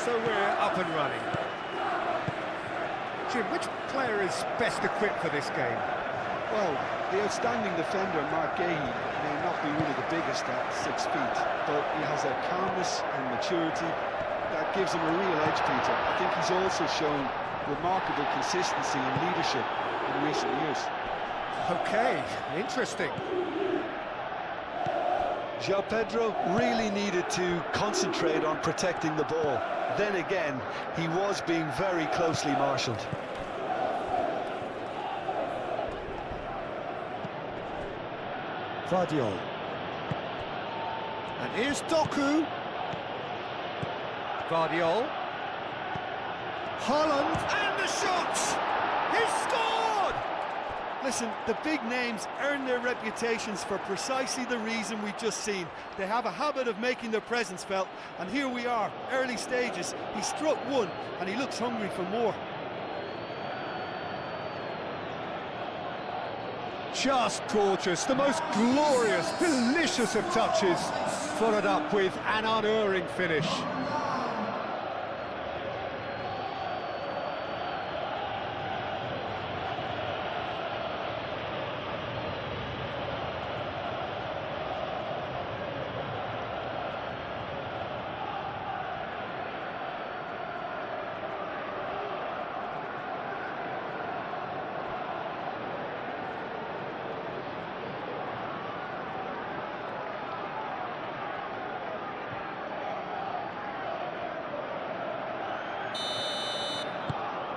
So we're up and running. Jim, which player is best equipped for this game? Well, the outstanding defender, Mark Gahey, may not be really the biggest at 6 feet, but he has a calmness and maturity that gives him a real edge, Peter. I think he's also shown remarkable consistency and leadership in recent years. Okay, interesting. João Pedro really needed to concentrate on protecting the ball. Then again, he was being very closely marshalled. Guardiola. And here's Doku. Guardiola. Haaland, and the shot! He's scored! Listen, the big names earn their reputations for precisely the reason we've just seen. They have a habit of making their presence felt, and here we are, early stages. He struck one, and he looks hungry for more. Just gorgeous, the most glorious, delicious of touches, followed up with an unerring finish.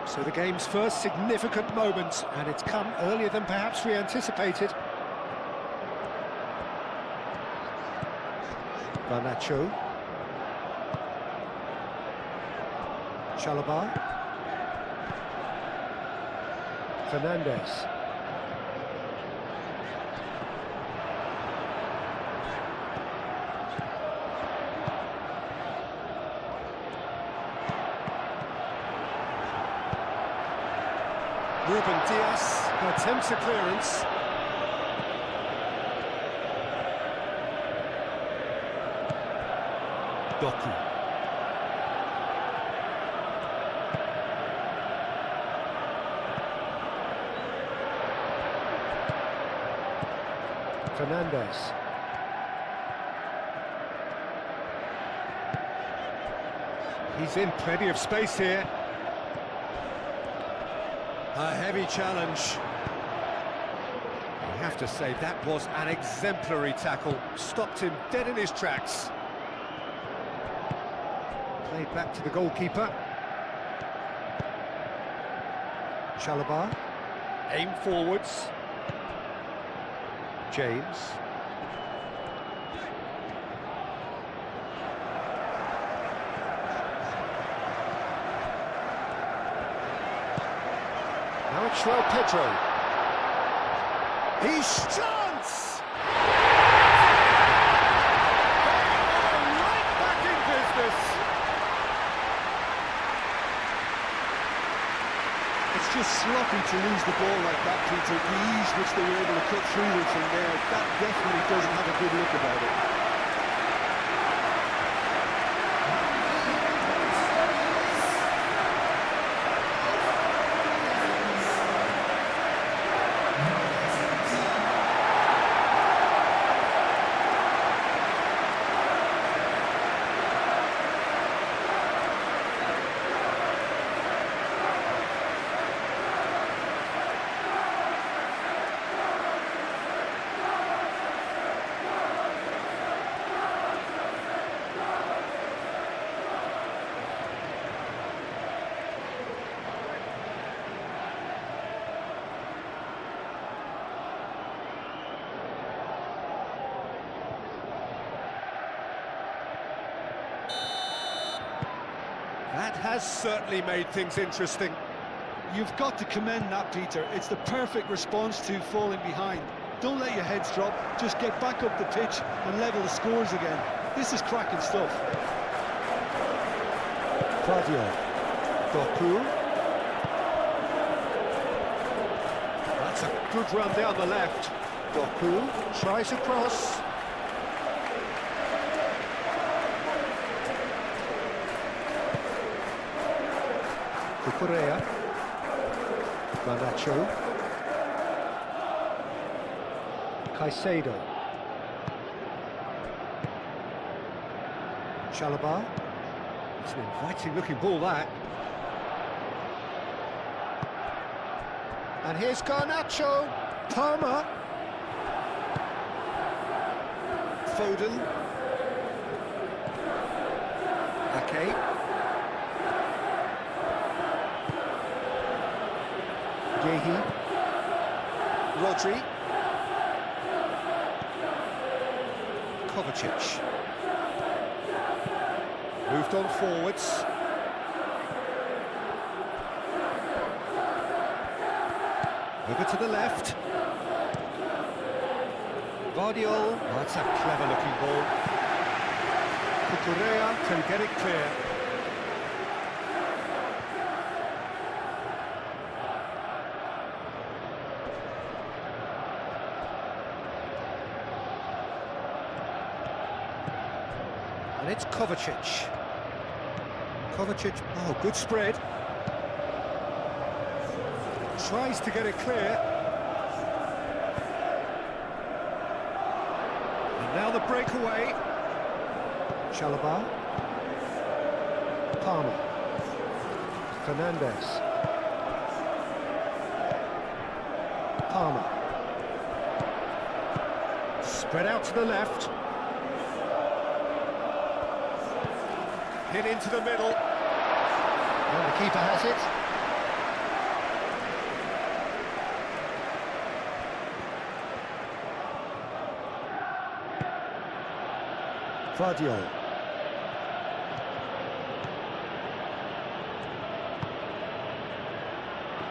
So the game's first significant moment, and it's come earlier than perhaps we anticipated. Garnacho. Chalobah. Fernandez. Ruben Dias attempts a clearance. Doku. Fernandez. He's in plenty of space here. A heavy challenge. I have to say, that was an exemplary tackle. Stopped him dead in his tracks. Played back to the goalkeeper. Chalobah. Aim forwards. James. Now it's João Pedro. He's chance! Right back in business. It's just sloppy to lose the ball like that, Peter. The ease which they were able to cut through them from there, that definitely doesn't have a good look about it. That has certainly made things interesting. You've got to commend that, Peter. It's the perfect response to falling behind. Don't let your heads drop, just get back up the pitch and level the scores again. This is cracking stuff. Guardiola. Doku. That's a good run down the left. Doku tries a cross. Cucurella. Garnacho. Caicedo. Chalobah. It's an inviting looking ball, that. And here's Garnacho. Palmer. Foden. Ake. Yehi. Rodri. Kovacic. Moved on forwards. Over to the left. Vardiol. Oh, that's a clever-looking ball. Cucurella can get it clear. And it's Kovacic. Kovacic, oh, good spread. Tries to get it clear. And now the breakaway. Chalobah. Palmer. Fernandes. Palmer. Spread out to the left. Hit into the middle. And the keeper has it. Vardiol.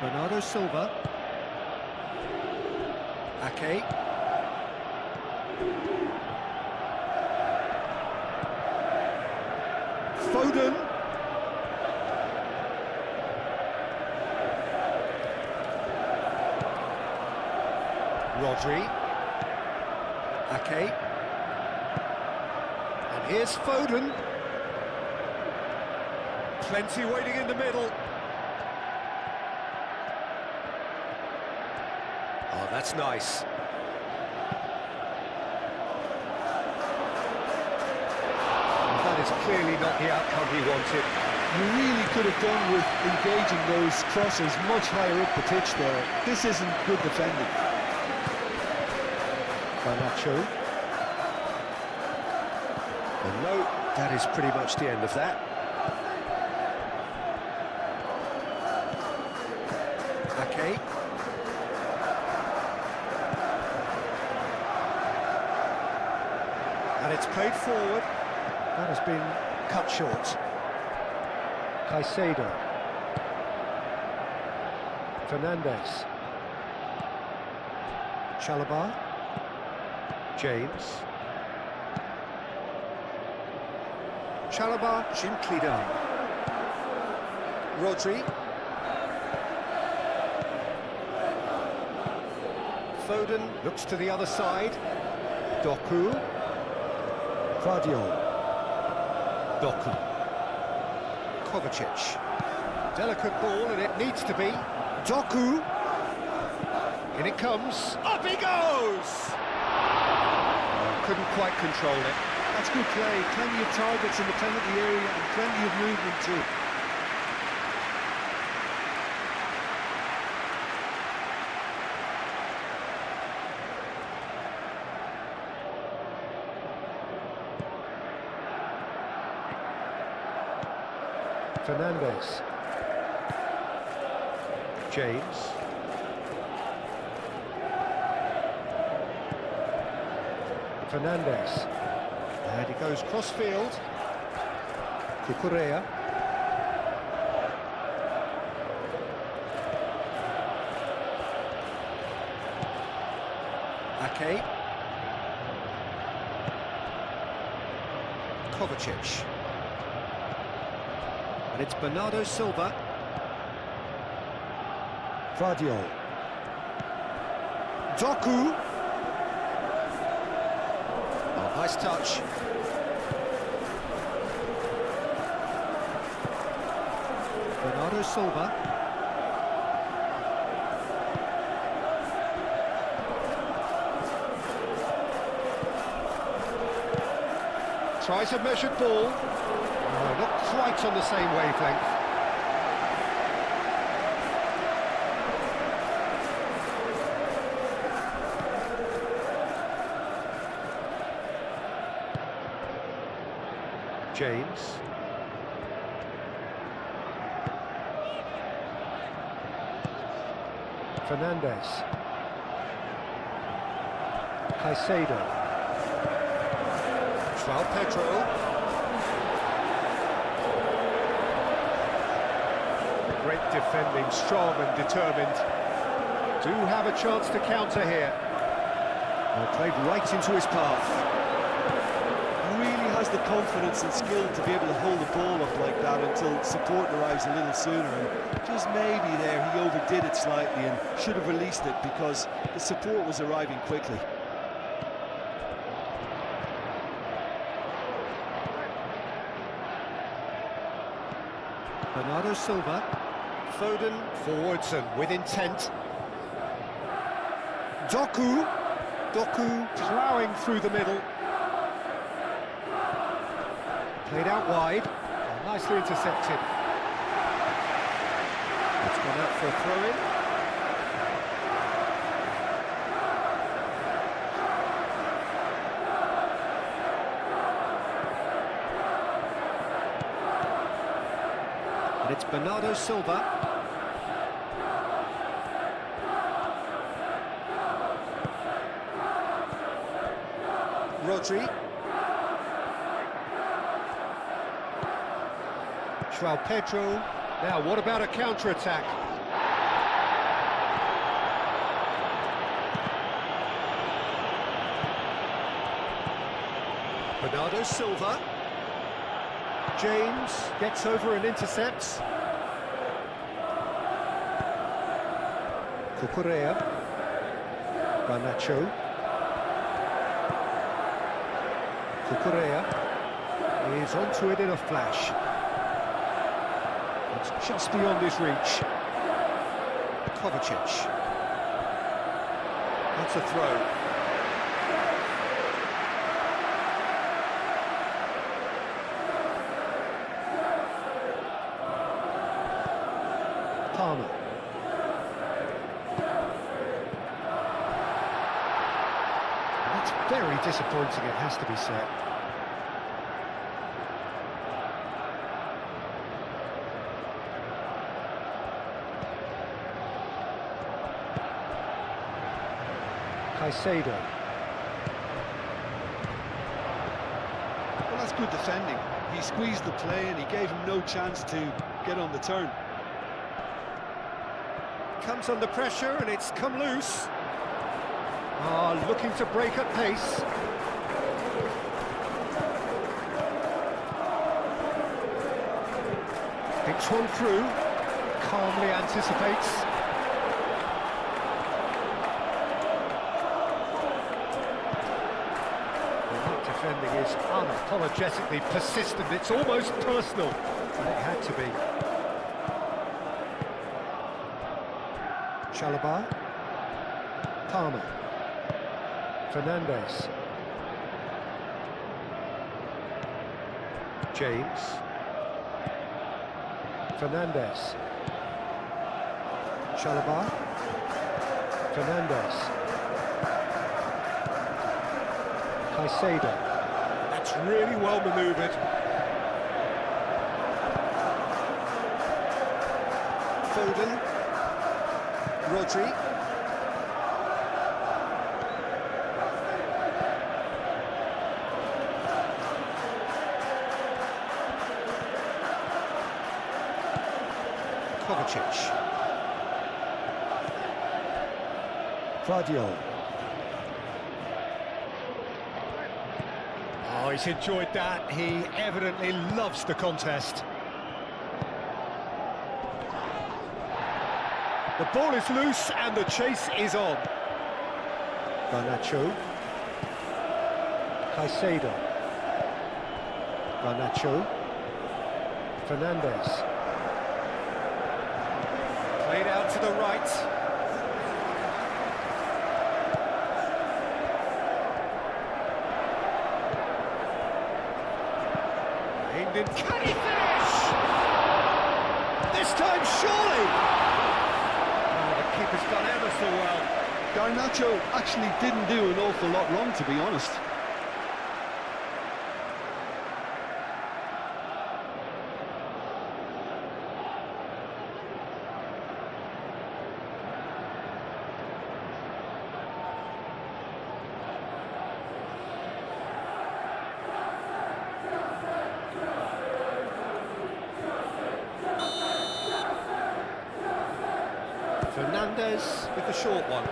Bernardo Silva. Ake. Foden. Rodri. Ake. And here's Foden. Plenty waiting in the middle. Oh, that's nice. That is clearly not the outcome he wanted. You really could have done with engaging those crosses much higher up the pitch there. This isn't good defending. Garnacho. And no, that is pretty much the end of that. Ake. And it's played forward. That has been cut short. Caicedo. Fernandes. Chalobah. James. Chalobah gently down. Rodri. Foden looks to the other side. Doku. Vardiol. Doku. Kovacic. Delicate ball, and it needs to be. Doku. In it comes. Up he goes! Oh, couldn't quite control it. That's good play. Plenty of targets in the penalty area and plenty of movement too. Fernandes. James. Fernandes. And he goes cross-field. Cucurella. Ake. Kovacic. And it's Bernardo Silva. Vardiol. Doku. Oh, nice touch. Bernardo Silva. Tries a measured ball. Oh, not quite on the same wavelength. James. Fernandez. Caicedo. João Pedro. Great defending, strong and determined. Do have a chance to counter here. Well, played right into his path. Really has the confidence and skill to be able to hold the ball up like that until support arrives a little sooner, and just maybe there he overdid it slightly and should have released it because the support was arriving quickly. Bernardo Silva. Foden forwards and with intent. Doku ploughing through the middle. Played out wide, nicely intercepted. It's gone out for a throw-in. And it's Bernardo Silva. Rodri. João Pedro. Now, what about a counter-attack? Bernardo Silva. James gets over and intercepts. Cucurella. Garnacho. Cucurella is onto it in a flash. It's just beyond his reach. Kovacic. That's a throw. Palmer. That's very disappointing, it has to be said. Caicedo. Well, that's good defending. He squeezed the play and he gave him no chance to get on the turn. Comes under pressure and it's come loose. Looking to break at pace. Thinks one through. Calmly anticipates. Defending is unapologetically persistent. It's almost personal, and it had to be. Chalobah. Palmer. Fernandez. James. Fernandez. Chalobah. Fernandez. Caicedo. That's really well manoeuvred. Foden. Rodri. Kovacic. Vardiol. Oh, he's enjoyed that. He evidently loves the contest. The ball is loose and the chase is on. Garnacho. Caicedo. Garnacho. Fernandez. Played out to the right. Aimed in. Can he finish? This time, surely! Oh, the keeper's done ever so well. Garnacho actually didn't do an awful lot wrong, to be honest. Fernandez with the short one.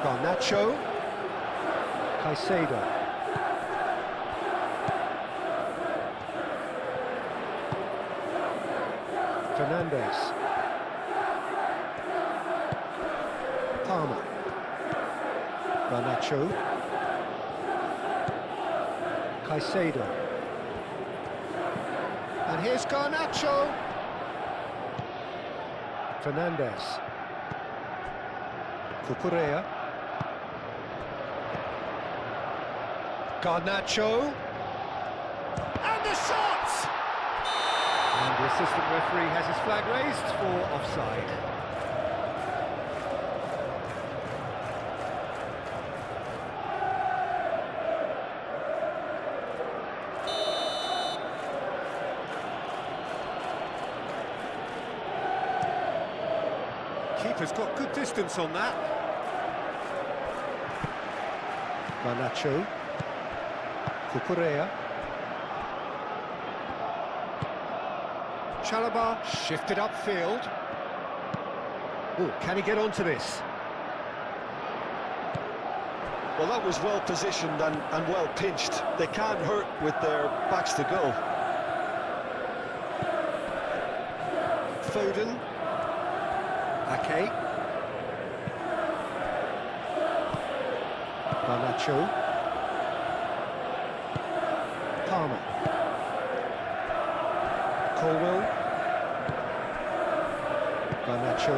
Garnacho. Caicedo. Fernandez. Palmer. Garnacho. Caicedo. And here's Garnacho. Fernandez. Cucurella. Garnacho. And the shot! And the assistant referee has his flag raised for offside. Keeper's got good distance on that. Garnacho. Cucurella. Chalobah shifted upfield. Oh, can he get onto this? Well, that was well positioned and well pinched. They can't hurt with their backs to go. Foden. Ake. Garnacho. Palmer. Colwell. Garnacho.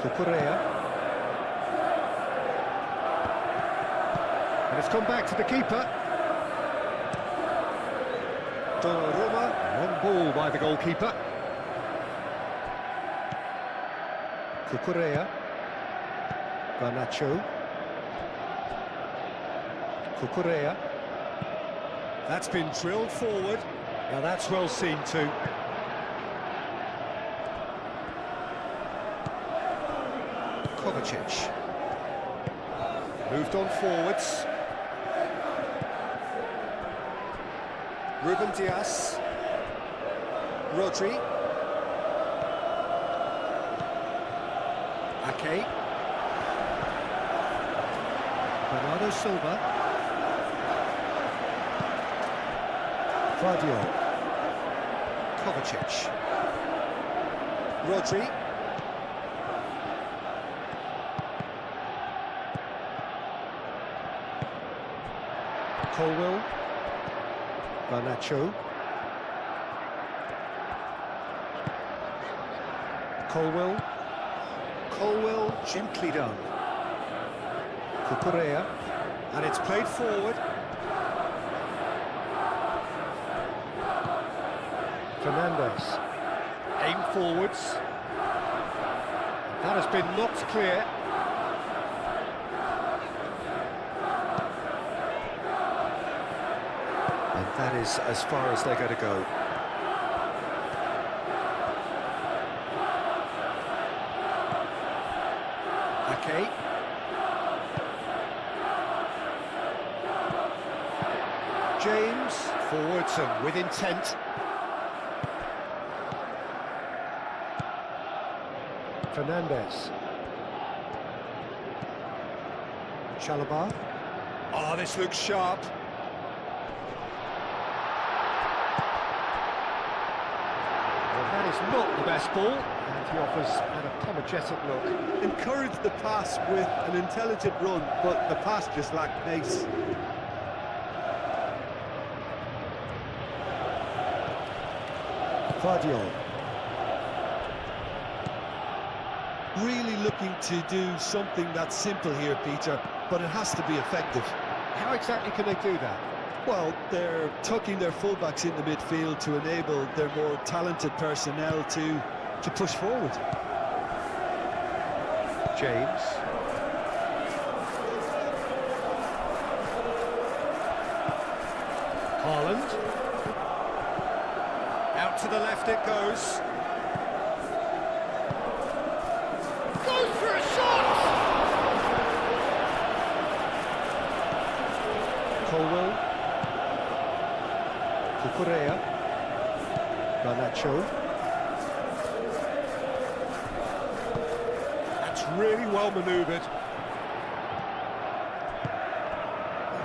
Cucurella. And it's come back to the keeper. Donnarumma, long ball by the goalkeeper. Cucurella. Garnacho. Cucurella. That's been drilled forward. Now that's well seen too. Kovacic. Moved on forwards. Ruben Dias. Rodri. Ake. Bernardo Silva. Guardiola. Kovacic. Rodri. Colwell. Garnacho. Colwell. Colwell gently done. Cucurella. And it's played forward. Fernandez. Aim forwards. That has been knocked clear. And that is as far as they're going to go. Ake. James, forwards and with intent. Fernandez. Chalobah. Oh, this looks sharp. Well, that is not the best ball, and he offers an apologetic look. Encouraged the pass with an intelligent run, but the pass just lacked pace. Guardiola. Really looking to do something that's simple here, Peter, but it has to be effective. How exactly can they do that? Well, they're tucking their fullbacks in the midfield to enable their more talented personnel to push forward. James. Haaland. Out to the left it goes. Goes for a shot! Colwell. Cucurella. Garnacho. That's really well manoeuvred.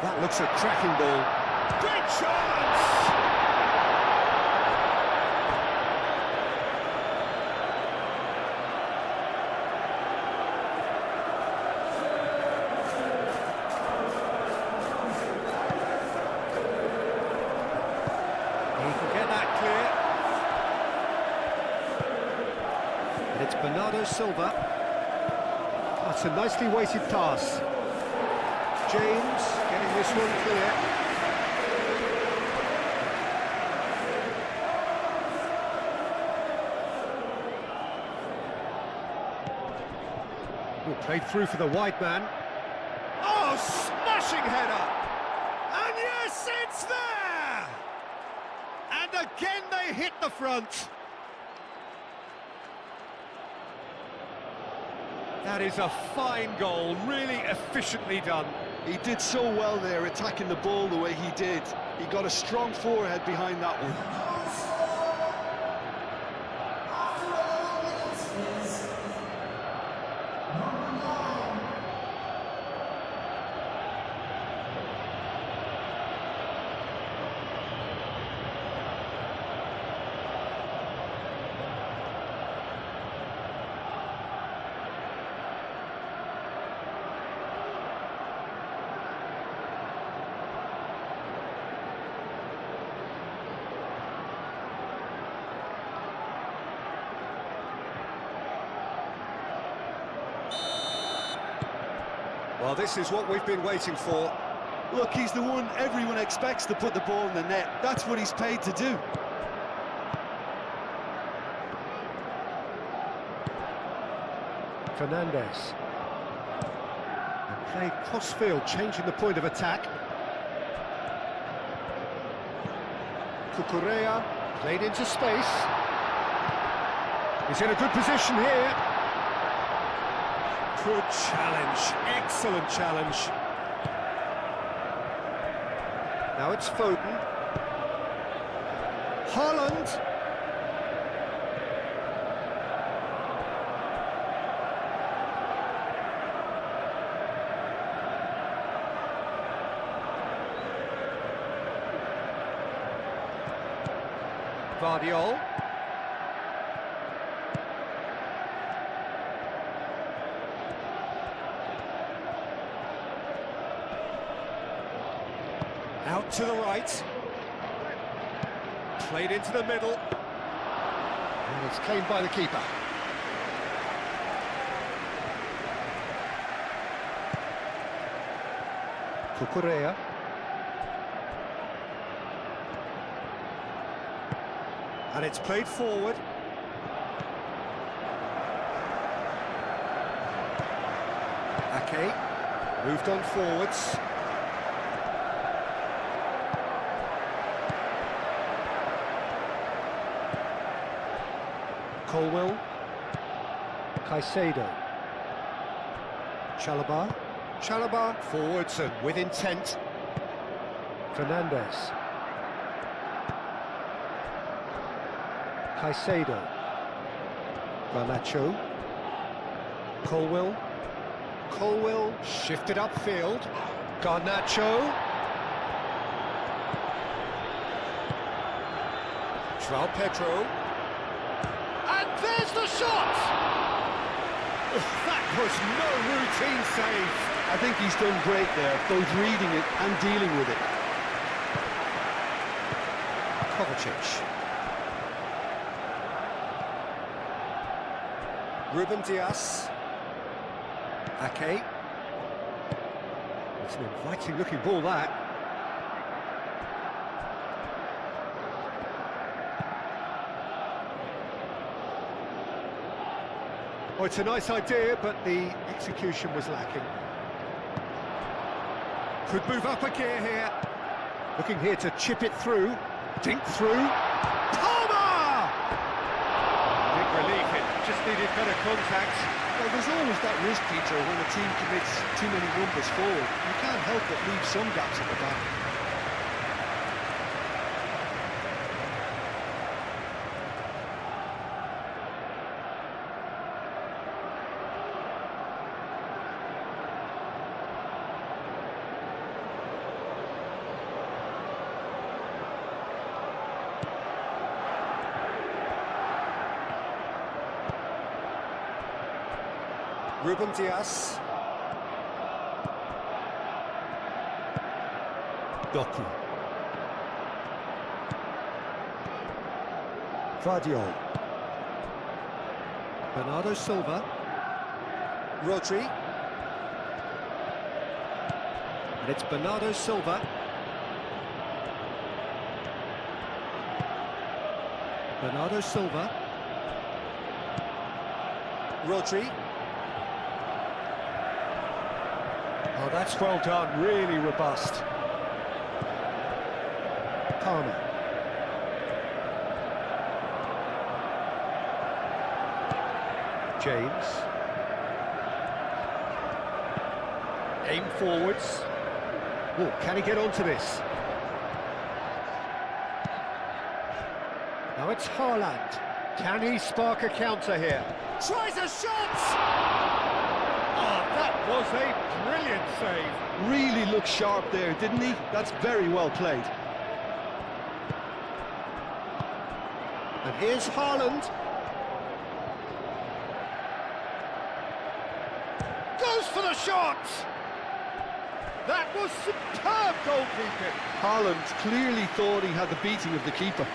That looks a cracking ball. Great chance! He can get that clear. And it's Bernardo Silva. That's a nicely weighted pass. James getting this one clear. Ooh, played through for the wide man. Oh, smashing header! And yes, it's there! And again they hit the front. That is a fine goal, really efficiently done. He did so well there, attacking the ball the way he did. He got a strong forehead behind that one. Well, this is what we've been waiting for. Look, he's the one everyone expects to put the ball in the net. That's what he's paid to do. Fernandes. And played cross-field, changing the point of attack. Cucurella played into space. He's in a good position here. Good challenge, excellent challenge. Now it's Foden. Haaland. Guardiola. Out to the right. Played into the middle. And it's claimed by the keeper. Cucurella. And it's played forward. Ake. Moved on forwards. Colwell. Caicedo. Chalobah. Chalobah forwards and with intent. Fernandes. Caicedo. Garnacho. Colwell. Colwell shifted upfield. Garnacho. João Pedro. And there's the shot! That was no routine save. I think he's done great there, both reading it and dealing with it. Kovacic. Ruben Dias. Ake. It's an inviting looking ball, that. Oh, it's a nice idea, but the execution was lacking. Could move up a gear here. Looking here to chip it through. Dink through. Palmer! Big relief, it just needed better contact. Well, there's always that risk, Peter, when a team commits too many numbers forward. You can't help but leave some gaps at the back. Ruben Dias. Doku. Vardiol. Bernardo Silva. Rodri. And it's Bernardo Silva. Bernardo Silva. Rodri. Oh, that's well done, really robust. Palmer. James. Aim forwards. Oh, can he get onto this? Now it's Haaland. Can he spark a counter here? Tries a shot! That was a brilliant save. Really looked sharp there, didn't he? That's very well played. And here's Haaland. Goes for the shot! That was superb goalkeeping. Haaland clearly thought he had the beating of the keeper.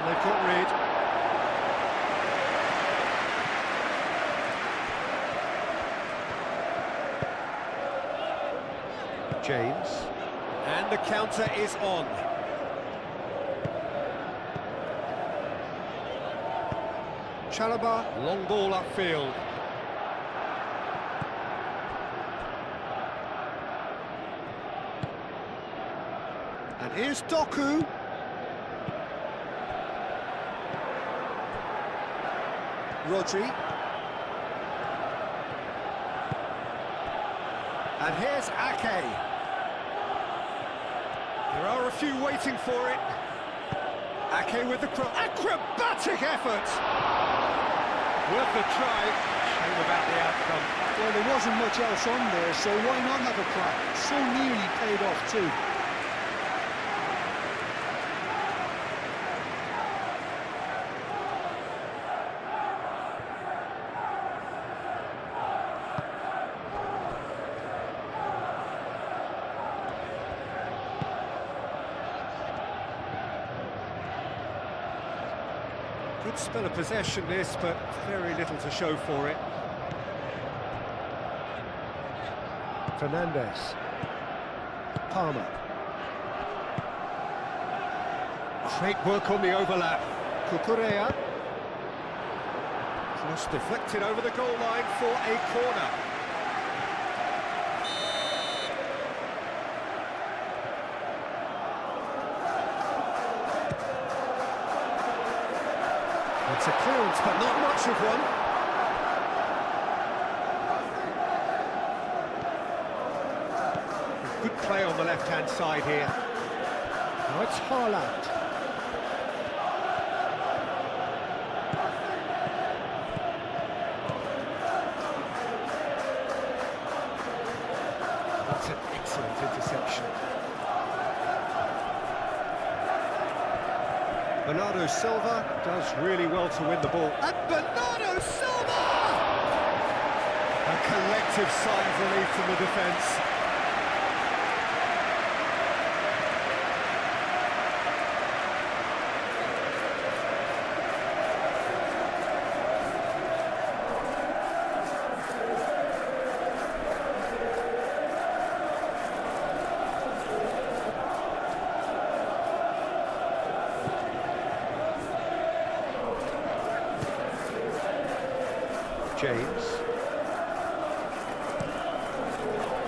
They've got rid. James. And the counter is on. Chalobah, long ball upfield. And here's Doku. Rodri. And here's Ake. There are a few waiting for it. Ake with the acrobatic effort. Worth a try. Shame about the outcome. Well, there wasn't much else on there, so why not have a crack? So nearly paid off too. Good spell of possession this, but very little to show for it. Fernandez. Palmer. Great work on the overlap. Cucurella. Cross deflected over the goal line for a corner. It's a clearance, but not much of one. Good play on the left-hand side here. Now it's Haaland. That's an excellent interception. Bernardo Silva does really well to win the ball. And Bernardo Silva! A collective sigh of relief from the defence.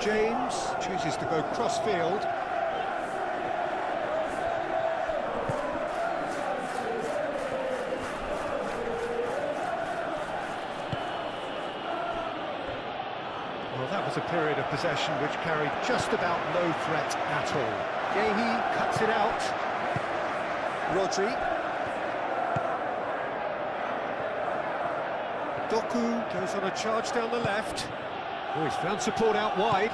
James chooses to go cross-field. Well, that was a period of possession which carried just about no threat at all. Gehi cuts it out. Rodri. Doku goes on a charge down the left. Oh, he's found support out wide.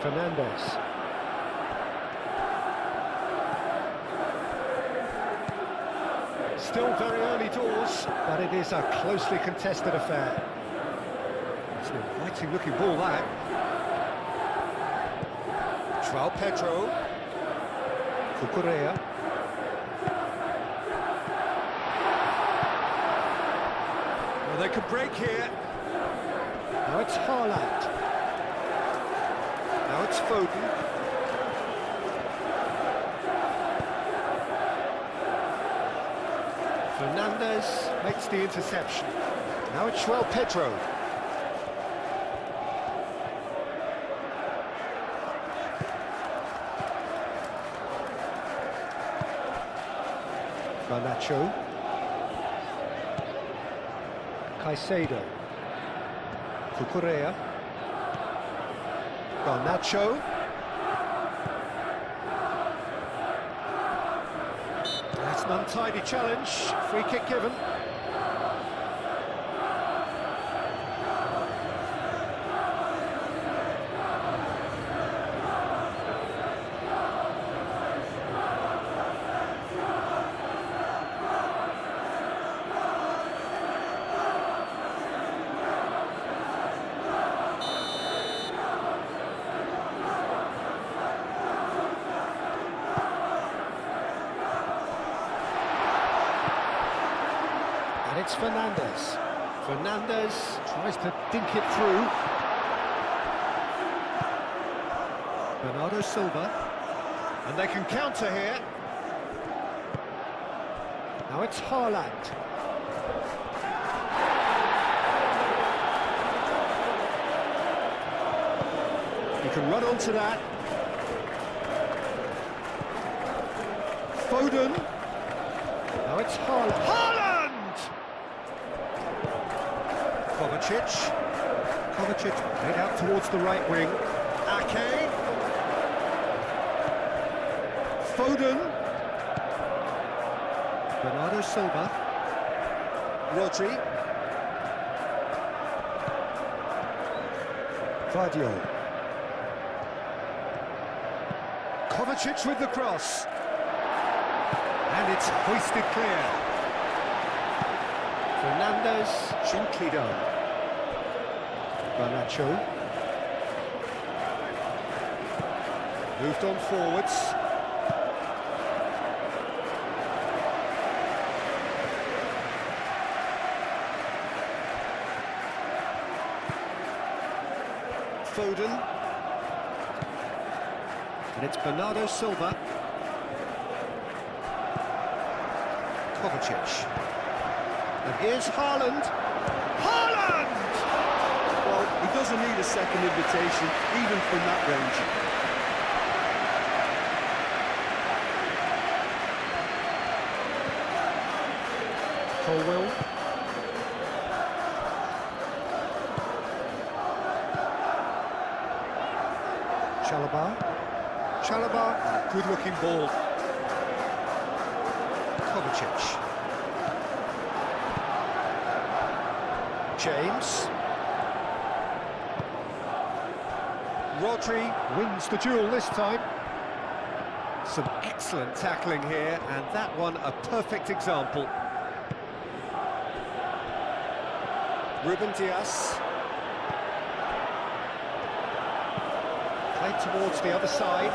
Fernandes. Still very early doors, but it is a closely contested affair. It's an inviting looking ball, that. João Pedro. Cucurella. Well, they could break here. Now it's Haaland. Now it's Foden. Fernandes makes the interception. Now it's João Pedro. Garnacho. Caicedo. Cucurella. Garnacho. That's an untidy challenge. Free kick given. It's Fernandes. Fernandes tries to dink it through. Bernardo Silva. And they can counter here. Now it's Haaland. He can run onto that. Foden. Now it's Haaland. Haaland! Kovacic made out towards the right wing. Ake. Foden. Bernardo Silva. Rodri. Vardio. Kovacic with the cross. And it's hoisted clear. Fernandes, gently done. Garnacho. Moved on forwards. Foden. And it's Bernardo Silva. Kovacic. And here's Haaland. Haaland! Well, he doesn't need a second invitation, even from that range. Colwell. Chalobah, good-looking ball. Kovacic. James. Rodri wins the duel this time. Some excellent tackling here, and that one a perfect example. Ruben Dias. Played towards the other side.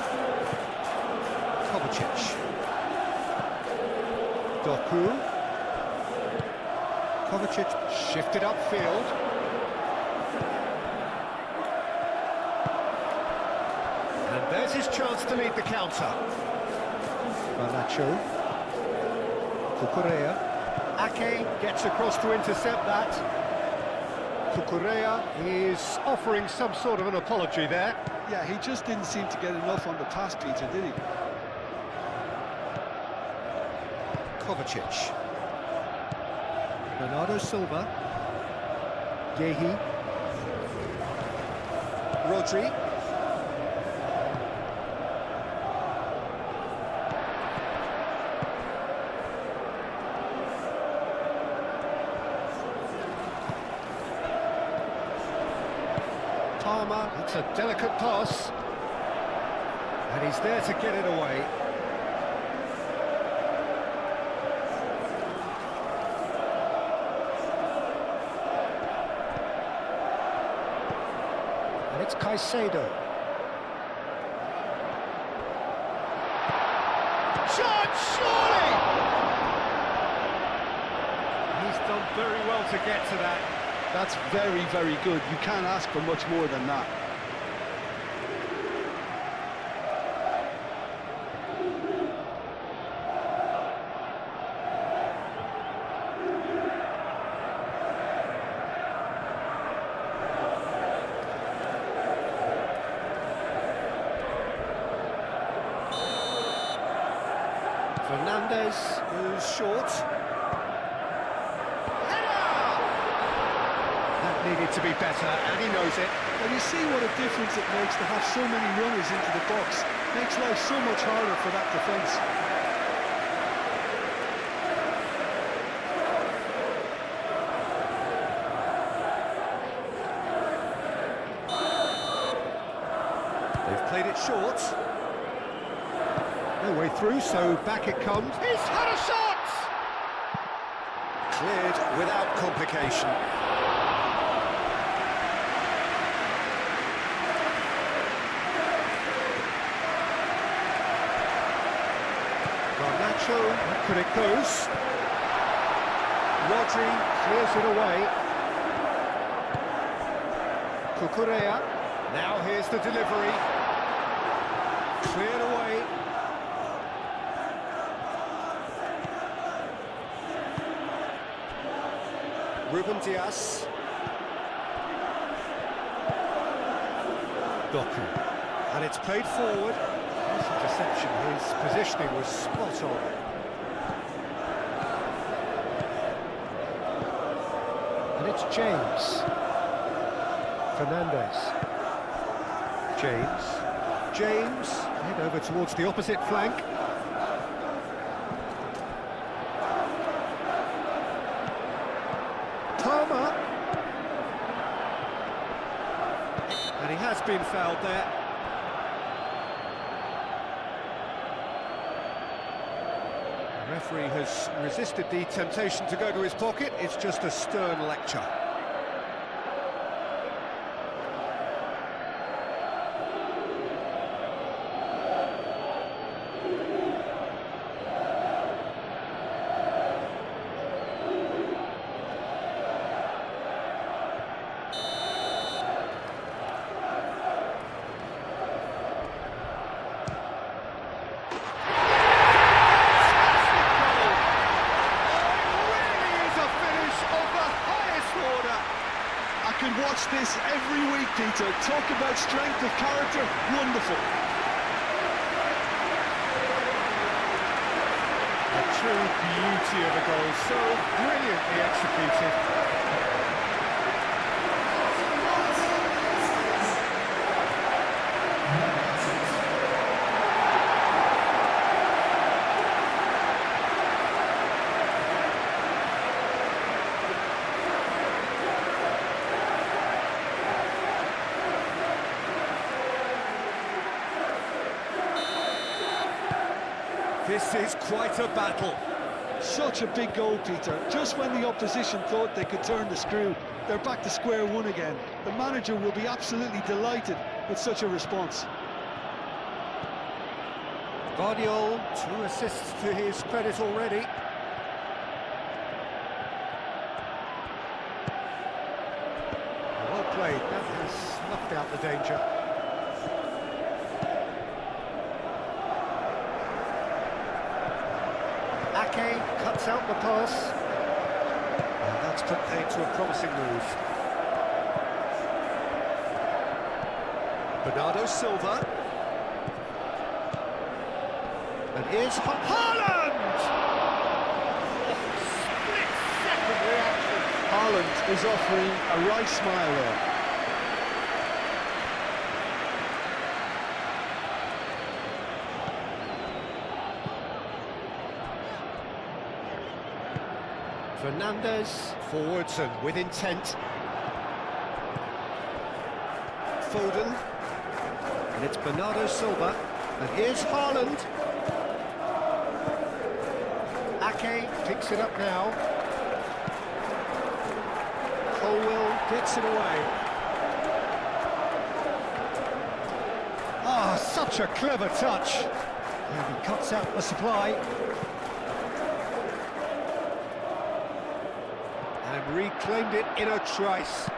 Kovacic. Doku. Kovacic shifted upfield. And there's his chance to lead the counter. Garnacho. Cucurella. Ake gets across to intercept that. Cucurella is offering some sort of an apology there. Yeah, he just didn't seem to get enough on the pass, Peter, did he? Kovacic. Bernardo Silva. Gehi. Rodri. Palmer, it's a delicate pass. And he's there to get it away. And it's Caicedo. Shot, surely! He's done very well to get to that. That's very, very good. You can't ask for much more than that. Fernandez, who's short. Needed to be better, and he knows it. And you see what a difference it makes to have so many runners into the box. Makes life so much harder for that defence. They've played it short. No way through, so back it comes. He's had a shot! Cleared without complication. Garnacho, could it goes. Rodri clears it away. Cucurella, now here's the delivery. Cleared away. Ruben Dias. Doku. And it's played forward. Interception, his positioning was spot on. And it's James. Fernandez. James, head over towards the opposite flank. Palmer. And he has been fouled there. The referee has resisted the temptation to go to his pocket. It's just a stern lecture. I can watch this every week, Peter. Talk about strength of character, wonderful. A true beauty of a goal, so brilliantly executed. This is quite a battle. Such a big goal, Peter. Just when the opposition thought they could turn the screw, they're back to square one again. The manager will be absolutely delighted with such a response. Guardiola, 2 assists to his credit already. Well played, that has snuffed out the danger. Ake cuts out the pass. And that's put paid to a promising move. Bernardo Silva. And here's Haaland! Split-second reaction. Haaland is offering a right smile there. Fernandes, forwards and with intent. Foden. And it's Bernardo Silva. And here's Haaland. Ake picks it up now. Colwell gets it away. Ah, such a clever touch. And he cuts out the supply. And reclaimed it in a trice.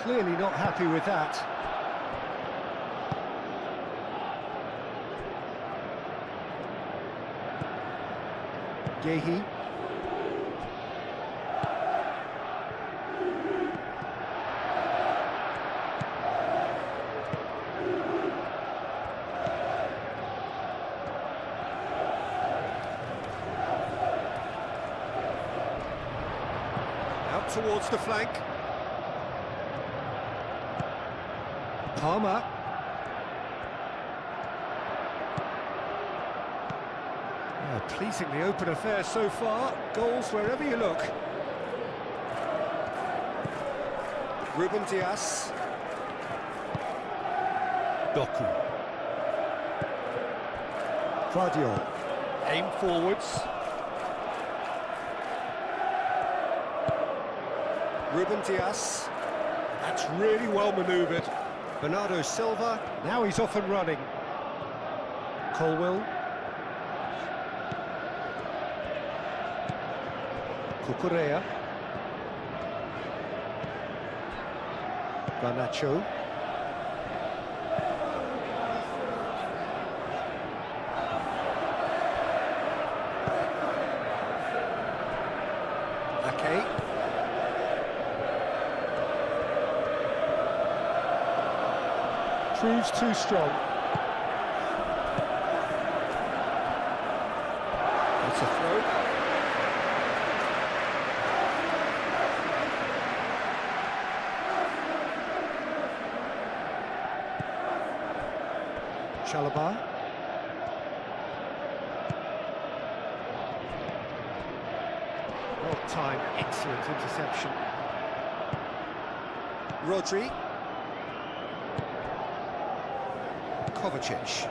Clearly not happy with that. Gehi. Out towards the flank. Palmer. Pleasingly open affair so far. Goals wherever you look. Ruben Dias. Doku. Guardiola. Aim forwards. Ruben Dias. That's really well manoeuvred. Bernardo Silva. Now he's off and running. Colwell. Cucurella. Garnacho. Ake. Proves too strong. It's a throw. Chalobah. Well timed, excellent interception. Rodri. Kovacic.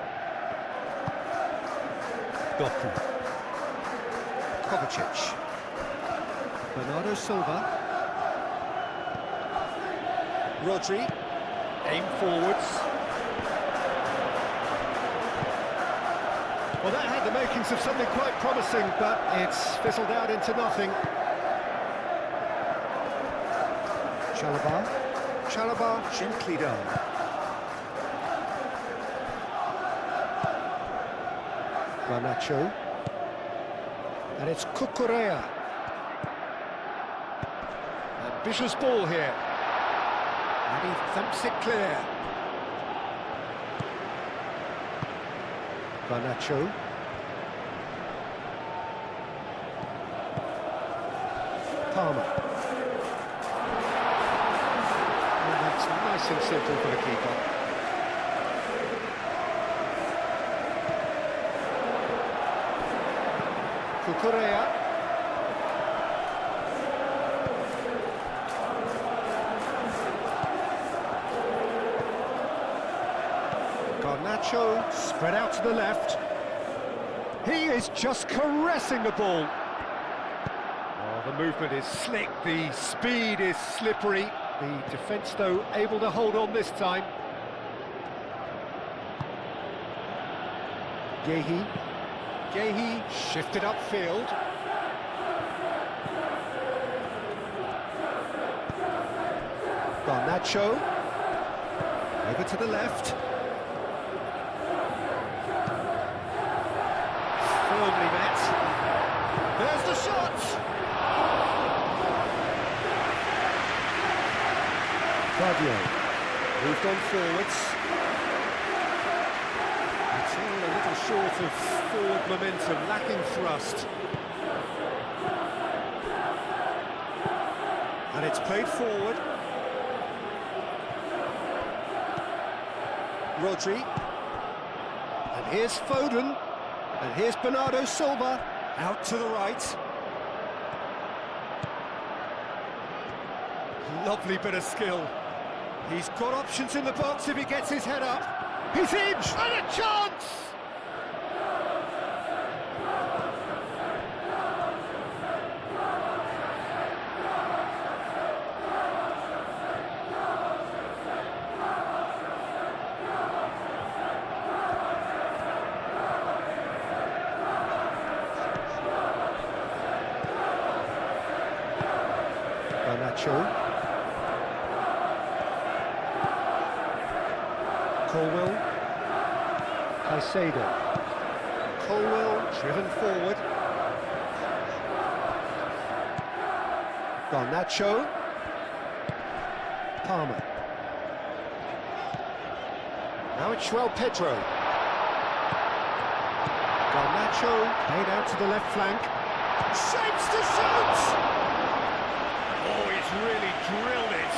Doku. Kovacic. Bernardo Silva. Rodri. Aim forwards. Well, that had the makings of something quite promising, but it's fizzled out into nothing. Chalobah. Chalobah gently done. Garnacho. And it's Cucurella. Ambitious ball here. And he thumps it clear. Garnacho. Palmer. And that's nice and simple for the keeper. Cucurella. Garnacho. Garnacho spread out to the left. He is just caressing the ball. Oh, the movement is slick, the speed is slippery. The defence, though, able to hold on this time. Gehi shifted upfield. Garnacho over to the left. Firmly met. There's the shot! Fabio moved on forwards. It's all a little short of forward momentum, lacking thrust. And it's played forward. Rodri. And here's Foden. And here's Bernardo Silva, out to the right. Lovely bit of skill. He's got options in the box if he gets his head up. He's in, and a chance! Garnacho. Colwell. Caicedo. Colwell driven forward. Garnacho. Palmer. Now it's João Pedro. Garnacho played out to the left flank. Shapes to shoot! Oh, he's really drilled it.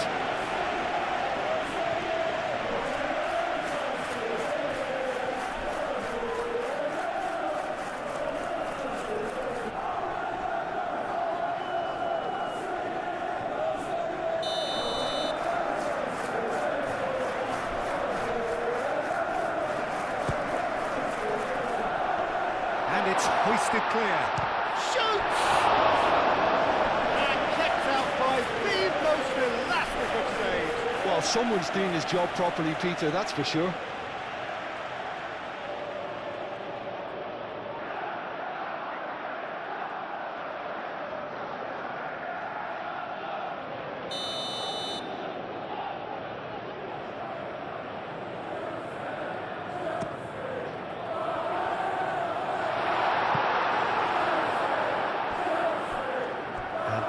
And it's hoisted clear. Shoots! And kept out by the most elastic of saves. Well, someone's doing his job properly, Peter, that's for sure.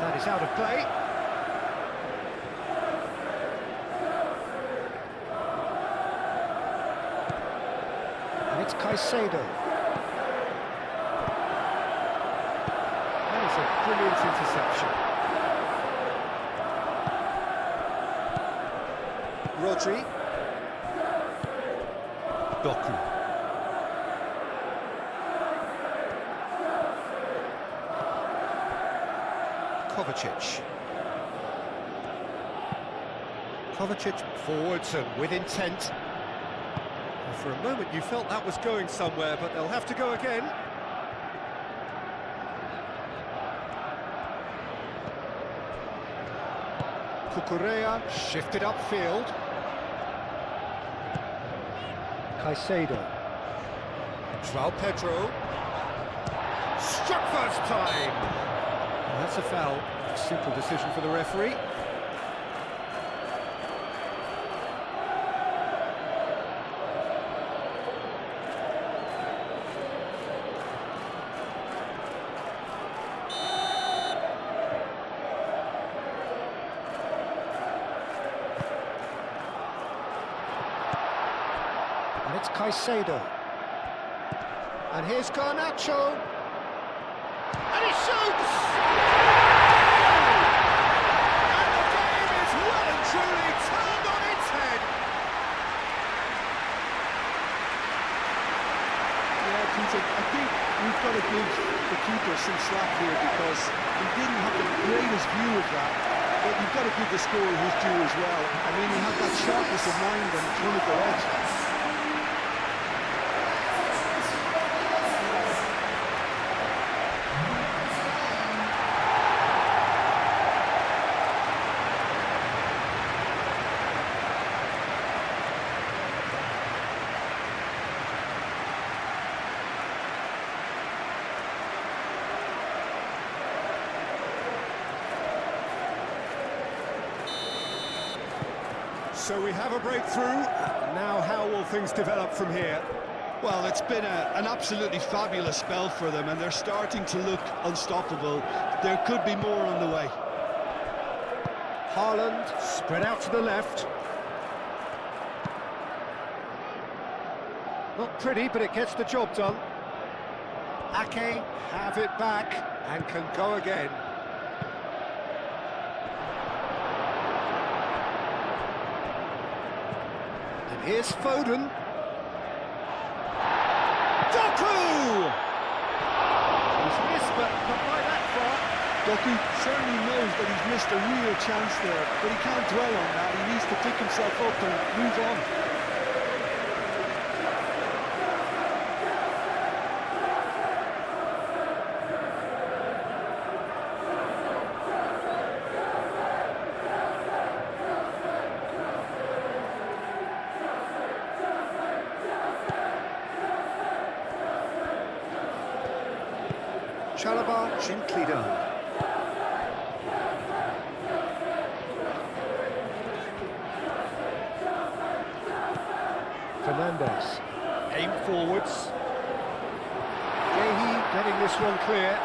That is out of play. And it's Caicedo. That is a brilliant interception. Rodri. Doku. Kovacic forwards and with intent. And for a moment you felt that was going somewhere, but they'll have to go again. Cucurella shifted upfield. Caicedo. João Pedro. Struck first time. That's a foul. Simple decision for the referee. And it's Caicedo. And here's Garnacho. And he shoots! Truly turned on its head. Yeah, Peter, I think we've got to give the keeper some slack here because he didn't have the greatest view of that. But you've got to give the scorer his due as well. I mean, he had that sharpness of mind and clinical edge. So we have a breakthrough. Now how will things develop from here? Well, it's been an absolutely fabulous spell for them, and they're starting to look unstoppable. There could be more on the way. Haaland spread out to the left. Not pretty, but it gets the job done. Ake have it back and can go again. And here's Foden. Doku! He's missed, but not by that far. Doku certainly knows that he's missed a real chance there, but he can't dwell on that. He needs to pick himself up and move on. Chalobah gently done. Fernandes, aim forwards. Gehi getting this one clear.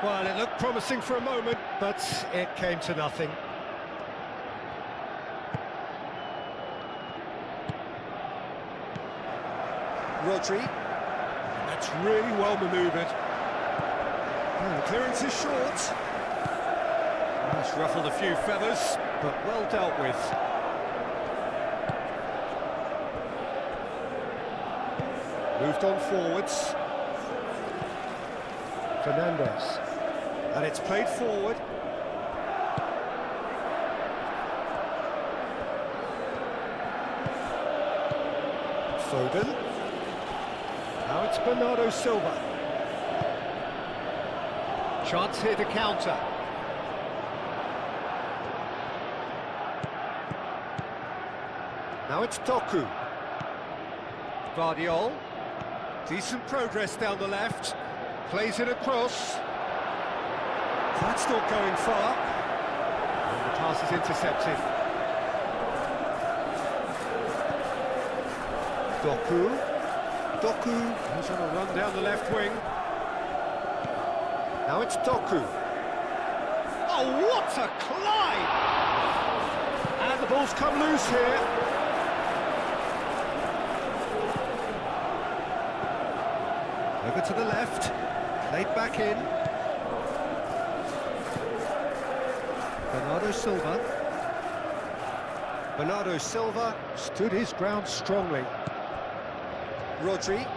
Well, it looked promising for a moment, but it came to nothing. Rodri. That's really well manoeuvred. The clearance is short. That's ruffled a few feathers, but well dealt with. Moved on forwards. Fernandes. And it's played forward. Foden. Now it's Bernardo Silva. Chance here to counter. Now it's Doku. Guardiol. Decent progress down the left. Plays it across. That's not going far. And the pass is intercepted. Doku. He's on a run down the left wing. Now it's Doku. Oh, what a climb! And the ball's come loose here. Over to the left. Played back in. Bernardo Silva stood his ground strongly. Rodri.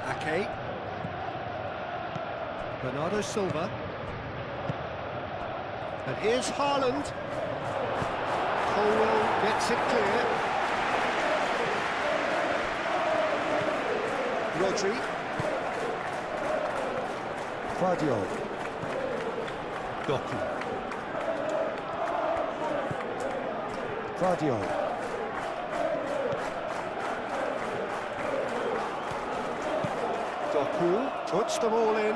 Ake. Bernardo Silva. And here's Haaland. Colwell gets it clear. Rodri. Guardiol. Doku. Guardiol. Doku puts them all in.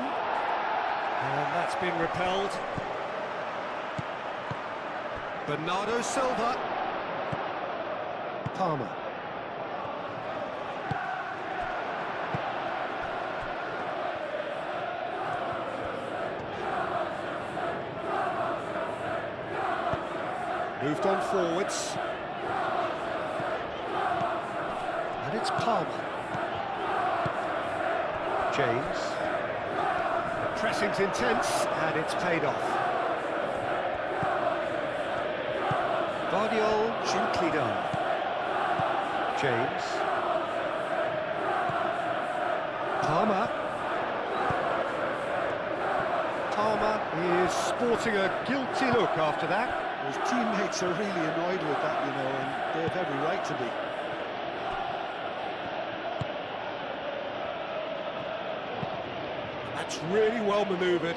And that's been repelled. Bernardo Silva. Palmer. Moved on forwards. And it's Palmer. James. The pressing's intense, and it's paid off. Guardiol, gently done. James. Palmer. Palmer is sporting a guilty look after that. His teammates are really annoyed with that, you know, and they have every right to be. That's really well manoeuvred.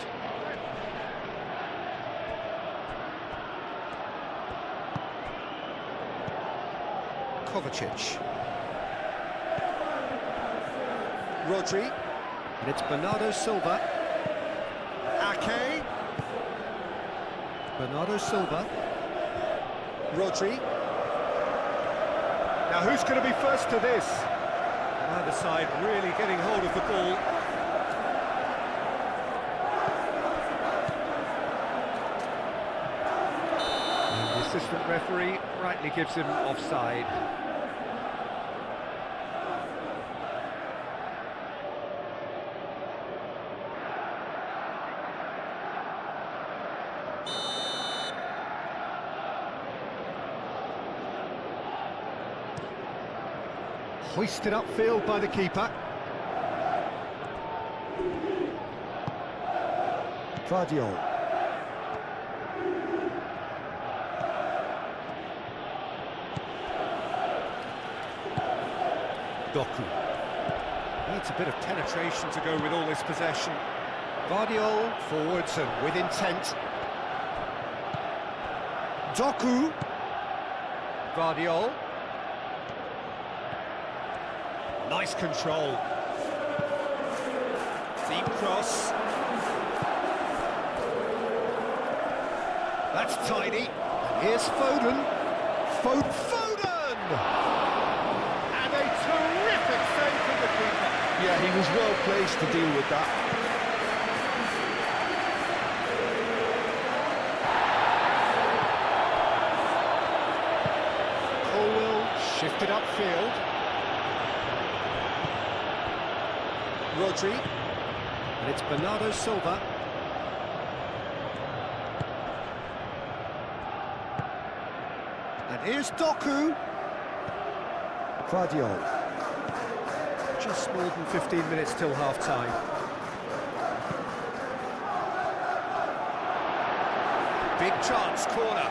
Kovacic. Rodri. And it's Bernardo Silva. Ake. Bernardo Silva. Rodri. Now who's going to be first to this? Either side really getting hold of the ball. And the assistant referee rightly gives him offside. Hoisted upfield by the keeper. Vardiol. Doku. Needs a bit of penetration to go with all this possession. Vardiol forwards and with intent. Doku. Vardiol. Nice control. Deep cross. That's tidy. And here's Foden. Foden! And a terrific save from the keeper. Yeah, he was well placed to deal with that. Colwell shifted upfield. Rodri, and it's Bernardo Silva. And here's Doku. Vardiol. Just more than 15 minutes till half-time. Big chance, corner.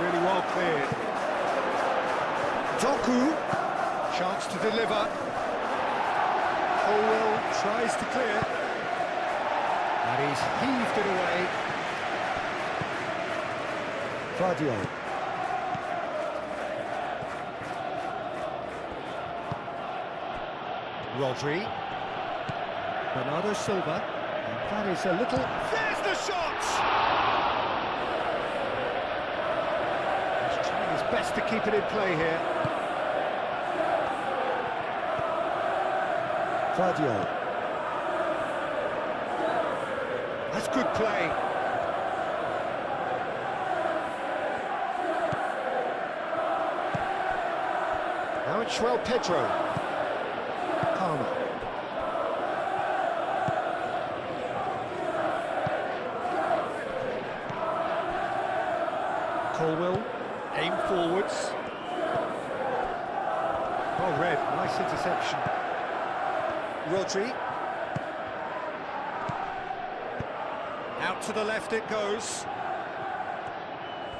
Really well cleared. Doku, chance to deliver. Colwell tries to clear. And he's heaved it away. Vardiol. Rodri. Bernardo Silva. And that is a little... There's the shot! Best to keep it in play here. Vardiol. That's good play. Now it's Pedro. Palmer. Colwell. Aim forwards. Oh, Red, nice interception. Rodri. Out to the left it goes.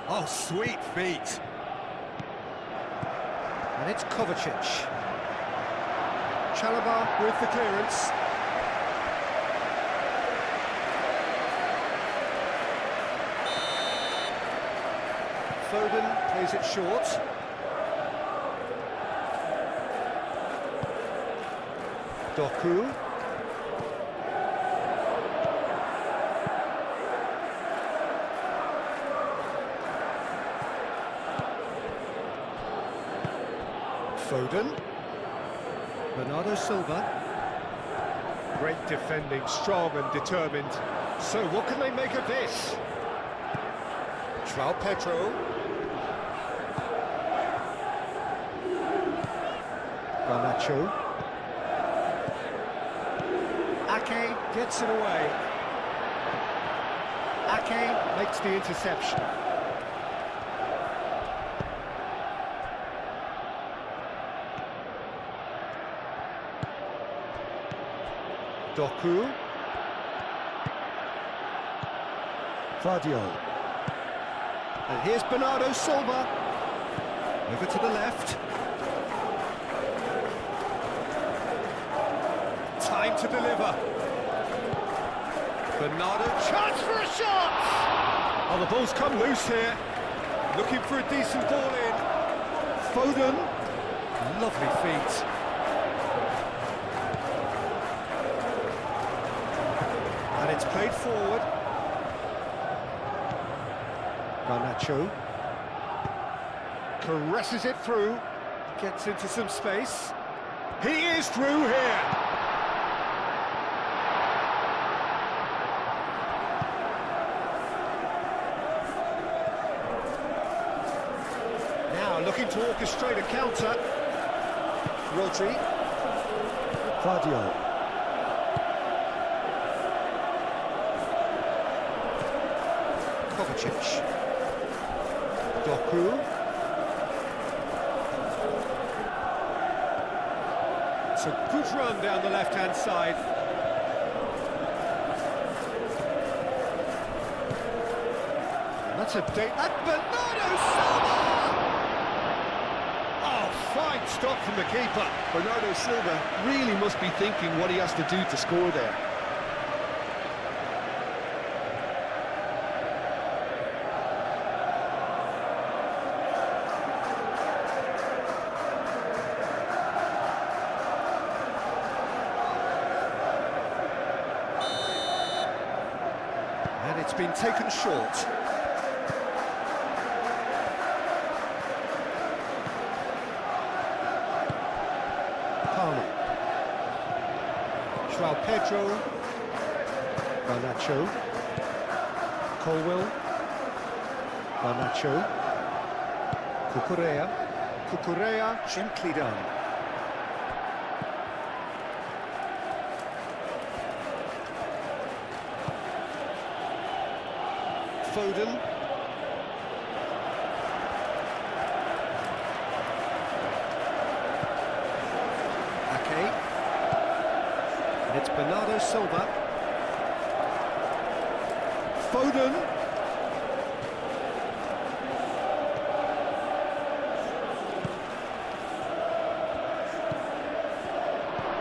Oh, sweet feet. And it's Kovacic. Chalobah with the clearance. Foden plays it short. Doku. Foden. Bernardo Silva. Great defending, strong and determined. So what can they make of this? Pedro. Garnacho. Ake gets it away. Ake makes the interception. Doku. Vardiol. And here's Bernardo Silva. Over to the left. Time to deliver. Bernardo, chance for a shot! Oh, the ball's come loose here. Looking for a decent ball in. Foden. Lovely feet. And it's played forward. Garnacho caresses it through, gets into some space. He is through here. Now looking to orchestrate a counter. Rodri. Vardiol. Kovacic. Doku. It's a good run down the left-hand side. And that's a date. And Bernardo Silva! Oh, fine stop from the keeper. Bernardo Silva really must be thinking what he has to do to score there. And it's been taken short. Palmer. João Pedro. Garnacho. Colwill. Garnacho. Cucurella. Cucurella, gently done. Foden. Ake. And it's Bernardo Silva. Foden.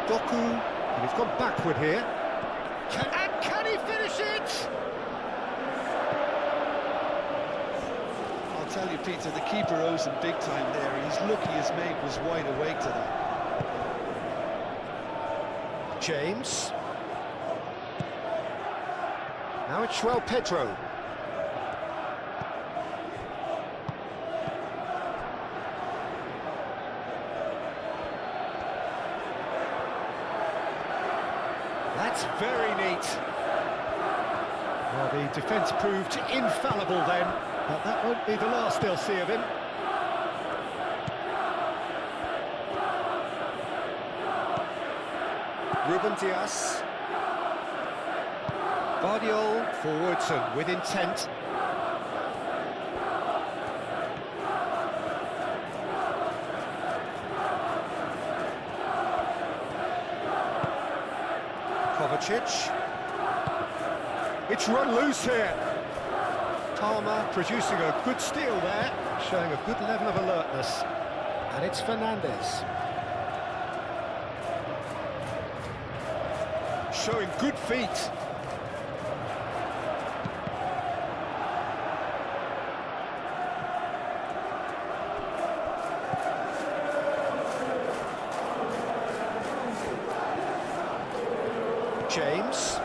Doku. And he's gone backward here. Can he finish it? I'll tell you, Peter, the keeper owes him big time there. He's lucky his mate was wide awake to that. James. Now it's João Pedro. That's very neat. Well, the defence proved infallible then, but that won't be the last they'll see of him. Ruben Dias. Vardiol forwards and with intent. Kovacic. It's run loose here. Palmer producing a good steal there, showing a good level of alertness. And it's Fernandes. Showing good feet. James.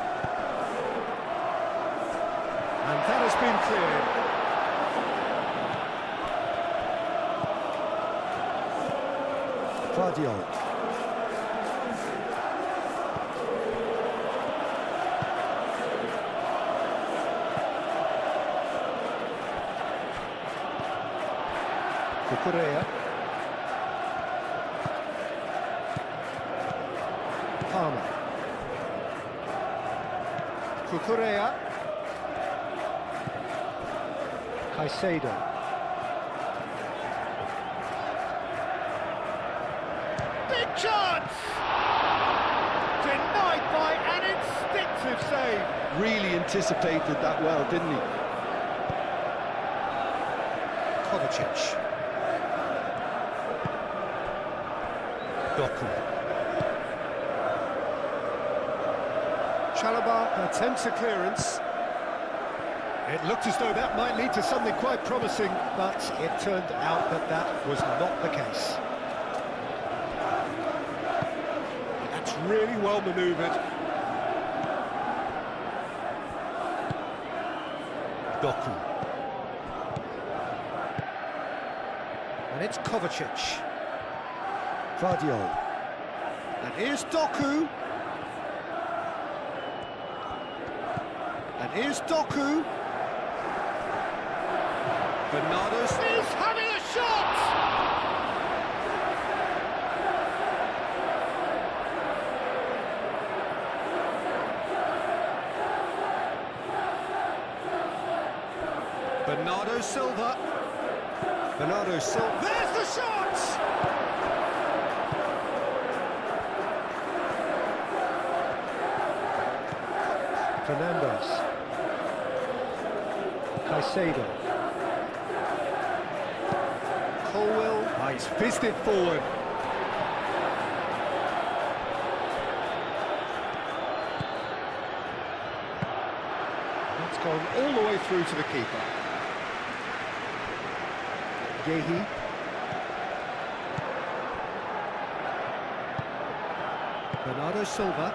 And that has been cleared. Vardiol. Cucurella. Palmer. Cucurella. Caicedo. Big chance! Denied by an instinctive save. Really anticipated that well, didn't he? Kovacic. Doku. Chalobah attempts a clearance. It looked as though that might lead to something quite promising, but it turned out that that was not the case. really well manoeuvred. Doku. And it's Kovacic. Vardiol. And here's Doku. And here's Doku. Bernardo's is having a shot! Bernardo Silva. Bernardo Silva. There's the shot! Fernandes. Caicedo. Colwell. Oh, he's fizzed it forward. That's gone all the way through to the keeper. Yehi. Bernardo Silva.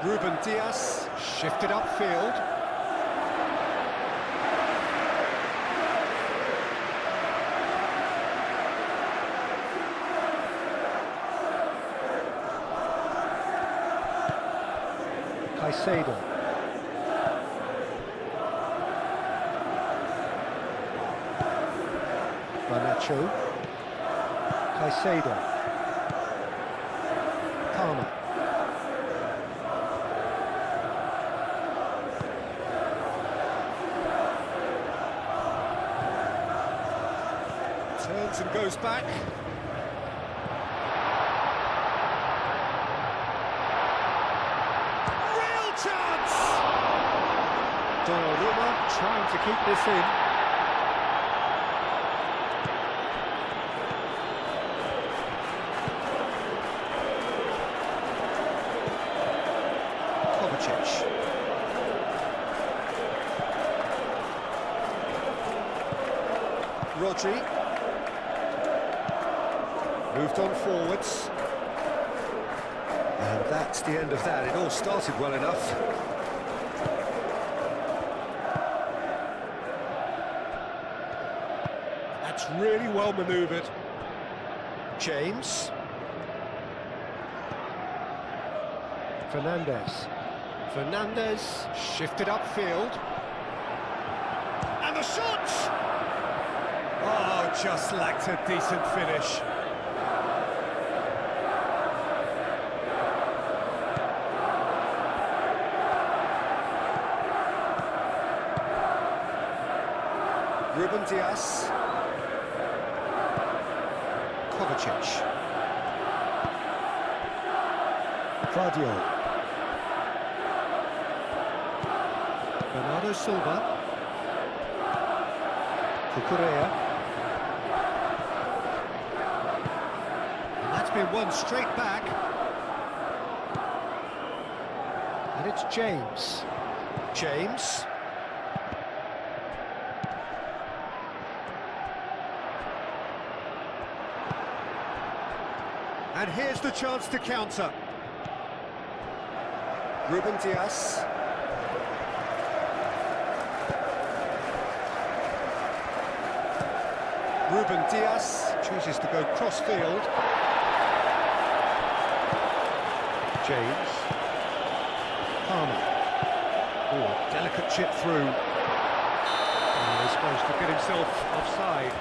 Ruben Dias shifted upfield. Caicedo. Garnacho. Caicedo. Palmer. Turns and goes back. Real chance! Donnarumma trying to keep this in. Kovacic. Rodri. Moved on forwards. And that's the end of that. It all started well enough. That's really well manoeuvred. James. Fernandes. Fernandes shifted upfield. And the shot! Oh, just lacked a decent finish. Ruben Dias. Kovacic. Vardiol. Bernardo Silva. Cucurella. And that's been won straight back. And it's James. James. And here's the chance to counter. Ruben Dias. Ruben Dias chooses to go cross-field. James. Palmer. Oh, delicate chip through. Oh, he's supposed to get himself offside.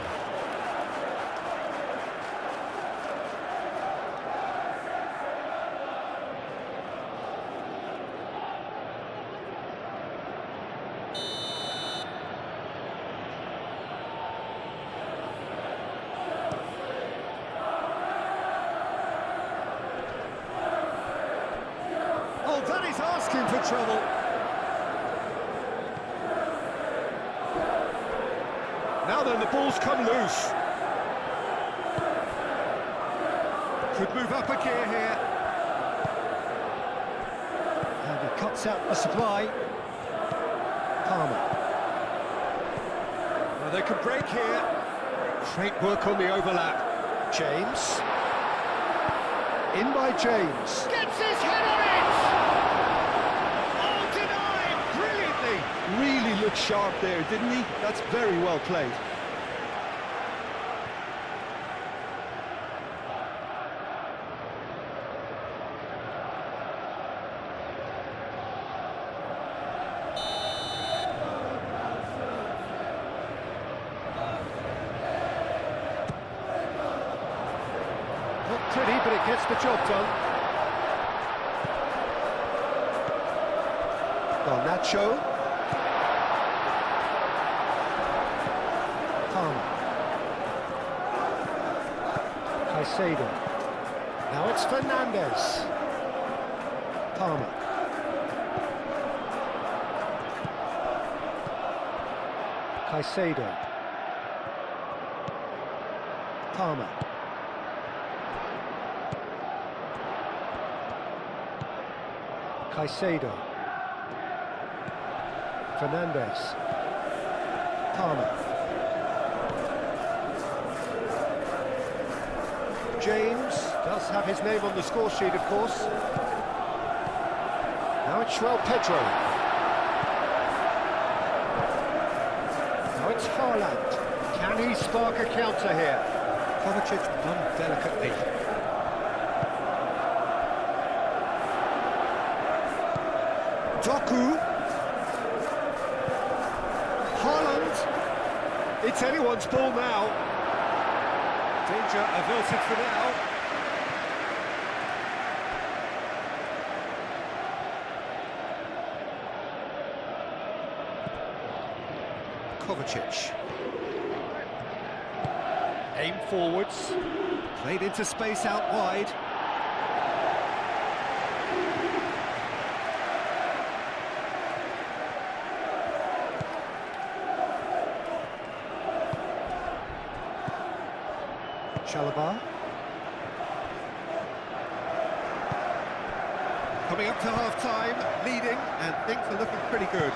Oh, that is asking for trouble. Now then, the ball's come loose. Could move up a gear here. And he cuts out the supply. Palmer. Well, they could break here. Great work on the overlap. James. In by James. Gets his head on it! Oh, denied brilliantly! Really looked sharp there, didn't he? That's very well played. Not pretty, but it gets the job done. Nacho. Palmer. Caicedo. Now it's Fernandez. Palmer. Caicedo. Palmer. Caicedo. Fernandez. Palmer. James does have his name on the score sheet, of course. Now it's Pedro. Now it's Haaland. Can he spark a counter here? Kovacic done delicately. Doku. Haaland. It's anyone's ball now. Danger averted for now. Kovacic. Aim forwards. Played into space out wide. Chalobah. Coming up to half-time, leading, and things are looking pretty good.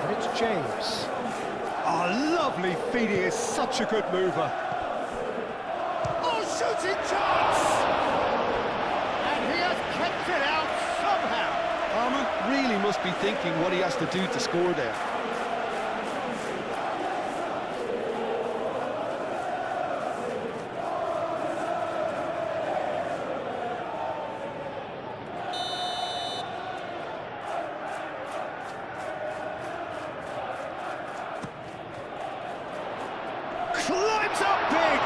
And it's James. Oh, lovely feed, he is such a good mover. Oh, shooting chance! And he has kept it out somehow. Palmer really must be thinking what he has to do to score there. Climbs up big!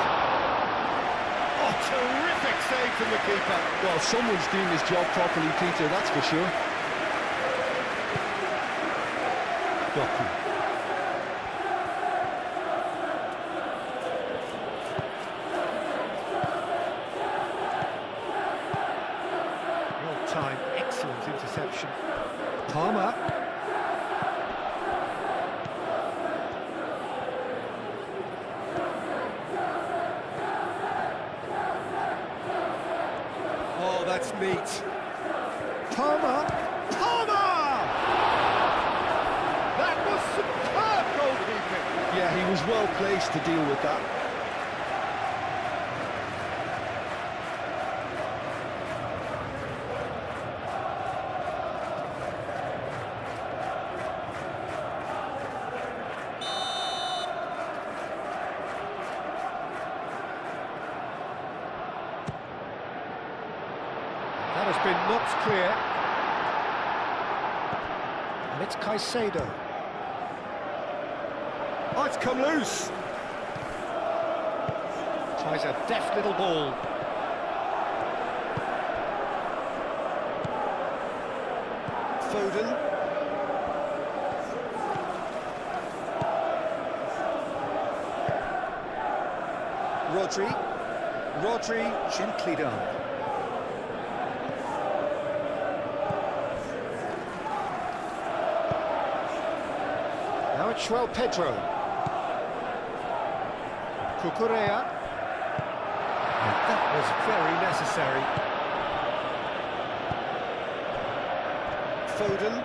Oh, terrific save from the keeper. Well, someone's doing his job properly, Peter, that's for sure. Doku. Well timed, excellent interception. Palmer. Oh, that's neat. Palmer. Superb goalkeeping! Yeah, he was well placed to deal with that. That has been knocked clear. And it's Caicedo. Oh, it's come loose. Tries a deft little ball. Foden. Rodri gently done. Now it's Pedro. Cucurella. And that was very necessary. Foden.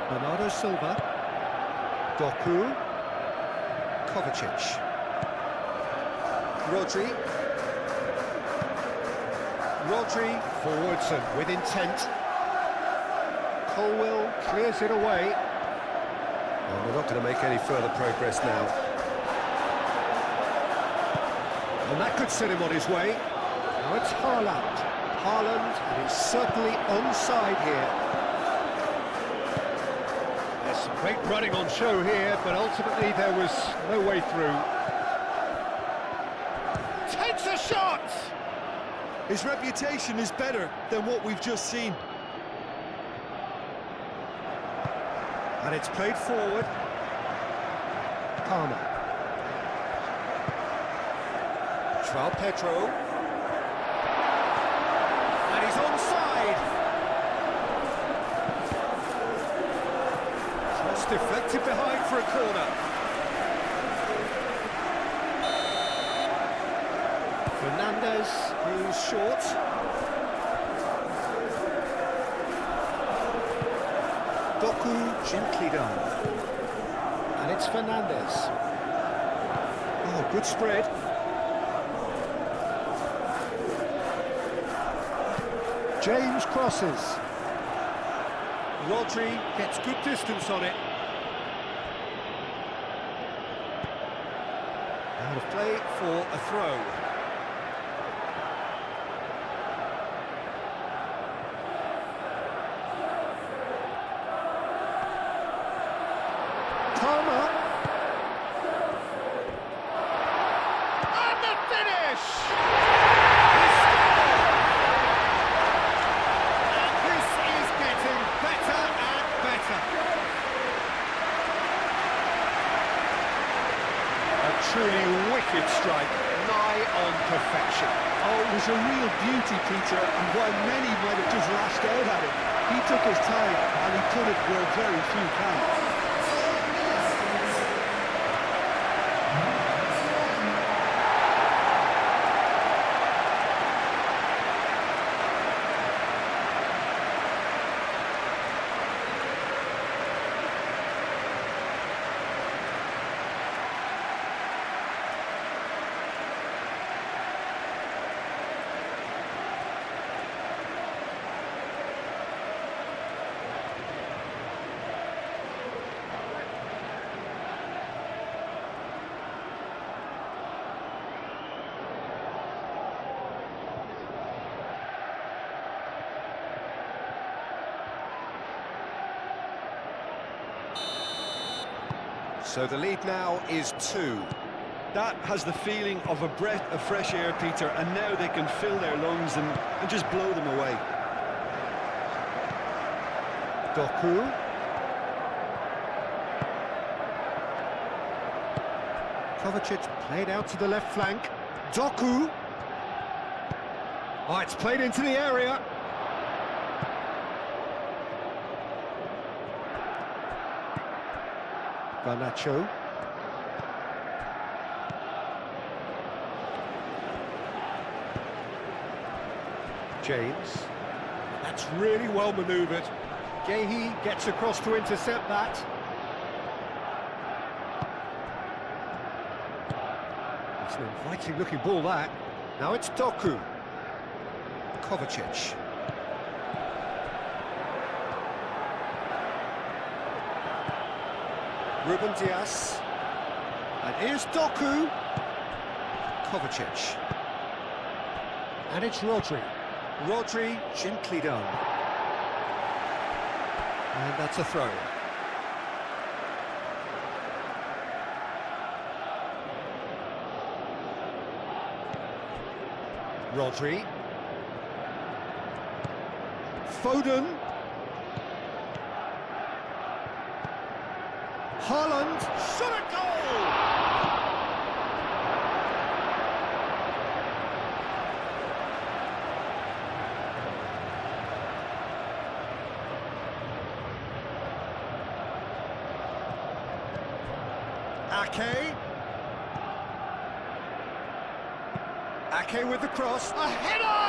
Bernardo Silva. Doku. Kovacic. Rodri. Forwards and with intent. Colwell clears it away. Well, we're not going to make any further progress now. And that could set him on his way. Now it's Haaland. And he's certainly onside here. There's some great running on show here, but ultimately there was no way through. Takes a shot! His reputation is better than what we've just seen. And it's played forward. Palmer. João Pedro. And he's onside. Just deflected behind for a corner. Fernandes, who's short. Doku gently done. And it's Fernandes. Oh, good spread. James crosses. Rodri gets good distance on it. Out of play for a throw. Palmer. And the finish! He scored! And this is getting better and better. A truly wicked strike, nigh on perfection. Oh, it was a real beauty, Peter, and while many might have just lashed out at it, he took his time and he put it where very few can. So the lead now is 2. That has the feeling of a breath of fresh air, Peter, and now they can fill their lungs and just blow them away. Doku. Kovacic played out to the left flank. Doku. Oh, it's played into the area. Garnacho. James. That's really well manoeuvred. Gehi gets across to intercept that. It's an inviting looking ball, that. Now it's Doku. Kovacic. Ruben Dias. And here's Doku. Kovacic. And it's Rodri. Rodri gently done. And that's a throw. Rodri. Foden. Haaland. Shot a goal! Ake with the cross. A header!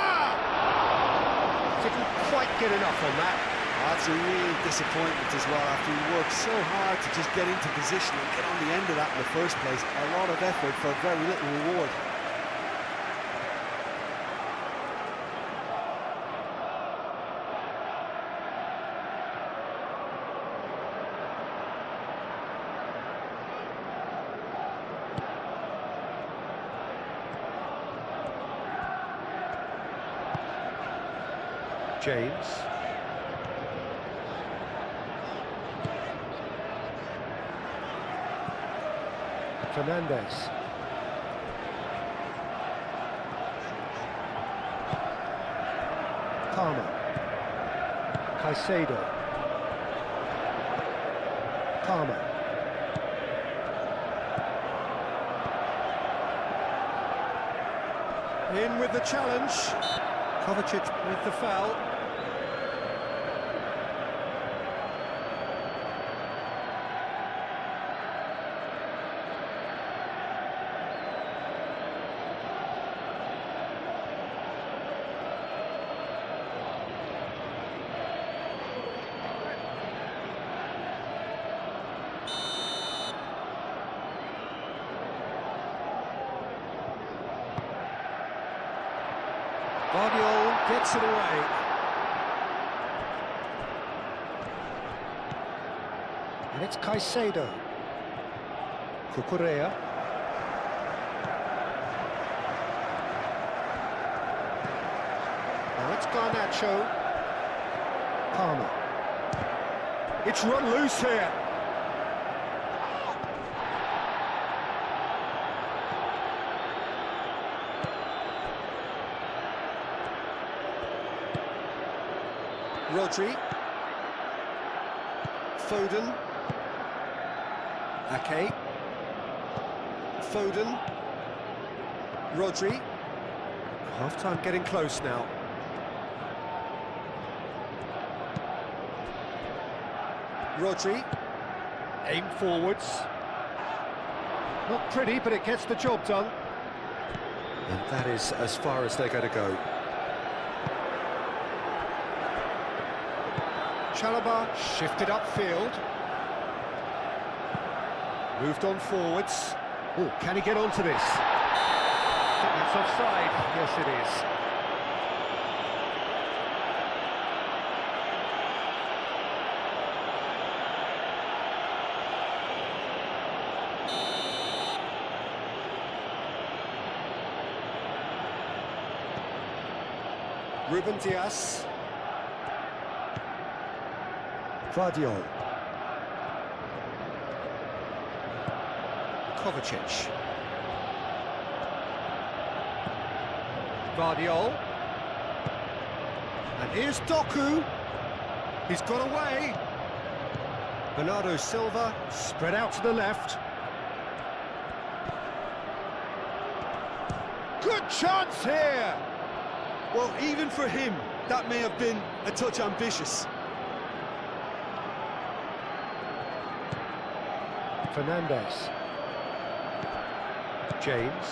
Didn't quite get enough on that. That's a real disappointment as well, after he worked so hard to just get into position and get on the end of that in the first place. A lot of effort for very little reward. James. Fernandez. Palmer. Caicedo. Palmer. In with the challenge. Kovacic with the foul. Guardiola gets it away. And it's Caicedo. Cucurella. Now it's Garnacho. Palmer. It's run loose here. Rodri. Foden. Ake. Foden. Rodri. Half-time getting close now. Rodri. Aim forwards. Not pretty, but it gets the job done. And that is as far as they're going to go. Chalobah shifted upfield. Moved on forwards. Oh, can he get onto this? I think that's offside. Yes, it is. Ruben Dias. Vardiol. Kovacic. Vardiol. And here's Doku. He's got away. Bernardo Silva spread out to the left. Good chance here. Well, even for him, that may have been a touch ambitious. Fernandez. James.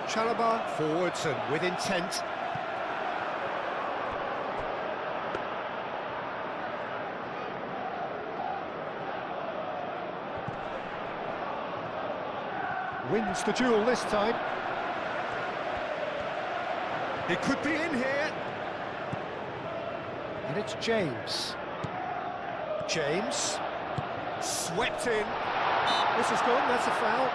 Chalobah forwards and with intent. Wins the duel this time. It could be in here. And it's James. James. Swept in. This is gone, that's a foul.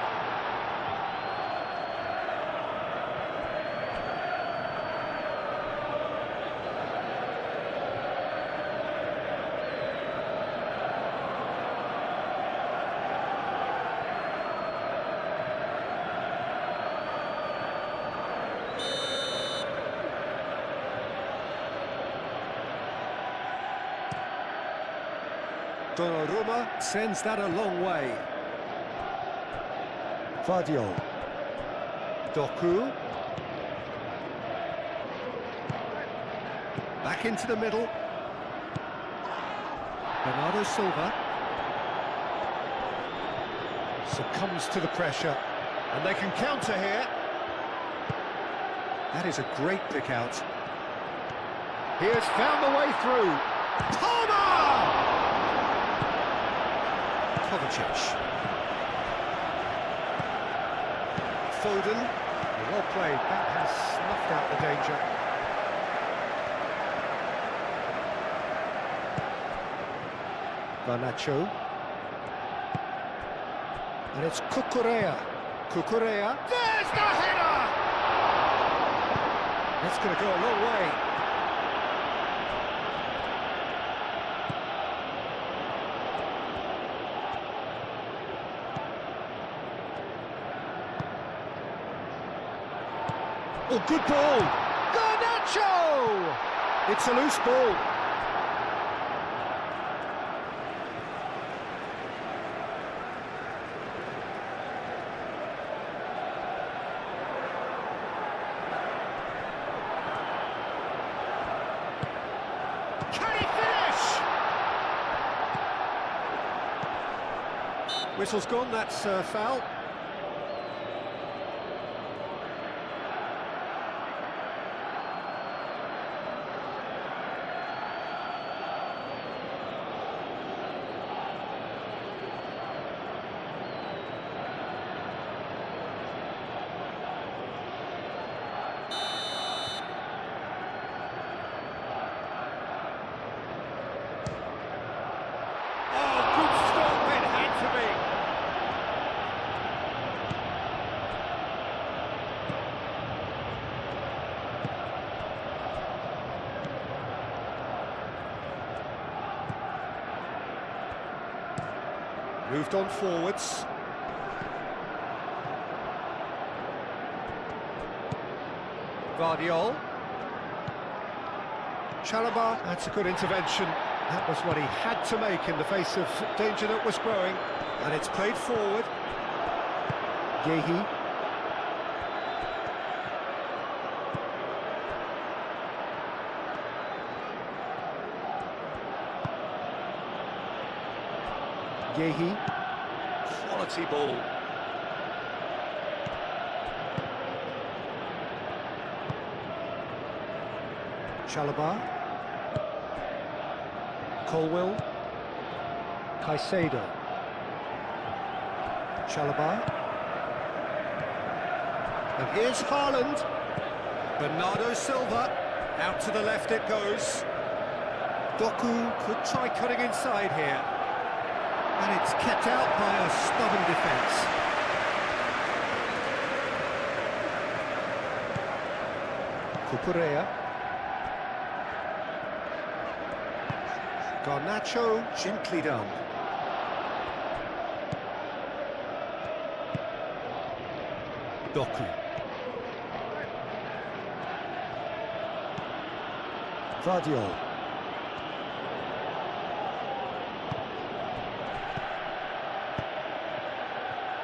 Donnarumma sends that a long way. Vardiol. Doku. Back into the middle. Bernardo Silva. Succumbs to the pressure. And they can counter here. That is a great pick out. He has found the way through. Palmer! Kovacic. Foden. Well played. That has snuffed out the danger. Garnacho. And it's Cucurella. Cucurella. There's the header! That's going to go a long way. Oh, good ball! Garnacho! It's a loose ball. Can he finish? Whistle's gone, that's foul. Moved on forwards. Guardiola. Chalobah, that's a good intervention. That was what he had to make in the face of danger that was growing. And it's played forward. Yehi. Yehi. Quality ball. Chalobah. Colwill. Caicedo. Chalobah. And here's Haaland. Bernardo Silva. Out to the left it goes. Doku could try cutting inside here. And it's kept out by a stubborn defence. Cucurella. Garnacho, gently done. Doku. Guardiola.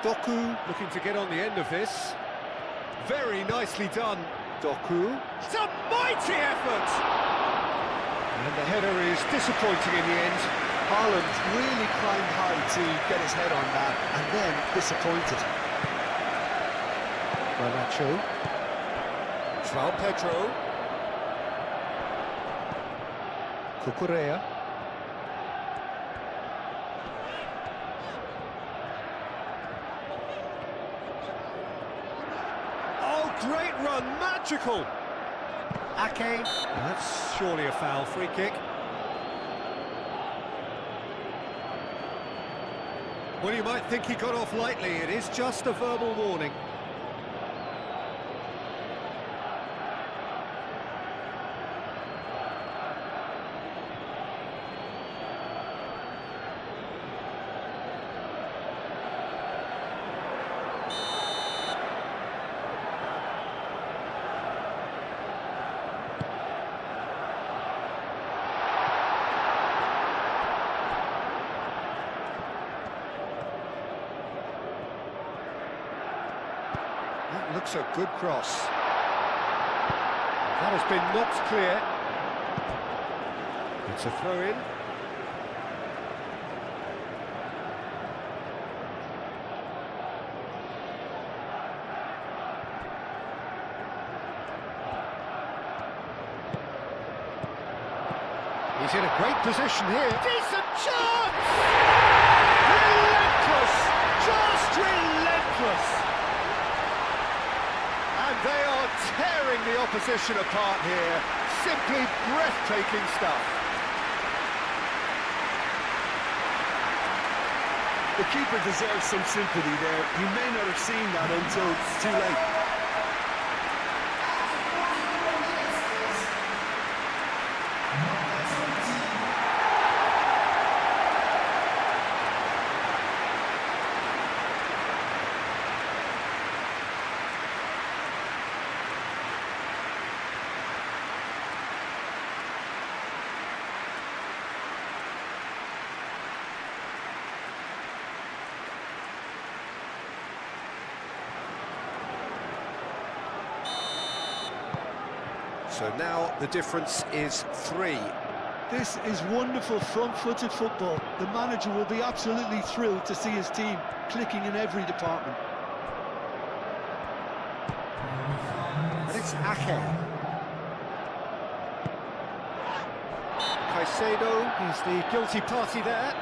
Doku looking to get on the end of this. Very nicely done, Doku. It's a mighty effort! And the header is disappointing in the end. Haaland really climbed high to get his head on that, and then disappointed. Garnacho. João Pedro. Cucurella. Great run, magical! Ake, that's surely a foul, free kick. Well, you might think he got off lightly, it is just a verbal warning. That looks a good cross. That has been knocked clear. It's a throw-in. He's in a great position here. Decent chance! Relentless! Just relentless! And they are tearing the opposition apart here. Simply breathtaking stuff. The keeper deserves some sympathy there. He may not have seen that until it's too late. So now the difference is 3. This is wonderful front-footed football. The manager will be absolutely thrilled to see his team clicking in every department. And it's Ake. Caicedo is the guilty party there.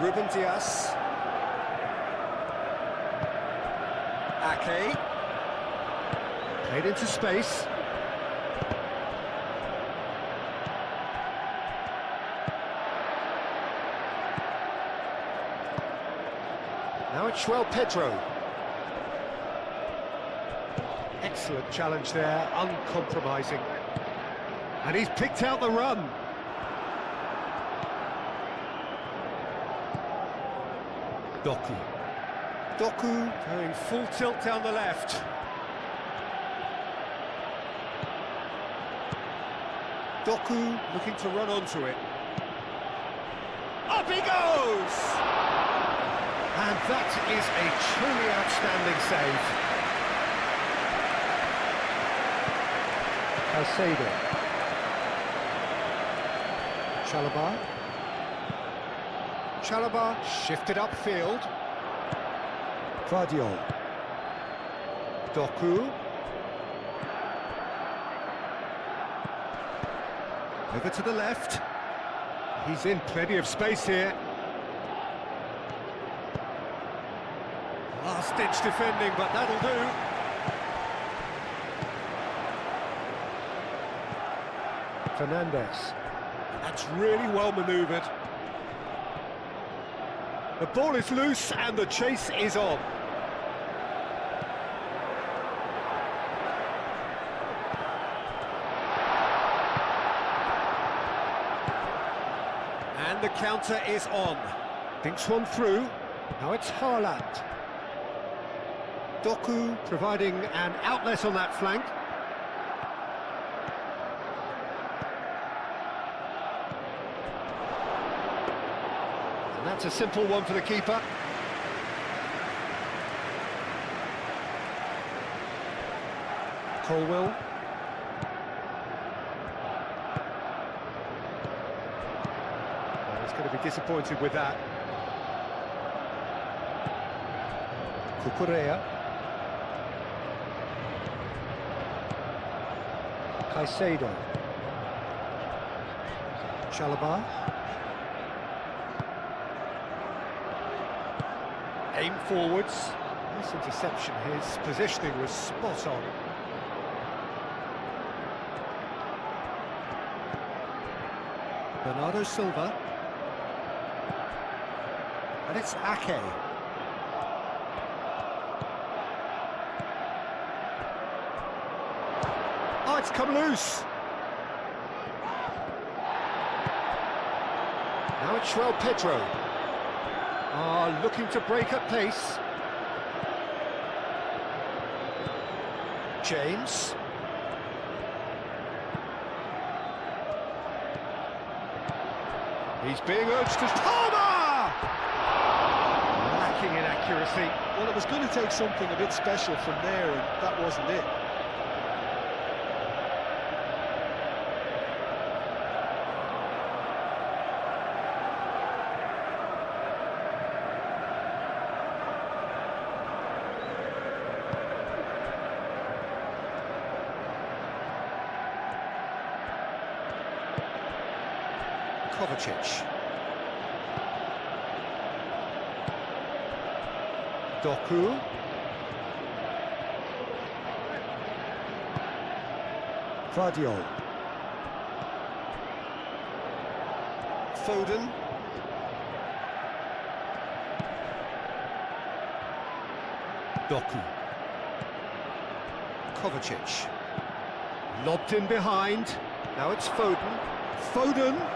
Ruben Dias. Ake. Played into space. Now it's João Pedro. Excellent challenge there, uncompromising. And he's picked out the run. Doku. Doku going full tilt down the left. Doku looking to run onto it. Up he goes! And that is a truly outstanding save. Caicedo. Chalobah. Chalobah shifted upfield. Guardiol. Doku. Over to the left. He's in plenty of space here. Last-ditch defending, but that'll do. Fernandes. That's really well manoeuvred. The ball is loose and the chase is on. And the counter is on. Thinks one through. Now it's Haaland. Doku providing an outlet on that flank. And that's a simple one for the keeper. Colwell. He's going to be disappointed with that. Cucurella. Caicedo. Chalobah. Aim forwards. Nice interception. His positioning was spot on. Bernardo Silva. And it's Ake. Oh, it's come loose. Now it's João Pedro. Looking to break at pace. James. He's being urged to... Palmer! Lacking in accuracy. Well, it was going to take something a bit special from there, and that wasn't it. Kovacic. Doku. Vardiol. Foden. Doku. Kovacic. Lobbed in behind. Now it's Foden. Foden.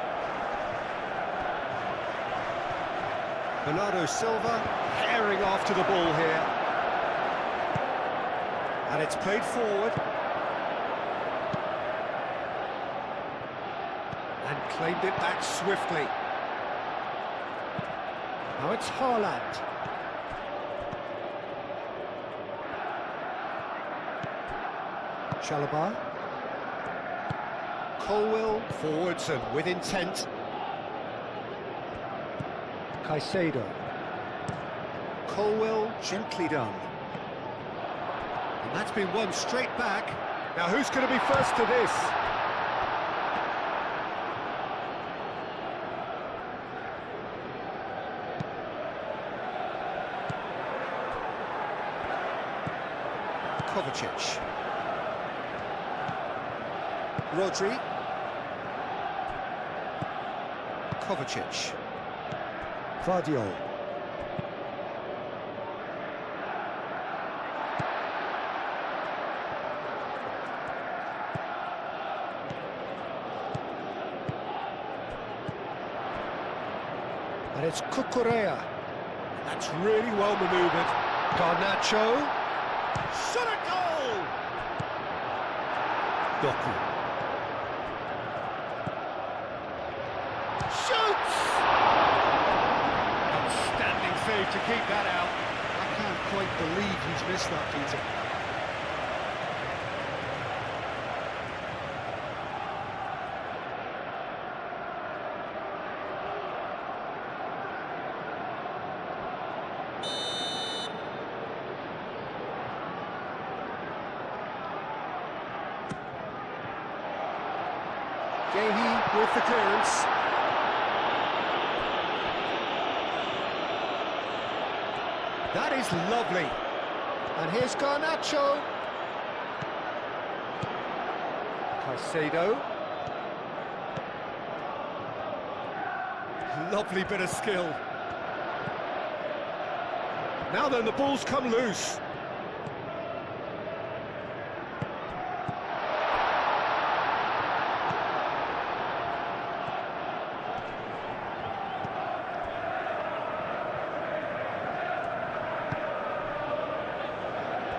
Bernardo Silva herring after the ball here. And it's played forward. And claimed it back swiftly. Now it's Haaland. Chalobah. Colwill forwards and with intent. Caicedo. Colwill, gently done. And that's been won straight back. Now who's going to be first to this? Kovacic. Rodri. Kovacic. Vardiol. And it's Cucurella. That's really well manoeuvred. Garnacho. Shot a goal! Doku. Shoots! Outstanding save to keep that out. I can't quite believe he's missed that, Peter. Gehi with the clearance. That is lovely. And here's Garnacho. Caicedo. Lovely bit of skill. Now then, the ball's come loose.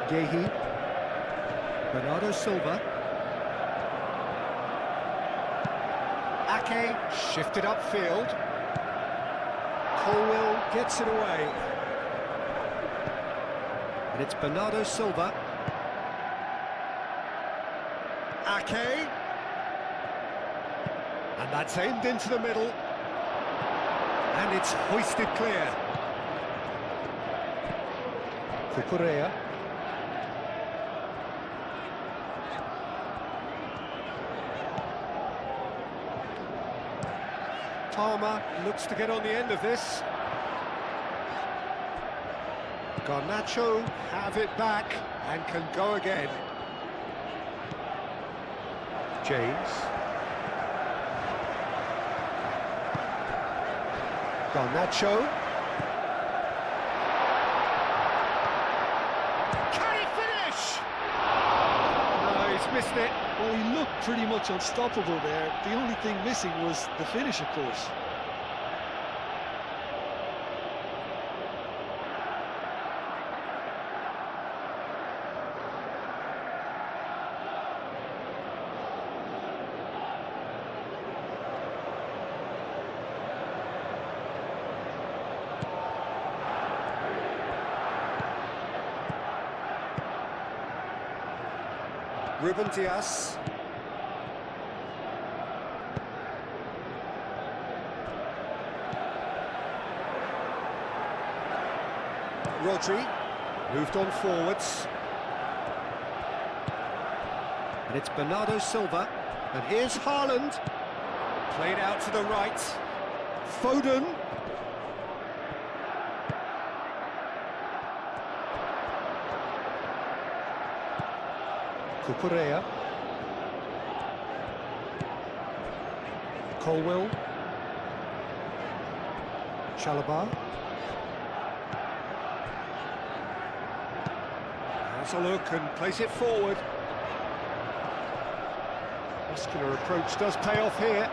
Gehi. Bernardo Silva. Ake shifted upfield. Colwill gets it away. And it's Bernardo Silva. Ake. And that's aimed into the middle. And it's hoisted clear. Cucurella. Palmer looks to get on the end of this. Garnacho have it back and can go again. James. Garnacho. Can he finish? No, he's missed it. Well, he looked pretty much unstoppable there. The only thing missing was the finish, of course. Ruben Dias. Rodri, moved on forwards. And it's Bernardo Silva. And here's Haaland. Played out to the right. Foden. Cucurella. Colwill. Chalobah. Has a look and plays it forward. Muscular approach does pay off here.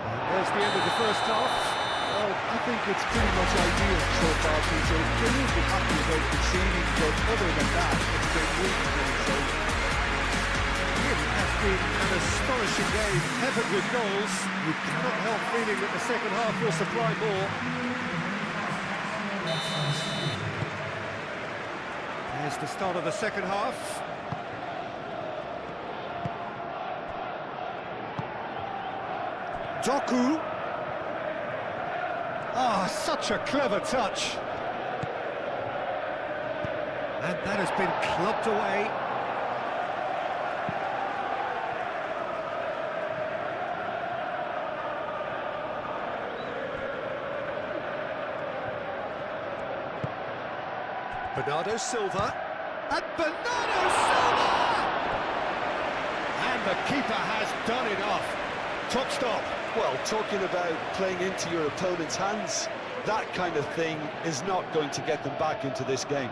And there's the end of the first half. Well, I think it's pretty much ideal so far, Peter. They will be happy about conceding, but other than that, it's been really good. It has been an astonishing game, peppered with goals. You cannot help feeling that the second half will supply more. There's the start of the second half. Doku. Ah, such a clever touch. And that has been clubbed away. Bernardo Silva. And Bernardo Silva! And the keeper has done enough. Top stop. Well, talking about playing into your opponent's hands, that kind of thing is not going to get them back into this game.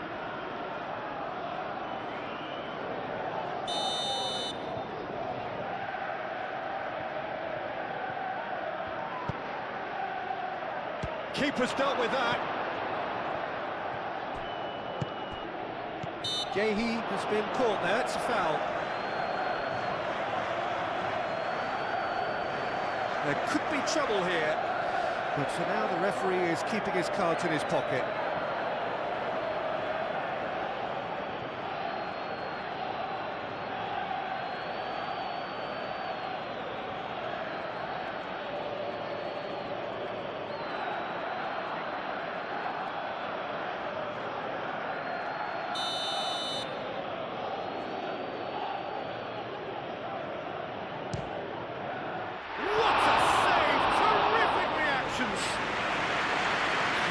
Keeper's dealt with that. Gehi has been caught there, it's a foul. There could be trouble here, but for now the referee is keeping his cards in his pocket.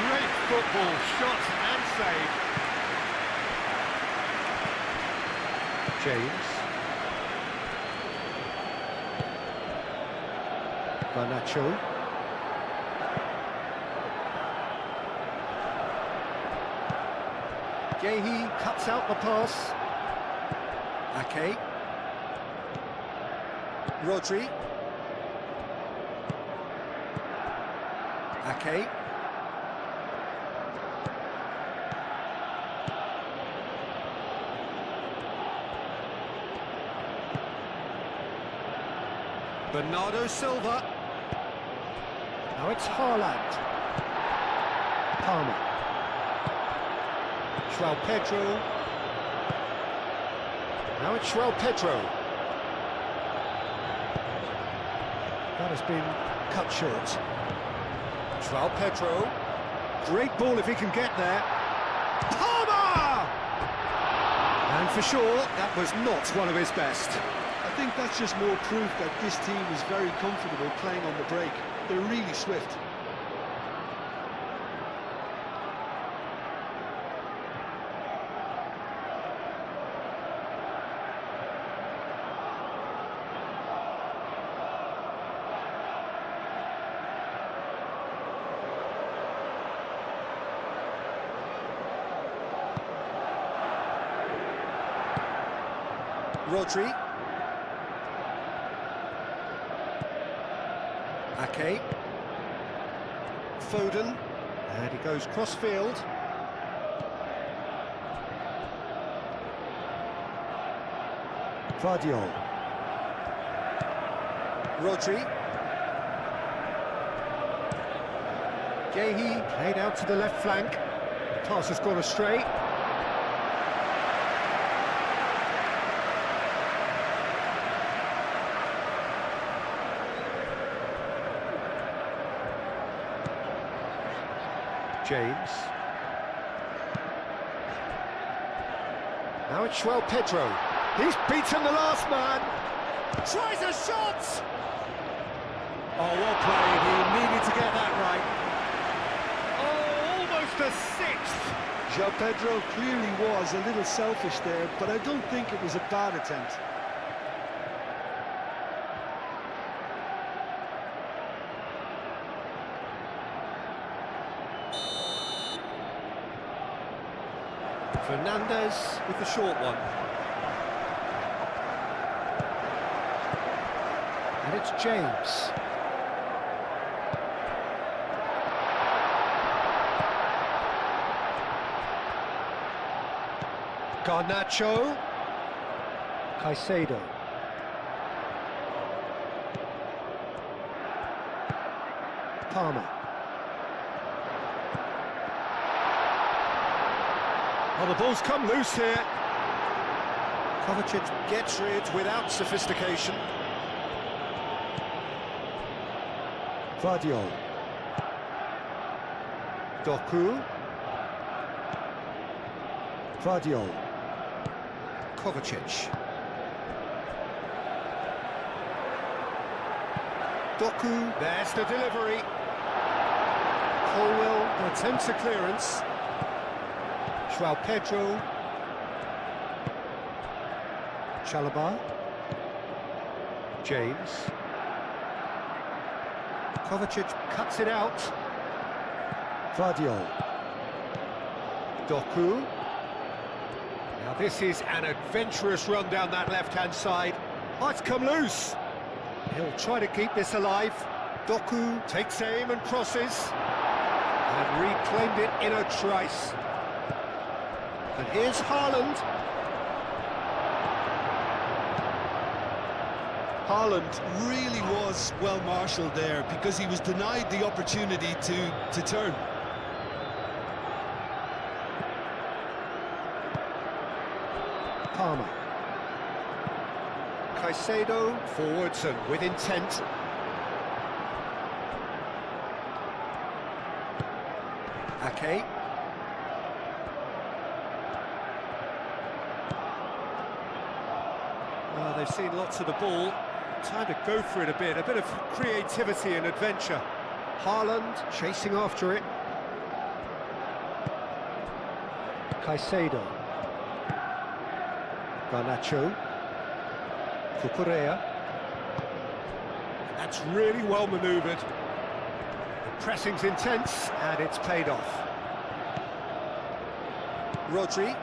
Great football, shot and save. James. Garnacho. Gehi cuts out the pass. Ake. Rodri. Ake. Bernardo Silva. Now it's Haaland. Palmer. João Pedro. Now it's João Pedro. That has been cut short. João Pedro. Great ball if he can get there. Palmer! And for sure, that was not one of his best. I think that's just more proof that this team is very comfortable playing on the break. They're really swift. Rodri. Ake. Foden. And he goes cross-field. Vardiol. Rodri. Gehi played out to the left flank. The pass has gone astray. James. Now it's Pedro. He's beaten the last man. Tries a shot! Oh, well played. He needed to get that right. Oh, almost a sixth. João Pedro clearly was a little selfish there, but I don't think it was a bad attempt. Fernandez with the short one. And it's James. Garnacho. Caicedo. Palmer. Oh, the ball's come loose here. Kovacic gets rid without sophistication. Vardiol. Doku. Vardiol. Kovacic. Doku. There's the delivery. Colwell attempts a clearance. João Pedro. Chalobah. James. Kovacic cuts it out. Vardiol. Doku. Now this is an adventurous run down that left-hand side. Oh, it's come loose. He'll try to keep this alive. Doku takes aim and crosses. And reclaimed it in a trice. And here's Haaland. Haaland really was well marshalled there because he was denied the opportunity to turn. Palmer. Caicedo forwards and with intent. Ake. Well, they've seen lots of the ball. Time to go for it a bit of creativity and adventure. Haaland chasing after it. Caicedo. Garnacho. Cucurella. That's really well manoeuvred. The pressing's intense and it's paid off. Rodri.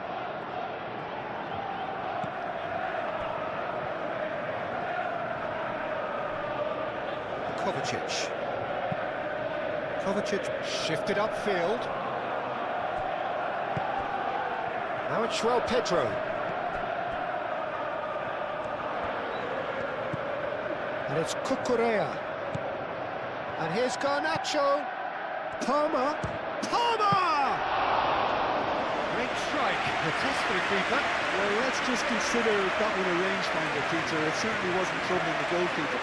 Kovacic. Kovacic shifted upfield. Now it's João Pedro. And it's Cucurella. And here's Garnacho. Palmer. Palmer! Great strike. The test for the keeper. Well, let's just consider that one a rangefinder, Peter. It certainly wasn't troubling the goalkeeper.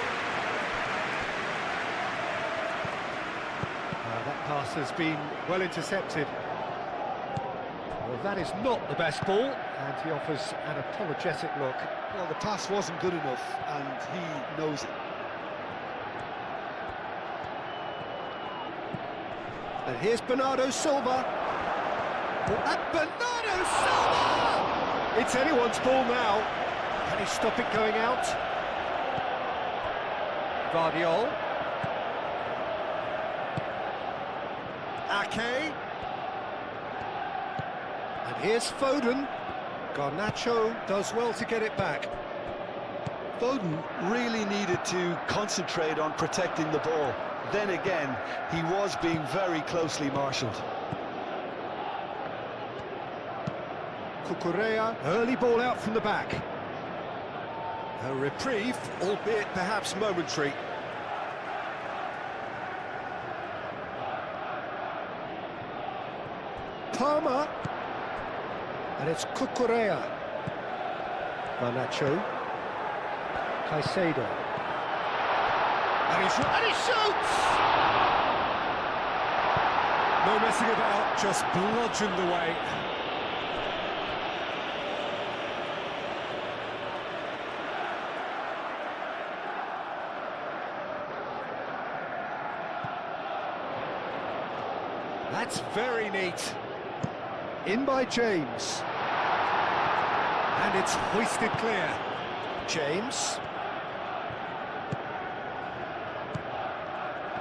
That pass has been well intercepted. Well, that is not the best ball, and he offers an apologetic look. Well, the pass wasn't good enough, and he knows it. And here's Bernardo Silva. And Bernardo Silva! It's anyone's ball now. Can he stop it going out? Vardiol. Ake. And here's Foden. Garnacho does well to get it back. Foden really needed to concentrate on protecting the ball. Then again, he was being very closely marshalled. Cucurella, early ball out from the back. A reprieve, albeit perhaps momentary. Palmer. And it's Cucurella. Garnacho. Caicedo. And he shoots! No messing about, just bludgeoned away. That's very neat. In by James. And it's hoisted clear. James.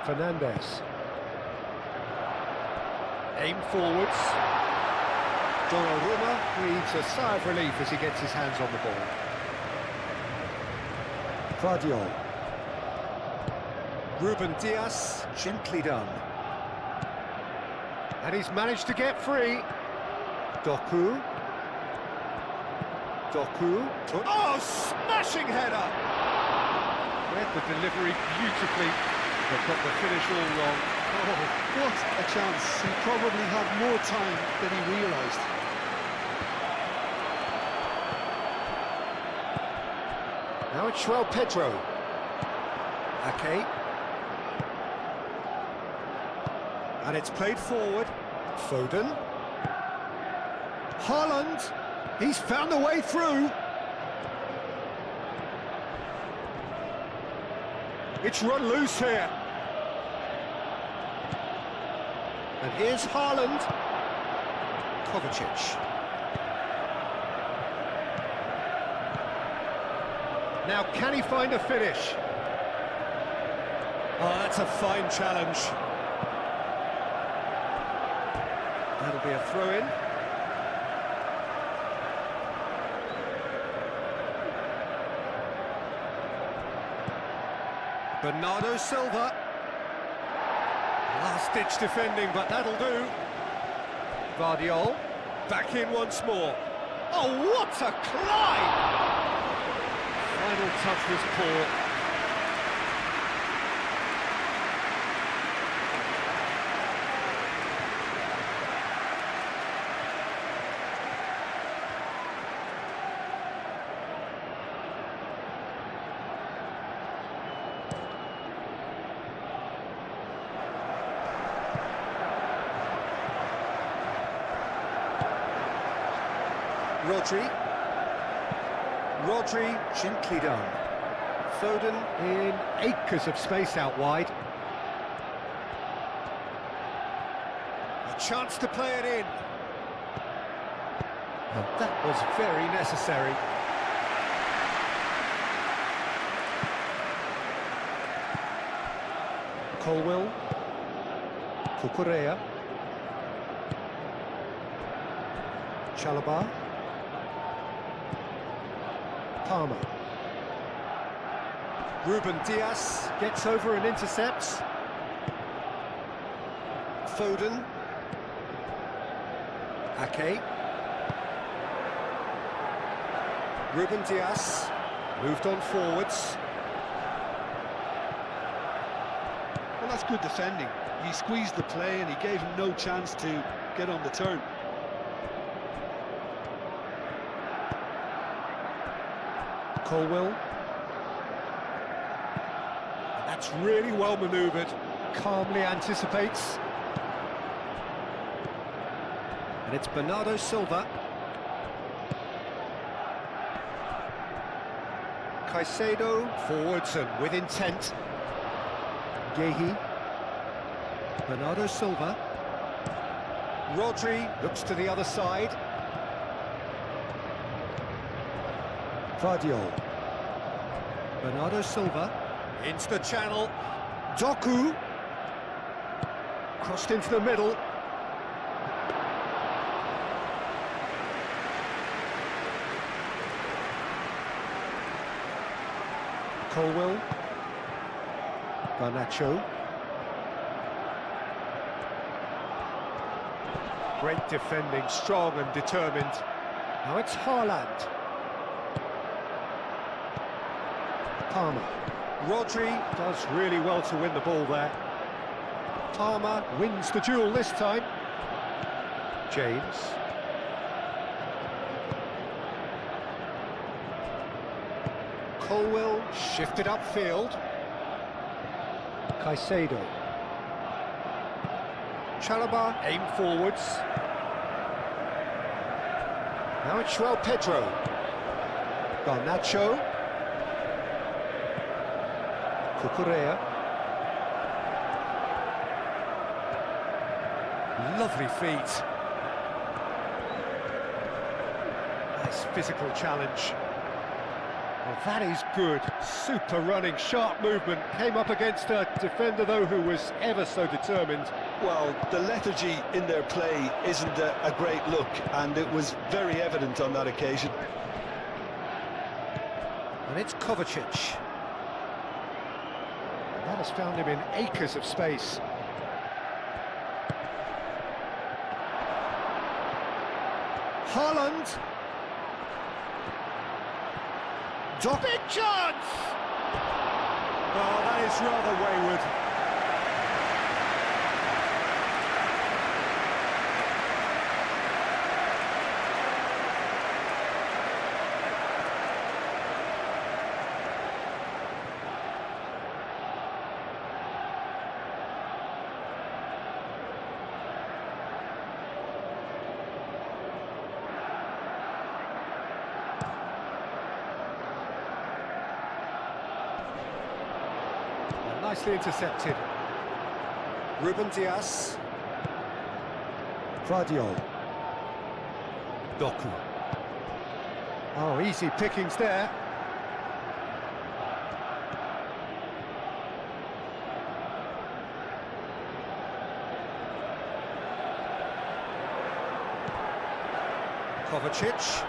Fernandez. Aim forwards. Donnarumma breathes a sigh of relief as he gets his hands on the ball. Vardiol. Ruben Dias, gently done. And he's managed to get free. Doku. Oh, smashing header! Read the delivery beautifully, but got the finish all wrong. Oh, what a chance. He probably had more time than he realised. Now it's João Pedro. Ake. And it's played forward. Foden. Haaland. He's found a way through. It's run loose here. And here's Haaland. Kovacic. Now, can he find a finish? Oh, that's a fine challenge. That'll be a throw-in. Bernardo Silva. Last-ditch defending, but that'll do. Vardiol. Back in once more. Oh, what a climb! Final touch was poor. Rodri, gently done. Foden in acres of space out wide. A chance to play it in. And that was very necessary. Colwill. Cucurella. Chalobah. Palmer. Ruben Dias gets over and intercepts. Foden. Ake. Ruben Dias moved on forwards. Well, that's good defending. He squeezed the play and he gave him no chance to get on the turn. Colwill. That's really well manoeuvred. Calmly anticipates. And it's Bernardo Silva. Caicedo forwards and with intent. Yehi. Bernardo Silva. Rodri looks to the other side. Vardiol. Bernardo Silva. Into the channel. Doku. Crossed into the middle. Colwill. Garnacho. Great defending, strong and determined. Now it's Haaland. Palmer. Rodri does really well to win the ball there. Palmer wins the duel this time. James. Colwell shifted upfield. Caicedo. Chalobah aim forwards. Now it's João Pedro. Garnacho. Cucurella. Lovely feet. Nice physical challenge. Well, that is good. Super running, sharp movement. Came up against a defender, though, who was ever so determined. Well, the lethargy in their play isn't a great look, and it was very evident on that occasion. And it's Kovacic. And that has found him in acres of space. Haaland. Big chance! Oh, that is rather wayward. Nicely intercepted. Ruben Dias. Guardiol. Doku. Oh, easy pickings there. Kovacic.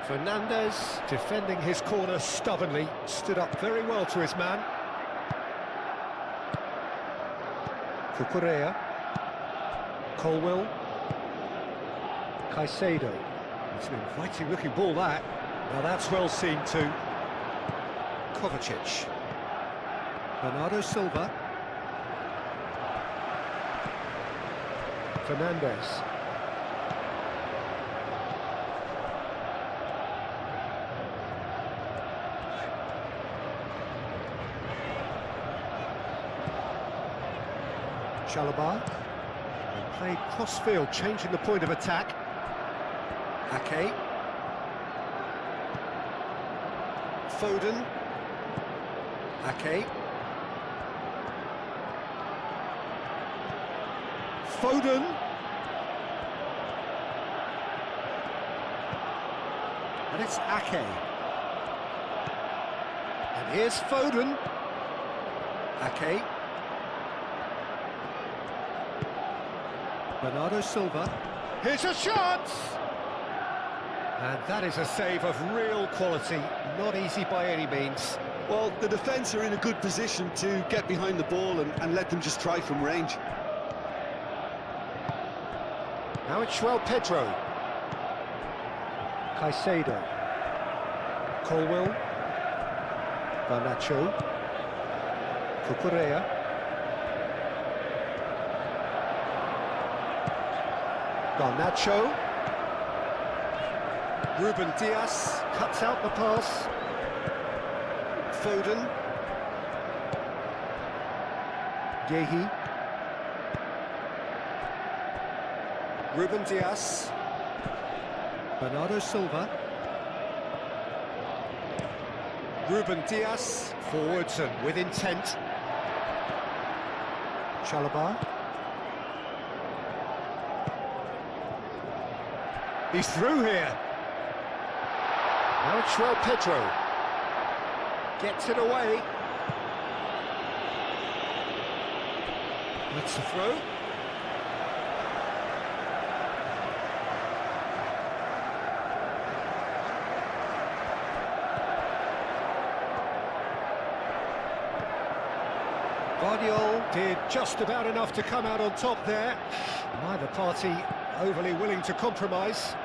Fernandes, defending his corner stubbornly, stood up very well to his man. Cucurella. Colwell. Caicedo. It's an inviting looking ball, that. Now that's well seen too. Kovacic. Bernardo Silva. Fernandes. Chalobah, and played cross-field, changing the point of attack. Ake. Foden. Ake. Foden. And it's Ake. And here's Foden. Ake. Bernardo Silva. Here's a shot! And that is a save of real quality, not easy by any means. Well, the defence are in a good position to get behind the ball and let them just try from range. Now it's João Pedro. Caicedo. Colwell. Garnacho. Cucurella. Garnacho. Ruben Dias cuts out the pass. Foden. Yehi. Ruben Dias. Bernardo Silva. Ruben Dias forwards and with intent. Chalobah. He's through here. Now it's João Pedro. Gets it away. That's the throw. Guardiol did just about enough to come out on top there. Neither party overly willing to compromise.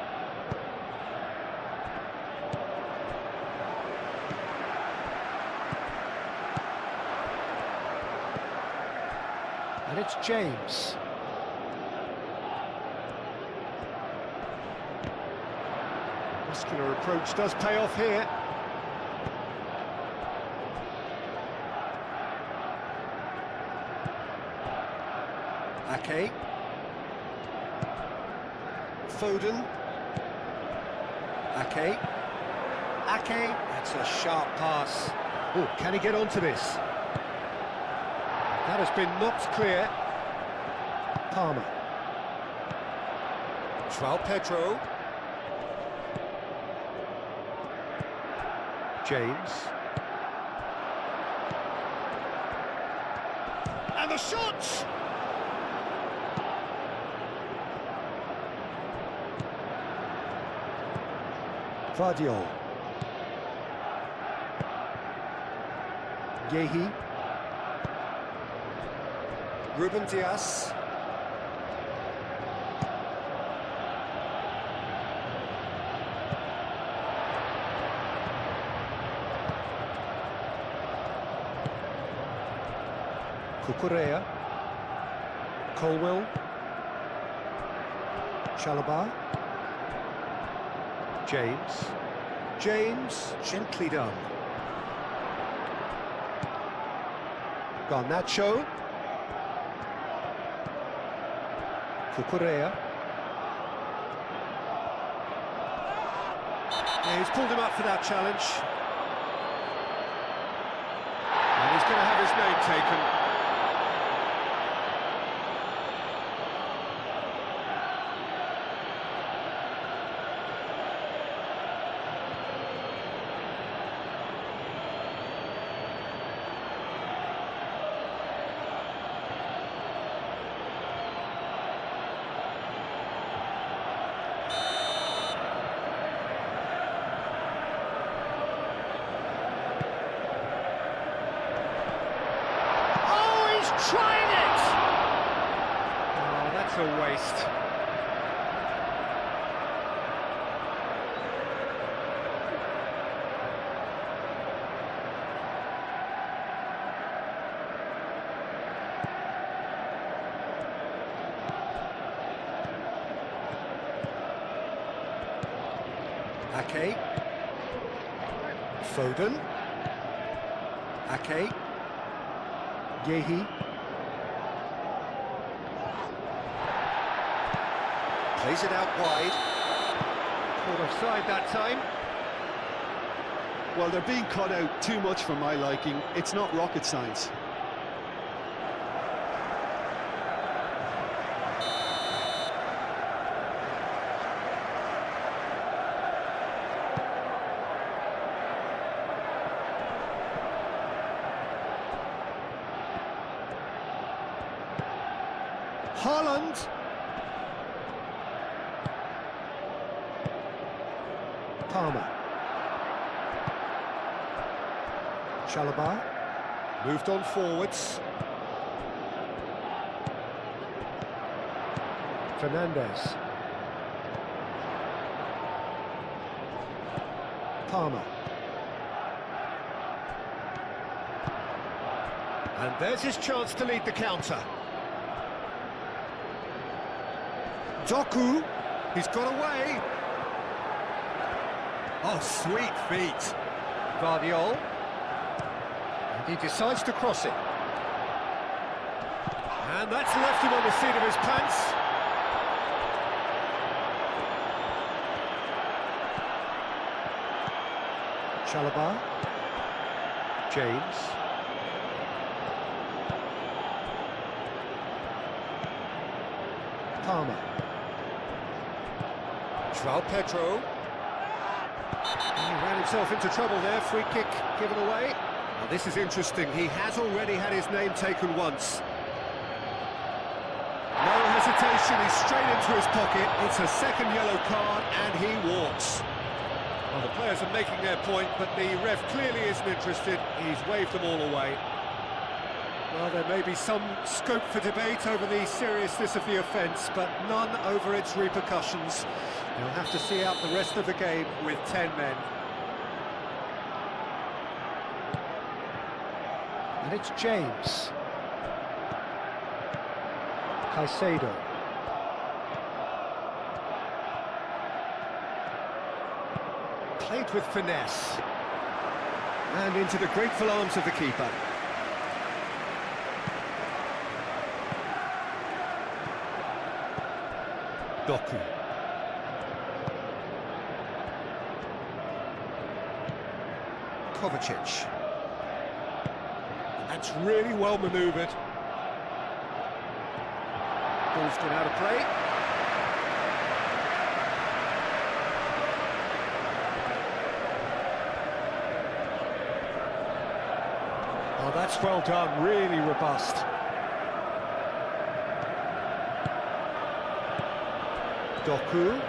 And it's James. Muscular approach does pay off here. Ake. Foden. Ake. Ake. That's a sharp pass. Oh, can he get onto this? That has been knocked clear. Palmer. João Pedro. James. And the shot! Vardiol. Yehi. Ruben Dias. Cucurella. Colwell. Chalobah. James. James, gently done. Garnacho. Cucurella. Yeah, he's pulled him up for that challenge. And he's going to have his name taken. Trying it! Oh, that's a waste. Ake. Foden. Ake. Yehi. Plays it out wide. Caught offside that time. Well, they're being cut out too much for my liking. It's not rocket science. Haaland. Palmer. Chalobah. Moved on forwards. Fernandez. Palmer. And there's his chance to lead the counter. Doku. He's got away. Oh, sweet feet. Vardiol. And he decides to cross it. And that's left him on the seat of his pants. Chalobah. James. Palmer. João Pedro. He ran himself into trouble there, free kick given away. Now this is interesting, he has already had his name taken once. No hesitation, he's straight into his pocket. It's a second yellow card and he walks. Well, the players are making their point, but the ref clearly isn't interested. He's waved them all away. Well, there may be some scope for debate over the seriousness of the offence, but none over its repercussions. He'll have to see out the rest of the game with 10 men. And it's James. Caicedo. Played with finesse. And into the grateful arms of the keeper. Doku. Kovacic. That's really well manoeuvred. Ball's gone out of play. Oh, that's well done, really robust. Doku.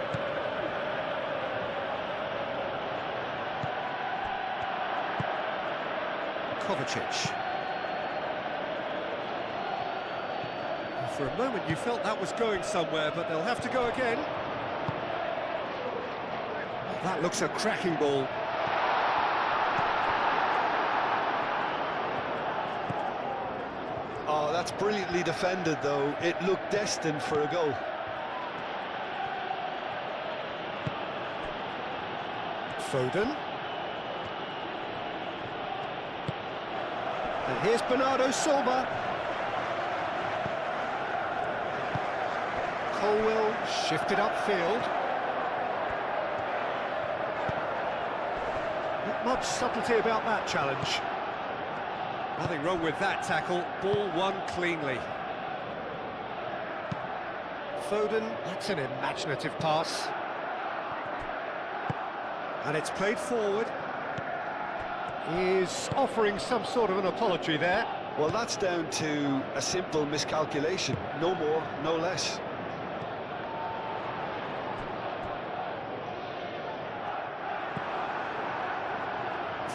Kovacic. For a moment you felt that was going somewhere, but they'll have to go again. That looks a cracking ball. Oh, that's brilliantly defended, though. It looked destined for a goal. Foden. And here's Bernardo Silva. Colwill shifted upfield. Not much subtlety about that challenge. Nothing wrong with that tackle. Ball won cleanly. Foden, that's an imaginative pass. And it's played forward. He's offering some sort of an apology there. Well, that's down to a simple miscalculation. No more, no less.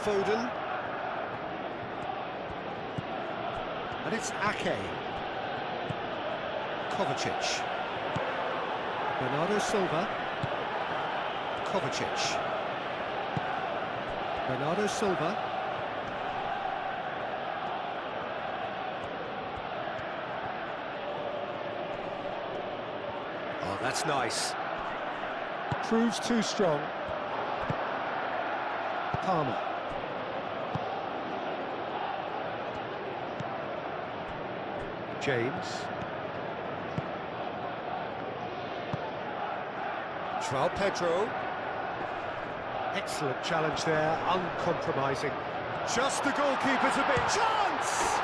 Foden. And it's Ake. Kovacic. Bernardo Silva. Kovacic. Bernardo Silva. Oh, that's nice. Proves too strong. Palmer. James. João Pedro. Excellent challenge there, uncompromising. Just the goalkeeper's a bit. Chance!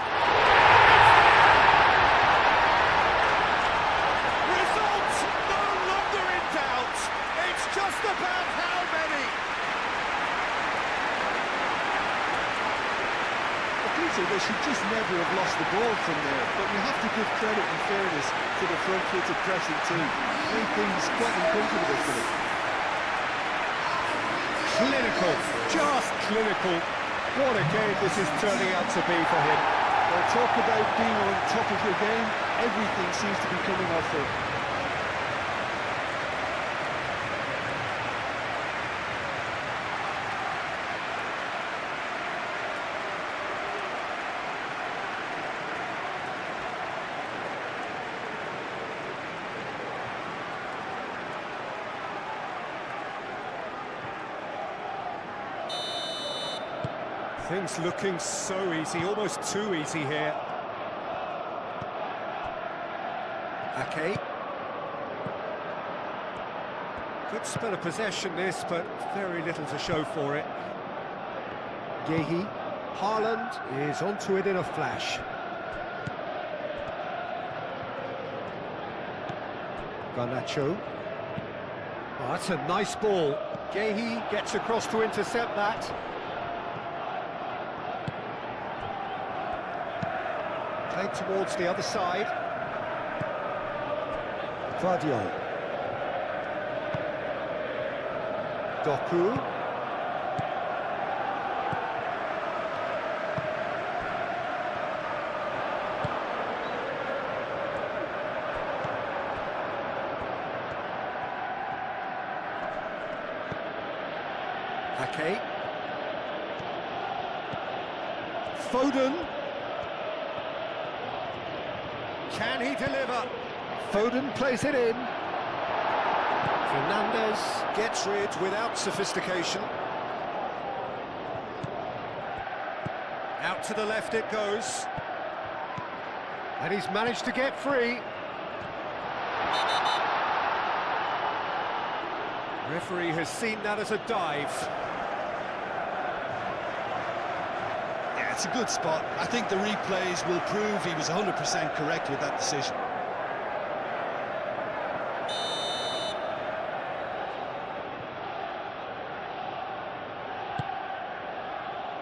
Result no longer in doubt. It's just about how many. Peter, they should just never have lost the ball from there, but you have to give credit and fairness to the front-footed pressing team. Made things quite uncomfortable for them. Clinical, just clinical. What a game this is turning out to be for him. Well, talk about being on top of your game. Everything seems to be coming off it. Things looking so easy, almost too easy here. Ake. Good spell of possession this, but very little to show for it. Yehi. Haaland is onto it in a flash. Garnacho. Oh, that's a nice ball. Yehi gets across to intercept that. Played towards the other side. Guardiola. Doku. Ake. Foden. Can he deliver? Foden plays it in. Fernandez gets rid without sophistication. Out to the left it goes. And he's managed to get free. Referee has seen that as a dive. Yeah, it's a good spot. I think the replays will prove he was 100% correct with that decision.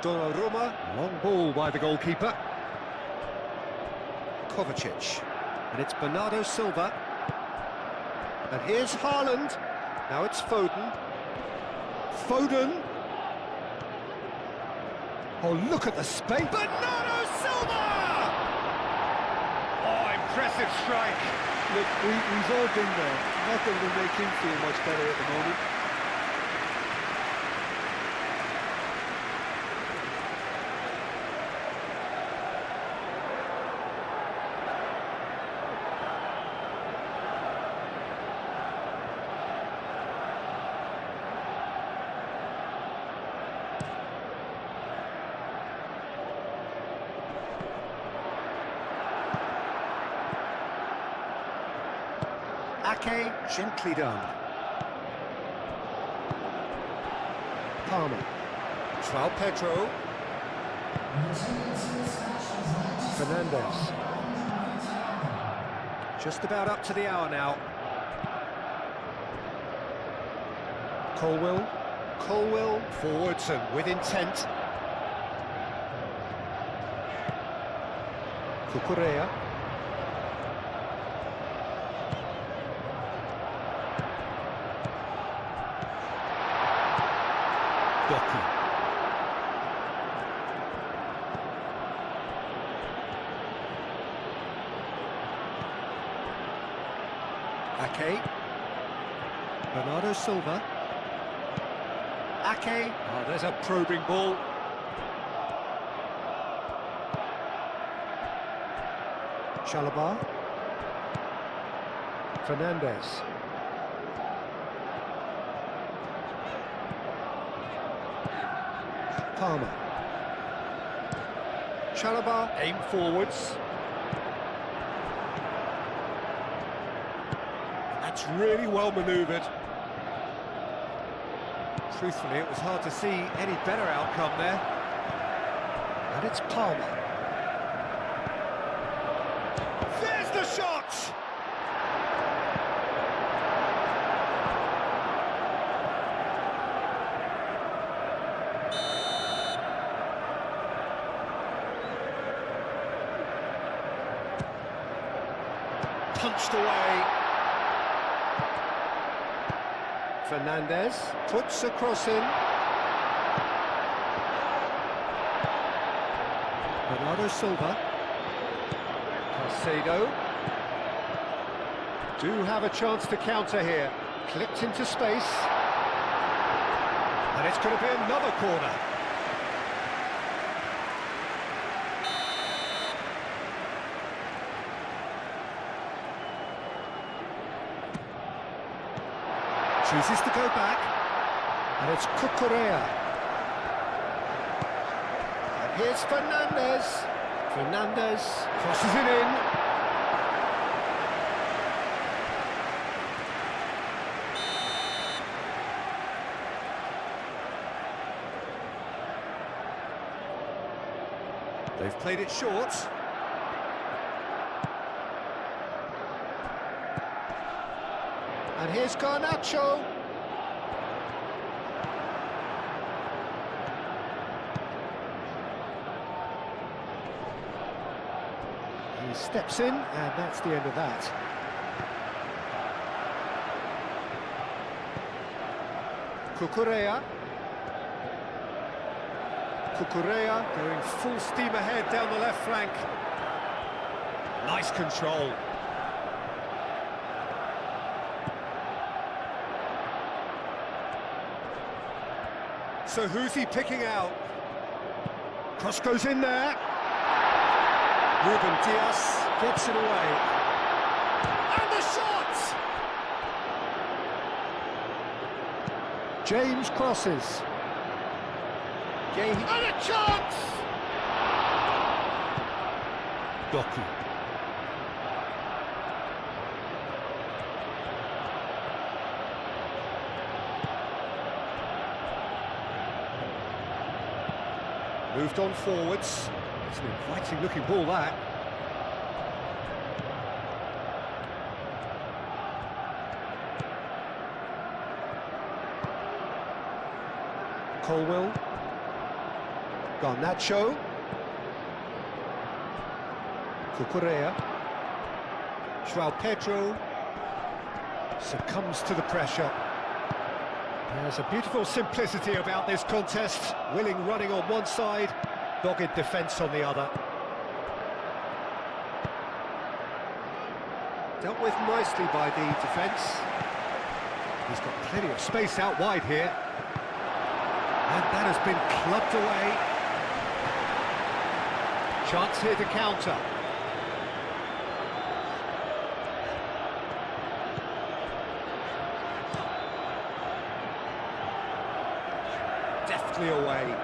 Donnarumma, long ball by the goalkeeper. Kovacic, and it's Bernardo Silva. And here's Haaland. Now it's Foden. Foden. Oh, look at the space. Bernardo Silva! Oh, impressive strike. Look, we've all been there. Nothing will make him feel much better at the moment. Ake, gently done. Palmer. João Pedro. Fernandez. Just about up to the hour now. Colwill. Colwill forwards and with intent. Cucurella. Doku. Ake. Bernardo Silva. Ake. Oh, there's a probing ball. Chalobah. Fernandez. Palmer. Chalobah, aim forwards. That's really well manoeuvred. Truthfully, it was hard to see any better outcome there. And it's Palmer. There's the shot! Punched away. Fernandez puts a cross in. Bernardo Silva. Caicedo. Do have a chance to counter here. Clipped into space. And it's going to be another corner. Chooses to go back, and it's Cucurella. And here's Fernandez. Fernandez crosses it in. They've played it short. And here's Garnacho. He steps in, and that's the end of that. Cucurella. Cucurella going full steam ahead down the left flank. Nice control. So who's he picking out? Cross goes in there. Ruben Dias gets it away. And the shot! James crosses. And a chance! Doku. Moved on forwards. It's an inviting looking ball, that. Colwell. Garnacho. Cucurella. João Pedro succumbs to the pressure. There's a beautiful simplicity about this contest. Willing running on one side, dogged defence on the other. Dealt with nicely by the defence. He's got plenty of space out wide here. And that has been clubbed away. Chance here to counter. Deftly away.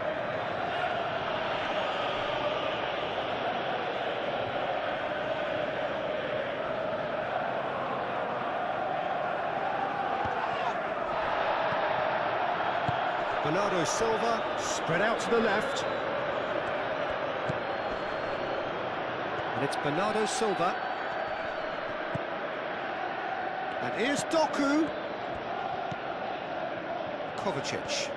Bernardo Silva, spread out to the left. And it's Bernardo Silva. And here's Doku. Kovacic.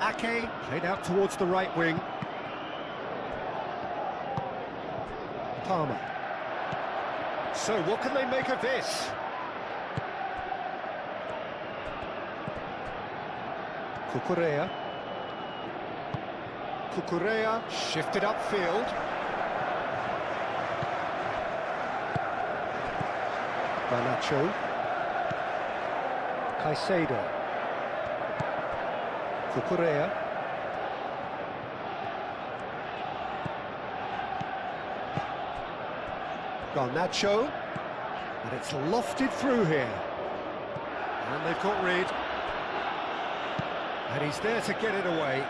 Ake, played out towards the right wing. Palmer. So, what can they make of this? Cucurella. Cucurella shifted upfield. Garnacho. Caicedo. Cucurella. Garnacho. And it's lofted through here. And they've got rid. And he's there to get it away.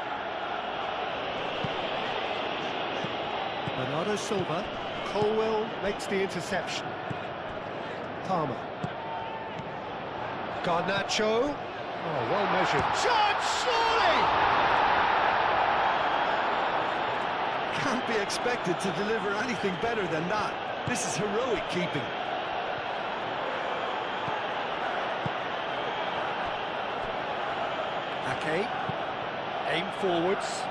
Bernardo Silva. Colwell makes the interception. Palmer. Garnacho. Oh, well measured. Shot, surely! Can't be expected to deliver anything better than that. This is heroic keeping. Ake. Aim forwards.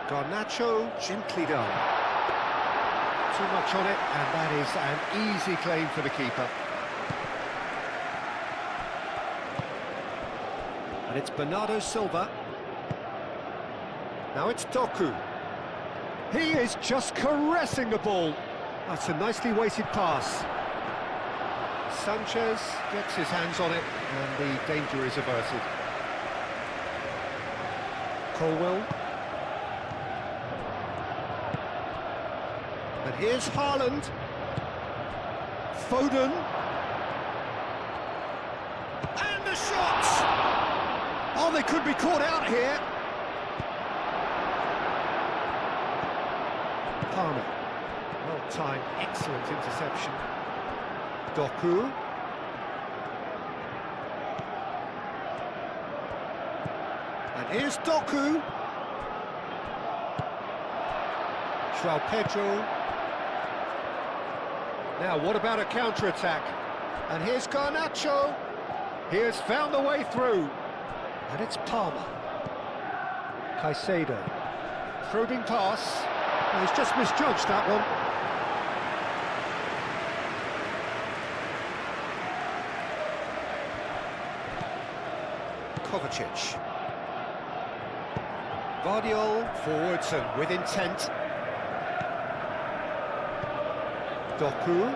Garnacho, gently done. Too much on it, and that is an easy claim for the keeper. And it's Bernardo Silva. Now it's Doku. He is just caressing the ball. That's a nicely weighted pass. Sanchez gets his hands on it, and the danger is averted. Colwell. And here's Haaland. Foden. And the shots! Oh, they could be caught out here. Palmer. Well timed, excellent interception. Doku. And here's Doku. João Pedro. Now, what about a counter-attack? And here's Garnacho. He has found the way through. And it's Palmer. Caicedo. Probing pass. Oh, he's just misjudged that one. Kovacic. Vardiol forwards and with intent. Doku.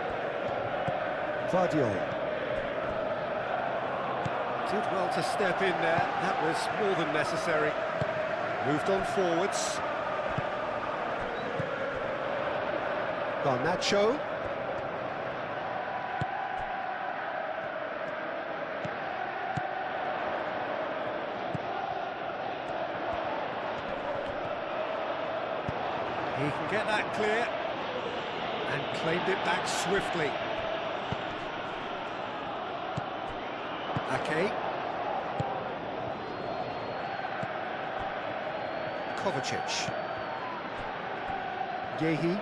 Vardiol. Did well to step in there, that was more than necessary. Moved on forwards. Garnacho. He can get that clear and claimed it back swiftly. Ake. Kovacic. Yehi.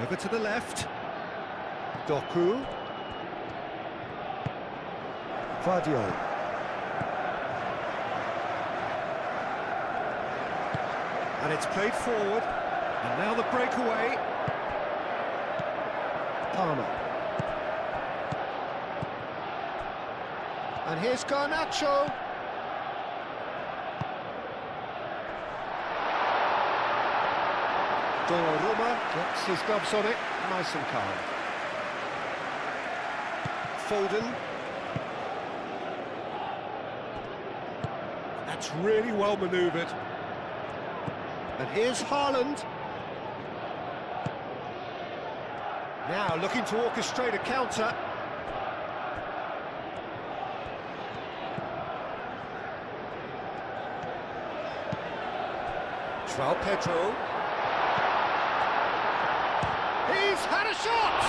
Over to the left. Doku. Vardio. And it's played forward. And now the breakaway. Palmer. And here's Garnacho. Donnarumma gets his gloves on it, nice and calm. Foden. That's really well manoeuvred. And here's Haaland. Now looking to orchestrate a counter. João Pedro. He's had a shot!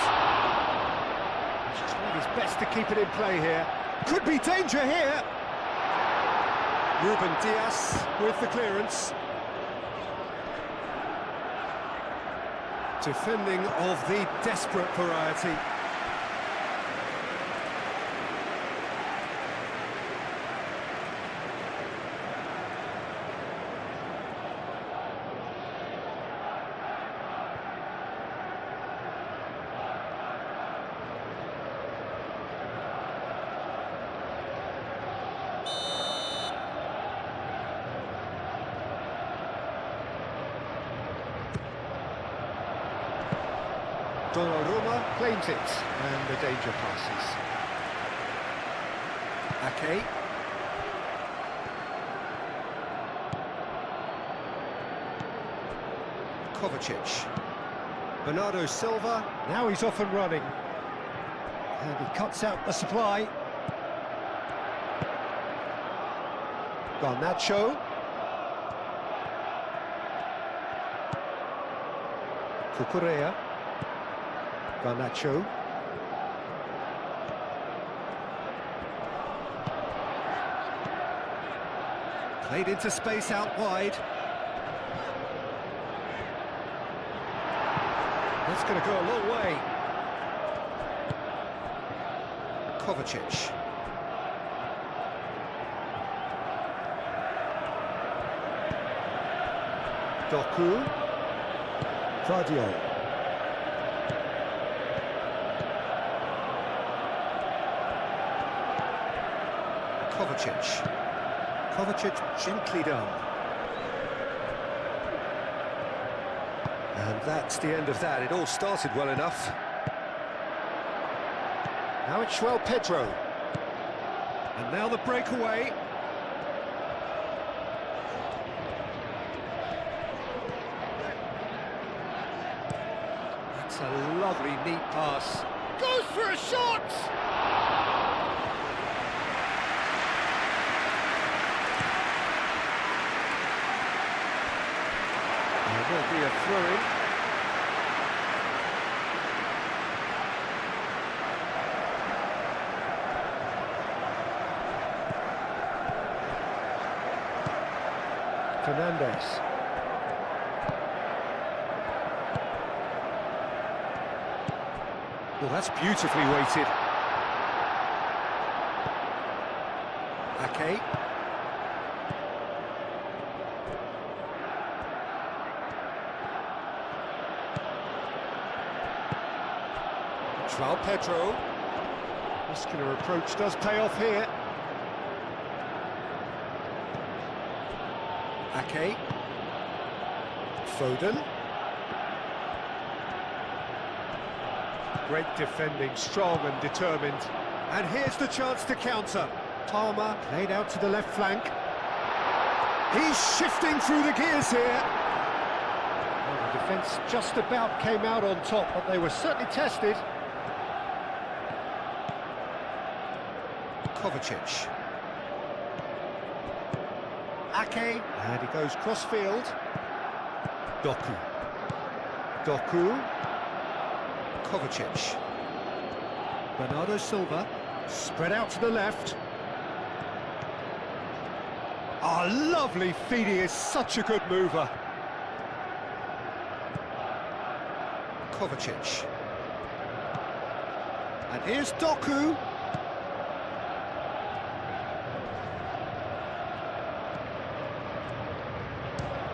He's tried his best to keep it in play here. Could be danger here. Ruben Dias with the clearance. Defending of the desperate variety. Donnarumma claims it, and the danger passes. Ake. Kovacic. Bernardo Silva. Now he's off and running. And he cuts out the supply. Garnacho. Cucurella. Garnacho. Played into space out wide. That's going to go a long way. Kovacic. Doku. Vardio. Kovacic. Kovacic gently done. And that's the end of that. It all started well enough. Now it's João Pedro. And now the breakaway. That's a lovely, neat pass. Goes for a shot! There will be a throw-in. Fernandez. Well, that's beautifully weighted. Ake. João Pedro. Muscular approach does pay off here. Ake. Foden. Great defending, strong and determined. And here's the chance to counter. Palmer played out to the left flank. He's shifting through the gears here. Well, the defence just about came out on top, but they were certainly tested. Kovacic. Ake, and he goes cross-field. Doku. Doku. Kovacic. Bernardo Silva. Spread out to the left. Oh, lovely feed, he is such a good mover. Kovacic. And here's Doku.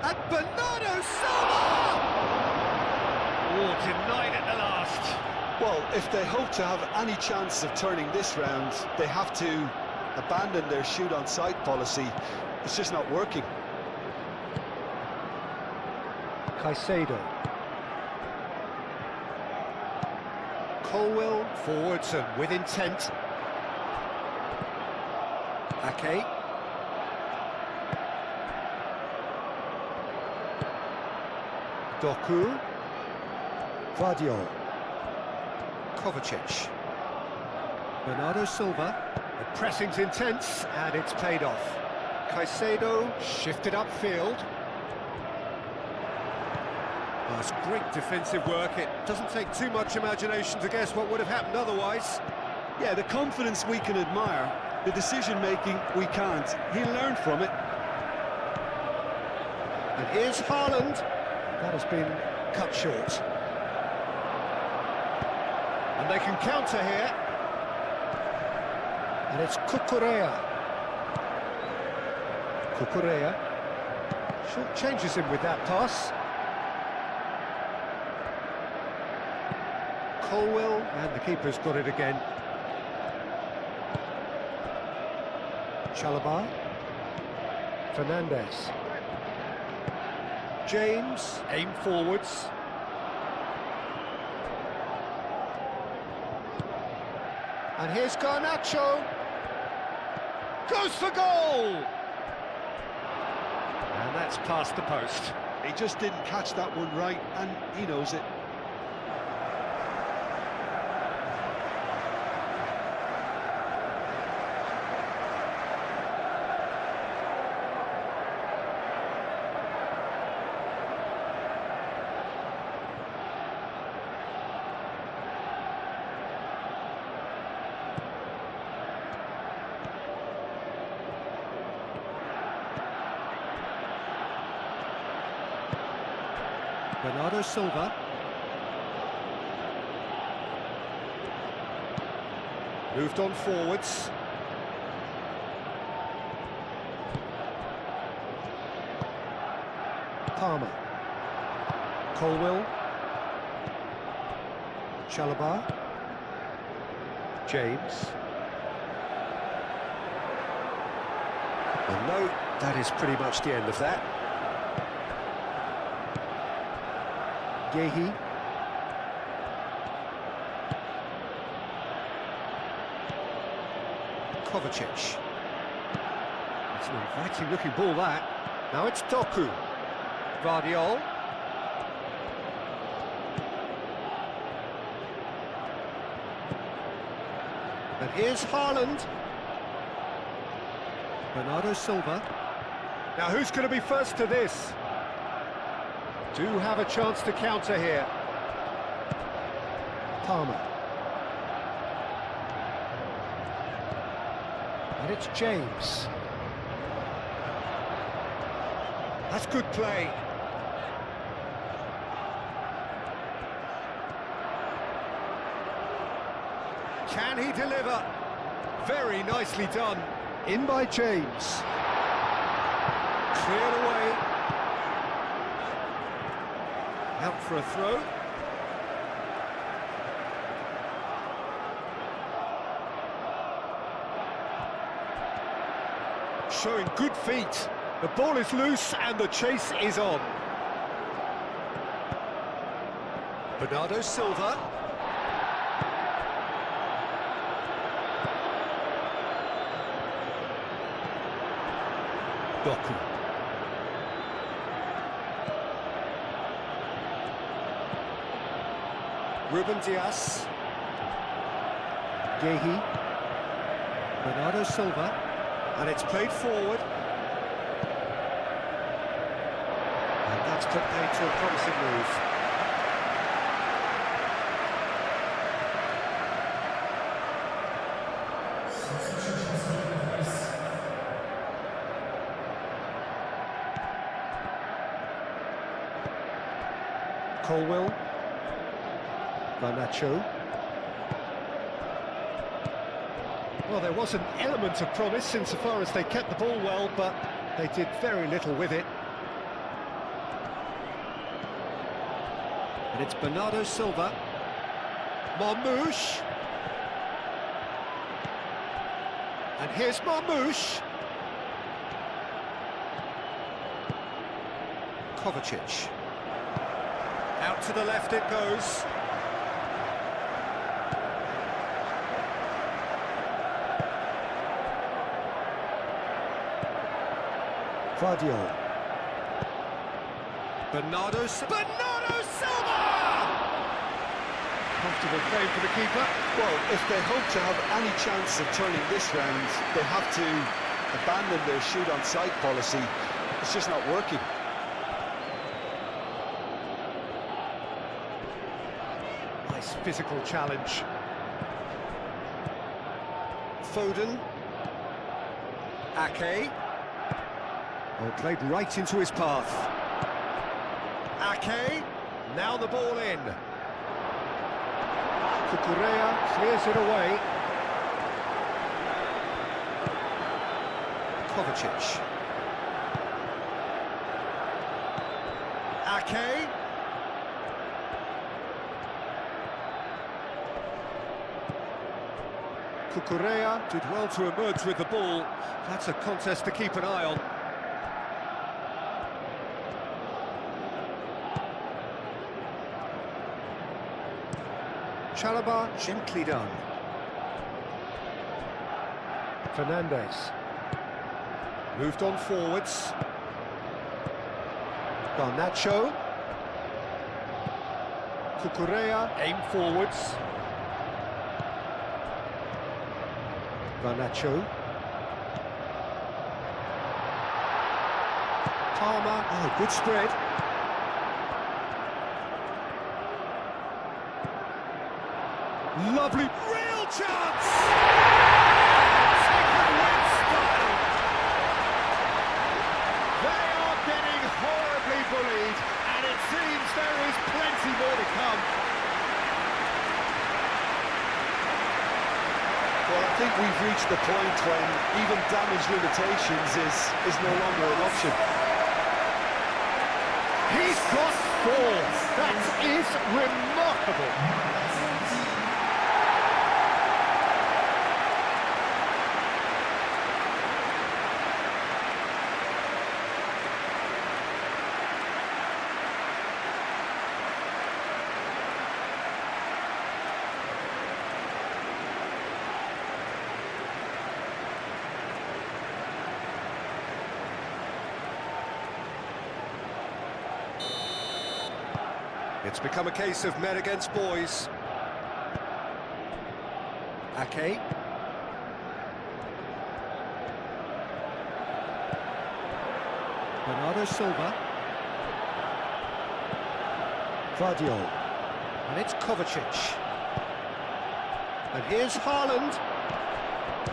And Bernardo Silva! Oh, denied at the last. Well, if they hope to have any chance of turning this round, they have to abandon their shoot-on-sight policy. It's just not working. Caicedo. Colwill forwards and with intent. Ake. Doku. Vardiol. Kovacic. Bernardo Silva. The pressing's intense and it's paid off. Caicedo shifted upfield. That's great defensive work. It doesn't take too much imagination to guess what would have happened otherwise. Yeah, the confidence we can admire, the decision-making we can't. He'll learn from it. And here's Haaland. That has been cut short. And they can counter here. And it's Cucurella. Cucurella short changes him with that pass. Colwill, and the keeper's got it again. Chalobah. Fernandez. James, aim forwards. And here's Garnacho. Goes for goal! And that's past the post. He just didn't catch that one right, and he knows it. Bernardo Silva. Moved on forwards. Palmer. Colwill. Chalobah. James. Well, no, that is pretty much the end of that. Yehi. Kovacic. It's an inviting looking ball, that. Now it's Doku. Vardiol. And here's Haaland. Bernardo Silva. Now who's going to be first to this? Do have a chance to counter here. Palmer. And it's James. That's good play. Can he deliver? Very nicely done. In by James. Cleared away. Out for a throw. Showing good feet. The ball is loose and the chase is on. Bernardo Silva. Doku. Ruben Dias. Gehi. Bernardo Silva. And it's played forward. And that's put paid to a promising move. Colwell. Garnacho. Well, there was an element of promise insofar as they kept the ball well, but they did very little with it. And it's Bernardo Silva. Marmoush. And here's Marmoush. Kovacic. Out to the left it goes. Vardio. Bernardo Silva! Comfortable frame for the keeper. Well, if they hope to have any chance of turning this round, they have to abandon their shoot-on-sight policy. It's just not working. Nice physical challenge. Foden. Ake. Oh, played right into his path. Ake. Now the ball in. Cucurella clears it away. Kovacic. Ake. Cucurella did well to emerge with the ball. That's a contest to keep an eye on. Chalobah gently done. Fernandes. Moved on forwards. Garnacho. Cucurella aim forwards. Garnacho. Palmer. Oh, good spread. Lovely, real chance! Second win style. They are getting horribly bullied, and it seems there is plenty more to come. Well, I think we've reached the point when even damage limitations is no longer an option. He's got 4. That is remarkable. It's become a case of men against boys. Ake. Bernardo Silva. Vardio. And it's Kovacic. And here's Haaland.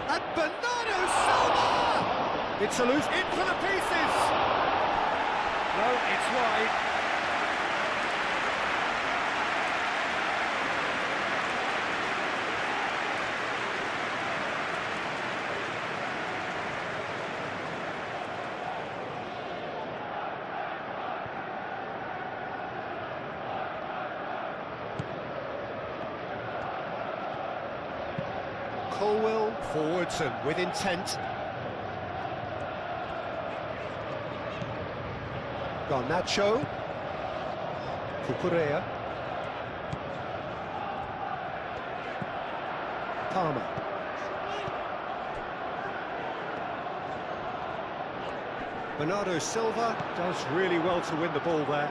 And Bernardo Silva! It's a loose in for the pieces! No, it's wide. Colwell forwards and with intent. Garnacho. Cucurella. Palmer. Bernardo Silva does really well to win the ball there.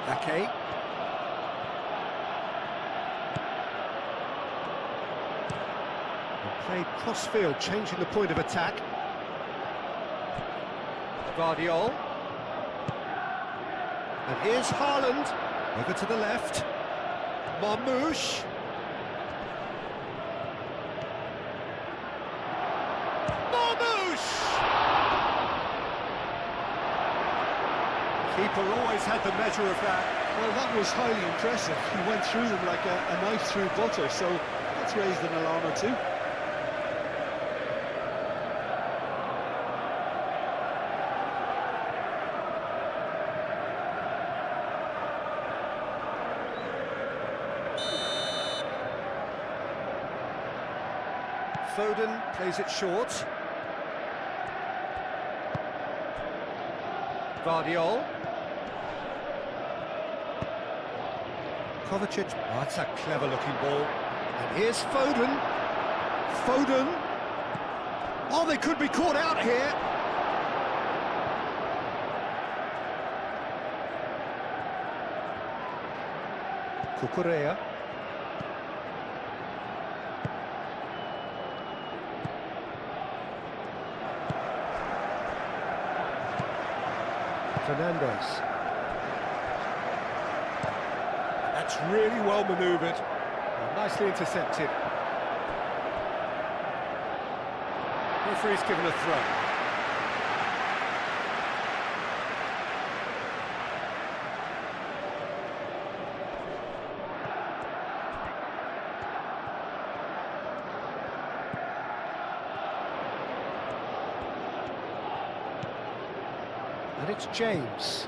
Ake. Played cross-field, changing the point of attack. Guardiola. And here's Haaland, over to the left. Marmoush. Marmoush! Keeper always had the measure of that. Well, that was highly impressive. He went through them like a knife through butter, so that's raised an alarm or two. Foden plays it short. Guardiola. Kovacic. Oh, that's a clever-looking ball. And here's Foden. Foden. Oh, they could be caught out here. Cucurella. Fernandez. That's really well manoeuvred. Nicely intercepted. Referee's given a throw. And it's James.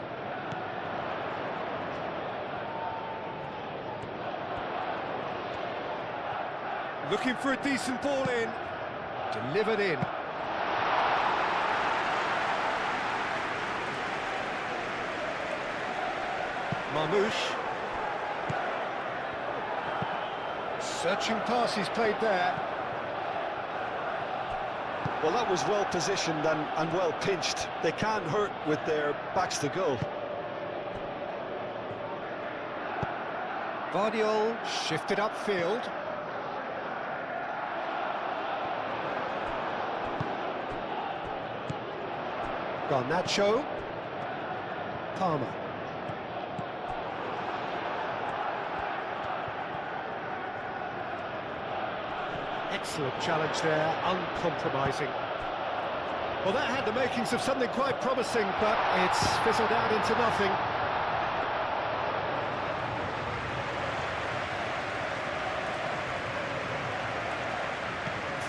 Looking for a decent ball in. Delivered in. Marmoush. Searching pass he's played there. Well, that was well positioned and well pinched. They can't hurt with their backs to goal. Guardiola shifted upfield. Garnacho. Palmer. Excellent challenge there, uncompromising. Well, that had the makings of something quite promising, but it's fizzled out into nothing.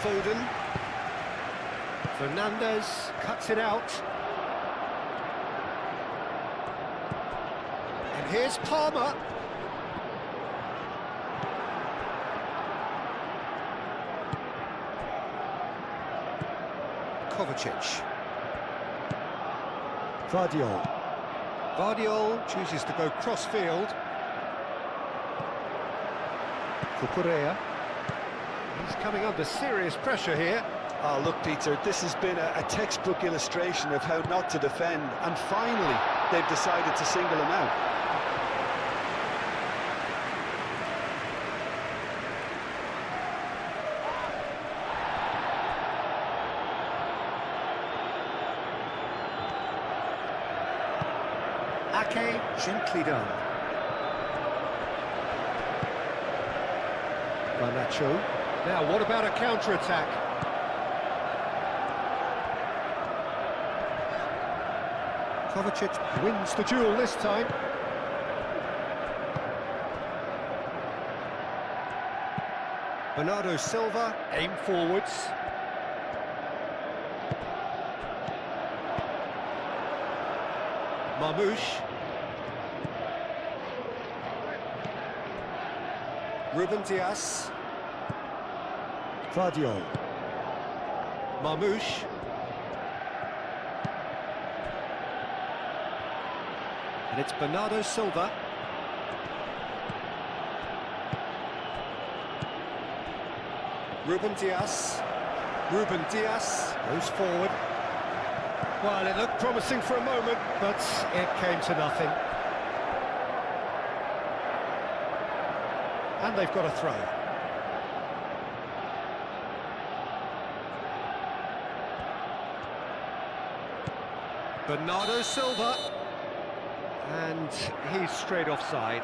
Foden. Fernandez cuts it out. And here's Palmer. Kovacic. Guardiola chooses to go cross-field. Cucurella. He's coming under serious pressure here. Oh, look, Peter, this has been a textbook illustration of how not to defend, and finally they've decided to single him out. Ake, gently done. Garnacho. Now, what about a counter-attack? Kovacic wins the duel this time. Bernardo Silva, aim forwards. Marmoush. Ruben Dias. Guardiola. Marmoush. And it's Bernardo Silva. Ruben Diaz. Ruben Diaz goes forward. Well, it looked promising for a moment, but it came to nothing. And they've got a throw. Bernardo Silva. And he's straight offside.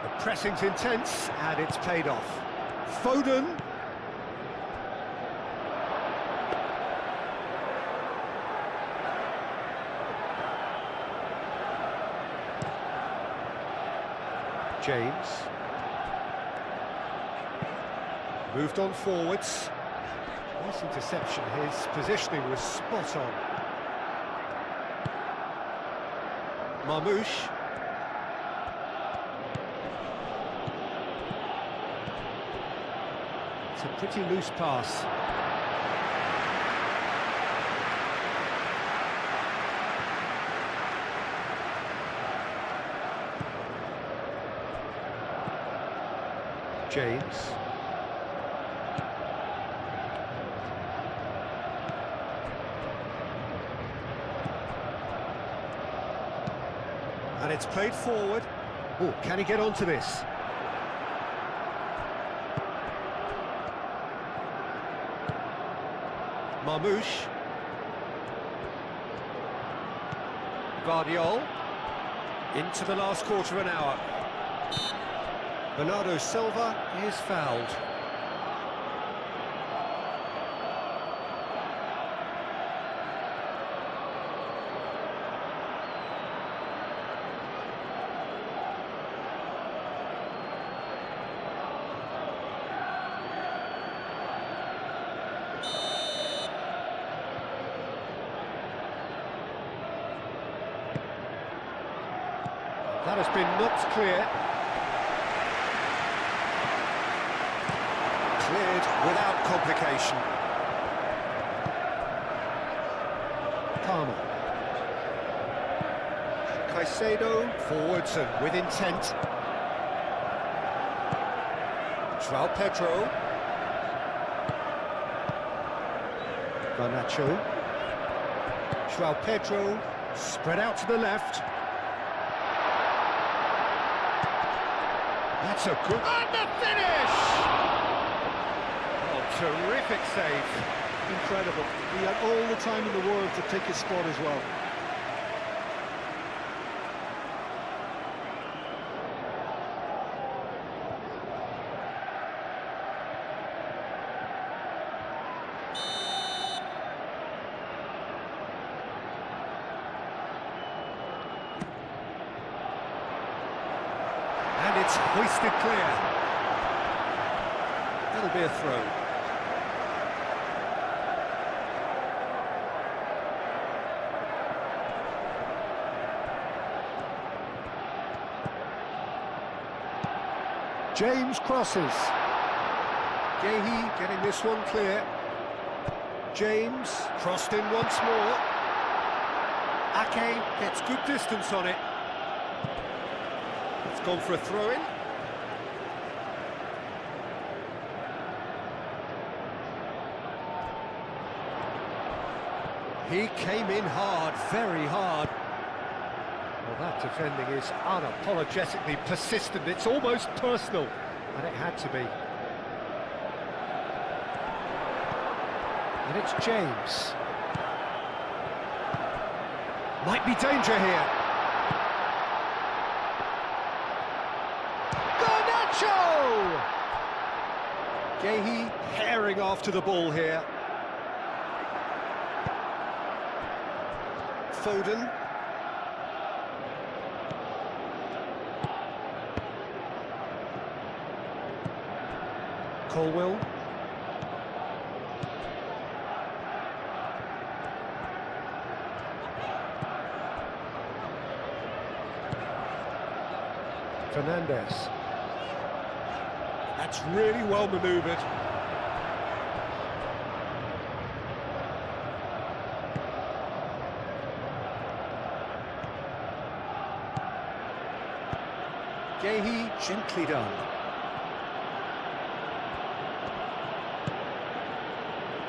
The pressing's intense, and it's paid off. Foden. James. Moved on forwards. Nice interception, his positioning was spot on. Marmoush. It's a pretty loose pass. James. And it's played forward. Oh, can he get onto this? Marmoush. Guardiol. Into the last quarter of an hour. Bernardo Silva is fouled. That has been knocked clear. Cleared without complication. Palmer. Caicedo forwards and with intent. João Pedro. Garnacho. João Pedro spread out to the left. That's a good... And the finish! Oh, terrific save. Incredible. He had all the time in the world to pick his spot as well. And it's hoisted clear. That'll be a throw. James crosses. Gehi getting this one clear. James crossed in once more. Ake gets good distance on it. It's gone for a throw-in. He came in hard, very hard. Well, that defending is unapologetically persistent. It's almost personal, and it had to be. And it's James. Might be danger here. Garnacho! Gehi herring after the ball here. Foden. Colwell. Fernandez. That's really well manoeuvred. Gehi, gently done.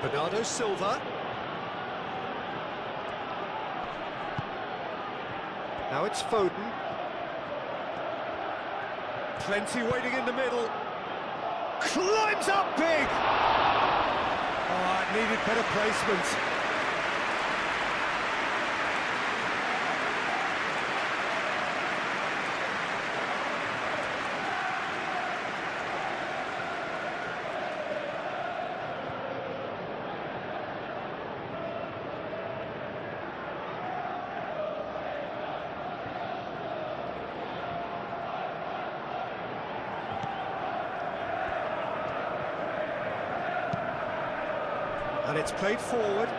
Bernardo Silva. Now it's Foden. Plenty waiting in the middle. Climbs up big! Oh, it needed better placement. And it's played forward.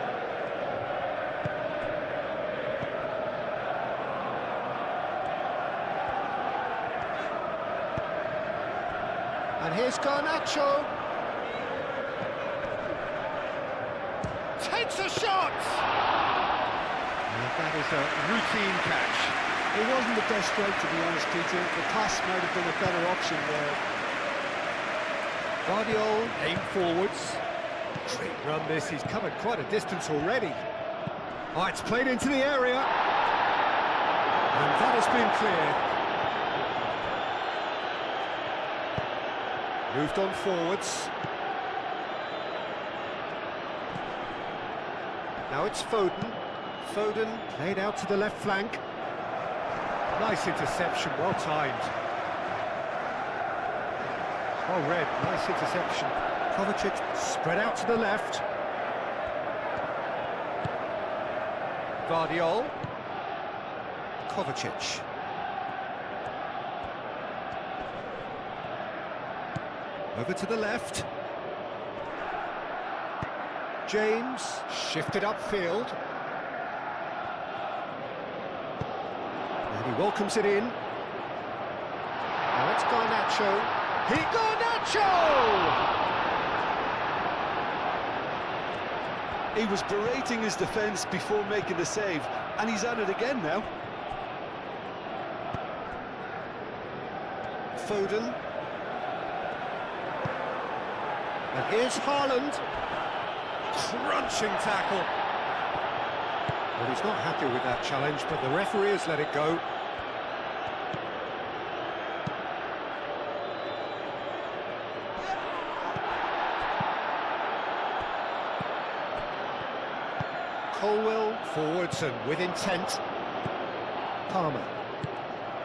And here's Garnacho. Takes a shot! And that is a routine catch. It wasn't the best strike, to be honest, Peter. The pass might have been a better option there. Guardiola, aim forwards. Great run this, he's covered quite a distance already. Oh, it's played into the area. And that has been cleared. Moved on forwards. Now it's Foden. Foden played out to the left flank. Nice interception, well timed. Well read, nice interception. Kovacic spread out to the left. Guardiola. Kovacic. Over to the left. James shifted upfield. And he welcomes it in. Now it's Garnacho. Garnacho! He was berating his defence before making the save, and he's at it again now. Foden. And here's Haaland. Crunching tackle. Well, he's not happy with that challenge, but the referee has let it go. Colwell forwards and with intent. Palmer.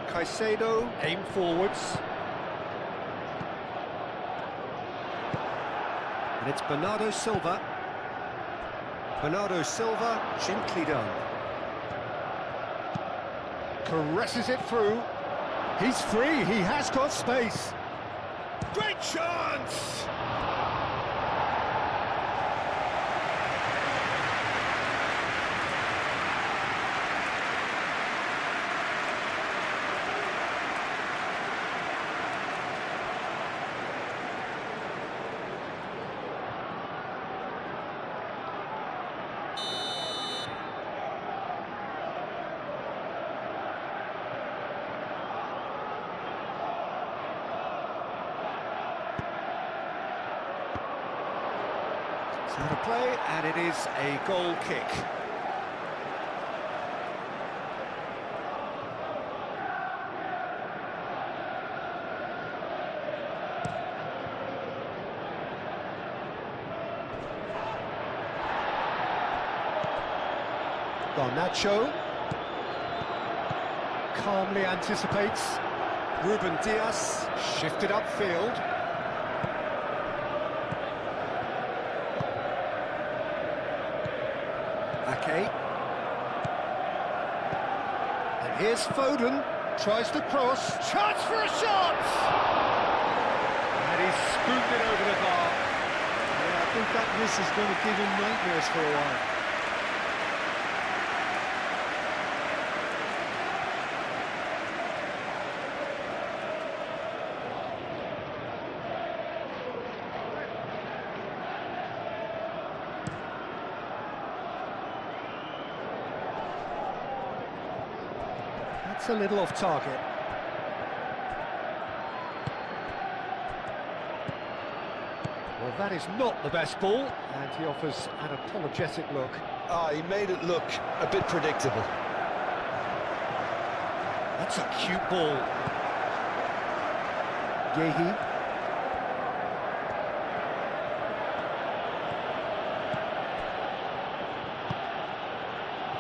Caicedo, aim forwards. And it's Bernardo Silva. Bernardo Silva, gently done. Caresses it through. He's free, he has got space. Great chance! It's out of play, and it is a goal kick. Garnacho calmly anticipates. Ruben Dias shifted upfield. Ake. And here's Foden, tries to cross, chance for a shot! And he's spooned it over the bar. Yeah, I think that miss is going to give him nightmares for a while. That's a little off target. Well, that is not the best ball, and he offers an apologetic look. He made it look a bit predictable. That's a cute ball. Yehi.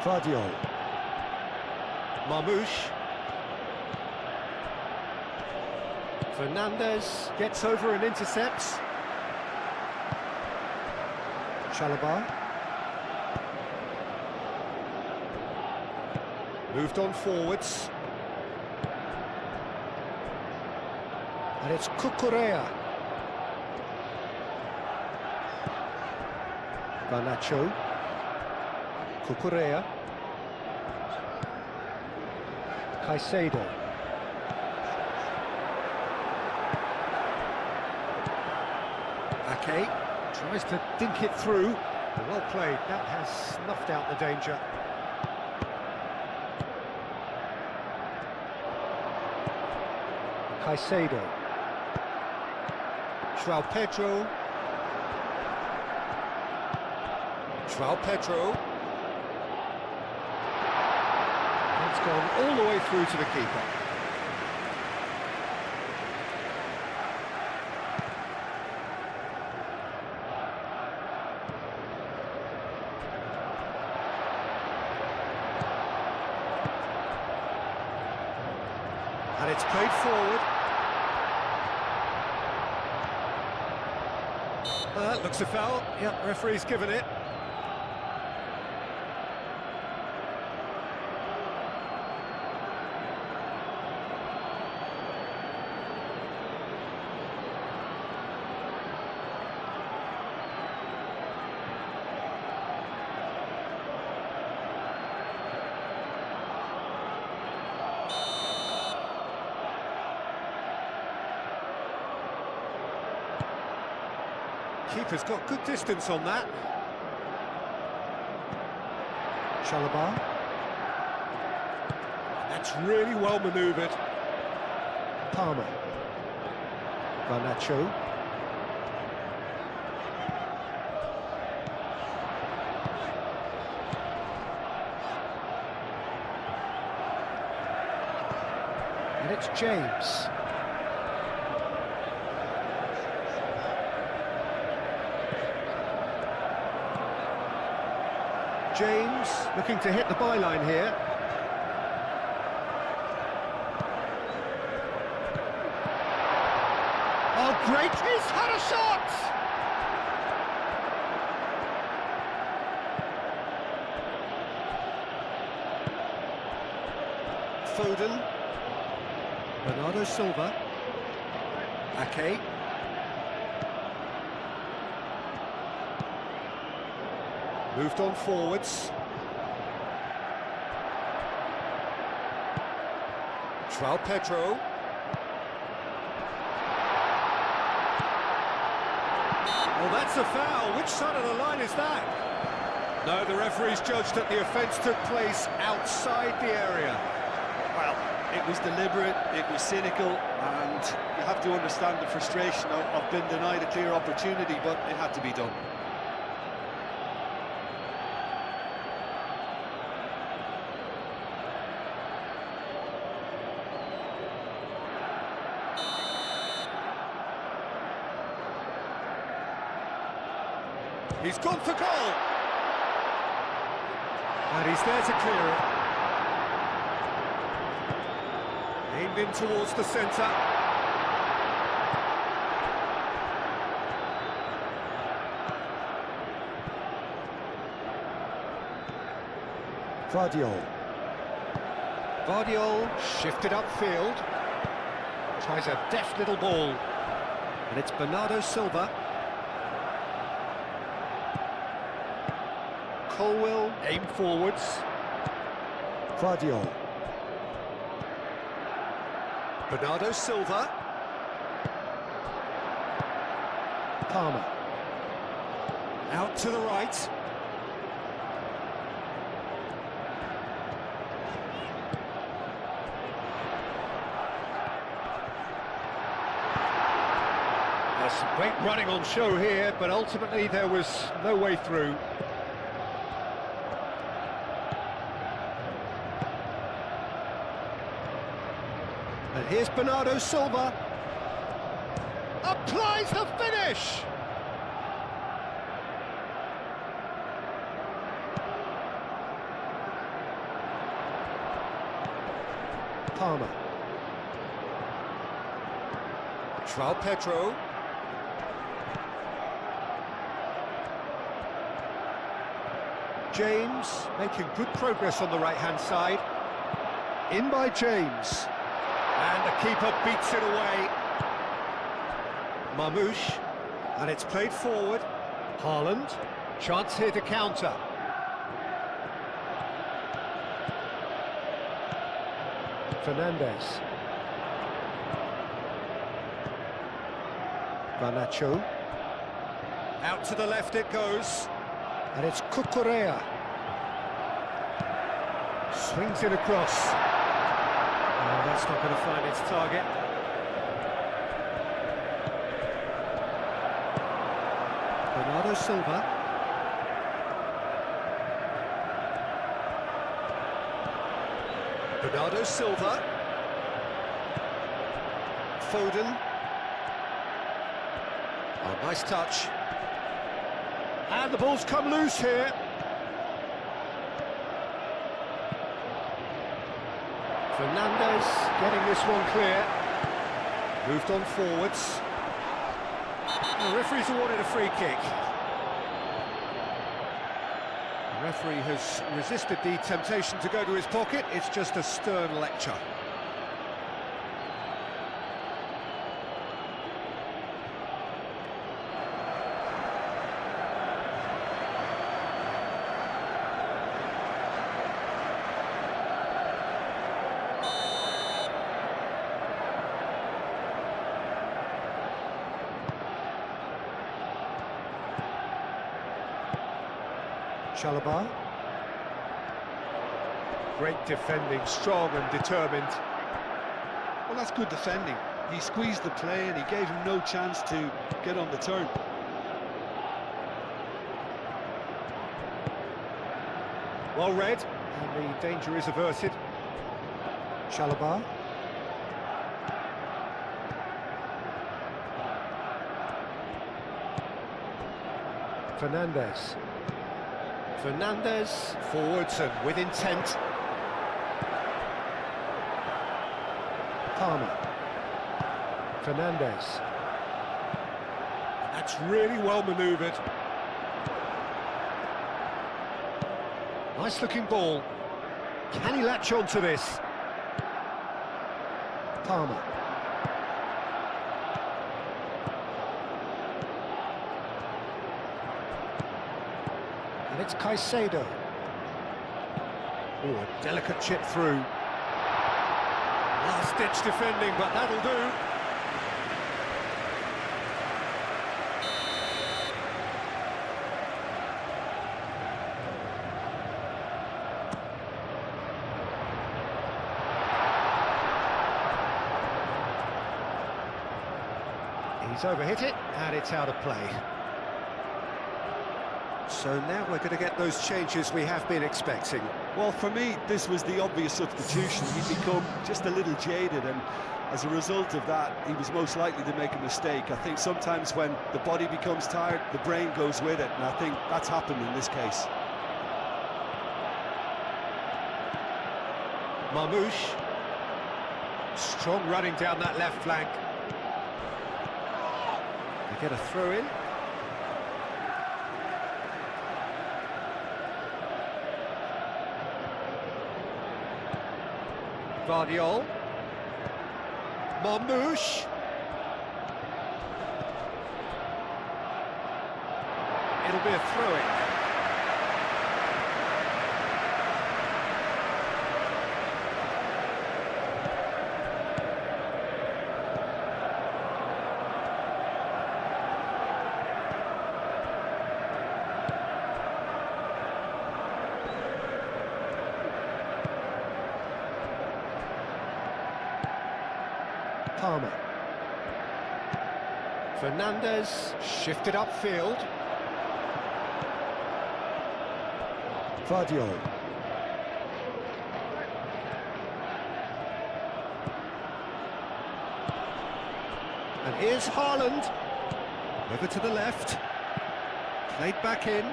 Vardiol. Marmouche. Fernandez gets over and intercepts. Chalobah. Moved on forwards. And it's Cucurella. Garnacho. Cucurella. Caicedo. Ake tries to dink it through. Well played, that has snuffed out the danger. Caicedo. João Pedro. João Pedro. It's gone all the way through to the keeper. And it's played forward. That looks a foul. Yep, referee's given it. Keeper's got good distance on that. Chalobah. That's really well manoeuvred. Palmer. Garnacho. And it's James. James looking to hit the byline here. Oh, great! He's had a shot! Foden. Bernardo Silva. Ake. Moved on forwards. João Pedro. Well, that's a foul. Which side of the line is that? No, the referee's judged that the offence took place outside the area. Well, it was deliberate, it was cynical, and you have to understand the frustration of being denied a clear opportunity, but it had to be done. He's gone for goal! And he's there to clear it. Aimed in towards the centre. Vardiol. Vardiol shifted upfield. Tries a deft little ball. And it's Bernardo Silva. Colwell, aim forwards. Vardiol. Bernardo Silva. Palmer. Out to the right. There's some great running on show here, but ultimately there was no way through. And here's Bernardo Silva. Applies the finish! Palmer. João Pedro. James making good progress on the right-hand side. In by James. And the keeper beats it away. Marmoush. And it's played forward. Haaland. Chance here to counter. Fernandes. Garnacho. Out to the left it goes. And it's Cucurella. Swings it across. Oh, that's not going to find its target. Bernardo Silva. Bernardo Silva. Foden. Oh, nice touch. And the ball's come loose here. Fernandes getting this one clear. Moved on forwards. The referee's awarded a free kick. The referee has resisted the temptation to go to his pocket. It's just a stern lecture. Chalobah. Great defending, strong and determined. Well, that's good defending. He squeezed the play and he gave him no chance to get on the turn. Well read, and the danger is averted. Chalobah. Fernandes. Fernandes, forwards and with intent. Palmer. Fernandes. That's really well manoeuvred. Nice looking ball. Can he latch on to this? Palmer. And it's Caicedo. Oh, a delicate chip through. Last-ditch defending, but that'll do. He's overhit it, and it's out of play. So now we're going to get those changes we have been expecting. Well, for me, this was the obvious substitution. He'd become just a little jaded, and as a result of that, he was most likely to make a mistake. I think sometimes when the body becomes tired, the brain goes with it, and I think that's happened in this case. Marmoush. Strong running down that left flank. They get a throw in. Vardiol. Marmoush. It'll be a throw-in. Palmer. Fernandez shifted upfield. Vardio. And here's Haaland. Over to the left. Played back in.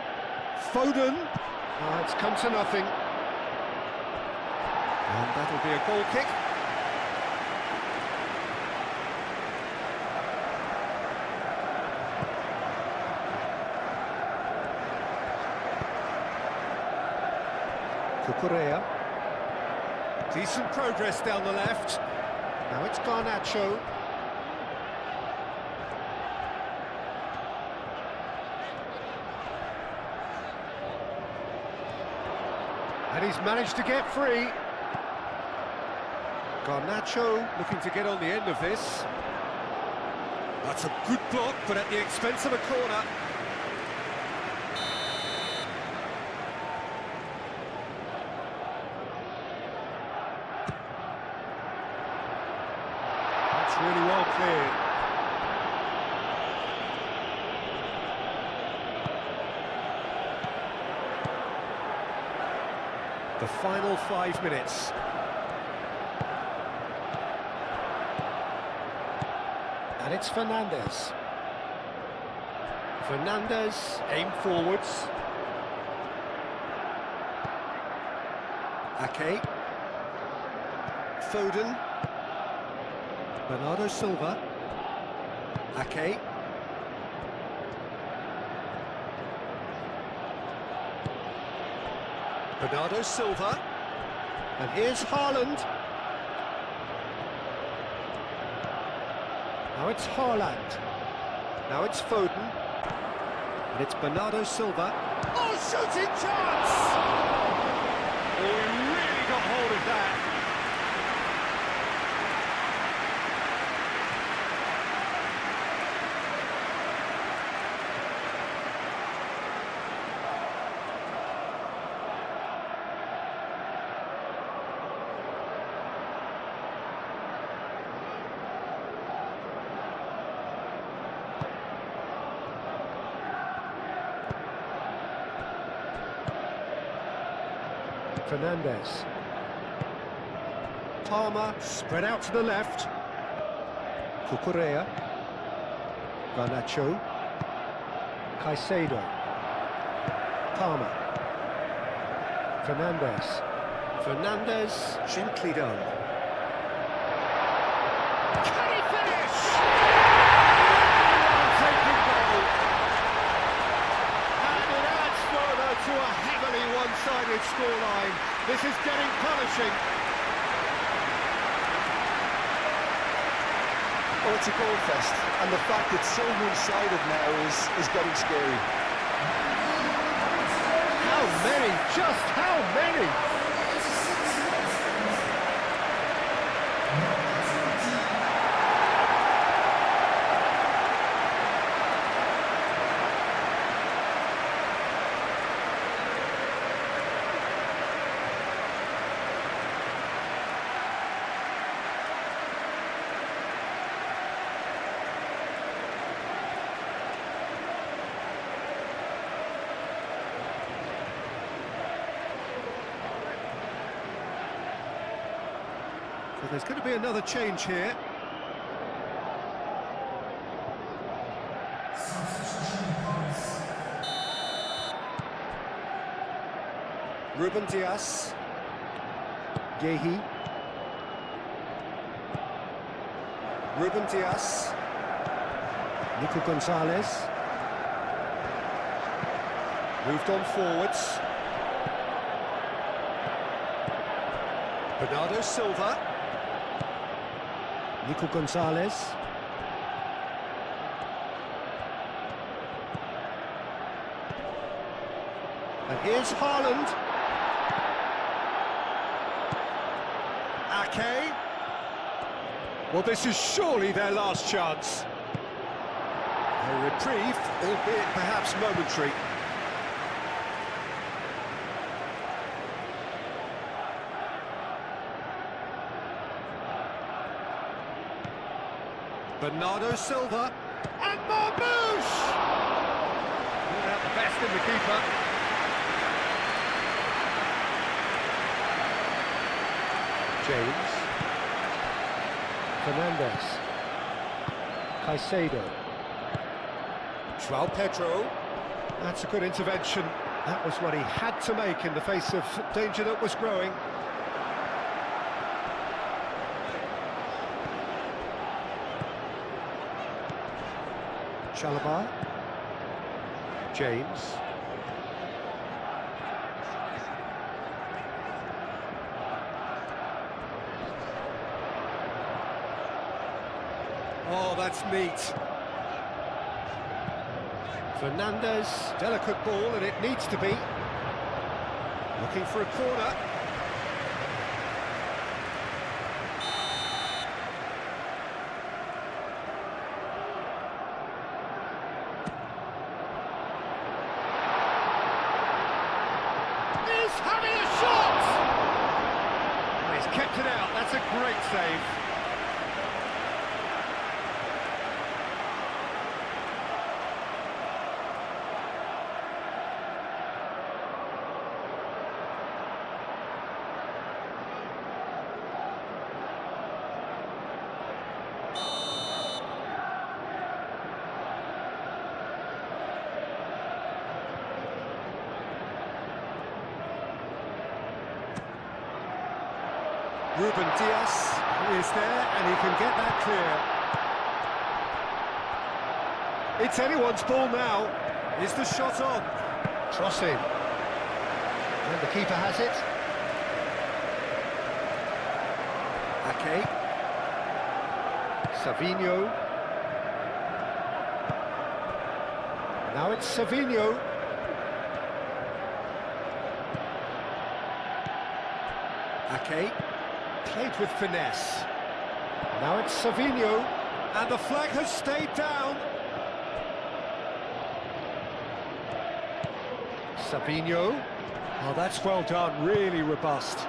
Foden. Oh, it's come to nothing. And that'll be a goal kick. Cucurella. Decent progress down the left. Now it's Garnacho. And he's managed to get free. Garnacho looking to get on the end of this. That's a good block, but at the expense of a corner. That's really well cleared. The final 5 minutes. And it's Fernandez. Fernandez, aim forwards. Ake. Foden. Bernardo Silva. Ake. Bernardo Silva, and here's Haaland. Now it's Haaland. Now it's Foden, and it's Bernardo Silva. Oh, shooting chance! Oh, he really got hold of that. Fernandez. Palmer spread out to the left. Cucurella. Garnacho. Caicedo. Palmer. Fernandez. Fernandez gently done. Can he finish? Taking goal. And it adds further to a heavily one-sided scoreline. This is getting punishing. Oh, it's a goal fest, and the fact it's so one-sided now is getting scary. How many? Just how many? So there's going to be another change here. Ruben Dias. Gehi. Ruben Dias. Nico Gonzalez. Moved on forwards. Bernardo Silva. Nico Gonzalez. And here's Haaland. Ake. Well, this is surely their last chance. A reprieve, albeit perhaps momentary. Bernardo Silva. And Marmouche! Brought out the best in the keeper. James. Fernandez. Caicedo. João Pedro. That's a good intervention. That was what he had to make in the face of danger that was growing. Chalobah. James. Oh, that's neat. Fernandez, delicate ball, and it needs to be. Looking for a corner. He's having a shot! Oh, he's kept it out, that's a great save. Ruben Diaz is there, and he can get that clear. It's anyone's ball now. Is the shot on? Crossing. And the keeper has it. Ake. Savinho. Now it's Savinho. Ake. Played with finesse. Now it's Savinho, and the flag has stayed down. Savinho. Oh, that's well done, really robust.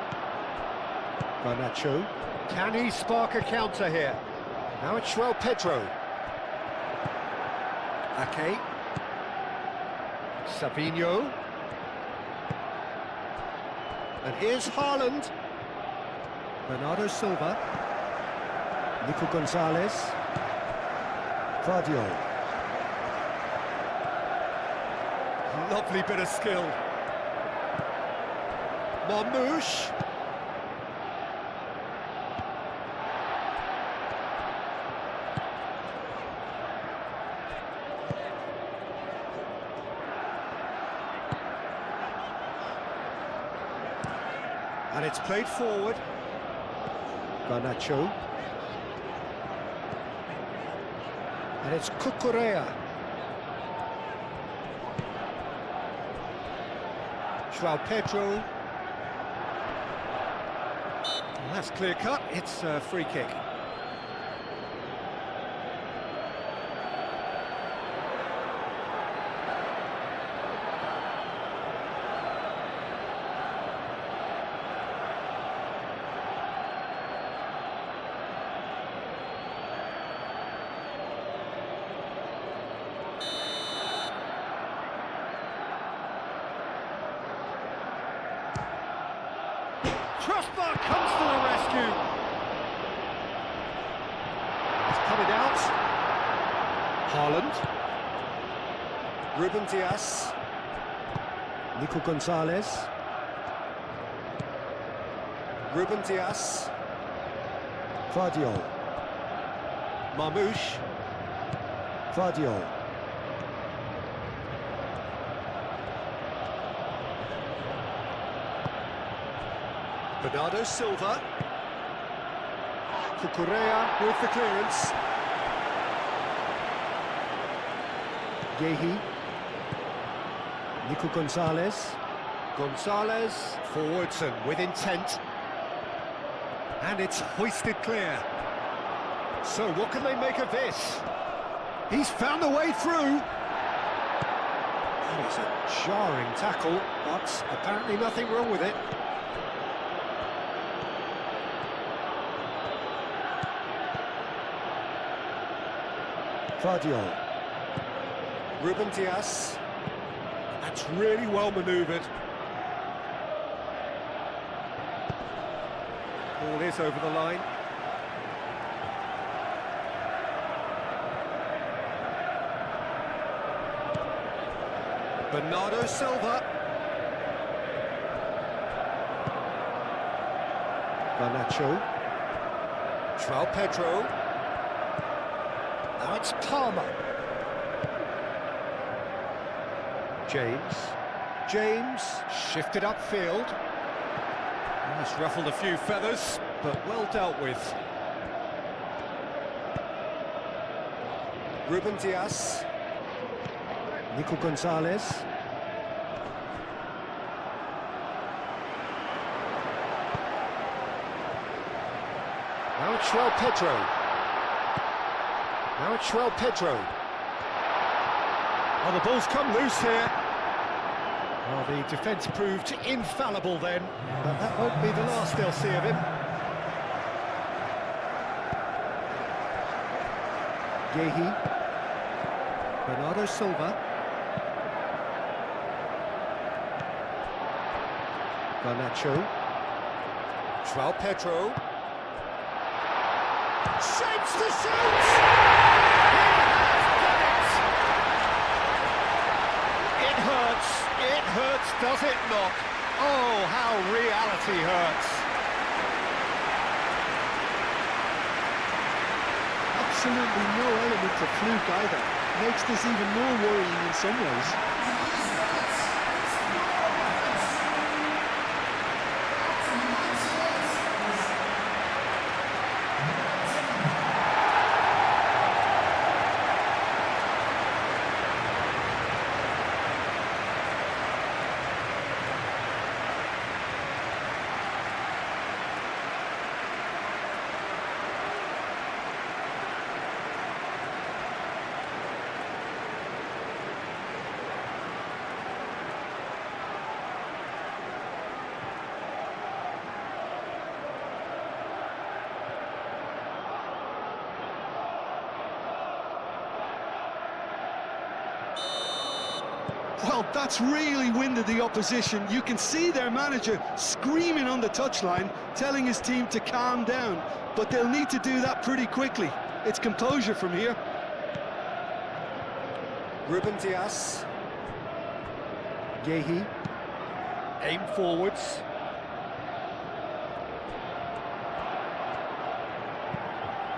Garnacho. Can he spark a counter here? Now it's João Pedro. Ake. Savinho. And here's Haaland. Bernardo Silva, Nico Gonzalez, Vardio. Lovely bit of skill. Marmouche. And it's played forward. Garnacho. And it's Cucurella. João Pedro. And that's clear cut, it's a free kick. Crossbar comes to the rescue. It's coming out. Haaland. Ruben Diaz. Nico Gonzalez. Ruben Diaz. Vardio. Marmouche. Vardio. Bernardo Silva. Cucurella with the clearance. Yehi. Nico Gonzalez. Gonzalez forwards and with intent. And it's hoisted clear. So what can they make of this? He's found a way through. That is a jarring tackle, but apparently nothing wrong with it. Vardiol. Ruben Dias. That's really well manoeuvred. Ball is over the line. Bernardo Silva. Garnacho. João Pedro. Now it's Palmer. James shifted upfield. He's ruffled a few feathers, but well dealt with. Ruben Dias. Nico Gonzalez. Now it's João Pedro. Oh, the ball's come loose here. Well, the defence proved infallible then, but that won't be the last they'll see of him. Yehi. Bernardo Silva. Garnacho. João Pedro. Shapes to shoot! It hurts, does it not? Oh, how reality hurts. Absolutely no element of fluke either. Makes this even more worrying in some ways. Well, that's really winded the opposition. You can see their manager screaming on the touchline, telling his team to calm down, but they'll need to do that pretty quickly. It's composure from here. Ruben Dias. Yehi. Aim forwards.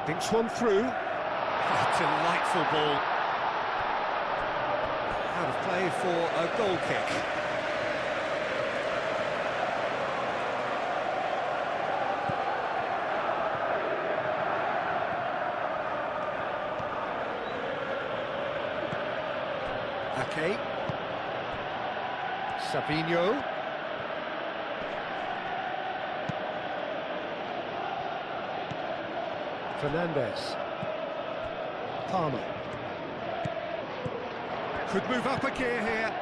Thinks one through. Oh, delightful ball. Out of play for a goal kick. Ake. Savinho. Fernandez. Palmer. Could move up a gear here.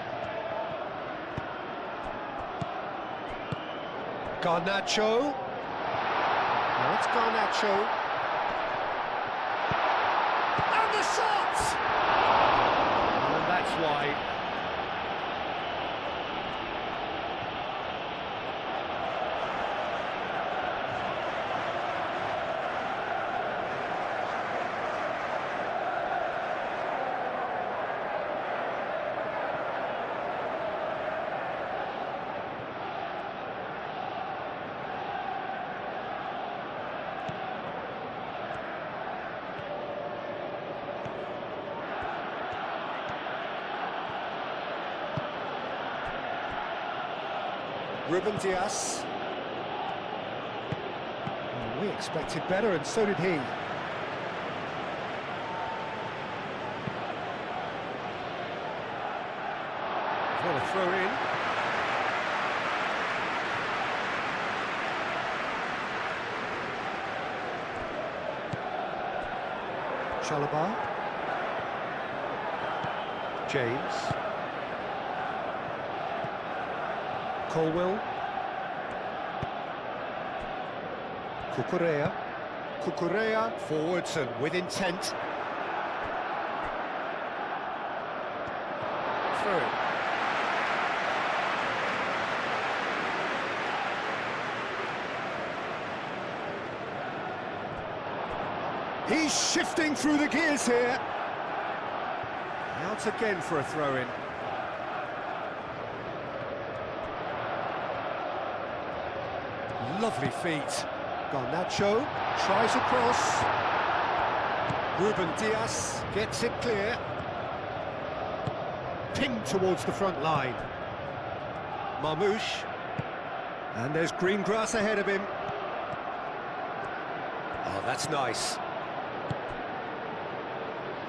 Garnacho. Now it's Garnacho. And the shot! And that's wide. Ruben Dias. Oh, we expected better, and so did he. Well, a throw in. Chalobah. James. Colwell. Cucurella forwards and with intent. throw. He's shifting through the gears here. Out again for a throw-in. Lovely feet. Garnacho tries across. Ruben Diaz gets it clear. Pinged towards the front line. Marmoush. And there's green grass ahead of him. Oh, that's nice.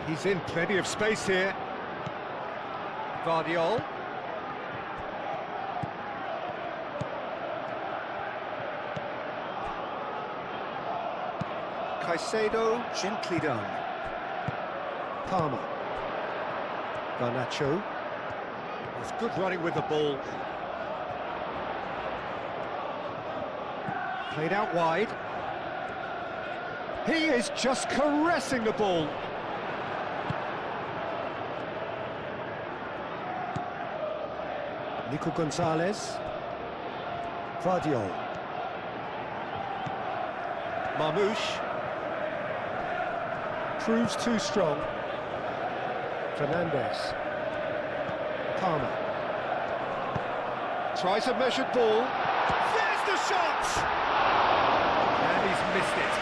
He's in plenty of space here. Vardiol. Caicedo, gently done. Palmer. Garnacho. It's good running with the ball. Played out wide. He is just caressing the ball. Nico Gonzalez. Vardiol. Marmoush. Proves too strong. Fernandez. Palmer. Tries a measured ball. There's the shot! And he's missed it.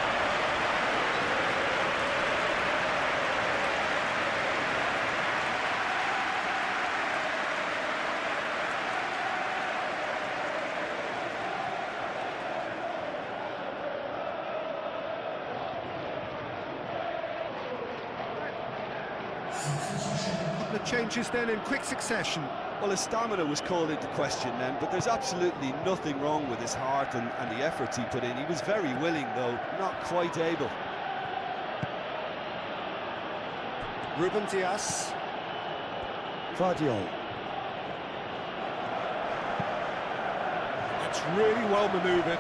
The changes then in quick succession. Well, his stamina was called into question then, but there's absolutely nothing wrong with his heart and the efforts he put in. He was very willing, though, not quite able. Ruben Diaz. Vardiol. That's really well manoeuvred.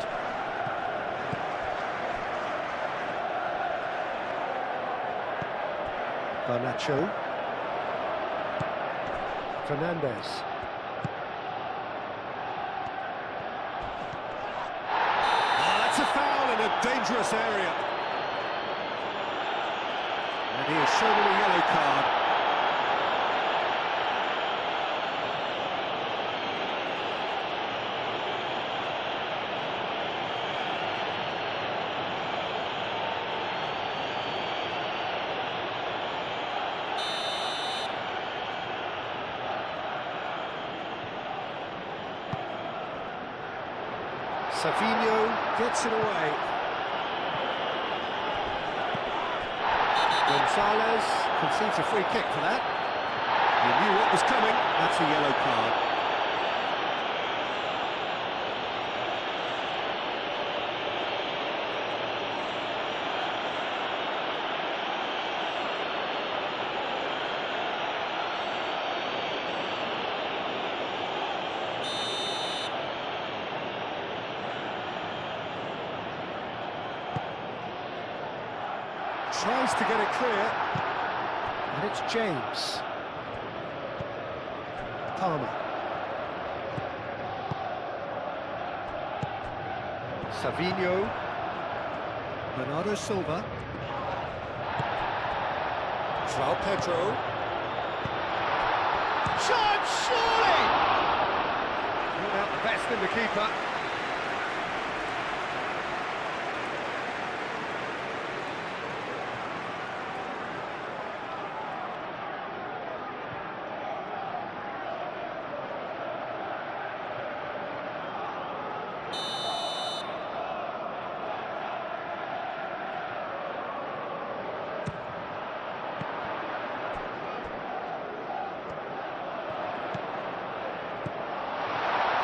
Garnacho. Fernandez. Oh, that's a foul in a dangerous area. And he is shown a yellow card. Savinho gets it away. Gonzalez concedes a free kick for that. He knew what was coming. That's a yellow card. Tries to get it clear, and it's James. Palmer. Savinho. Bernardo Silva. João Pedro. Shot, surely! Not out the best in the keeper.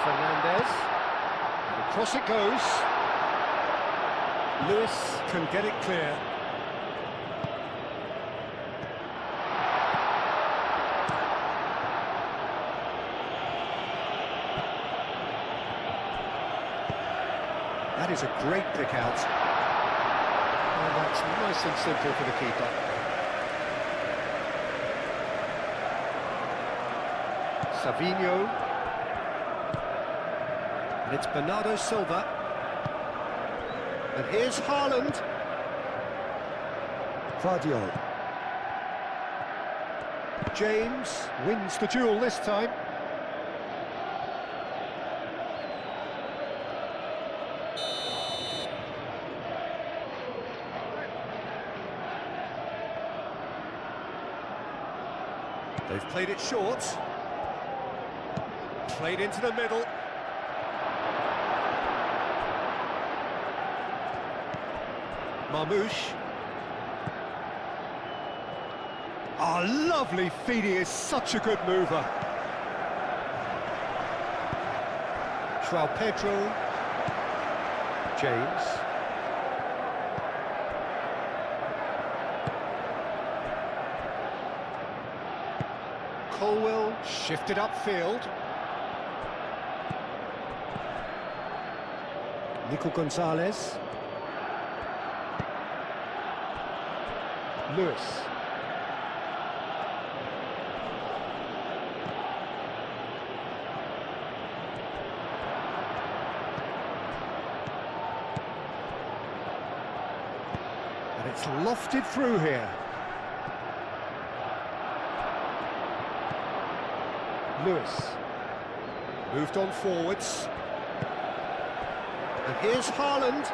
Fernandez, across it goes. Lewis can get it clear. That is a great pick out. And that's nice and simple for the keeper. Savinho. And it's Bernardo Silva. And here's Haaland. Vardiol. James wins the duel this time. They've played it short. Played into the middle. Marmoush. Oh, lovely feed, he is such a good mover. João Pedro. James. Colwell shifted upfield. Nico Gonzalez. Lewis. And it's lofted through here. Lewis. Moved on forwards. And here's Haaland.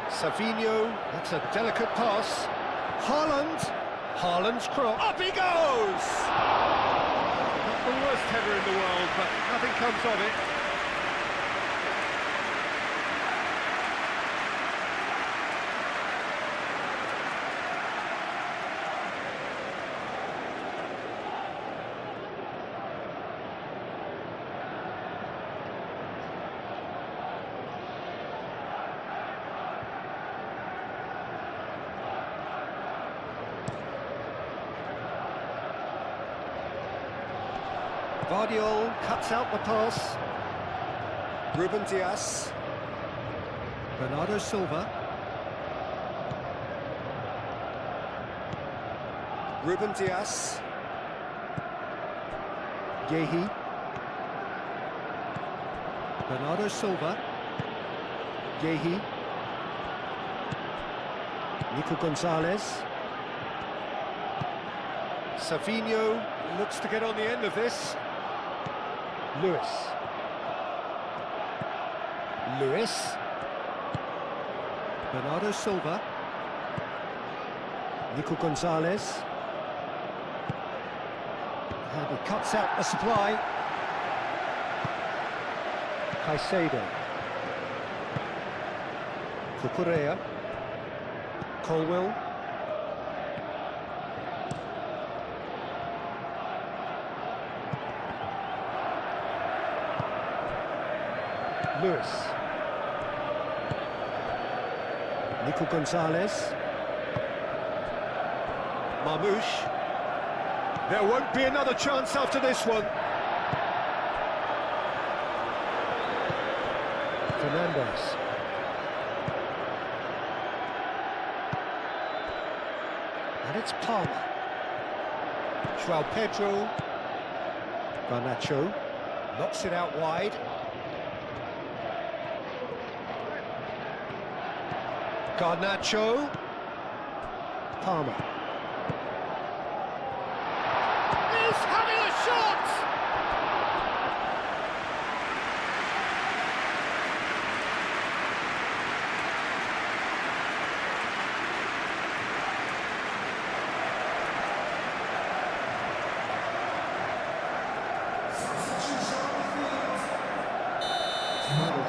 Savinho, that's a delicate pass. Haaland's cross. Up he goes! Not the worst header in the world, but nothing comes of it. Vardiol cuts out the pass. Ruben Dias. Bernardo Silva. Ruben Dias. Yehi. Bernardo Silva. Yehi. Nico Gonzalez. Savinho looks to get on the end of this. Lewis. Bernardo Silva. Nico Gonzalez. And he cuts out the supply. Caicedo. Cucurella. Colwell. Lewis. Nico Gonzalez. Marmoush. There won't be another chance after this one. Fernandez. And it's Palmer. João Pedro. Garnacho. Knocks it out wide. Garnacho. Palmer. He's having a shot!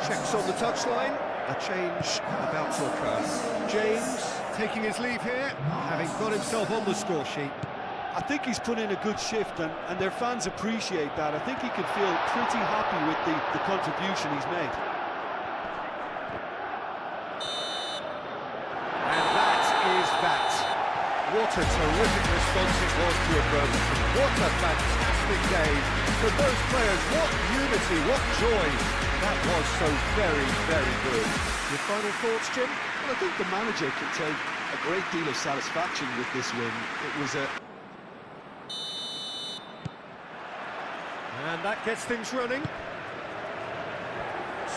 Checks on the touchline. A change about to occur. James taking his leave here, having got himself on the score sheet. I think he's put in a good shift, and their fans appreciate that. I think he can feel pretty happy with the contribution he's made. And that is that. What a terrific response it was to adversity. What a fantastic day for both players. What unity, what joy. That was so very, very good. Your final thoughts, Jim? Well, I think the manager can take a great deal of satisfaction with this win. It was a And that gets things running.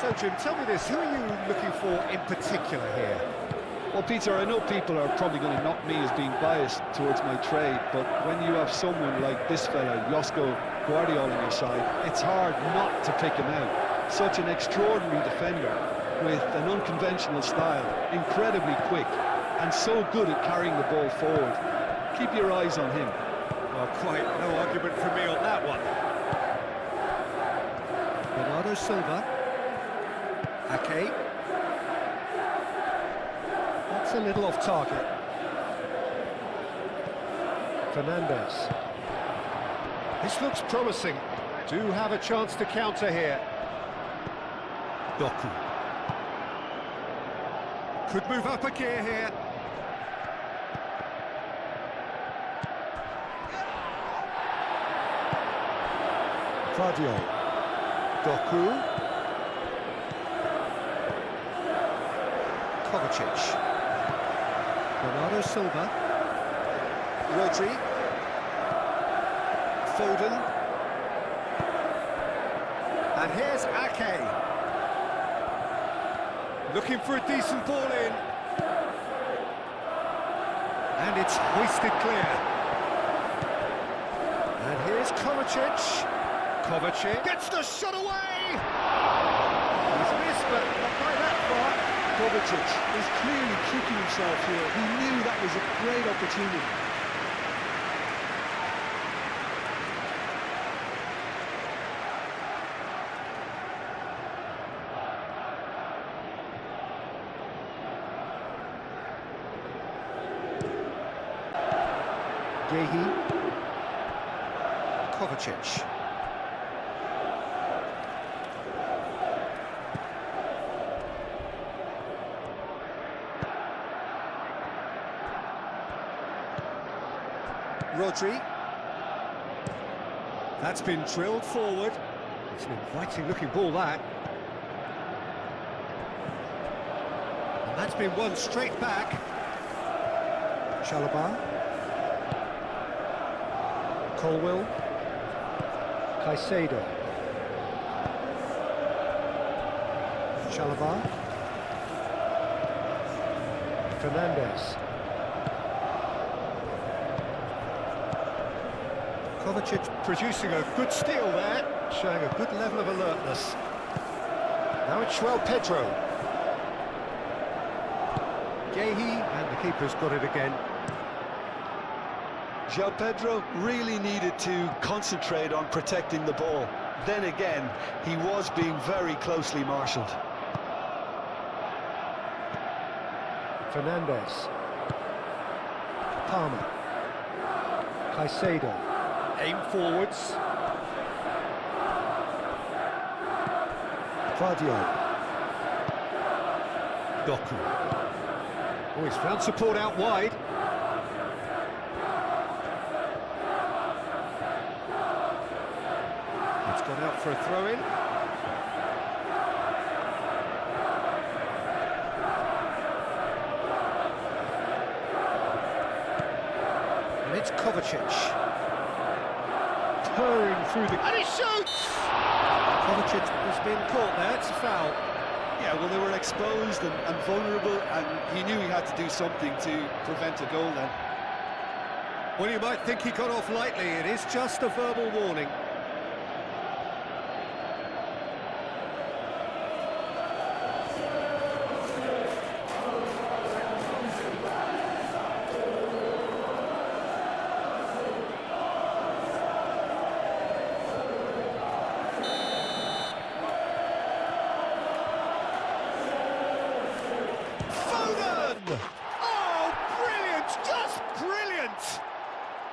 So, Jim, tell me this, who are you looking for in particular here? Well, Peter, I know people are probably going to knock me as being biased towards my trade, but when you have someone like this fella, Josko Guardiola, on your side, it's hard not to pick him out. Such an extraordinary defender with an unconventional style, incredibly quick, and so good at carrying the ball forward. Keep your eyes on him. Well, quite no argument from me on that one. Bernardo Silva. Ake. That's a little off target. Fernandez. This looks promising. Do have a chance to counter here. Doku. Could move up a gear here. Fadio. Doku. Kovacic. Bernardo Silva. Rodri. Foden. And here's Ake. Looking for a decent ball in. And it's hoisted clear. And here's Kovacic. Kovacic gets the shot away! He's missed, but not by that far. Kovacic is clearly kicking himself here. He knew that was a great opportunity. Gehi. Kovacic. Rodri. That's been drilled forward. It's an inviting looking ball, that. And that's been won straight back. Chalobah. Colwill. Caicedo. Chalobah. Fernandez. Kovacic producing a good steal there, showing a good level of alertness. Now it's João Pedro. Gehi, and the keeper's got it again. João Pedro really needed to concentrate on protecting the ball. Then again, he was being very closely marshalled. Fernandez. Palmer. Caicedo. Aim forwards. Fadio. Doku. Oh, he's found support out wide. It's gone out for a throw-in. And it's Kovacic. Purring through the... And he shoots! Kovacic has been caught there, it's a foul. Yeah, well, they were exposed and vulnerable, and he knew he had to do something to prevent a goal then. Well, you might think he got off lightly, it is just a verbal warning.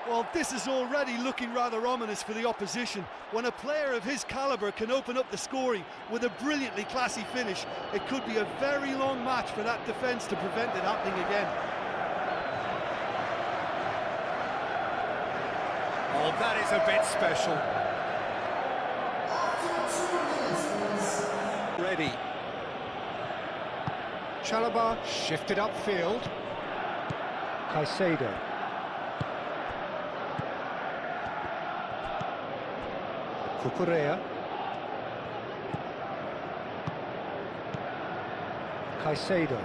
Well, this is already looking rather ominous for the opposition. When a player of his calibre can open up the scoring with a brilliantly classy finish, it could be a very long match for that defence to prevent it happening again. Oh, that is a bit special. Ready. Chalobah shifted upfield. Caicedo. Cucurella. Caicedo.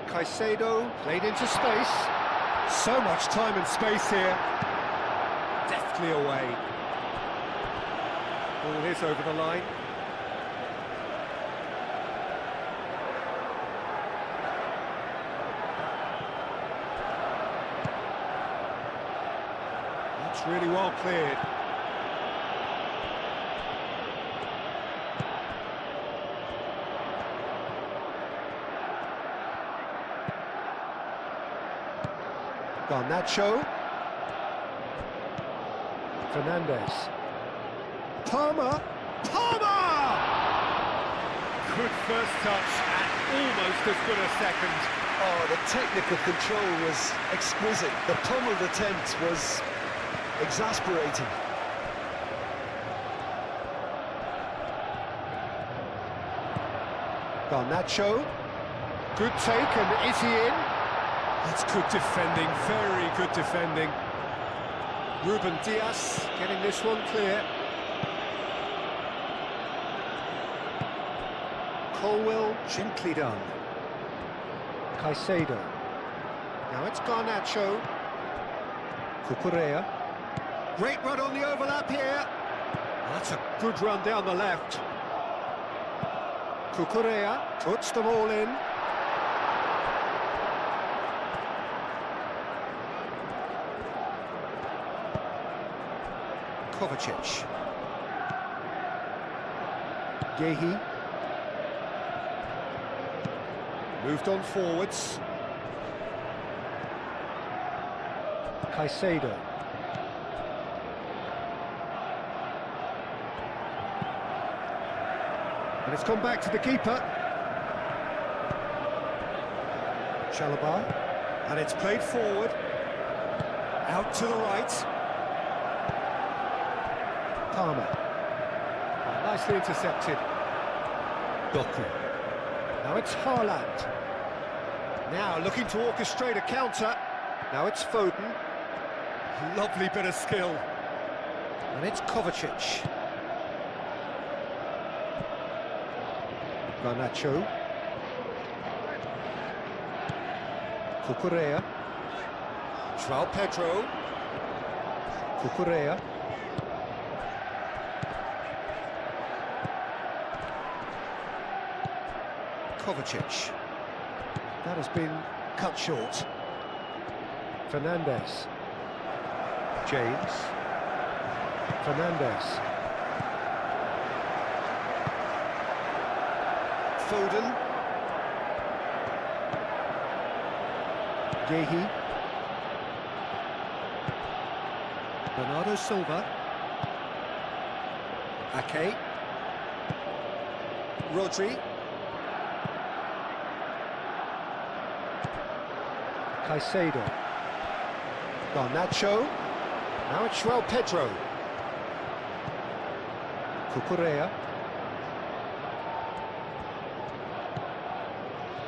Caicedo played into space. So much time and space here. Deftly away. Ball is over the line. That's really well cleared. Garnacho. Fernandez. Palmer. Palmer! Good first touch and almost as good a second. Oh, the technical control was exquisite. The pummeled attempt was exasperating. Garnacho. Good take, and is he in? That's good defending, very good defending. Ruben Diaz getting this one clear. Colwell, gently done. Caicedo. Now it's Garnacho. Cucurella. Great run on the overlap here. That's a good run down the left. Cucurella puts them all in. Kovacic. Gehi. Moved on forwards. Caicedo. And it's gone back to the keeper. Chalobah. And it's played forward. Out to the right. Palmer. Oh, nicely intercepted. Doku. Now it's Haaland. Now looking to orchestrate a counter. Now it's Foden. Lovely bit of skill. And it's Kovacic. Garnacho. Cucurella. João Pedro. Cucurella. Kovacic. That has been cut short. Fernandez. James. Fernandez. Foden. Gehi. Bernardo Silva. Ake. Rodri. Caicedo. Garnacho. Now it's João Pedro. Cucurella.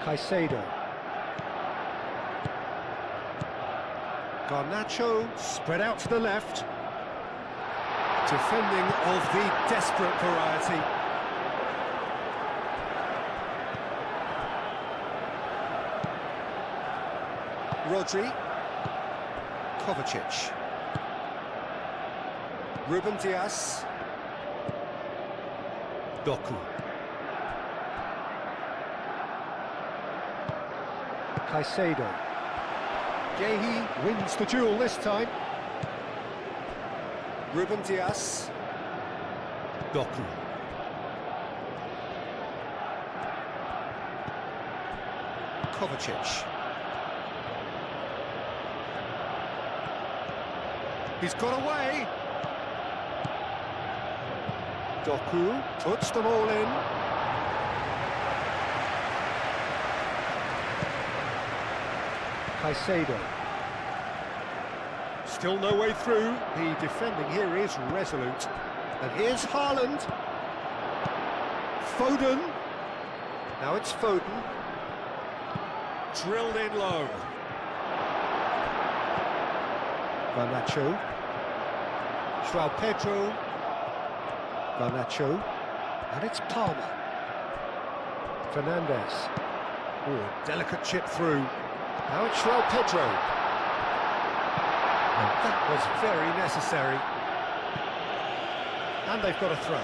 Caicedo. Garnacho spread out to the left. Defending of the desperate variety. Rodri. Kovacic. Ruben Diaz. Doku. Caicedo. Gehi wins the duel this time. Ruben Diaz. Doku. Kovacic. He's got away. Doku puts them all in. Caicedo. Still no way through. The defending here is resolute. And here's Haaland. Foden. Now it's Foden. Drilled in low. Garnacho. João Pedro. Garnacho. And it's Palmer. Fernandez. Oh, delicate chip through. Now it's João Pedro. And that was very necessary. And they've got a throw.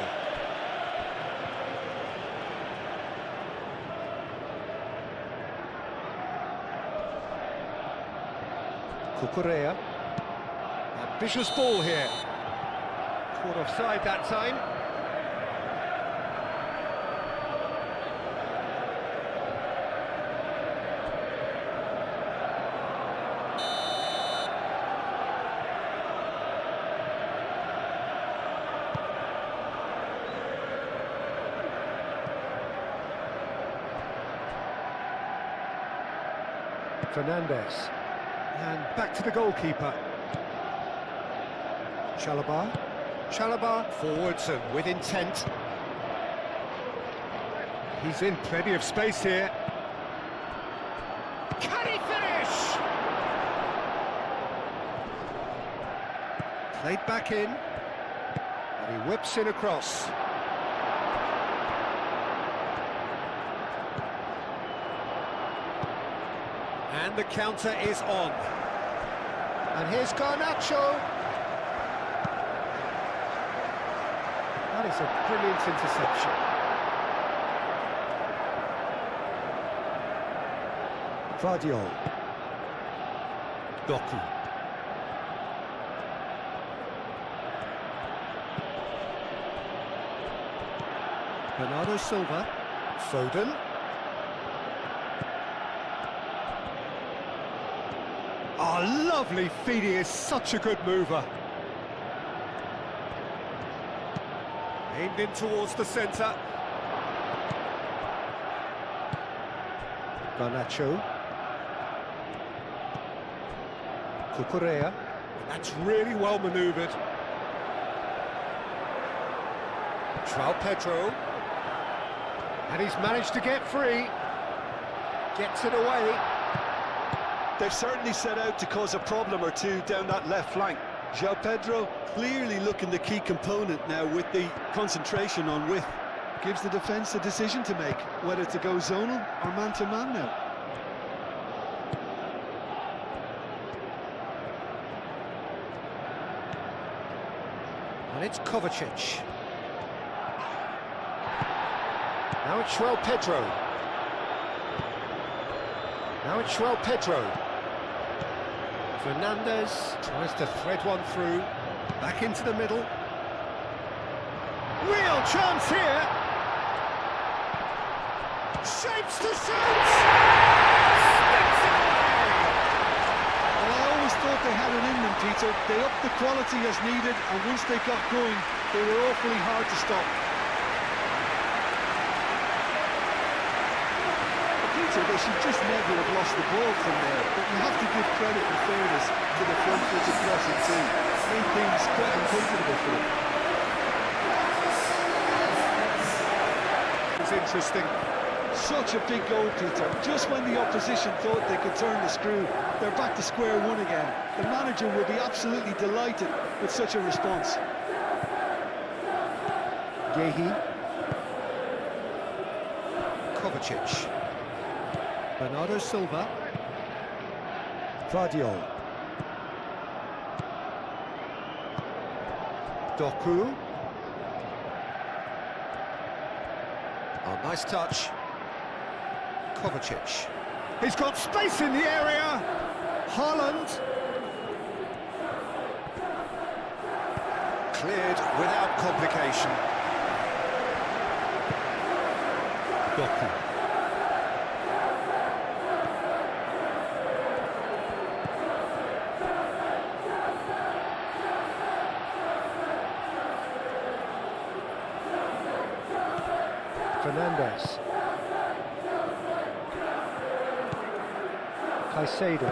Cucurella. Ambitious ball here. Caught offside that time. Fernandez. And back to the goalkeeper. Chalobah forwards and with intent. He's in plenty of space here. Can he finish? Played back in. And he whips in across. And the counter is on. And here's Garnacho. That is a brilliant interception. Vardiol. Doku. Bernardo Silva. Foden. Oh, lovely feet, he is such a good mover. Aimed in towards the centre. Garnacho. Cucurella. That's really well manoeuvred. João Pedro. And he's managed to get free. Gets it away. They've certainly set out to cause a problem or two down that left flank. João Pedro clearly looking the key component now with the concentration on width. Gives the defence a decision to make, whether to go zonal or man-to-man now. And it's Kovacic. Now it's João Pedro. Now it's João Pedro. Fernandez tries to thread one through. Back into the middle. Real chance here. Shapes to shoot. Sticks it away. Well, I always thought they had it in them, Peter. They upped the quality as needed, and once they got going, they were awfully hard to stop. They should just never have lost the ball from there, but you have to give credit and fairness to the front-footed pressing team. Made things quite uncomfortable for them. It's interesting. Such a big goal, Peter. Just when the opposition thought they could turn the screw, they're back to square one again. The manager will be absolutely delighted with such a response. Yehi. Kovacic. Bernardo Silva. Vardiol. Doku. Oh, nice touch. Kovacic. He's got space in the area. Haaland. Cleared without complication. Doku. Fernandez. Caicedo.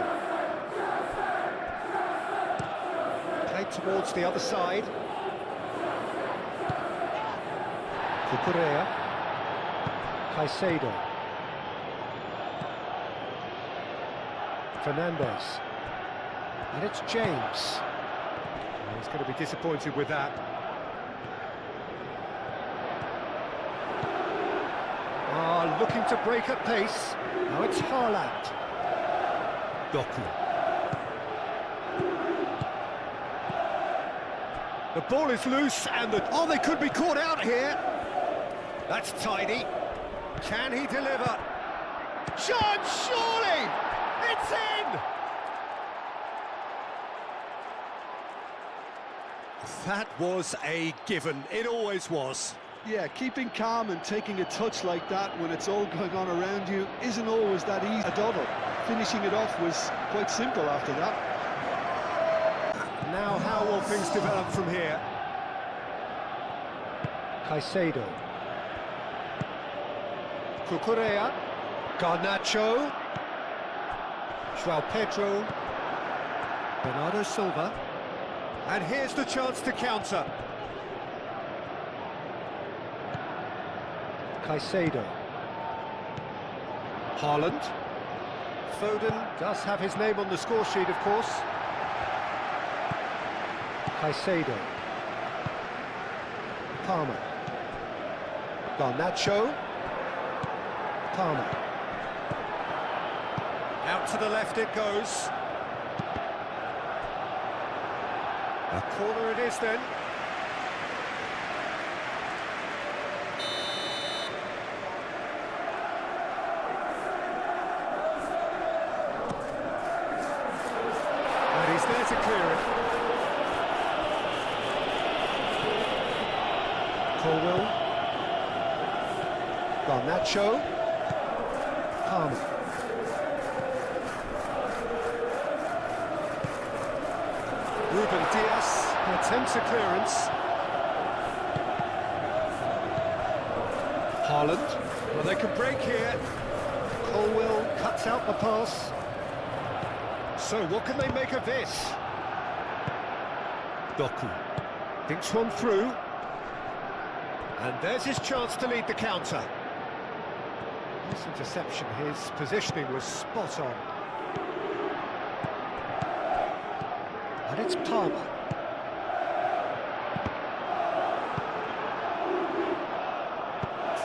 Played towards the other side. Cucurella. Caicedo. Fernandez. And it's James. He's going to be disappointed with that. Looking to break at pace. Now it's Haaland. Doku. The ball is loose and oh, they could be caught out here. That's tidy. Can he deliver? Chance, surely! It's in! That was a given. It always was. Yeah, keeping calm and taking a touch like that when it's all going on around you isn't always that easy. A doddle. Finishing it off was quite simple after that. Now how will things develop from here? Caicedo. Cucurella. Garnacho. João Pedro. Bernardo Silva. And here's the chance to counter. Caicedo. Haaland. Foden does have his name on the score sheet, of course. Caicedo. Palmer. Garnacho. Palmer. Out to the left it goes. A corner it is then. And he's there to clear it. Colwell. Garnacho. Palmer. Ruben Dias attempts a clearance. Haaland. Well, they could break here. Colwell cuts out the pass. So what can they make of this? Doku thinks one through. And there's his chance to lead the counter. This interception, his positioning was spot on. And it's Palmer.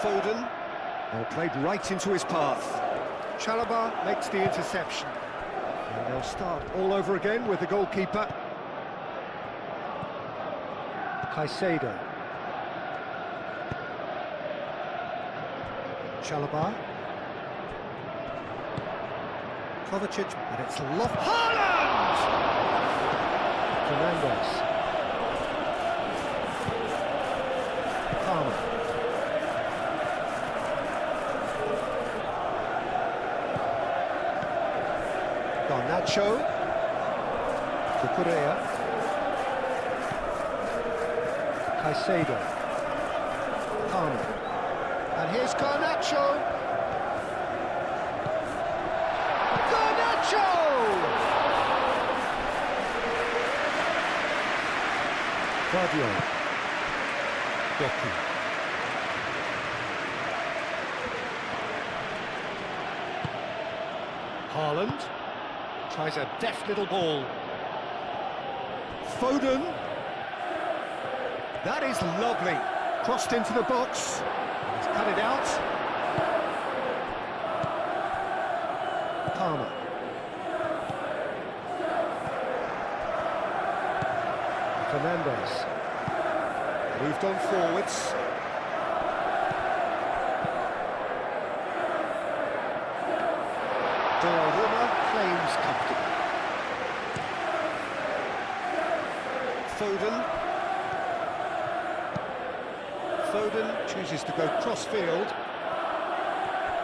Foden. Well, played right into his path. Chalobah makes the interception. And they'll start all over again with the goalkeeper. Caicedo. Chalobah. Kovacic, and it's Haaland! Fernandes. Palmer. Garnacho. Cucurella. Caicedo. Palmer. And here's Garnacho. Garnacho! Guardiola. Doku. Haaland tries a deft little ball. Foden. That is lovely. Crossed into the box. He's cut it out. Palmer. Fernandes. Moved on forwards. Donnarumma claims comfortable. Foden. Foden chooses to go cross-field.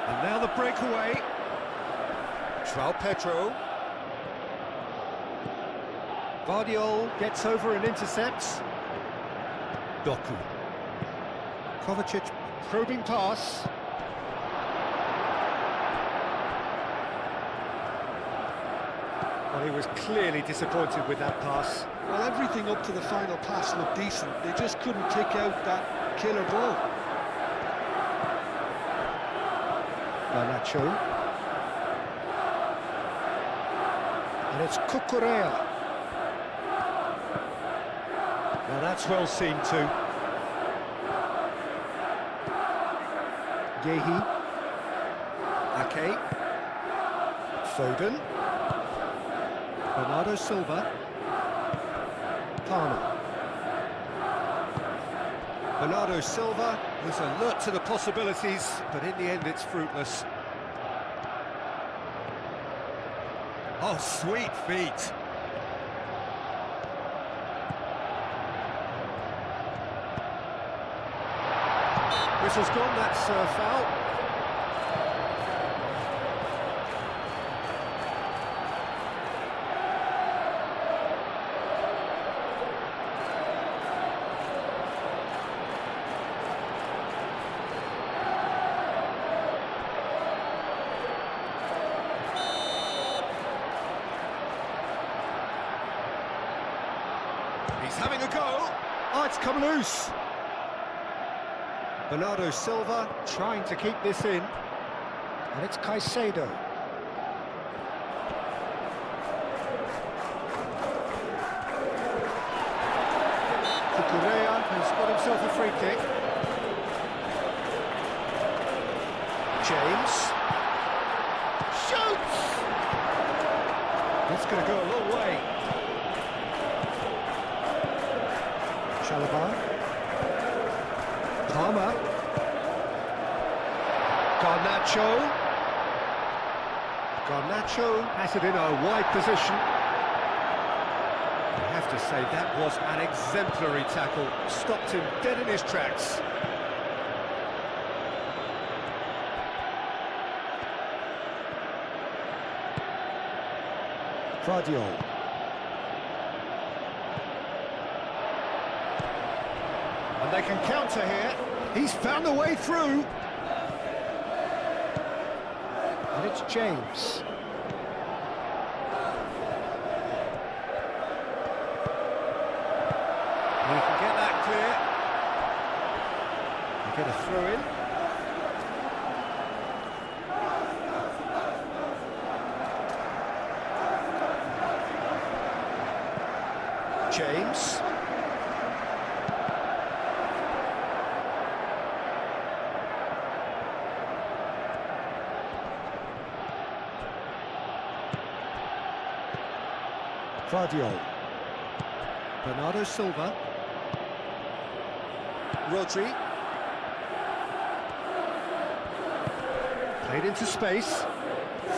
And now the breakaway. João Pedro. Guardiola gets over and intercepts. Doku. Kovacic, probing pass. Well, he was clearly disappointed with that pass. Well, everything up to the final pass looked decent. They just couldn't kick out that killer ball. Garnacho. And it's Cucurella. Well, that's well seen too. Yehi. Ake. Foden. Bernardo Silva. Palmer. Bernardo Silva was alert to the possibilities, but in the end it's fruitless. Oh, sweet feet. Whistle's gone, that's a foul. He's having a go. Oh, it's come loose. Bernardo Silva trying to keep this in. And it's Caicedo. Cucurella has got himself a free kick. James. Shoots! That's going to go a long way. Chalobah. Palmer. Garnacho. Garnacho has it in a wide position. I have to say, that was an exemplary tackle. Stopped him dead in his tracks. Vardiol. And they can counter here. He's found a way through. And it's James. He can get that clear. Get a throw in. James. Vardiol. Bernardo Silva. Rodri. Played into space.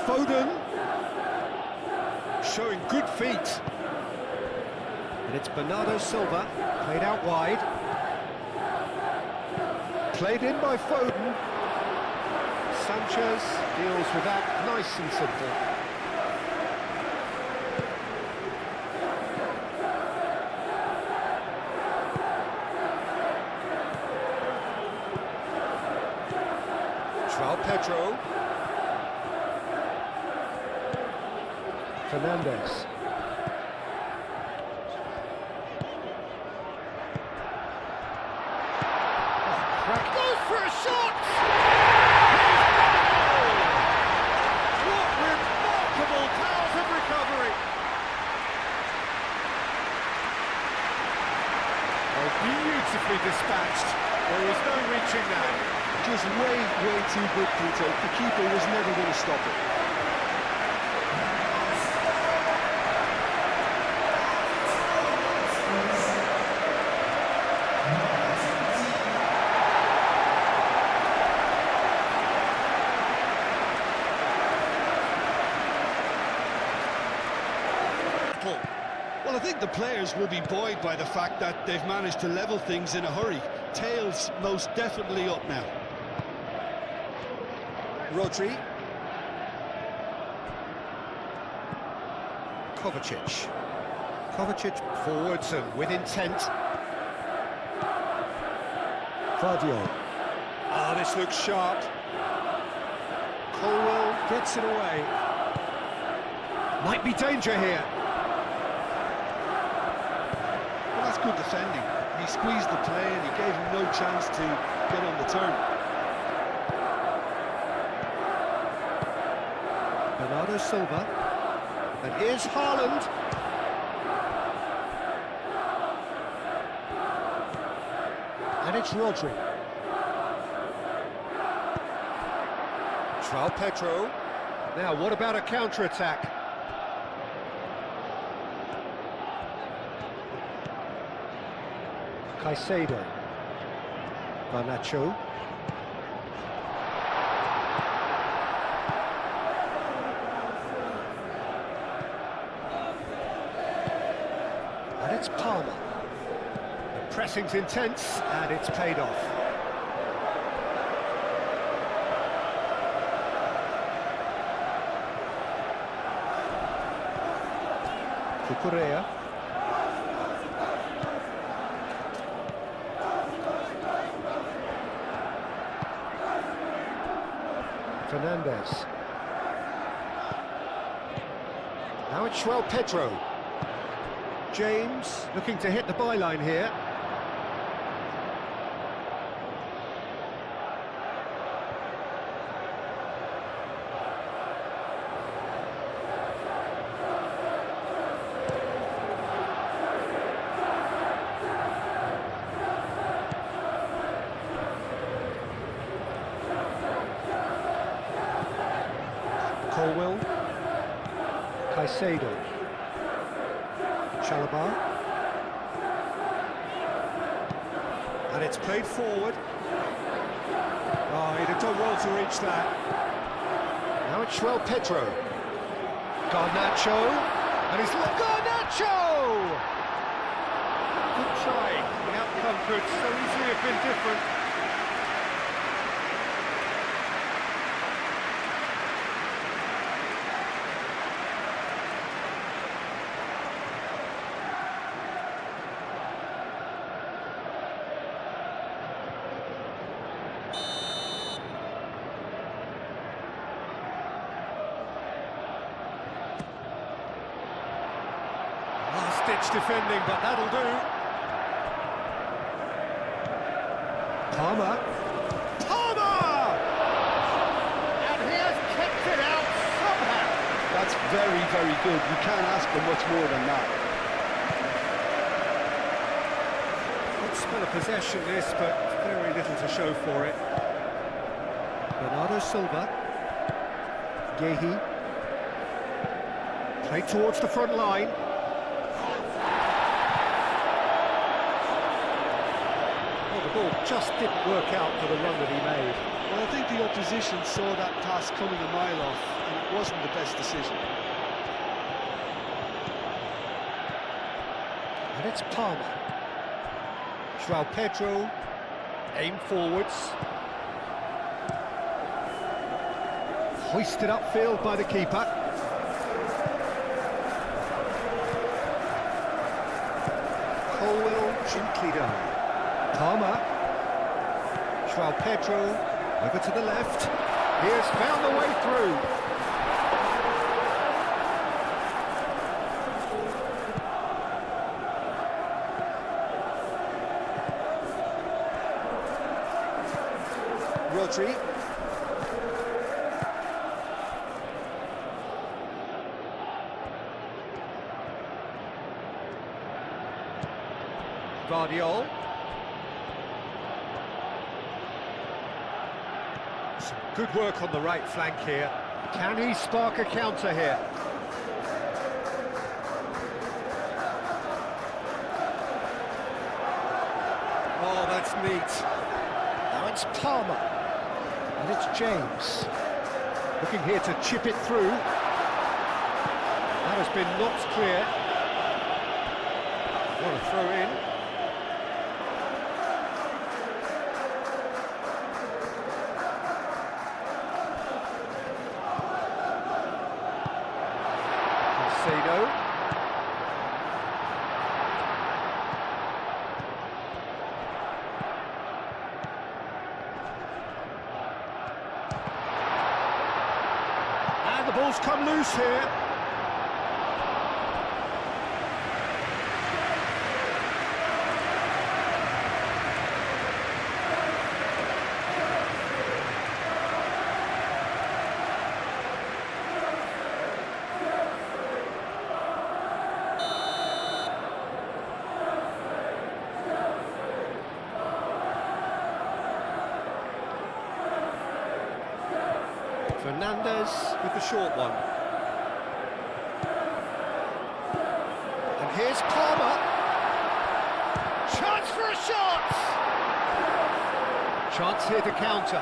Foden. Showing good feet. And it's Bernardo Silva. Played out wide. Played in by Foden. Sanchez deals with that nice and simple. Pedro. Fernandez. Crack goes for a shot! What remarkable powers of recovery! Oh, beautifully dispatched. There was no reaching that. Just way too good, Peter. The keeper was never going to stop it. Well, I think the players will be buoyed by the fact that they've managed to level things in a hurry. Tails most definitely up now. Rodri. Kovacic. Kovacic forwards and with intent. Vardiol. Ah, this looks sharp. Colwell gets it away. Might be danger here. Well, that's good defending. He squeezed the play and he gave him no chance to get on the turn. Bernardo Silva. And here's Haaland. And it's Rodri. João Pedro. Now, what about a counter-attack? Caicedo. Garnacho. And it's Palmer. The pressing's intense, and it's paid off. Cucurella. Fernandez. Now it's João Pedro. James looking to hit the byline here. Colwell, Caicedo, Chalobah, and it's played forward. Oh, he'd have done well to reach that. Now it's João Pedro, Garnacho, and he's Garnacho! Good try. The outcome could so easily have been different. Last-ditch defending, but that'll do. Palmer. And he has kicked it out somehow. That's very, very good. You can't ask for much more than that. Good spell of possession this, but very little to show for it. Bernardo Silva. Gehi. Played towards the front line. The ball just didn't work out for the run that he made. Well, I think the opposition saw that pass coming a mile off, and it wasn't the best decision. And it's Palmer. João Pedro, aim forwards. Hoisted upfield by the keeper. Colwell gently done. Palmer, João Pedro, over to the left, he has found the way through. Rodri. Vardiol. Some good work on the right flank here. Can he spark a counter here? Oh, that's neat. Now it's Palmer. And it's James. Looking here to chip it through. That has been knocked clear. What a throw in. Caicedo. And the ball's come loose here. Fernandez with the short one. And here's Palmer. Chance for a shot! Chance here to counter.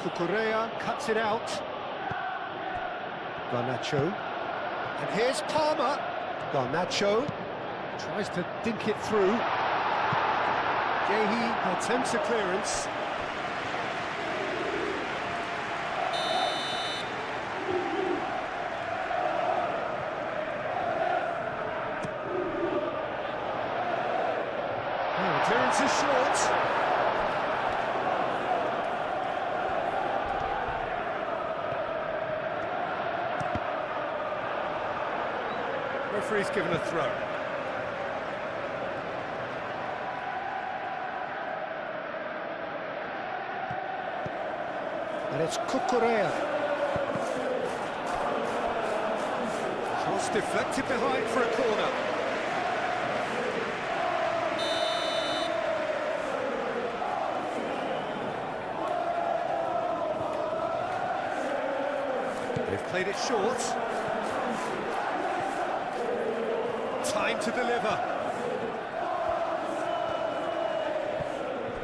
Cucurella cuts it out. Garnacho. And here's Palmer. Garnacho tries to dink it through. Gehi attempts a clearance. Oh, the clearance is short. Referee's given a throw. And it's Cucurella. Cross deflected behind for a corner. They've played it short. Time to deliver.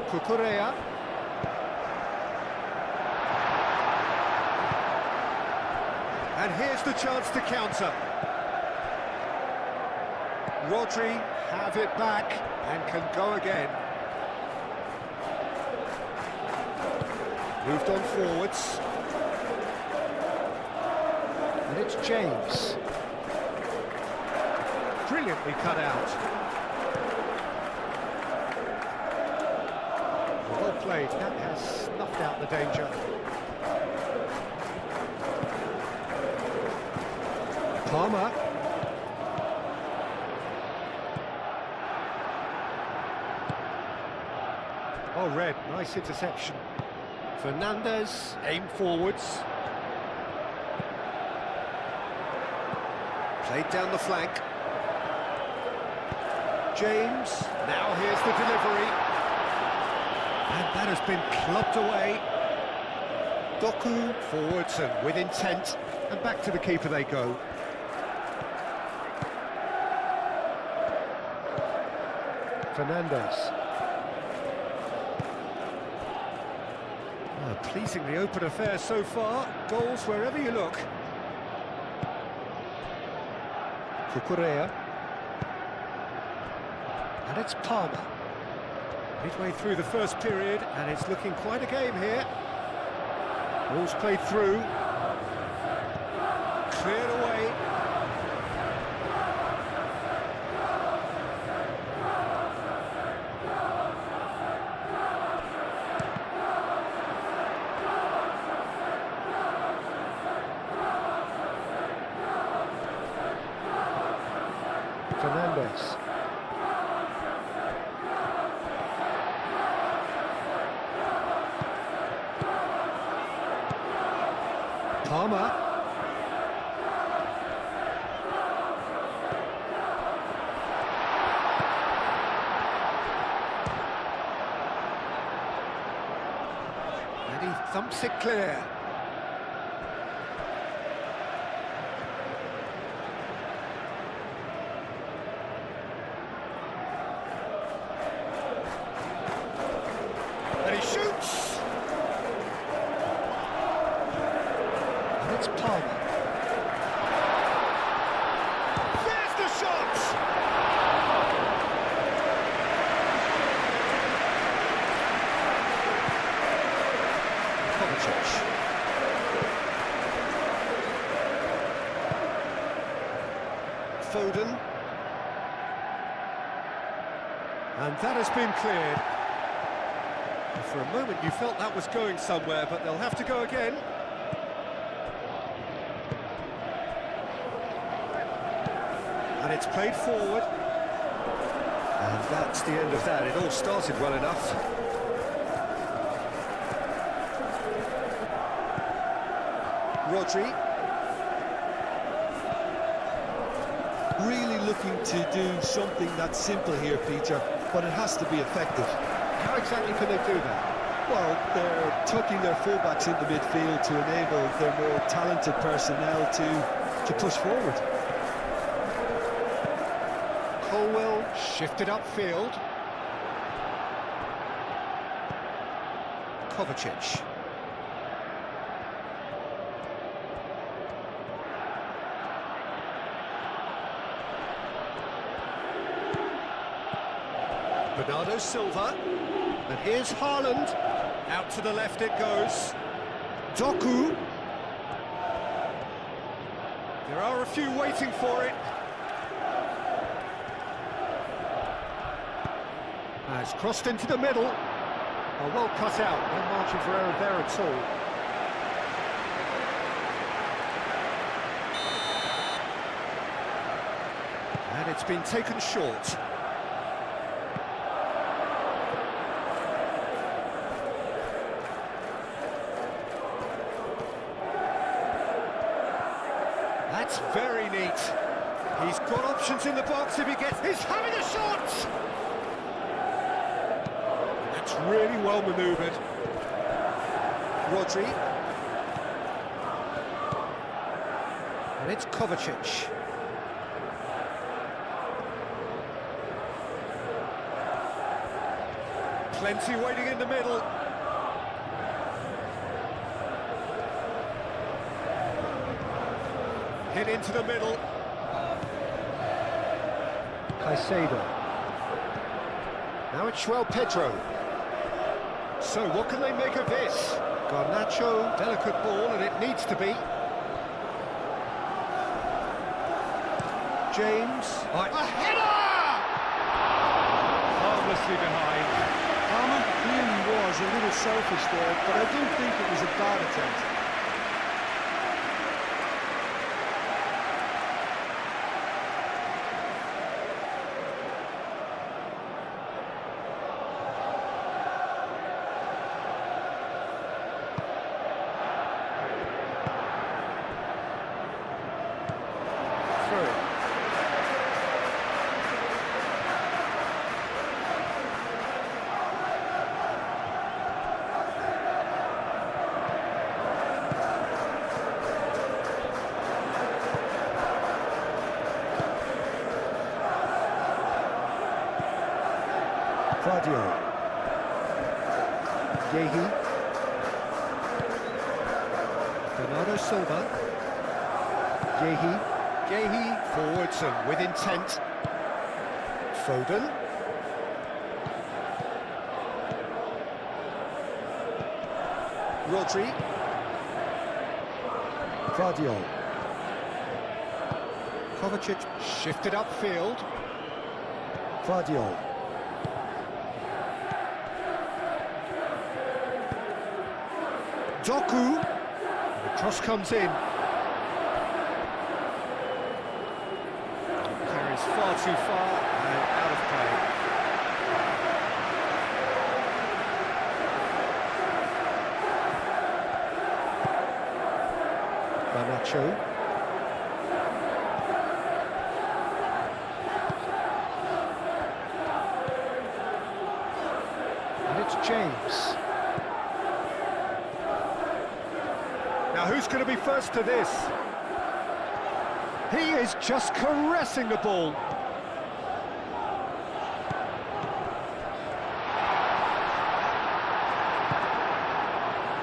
Cucurella. And here's the chance to counter. Rodri have it back and can go again. Moved on forwards. And it's James. Brilliantly cut out. Well played, that has snuffed out the danger. Palmer. Oh, Red, nice interception. Fernandez, aim forwards. Played down the flank. James, now here's the delivery. And that has been clubbed away. Doku forwards and with intent. And back to the keeper they go. Fernandez. Oh, pleasingly open affair so far. Goals wherever you look. Cucurella. And it's Palmer. Midway through the first period, and it's looking quite a game here. Ball's played through. Cleared away. Fernandez. Palmer. And he thumps it clear. And he shoots! And it's Palmer. There's the shot! Kovacic. Foden. And that has been cleared. For a moment you felt that was going somewhere, but they'll have to go again. And it's played forward. And that's the end of that. It all started well enough. Rodri. Really looking to do something that's simple here, Peter, but it has to be effective. How exactly can they do that? Well, they're tucking their fullbacks into midfield to enable their more talented personnel to push forward. Colwell shifted upfield. Kovacic. Bernardo Silva. And here's Haaland. Out to the left it goes. Doku. There are a few waiting for it. It's crossed into the middle. Oh, well cut out. No margin for error there at all. And it's been taken short. That's very neat. He's got options in the box if he gets... He's having a shot! That's really well manoeuvred. Rodri. And it's Kovacic. Plenty waiting in the middle. Hit into the middle. Caicedo. Now it's João Pedro. So what can they make of this? Garnacho, delicate ball, and it needs to be. James. A header! Harmlessly behind. Palmer clearly was a little selfish there, but I don't think it was a bad attempt. Claudio. Yehi. Bernardo Silva. Yehi forwards and with intent. Foden. Rodri. Claudio. Kovacic shifted upfield. Claudio. Doku. The cross comes in. Carries far too far and out of play. Garnacho. And it's James. Now who's going to be first to this? He is just caressing the ball.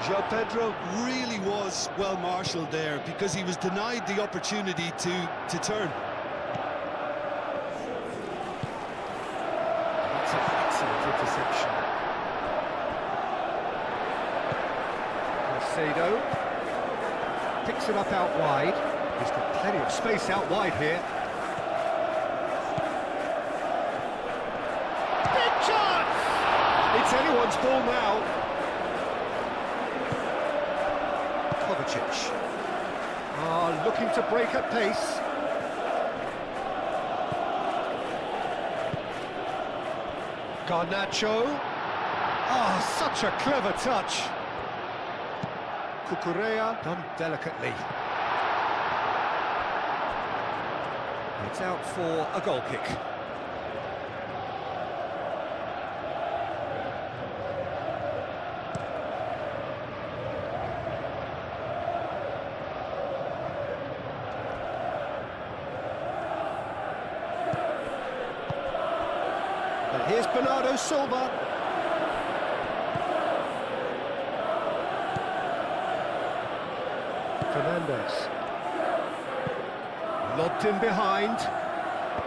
João Pedro really was well marshalled there because he was denied the opportunity to turn. That's an excellent interception. Caicedo picks it up out wide. He's got plenty of space out wide here. Big chance! It's anyone's ball now. Kovacic. Looking to break at pace. Garnacho. Such a clever touch. Cucurella done delicately. It's out for a goal kick. Here's Bernardo Silva. Fernandes. Lobbed in behind.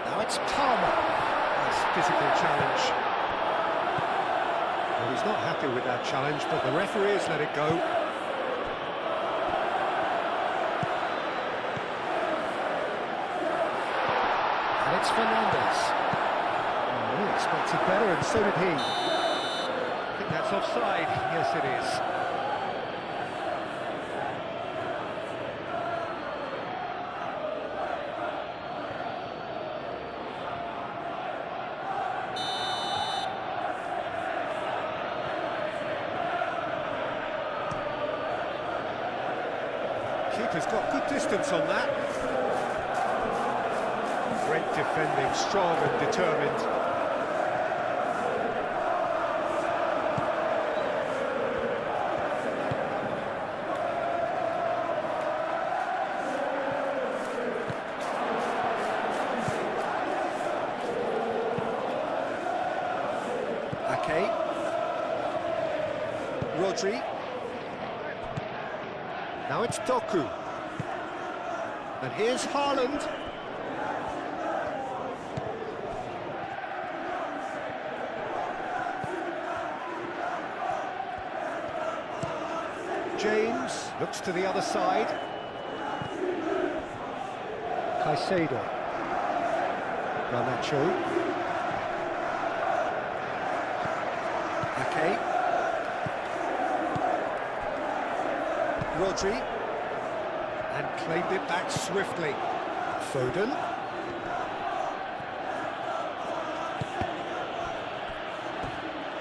Now it's Palmer. Nice physical challenge. Well, he's not happy with that challenge, but the referee has let it go. And it's Fernandes. Oh, he expected better, and so did he. I think that's offside. Yes, it is. Keeper's got good distance on that. Great defending, strong and determined. Ake. Rodri. Now it's Doku. And here's Haaland. James looks to the other side. Caicedo. Garnacho. Ake. Rodri. And claimed it back swiftly. Foden.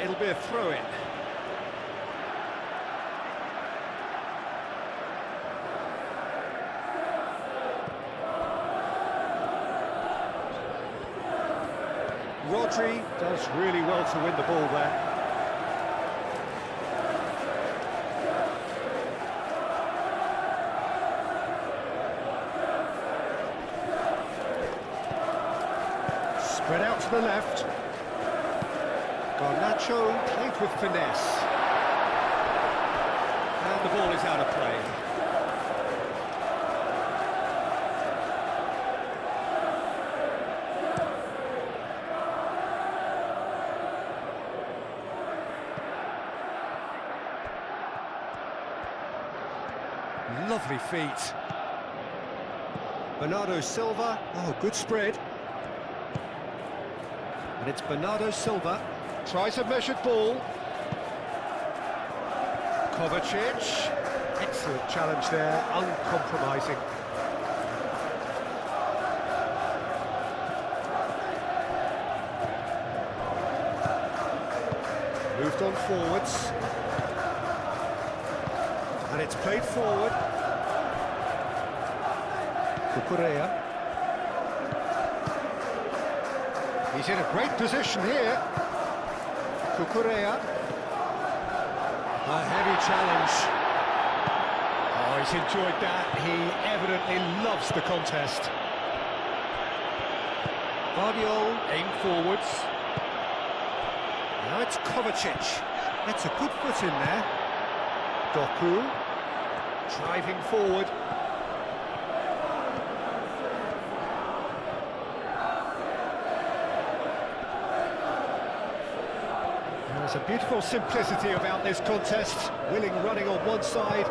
It'll be a throw-in. Rodri does really well to win the ball there. Spread out to the left. Garnacho played with finesse. And the ball is out of play. Lovely feet. Bernardo Silva. Oh, good spread. And it's Bernardo Silva. Tries a measured ball. Kovacic. Excellent challenge there, uncompromising. Moved on forwards. And it's played forward. Cucurella. He's in a great position here. Cucurella. A heavy challenge. Oh, he's enjoyed that. He evidently loves the contest. Guardiola aimed forwards. Now it's Kovacic. That's a good foot in there. Doku. Driving forward. There's a beautiful simplicity about this contest. Willing running on one side,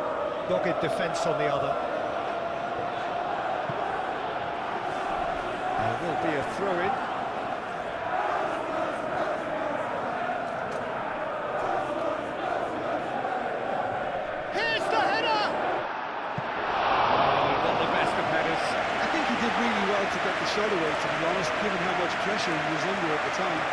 dogged defence on the other. There will be a throw-in. Here's the header! Oh, not the best of headers. I think he did really well to get the shot away, to be honest, given how much pressure he was under at the time.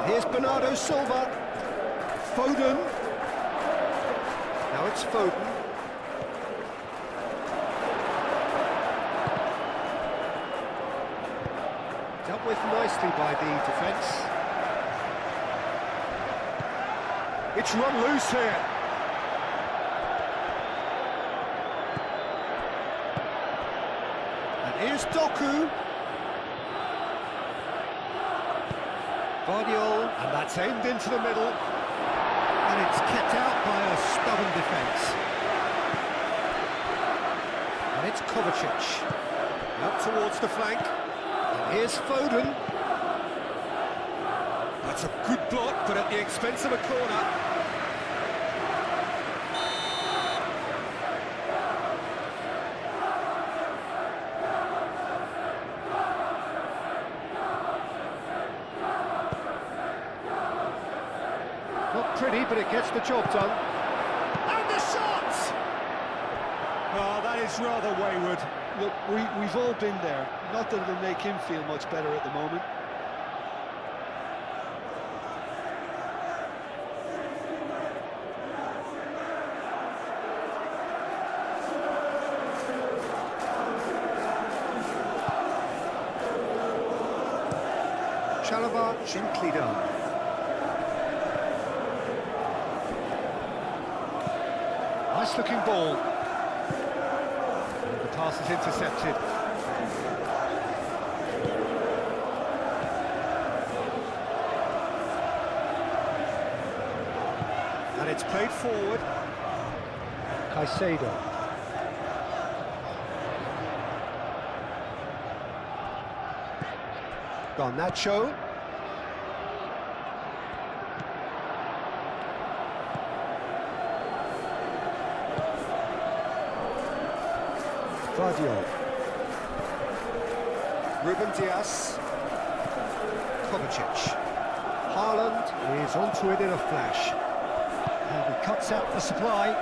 Here's Bernardo Silva. Foden. Now Now it's Foden. Dealt with nicely by the defence. It's run loose here. And here's Doku. Vardiol, and that's aimed into the middle. And it's kept out by a stubborn defence. And it's Kovacic. Out towards the flank. And here's Foden. That's a good block, but at the expense of a corner. Not pretty, but it gets the job done. And the shot! Oh, that is rather wayward. Look, we've all been there. Not that it'll make him feel much better at the moment. Chalobah gently done. Nice looking ball. And the pass is intercepted. And it's played forward. Caicedo. Garnacho. Vardiol. Ruben Dias. Kovacic. Haaland is onto it in a flash. And he cuts out the supply.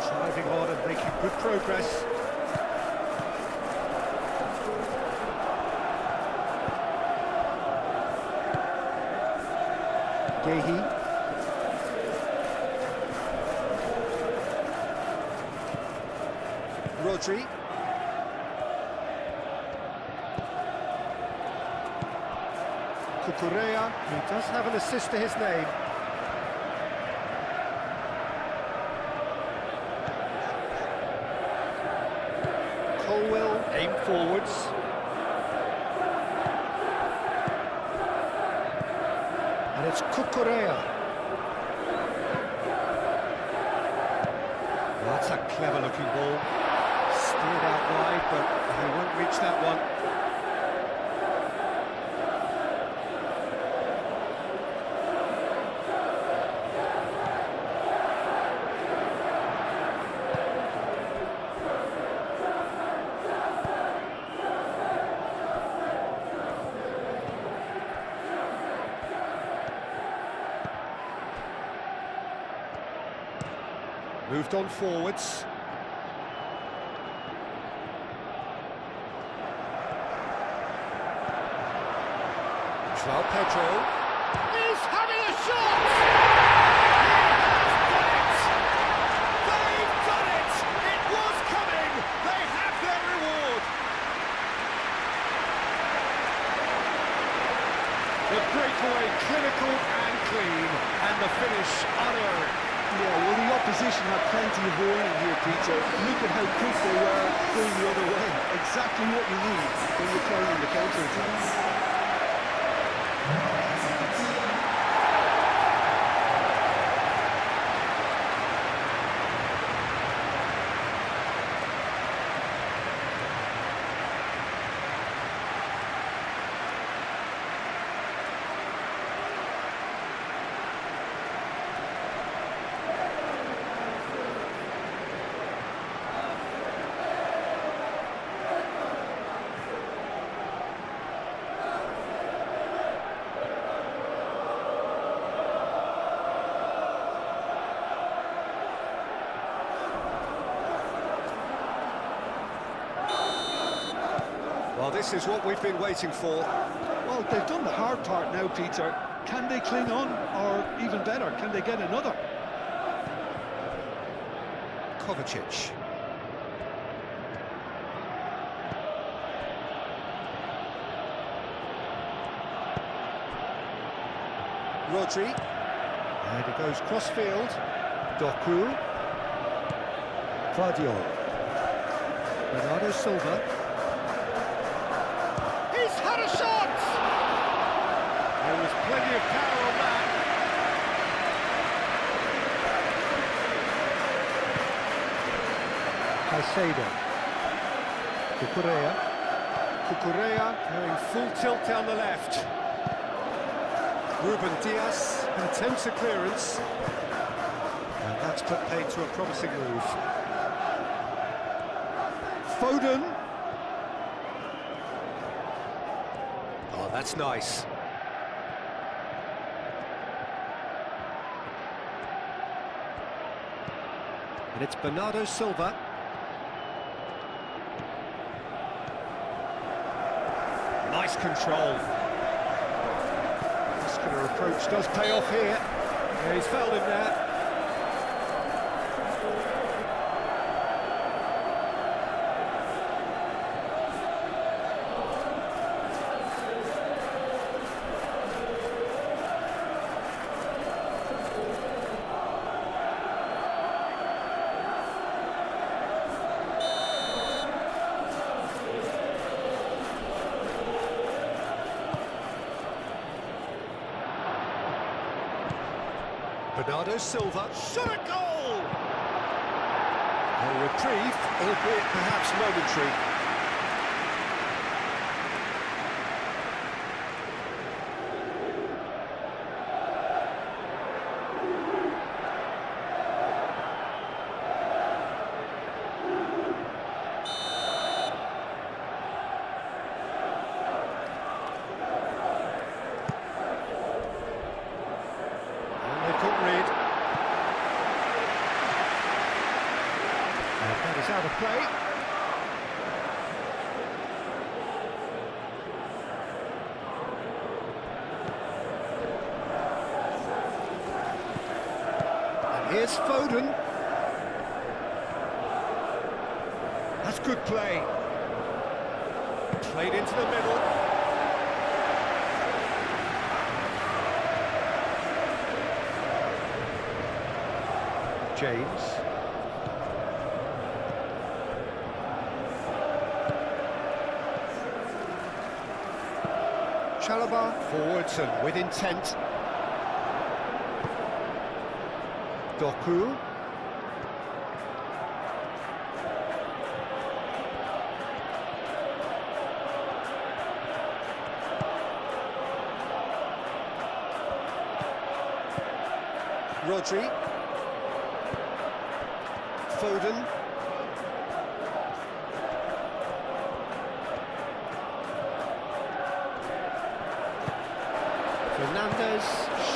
Driving on and making good progress. Gehi. Rodri. Cucurella, who does have an assist to his name. Colwell, aim forwards. And it's Cucurella. That's a clever looking ball. Steered out wide, but he won't reach that one. Moved on forwards. João Pedro is having a shot! They've done it! It was coming! They have their reward! The breakaway clinical and clean, and the finish unerring. Yeah, well, the opposition had plenty of warning here, Peter. Look at how quick they were going the other way. Exactly what you need when you're playing on the counter-attack. Well, this is what we've been waiting for. Well, they've done the hard part now, Peter. Can they cling on, or even better, can they get another? Kovacic. Rodri. And it goes cross-field. Doku. Vardiol. Bernardo Silva. He's had a shot! There was plenty of power on that. Caicedo. Cucurella going full tilt down the left. Ruben Diaz attempts a clearance. And that's put paid to a promising move. Foden. Oh, that's nice. And it's Bernardo Silva. Nice control. Muscular approach does pay off here. Yeah, he's fouled him there. Bernardo Silva, shot a goal! A reprieve, albeit perhaps momentary. That is out of play. And here's Foden. That's good play. Played into the middle. James. Chalobah forwards and with intent. Doku. Rodri. Foden. Fernandez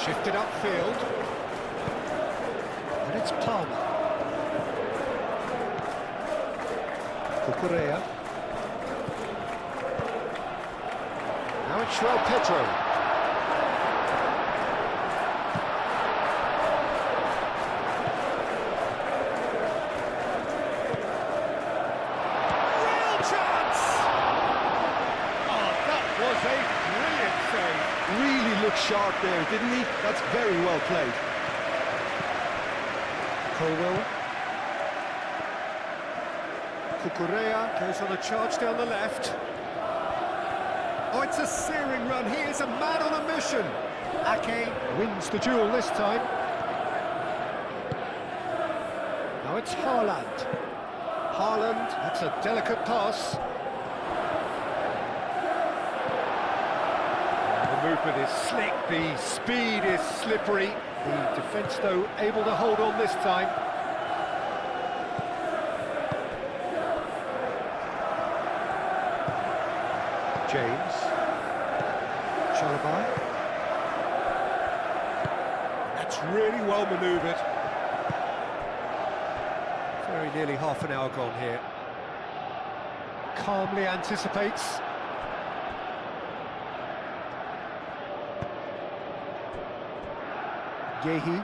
shifted upfield, and it's Palmer. Cucurella. Now it's João Pedro. Real chance! Oh, that was a brilliant save. Really looked sharp there, didn't he? That's very well played. Colwell. Cucurella goes on a charge down the left. Oh, it's a searing run. He is a man on a mission. Ake wins the duel this time. Now it's Haaland. Haaland, that's a delicate pass. The movement is slick, the speed is slippery. The defence, though, able to hold on this time. James. Chalobah. That's really well manoeuvred. Very nearly half an hour gone here. Calmly anticipates. Yehi.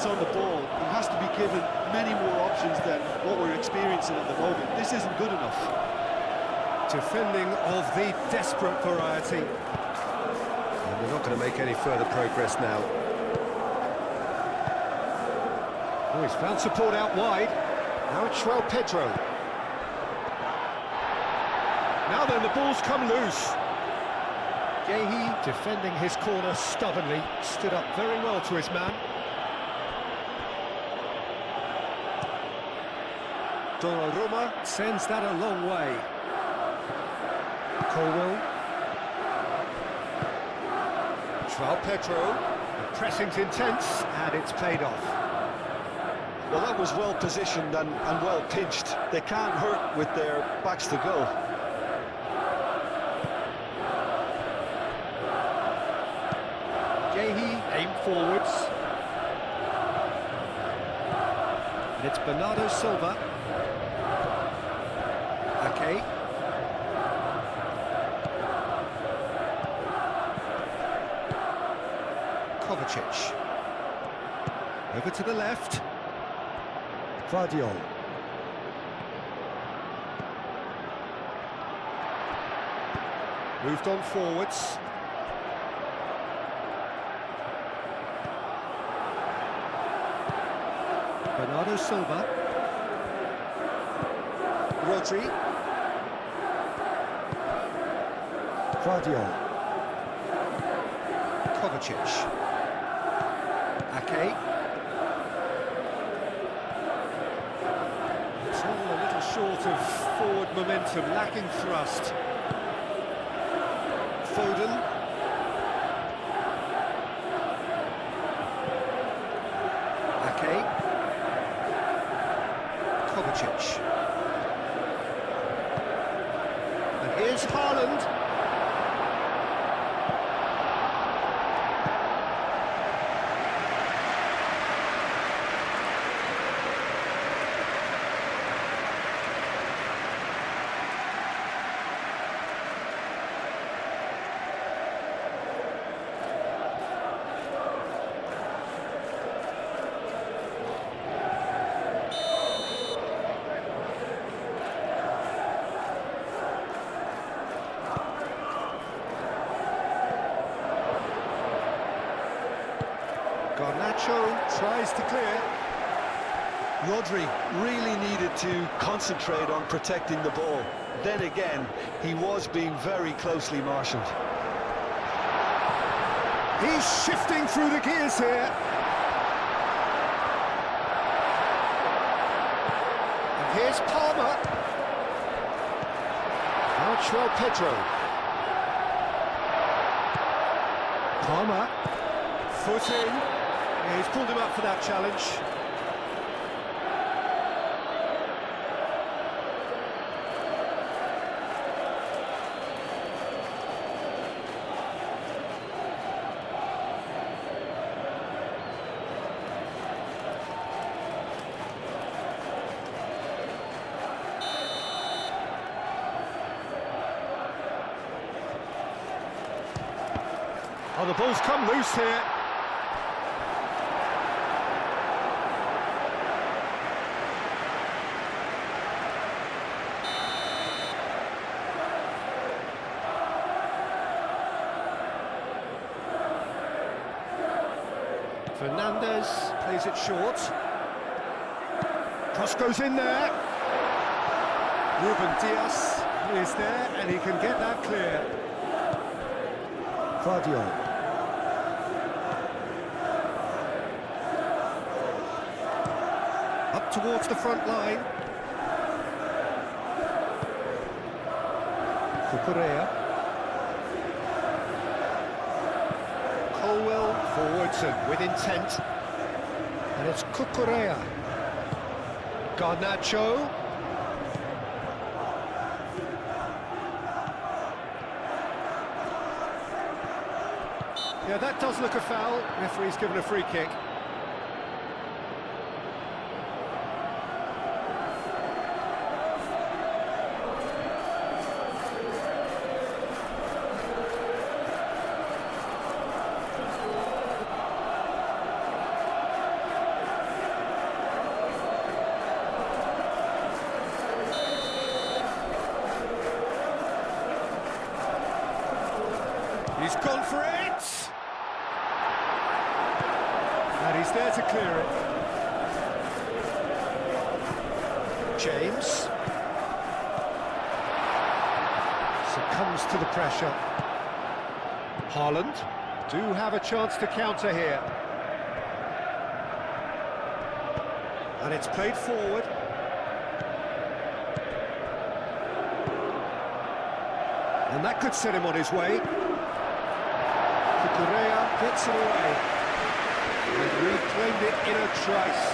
gets on the ball, he has to be given many more options than what we're experiencing at the moment. This isn't good enough. Defending of the desperate variety. And we're not going to make any further progress now. Oh, he's found support out wide. Now it's João Pedro. Now then, the ball's come loose. Gehi defending his corner stubbornly, stood up very well to his man. Donnarumma sends that a long way. Colwell. João Pedro. The pressing's intense, and it's paid off. Well, that was well positioned and well pitched. They can't hurt with their backs to goal. Gehi aim forwards. And it's Bernardo Silva. Okay. Kovacic. Over to the left. Vardiol. Moved on forwards. Bernardo Silva. Rodri. Vardiol. Kovacic. Ake. It's all a little short of forward momentum, lacking thrust. Foden. Ake. Kovacic. And here's Haaland. Garnacho tries to clear. Rodri really needed to concentrate on protecting the ball. Then again, he was being very closely marshalled. He's shifting through the gears here. And here's Palmer. Now João Pedro. Palmer. Foot in. Yeah, he's pulled him up for that challenge. Oh, the ball's come loose here. Fernandez plays it short. Cross goes in there. Ruben Dias is there, and he can get that clear. Vardiol. Up towards the front line. Cucurella. Colwell forwards and with intent. And it's Cucurella. Garnacho. Yeah, that does look a foul. Referee's given a free kick. He's gone for it! And he's there to clear it. James. Succumbs to the pressure. Haaland do have a chance to counter here. And it's played forward. And that could set him on his way. Cucurella gets it away. And reclaimed it in a trice.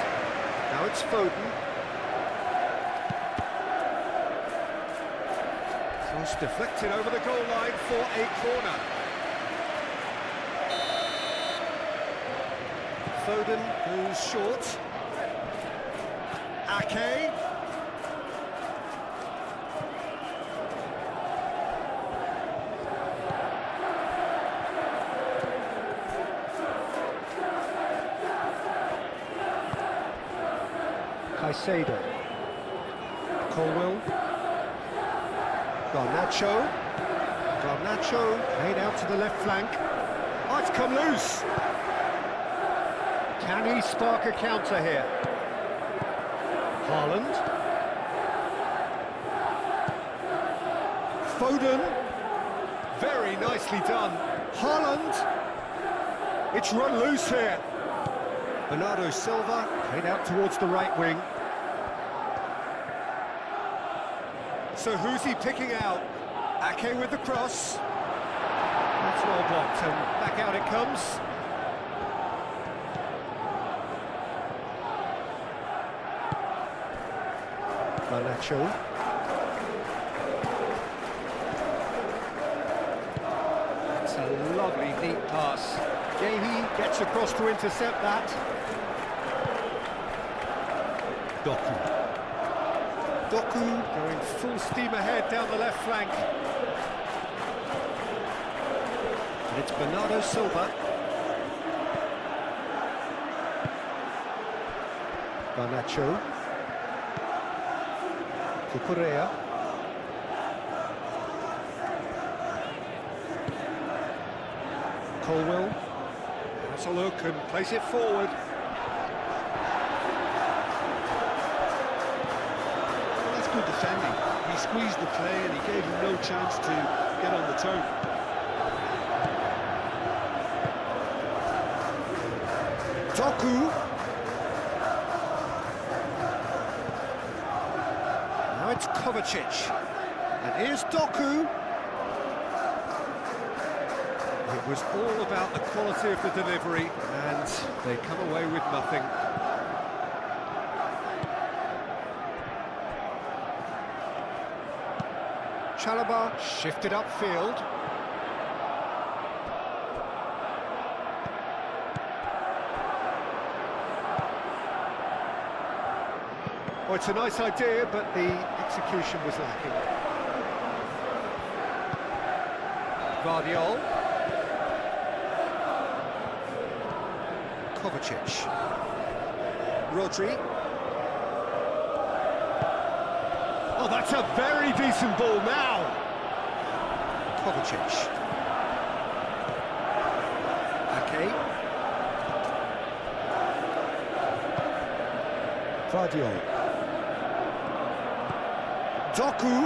Now it's Foden. Cross deflected over the goal line for a corner. Foden goes short. Ake. Caicedo. Colwell. Garnacho played out to the left flank. Oh, it's come loose. Can he spark a counter here? Haaland. Foden. Very nicely done. Haaland. It's run loose here. Bernardo Silva played out towards the right wing. So who's he picking out? Ake with the cross. That's well blocked, and back out it comes. Garnacho. It's a lovely, neat pass. Gehi gets across to intercept that. Doku going full steam ahead down the left flank. And it's Bernardo Silva. Garnacho. Cucurella. Colwell. Has a look and plays it forward. Good defending. He squeezed the play and he gave him no chance to get on the turn. Doku. Now it's Kovacic. And here's Doku. It was all about the quality of the delivery, and they come away with nothing. Chalobah shifted upfield. Oh, it's a nice idea, but the execution was lacking. Guardiola. Kovacic. Rodri. Oh, that's a very decent ball now. Kovacic. Ake. Guardiola. Doku.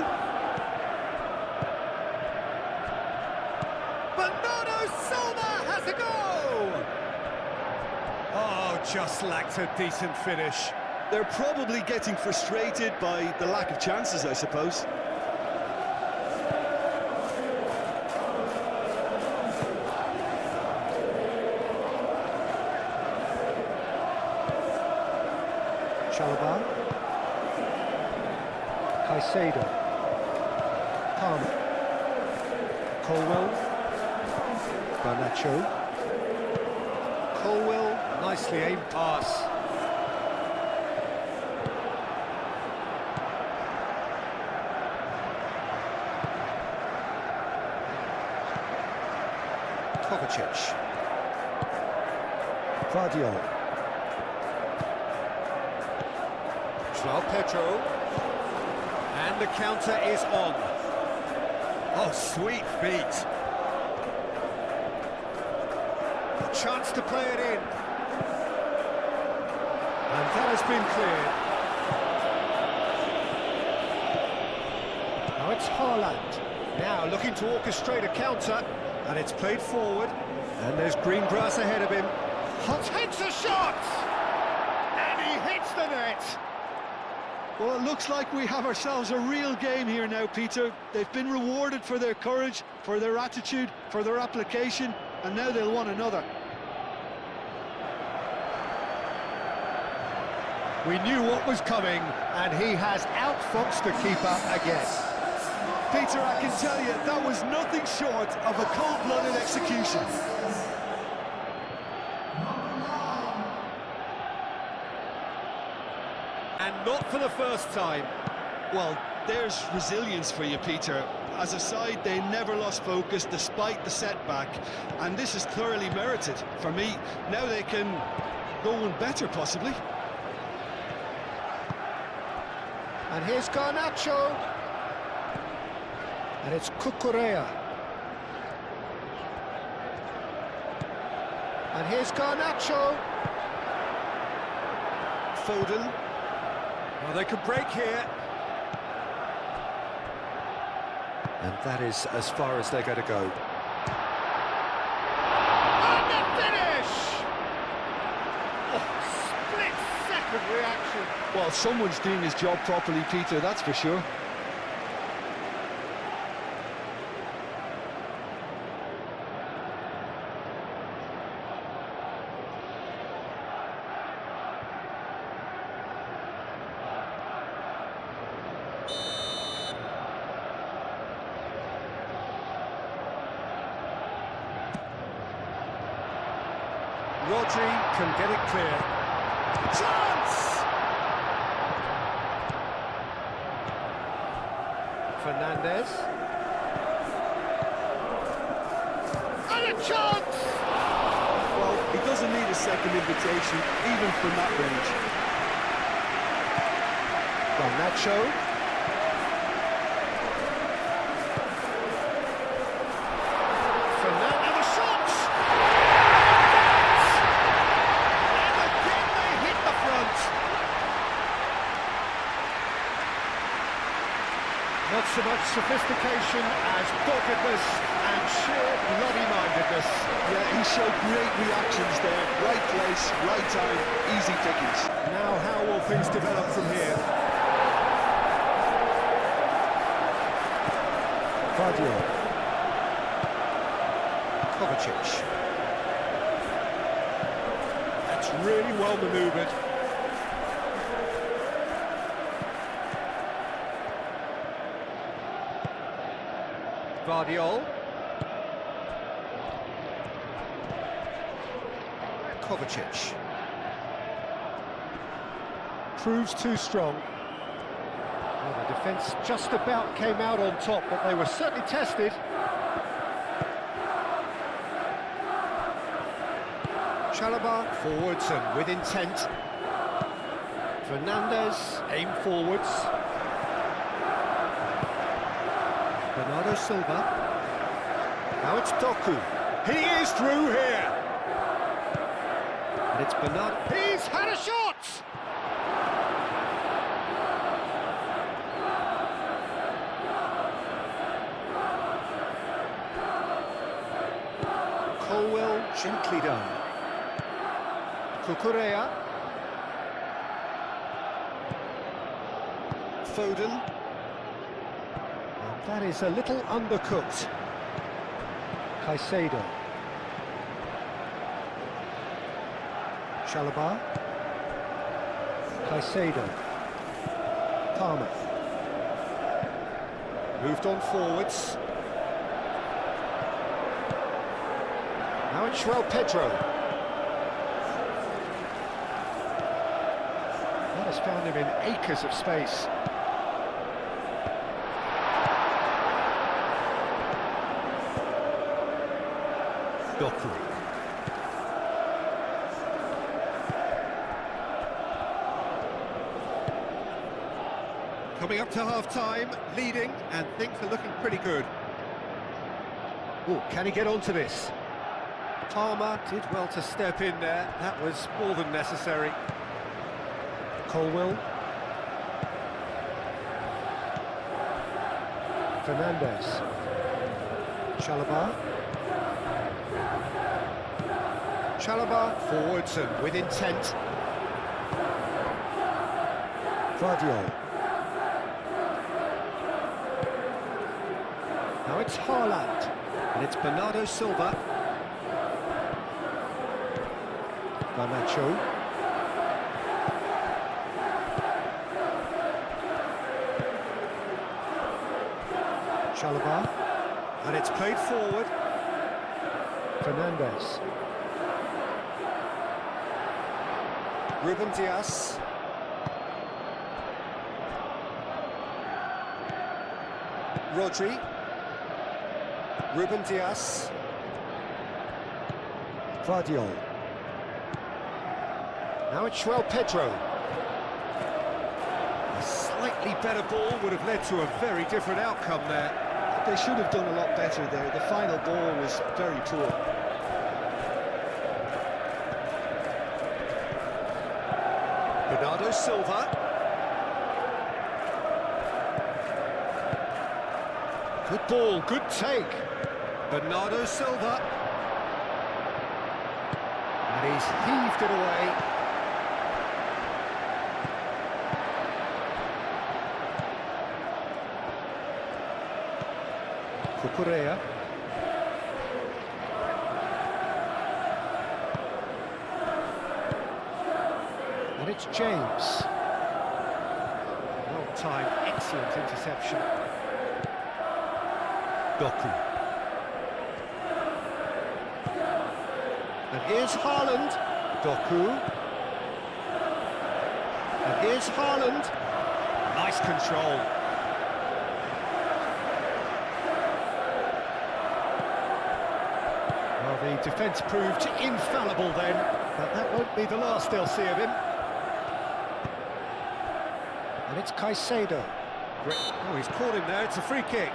Bernardo Silva has a goal! Oh, just lacked a decent finish. They're probably getting frustrated by the lack of chances, I suppose. Chalobah. Caicedo. Palmer. Colwell. Garnacho. Colwell, nicely aimed pass. Kovacic. Guardiola. João Pedro. And the counter is on. Oh, sweet feet. chance to play it in. And that has been cleared. Now it's Haaland. Now looking to orchestrate a counter, and it's played forward. And there's green grass ahead of him. Takes a shot! And he hits the net! Well, it looks like we have ourselves a real game here now, Peter. They've been rewarded for their courage, for their attitude, for their application, and now they'll want another. We knew what was coming, and he has outfoxed the keeper again. Peter, I can tell you, that was nothing short of a cold-blooded execution. And not for the first time. Well, there's resilience for you, Peter. As a side, they never lost focus despite the setback, and this is thoroughly merited for me. Now they can go one better, possibly. And here's Garnacho. And it's Cucurella. And here's Garnacho. Foden. Well, they could break here. And that is as far as they're going to go. And the finish! Oh, split-second reaction. Well, someone's doing his job properly, Peter, that's for sure. Rodri can get it clear. Chance! Fernandez. And a chance! Well, he doesn't need a second invitation, even from that range. Garnacho. Not so much sophistication as doggedness and sheer bloody-mindedness. Yeah, he showed great reactions there. Right place, right time, easy pickings. Now how will things develop from here? Guardiola. Kovacic. That's really well manoeuvred. Guardiola. Kovacic. Proves too strong. Well, the defence just about came out on top, but they were certainly tested. Chalobah forwards and with intent. Fernandez aim forwards. Bernardo Silva. Now it's Doku. He is through here. And it's Bernard. He's had a shot! Colwell gently done. Cucurella. Foden. That is a little undercooked. Caicedo. Chalobah. Caicedo. Palmer. Moved on forwards. Now it's João Pedro. That has found him in acres of space. Doku. Coming up to half-time, leading, and things are looking pretty good. Oh, can he get onto this? Palmer did well to step in there. That was more than necessary. Colwill. Fernandez. Chalobah. Chalobah forwards and with intent. Vardiol. Now it's Haaland, and it's Bernardo Silva. Garnacho. Chalobah, and it's played forward. Fernandez. Ruben Dias. Rodri. Ruben Dias. Vardiol. Now it's João Pedro. A slightly better ball would have led to a very different outcome there. They should have done a lot better there. The final ball was very poor. Bernardo Silva. Good ball, good take. Bernardo Silva. And he's heaved it away. Cucurella. And it's James. Well-timed, excellent interception. Doku. And here's Haaland. Doku. And here's Haaland. Nice control. Well, the defence proved infallible then, but that won't be the last they'll see of him. And it's Caicedo. Oh, he's caught him there, it's a free kick.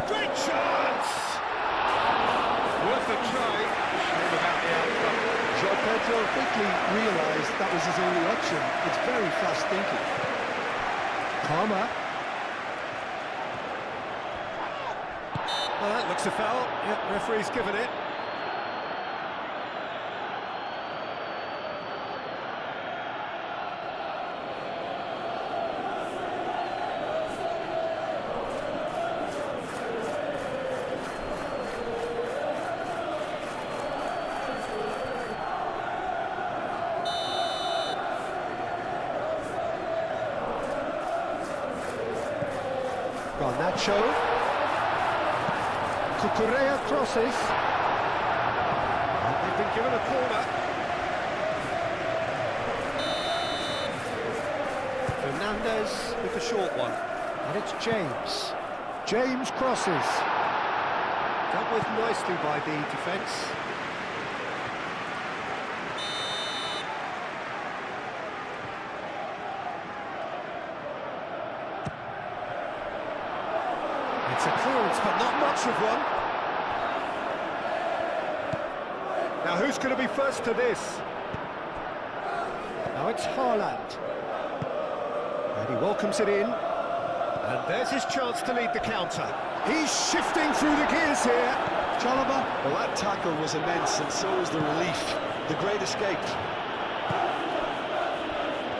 Great chance! Worth a try. Shame about the outcome. João Pedro quickly realised that was his only option. It's very fast thinking. Palmer. Well, that looks a foul. Yep, referee's given it. Garnacho. Cucurella crosses. And they've been given a corner. Fernandez with the short one. And it's James. James crosses. Dealt with nicely by the defence. It's a clearance, but not much of one. Now, who's going to be first to this? Now it's Haaland. And he welcomes it in. And there's his chance to lead the counter. He's shifting through the gears here. Chalobah, well, that tackle was immense, and so was the relief. The great escape.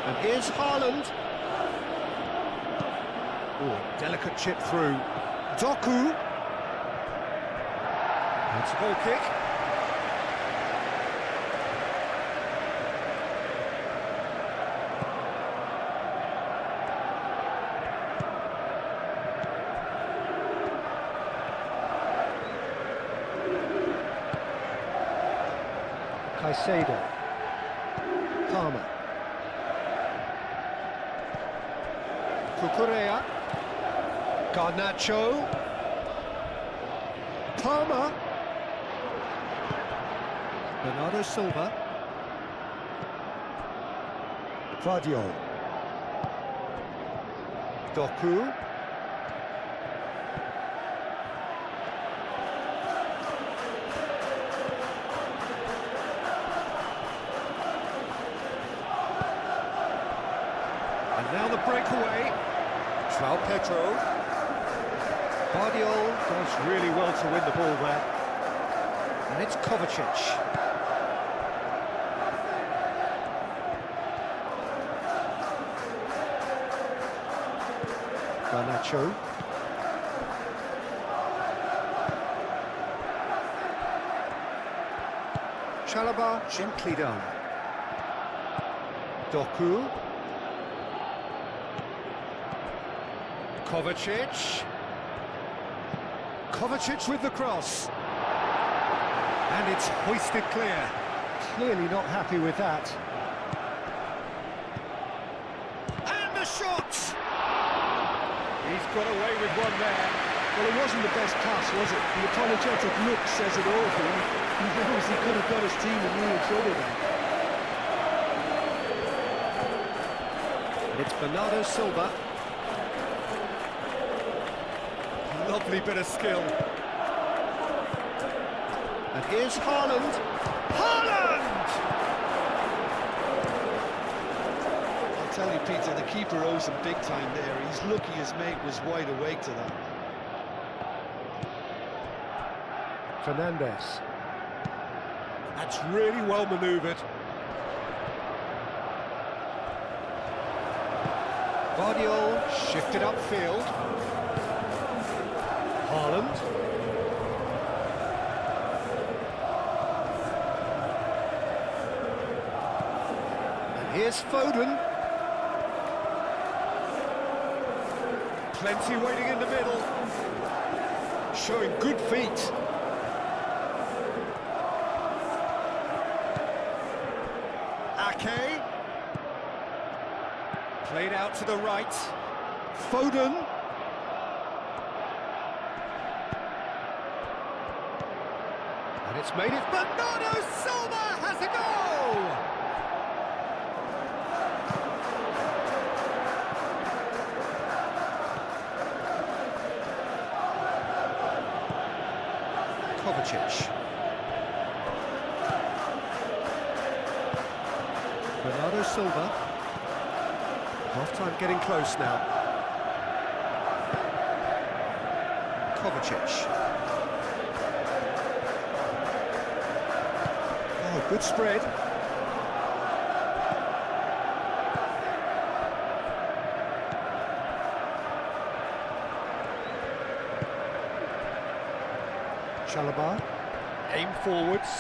And here's Haaland. Oh, delicate chip through. Doku. It's a goal kick. Caicedo. Palmer. Cucurella. Garnacho. Palmer. Bernardo Silva. Guardiola. Doku. And now the breakaway. João Pedro. Guardiola does really well to win the ball there. And it's Kovacic. Garnacho. Chalobah gently done. Doku. Kovacic. Kovacic with the cross. And it's hoisted clear. Clearly not happy with that. And the shot! He's got away with one there. Well, it wasn't the best pass, was it? The apologetic look says it all for him. He knows he could have got his team in real trouble then. It's Bernardo Silva. Lovely bit of skill. And here's Haaland. Haaland! I'll tell you, Peter, the keeper owes him big time there. He's lucky his mate was wide awake to that. Fernandes. That's really well manoeuvred. Guardiola shifted upfield. Haaland. And here's Foden. Plenty waiting in the middle. Showing good feet. Ake. Played out to the right. Foden. And it's made it. Bernardo Silva has a goal! Kovacic. Bernardo Silva. Half-time getting close now. Kovacic. Oh, good spread. Chalobah. Aim forwards.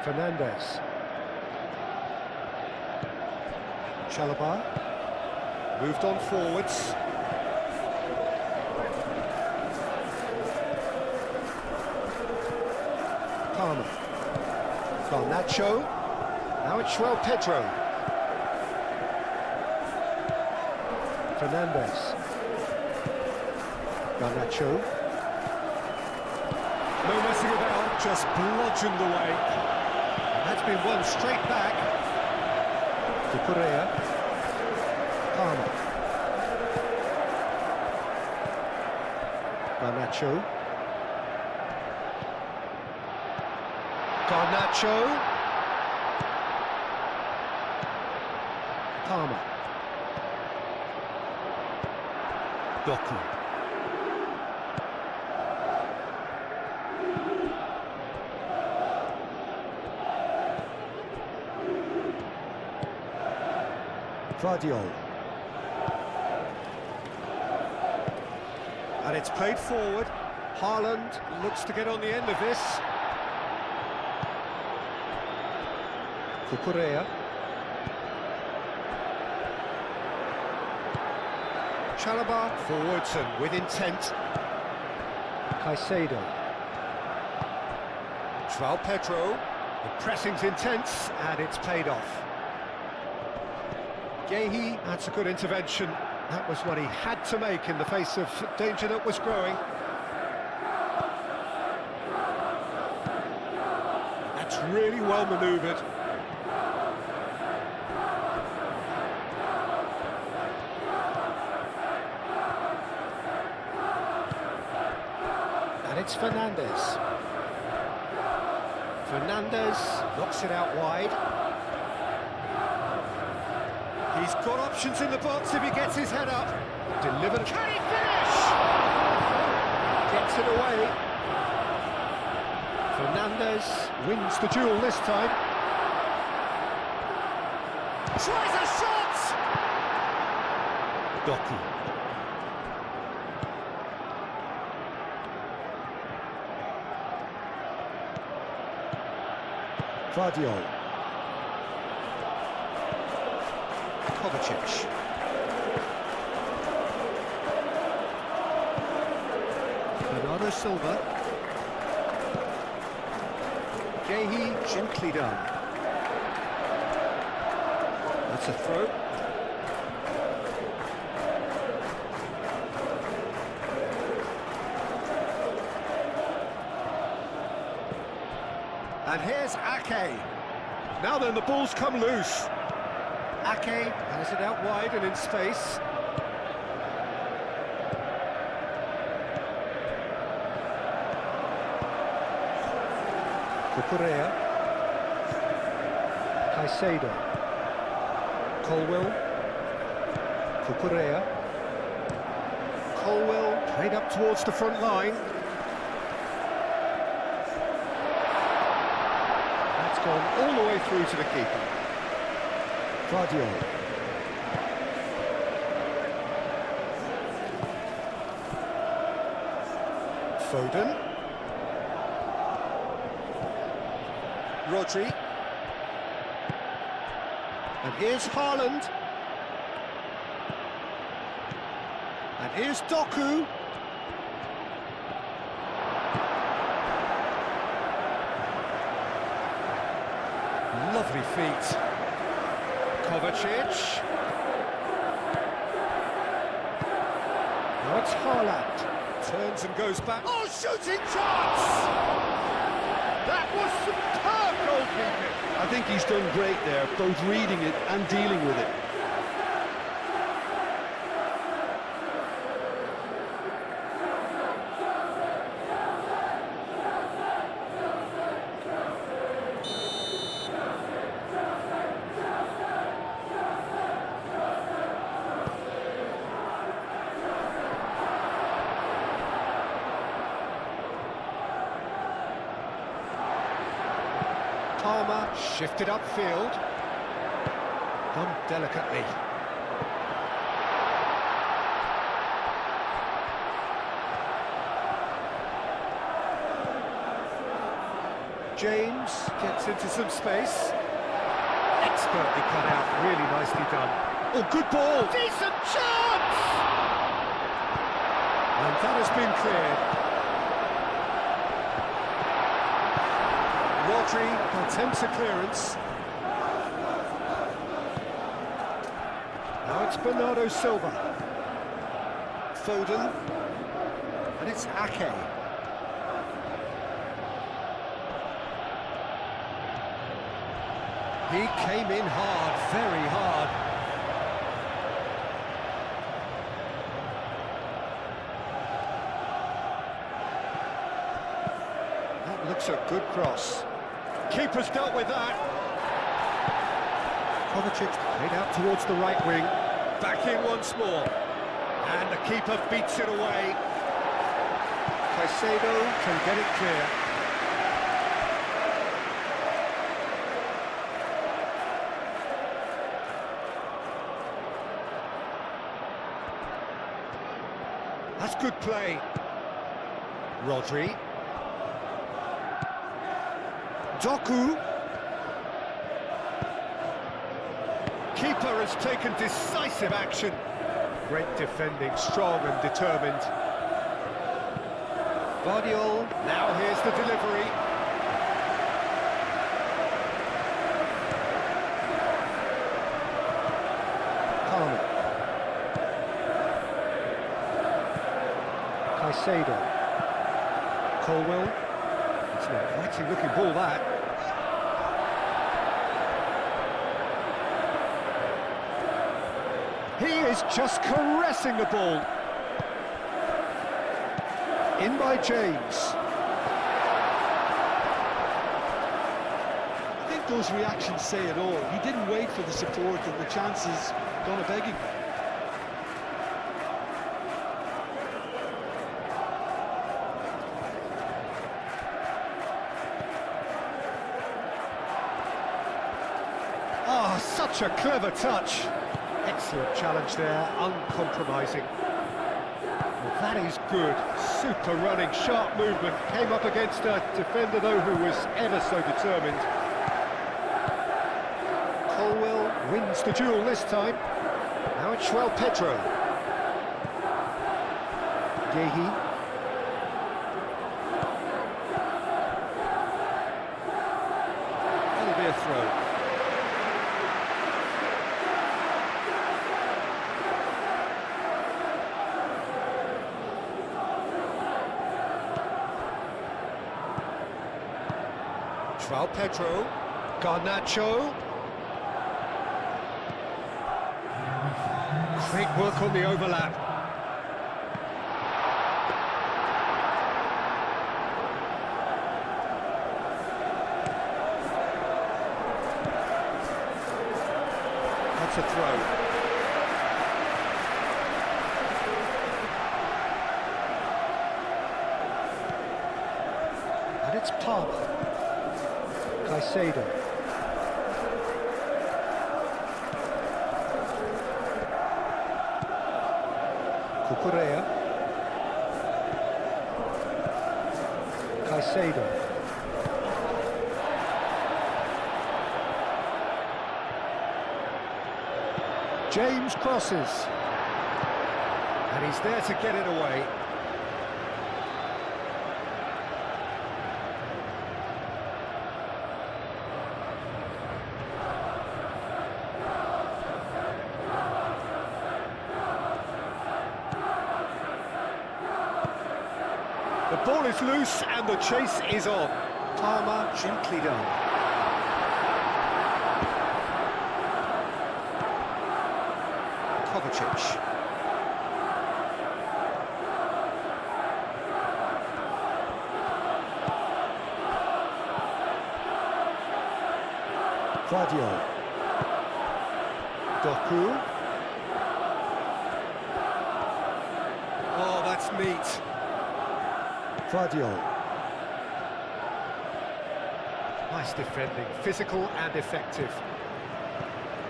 Fernandes. Chalobah. Moved on forwards. Palmer. Garnacho. Now it's João Pedro. Fernandes. Garnacho. No messing about, just bludgeoned away. And that's been won straight back. Cucurella. Palmer. Garnacho. Garnacho. Palmer. Doku. Guardiola. And it's played forward. Haaland looks to get on the end of this. Cucurella. Chalobah forwards and with intent. Caicedo. João Pedro. The pressing's intense, and it's paid off. Gehi, that's a good intervention. That was what he had to make in the face of danger that was growing. That's really well manoeuvred. And it's Fernandez. Fernandez knocks it out wide. He's got options in the box if he gets his head up. Delivered. Can he finish? Gets it away. Fernandez wins the duel this time. Tries a shot! Doku. Vardiol. Kovacic. Bernardo Silva. Gehi, gently done. That's a throw. And here's Ake. Now then, the ball's come loose. Ake has it out wide and in space. Cucurella. Caicedo. Colwill. Cucurella. Colwill played up towards the front line. That's gone all the way through to the keeper. Vardiol. Foden. Rodri. And here's Haaland. And here's Doku. Lovely feet. Kovacic. Now it's Haaland. Turns and goes back. Oh, shooting chance! That was superb goalkeeping. I think he's done great there, both reading it and dealing with it. Palmer shifted upfield. Done delicately. James gets into some space. Expertly cut out, really nicely done. Oh, good ball! Decent chance! And that has been cleared. Rodri attempts a clearance. Now it's Bernardo Silva. Foden. And it's Ake. He came in hard, very hard. That looks a good cross. Keeper's dealt with that. Kovacic played out towards the right wing. Back in once more. And the keeper beats it away. Caicedo can get it clear. That's good play. Rodri. Doku. Keeper has taken decisive action. Great defending, strong and determined. Vardiol, now here's the delivery. Caicedo. Colwell. It's an inviting looking ball, that. He is just caressing the ball. In by James. I think those reactions say it all. He didn't wait for the support and the chances gone a-begging. Ah, such a clever touch. Excellent challenge there, uncompromising. Well, that is good. Super running, sharp movement. Came up against a defender, though, who was ever so determined. Colwell wins the duel this time. Now it's Pedro. Gehi. That'll be a throw. Pedro, Garnacho. Great work on the overlap. That's a throw. And it's Palmer. Caicedo. Cucurella. Caicedo. James crosses. And he's there to get it away. The ball is loose and the chase is on. Palmer gently done. Kovacic. Guardiola. Doku. Oh, that's neat. Guardiola. Nice defending, physical and effective.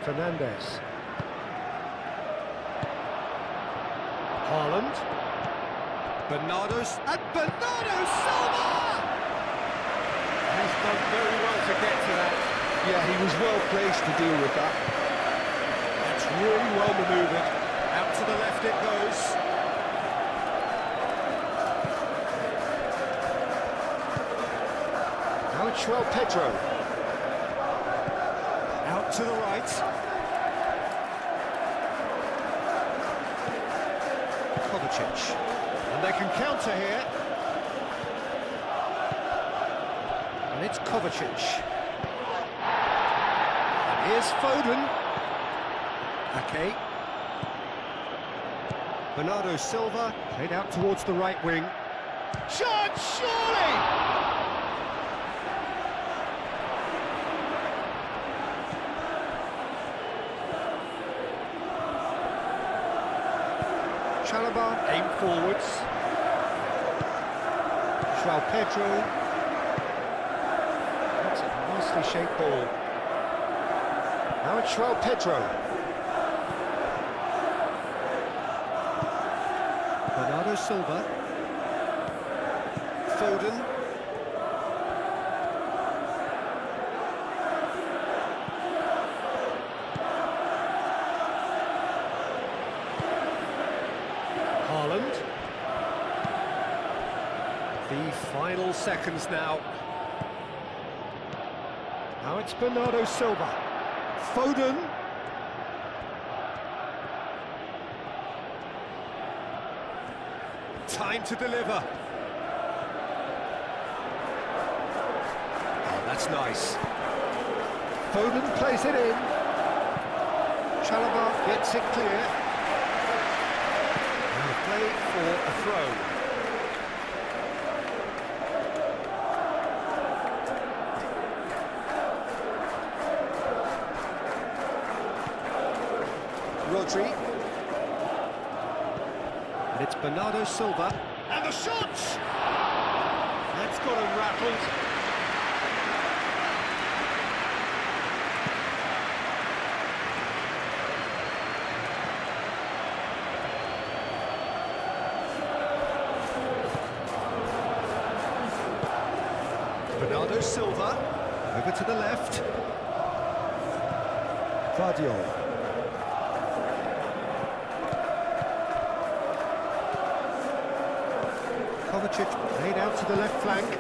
Fernandez. Haaland. And Bernardo Silva! He's done very well to get to that. Yeah, he was well placed to deal with that. That's really well manoeuvred. Out to the left it goes. Pedro. Out to the right. Kovacic. And they can counter here. And it's Kovacic. And here's Foden. Okay. Bernardo Silva played out towards the right wing. Chance, surely! Chalobah aimed forwards. Pedro. That's a nicely shaped ball. Now it's Pedro. Bernardo Silva. Foden. Haaland. The final seconds now. Now it's Bernardo Silva. Foden. Time to deliver. Oh, that's nice. Foden plays it in. Chalobah gets it clear. And play for a throw. Rodri. And it's Bernardo Silva. And the shot! That's got him rattled. Bernardo Silva, over to the left. Guardiola. Kovacic laid out to the left flank.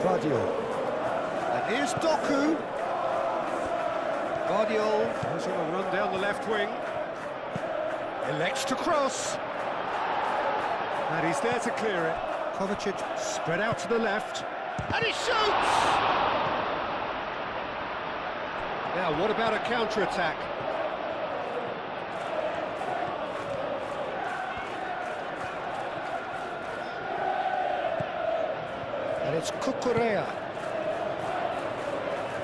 Guardiola. And here's Doku. Guardiola has got a run down the left wing. Elects to cross. And he's there to clear it. Kovacic spread out to the left. And he shoots! Now, what about a counter-attack? And it's Cucurella.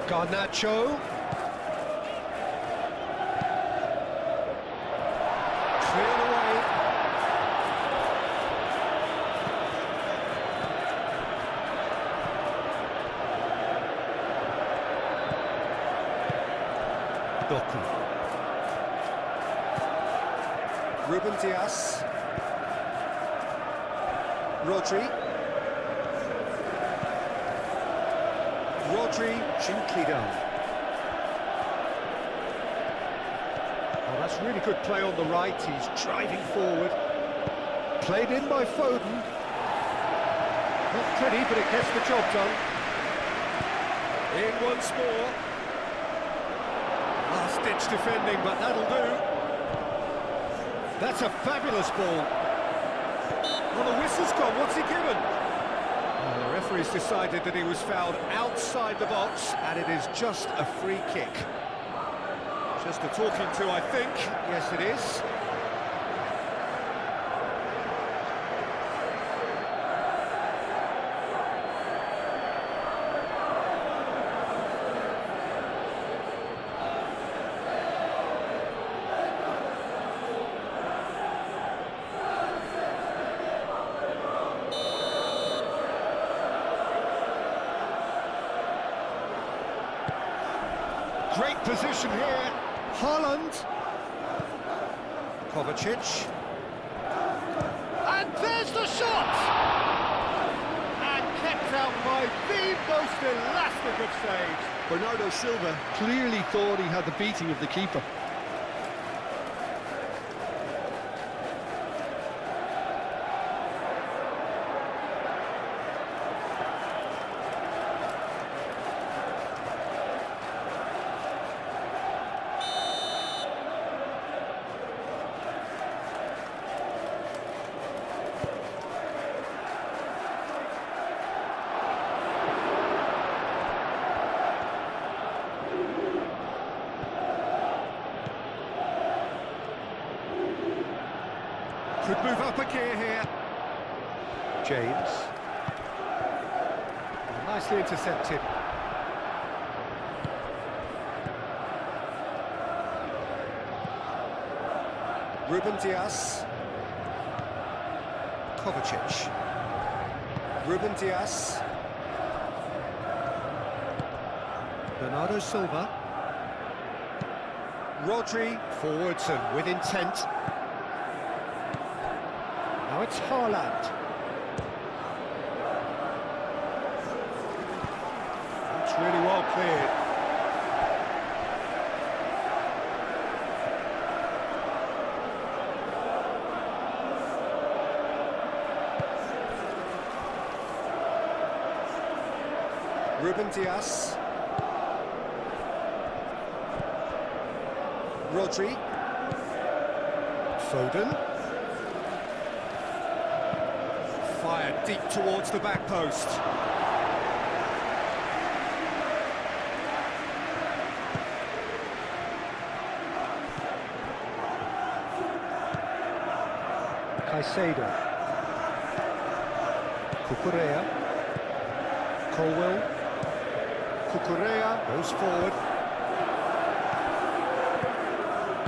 Garnacho. Cleared away. Doku. Ruben Dias. Rodri. Rodri, gently done. Oh, that's really good play on the right. He's driving forward. Played in by Foden. Not pretty, but it gets the job done. In once more. Last-ditch defending, but that'll do. That's a fabulous ball. Well, the whistle's gone. What's he given? Well, the referee's decided that he was fouled outside the box, and it is just a free kick. Just a talking to, I think. Yes, it is. Great position here. Haaland. Kovacic. And there's the shot! And kept out by the most elastic of saves. Bernardo Silva clearly thought he had the beating of the keeper. Could move up a gear here. James. Nicely intercepted. Ruben Dias. Kovacic. Ruben Dias. Bernardo Silva. Rodri forwards and with intent. Now it's Haaland. It's really well cleared. Ruben Dias. Rodri. Foden. Fired deep towards the back post. Caicedo. Cucurella. Colwell. Cucurella goes forward.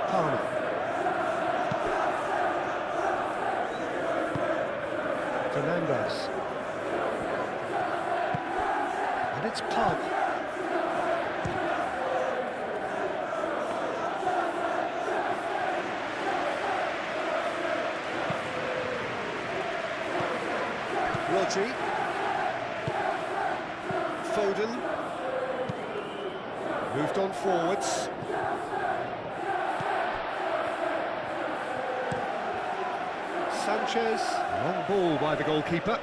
Palmer. Fernandez. And it's Pug. Rodri. Foden. Moved on forwards. Sanchez. Long ball by the goalkeeper.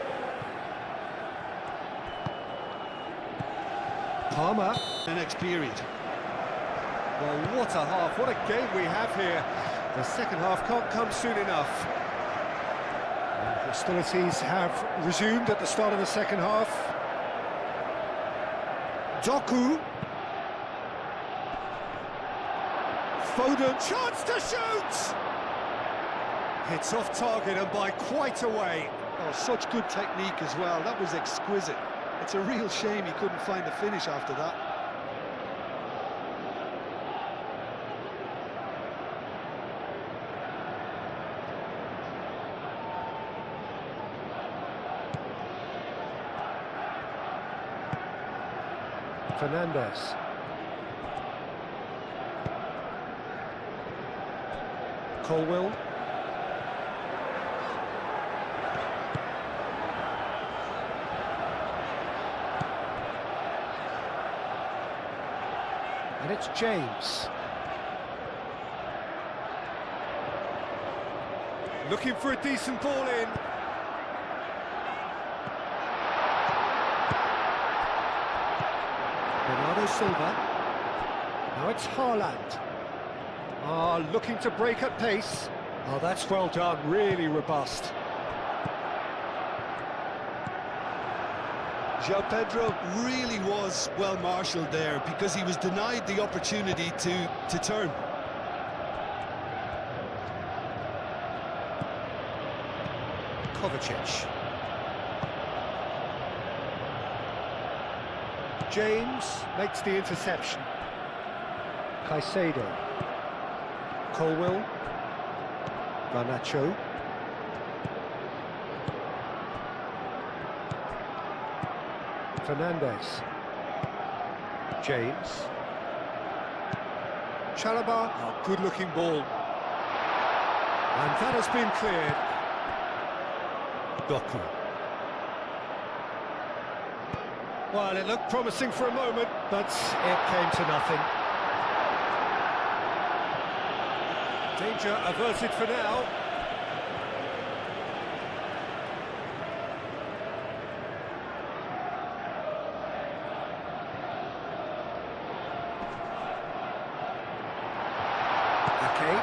Palmer. The next period. Well, what a half, what a game we have here. The second half can't come soon enough. And hostilities have resumed at the start of the second half. Doku. Foden, chance to shoot! Hits off target and by quite a way. Oh, such good technique as well. That was exquisite. It's a real shame he couldn't find the finish after that. Fernandez. Colwell. And it's James. Looking for a decent ball in. Bernardo Silva. Now it's Haaland. Looking to break at pace. Oh, that's well done, really robust. João Pedro really was well marshalled there because he was denied the opportunity to turn. Kovacic. James makes the interception. Caicedo. Colwell. Garnacho. Fernandez. James. Chalobah. Oh, good-looking ball. And that has been cleared. Doku. Well, it looked promising for a moment, but it came to nothing. Danger averted for now. Okay.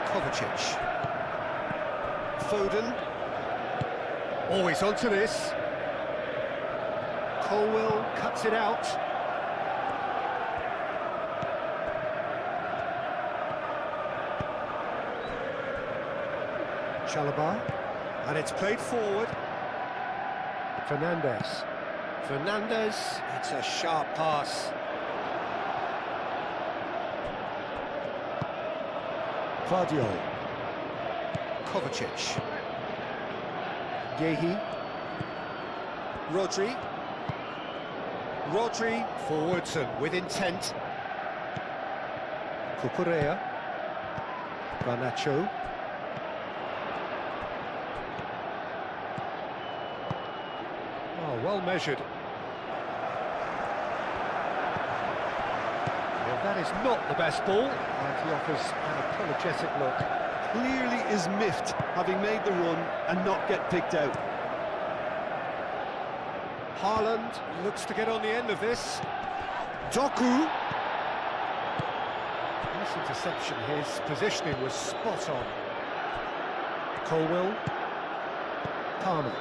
Kovacic. Foden. Always onto this. Colwell cuts it out. Chalobah, and it's played forward. Fernandez. Fernandez, it's a sharp pass. Vardiol. Kovacic. Yehi. Rodri. Rodri, forwards and with intent. Cucurella. Garnacho. Oh, well measured. Well, that is not the best ball, and he offers an apologetic look. Clearly is miffed, having made the run and not get picked out. Haaland looks to get on the end of this. Doku. Nice interception, his positioning was spot on. Colwell. Palmer.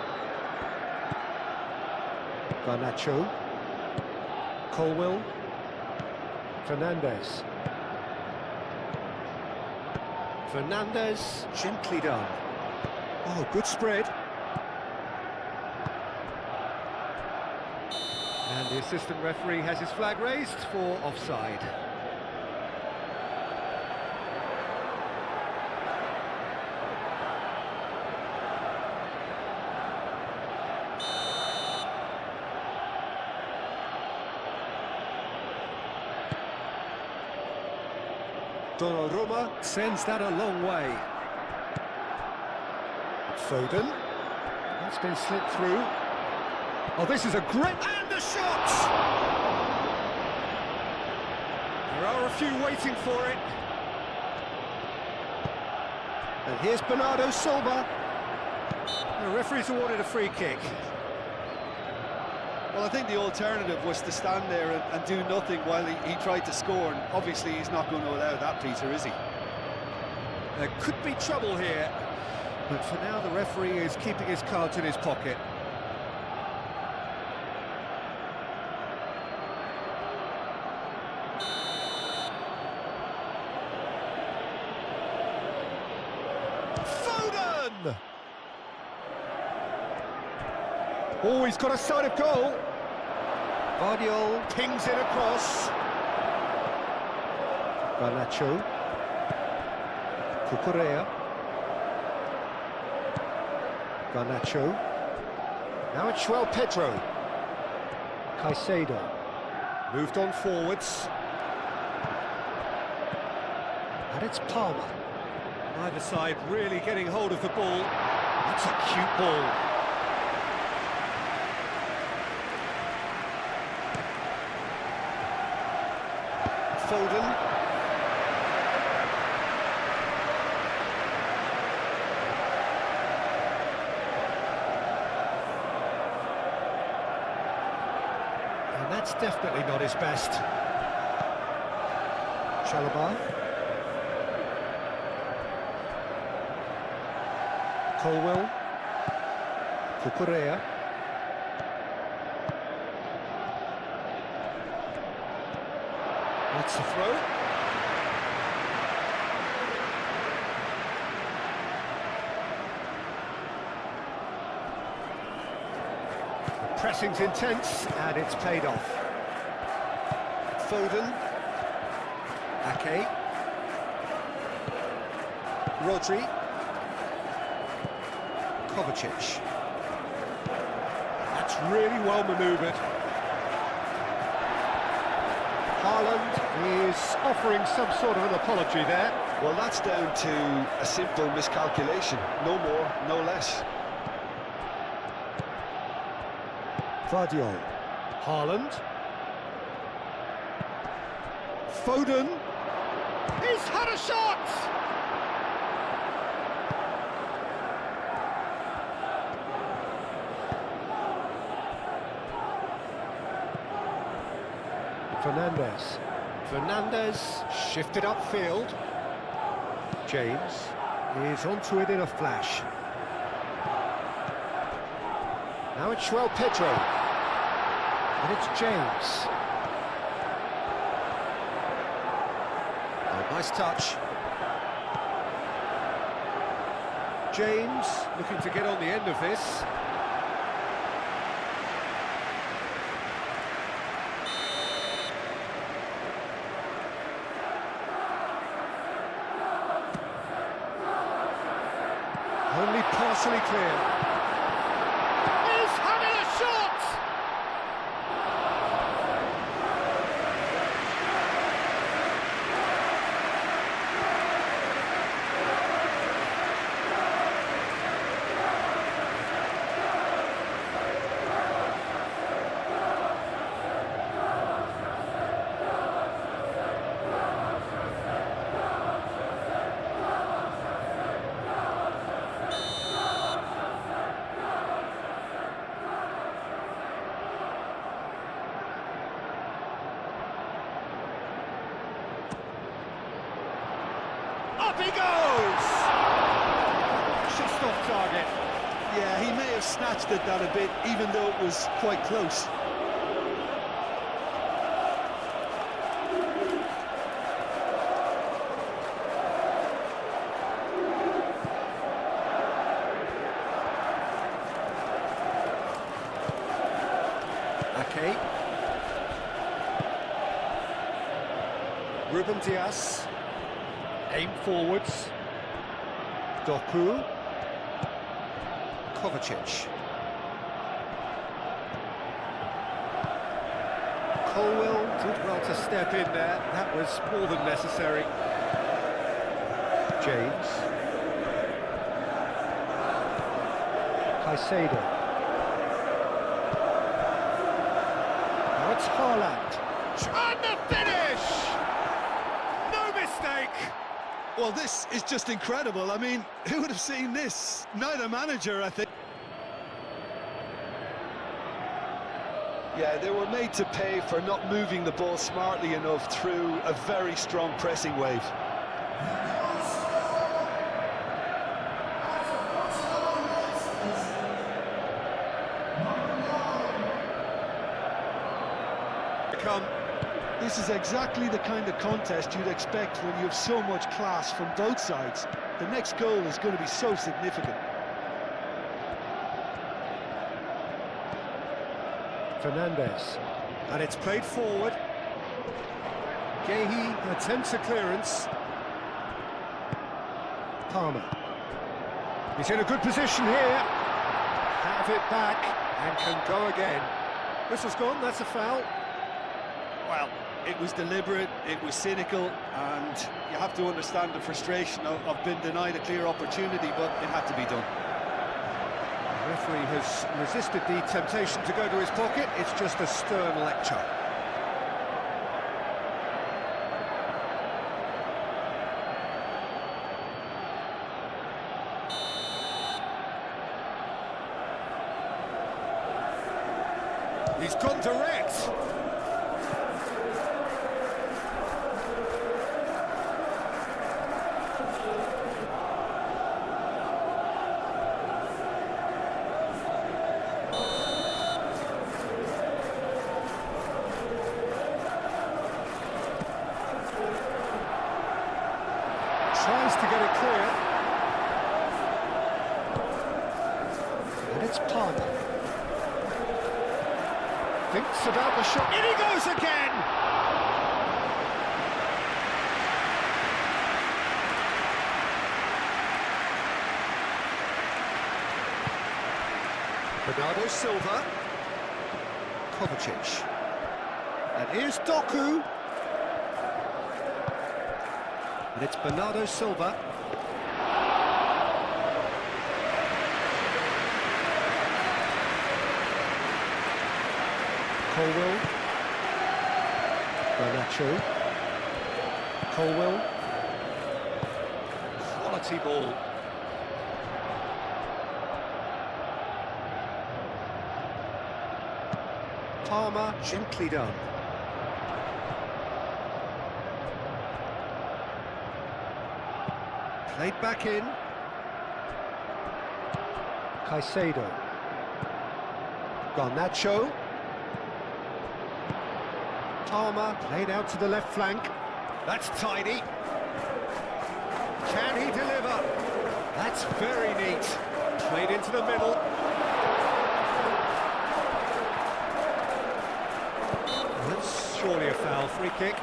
Garnacho. Colwill. Fernandez. Fernandez, gently done. Oh, good spread. And the assistant referee has his flag raised for offside. Donnarumma sends that a long way. Foden. That's been slipped through. Oh, this is a great... And the shot! There are a few waiting for it. And here's Bernardo Silva. The referee's awarded a free kick. Well, I think the alternative was to stand there and do nothing while he tried to score, and obviously he's not going to allow that, Peter, is he? There could be trouble here, but for now the referee is keeping his cards in his pocket. Foden! Oh, he's got a sight of goal. Guardiola pings it across. Garnacho. Cucurella. Garnacho. Now it's João Pedro. Caicedo. Moved on forwards. And it's Palmer. Either side really getting hold of the ball. That's a cute ball. Foden. And that's definitely not his best. Chalobah. Colwill. Cucurella. That's the throw. The pressing's intense and it's paid off. Foden. Ake. Rodri. Kovacic. That's really well manoeuvred. Haaland is offering some sort of an apology there. Well, that's down to a simple miscalculation. No more, no less. Guardiola. Haaland. Foden. He's had a shot! Fernandez. Fernandez shifted upfield. James is onto it in a flash. Now it's João Pedro. And it's James. Oh, nice touch. James looking to get on the end of this. Only partially clear. He's having a shot! Up he goes! Just off target. Yeah, he may have snatched at that a bit, even though it was quite close. Okay. Ruben Dias. Aim forwards. Doku. Kovacic. Colwell did well to step in there. That was more than necessary. James. Caicedo. Now it's Haaland. And the finish! No mistake! Well, this is just incredible. I mean, who would have seen this? Neither manager, I think. Yeah, they were made to pay for not moving the ball smartly enough through a very strong pressing wave. This is exactly the kind of contest you'd expect when you have so much class from both sides. The next goal is going to be so significant. Fernandez, and it's played forward. Gehi attempts a clearance. Palmer. He's in a good position here. Have it back and can go again. Whistle's gone, that's a foul. Well, it was deliberate, it was cynical, and you have to understand the frustration of being denied a clear opportunity, but it had to be done. The referee has resisted the temptation to go to his pocket. It's just a stern lecture. He's gone direct. Tries to get it clear. And it's Palmer. Thinks about the shot. In he goes again! Bernardo Silva. Kovacic. And here's Doku. And it's Bernardo Silva. Colwell. Garnacho. Colwell. Quality ball. Palmer, gently done. Played back in. Caicedo. Garnacho. Palmer played out to the left flank. That's tidy. Can he deliver? That's very neat. Played into the middle. That's surely a foul. Free kick.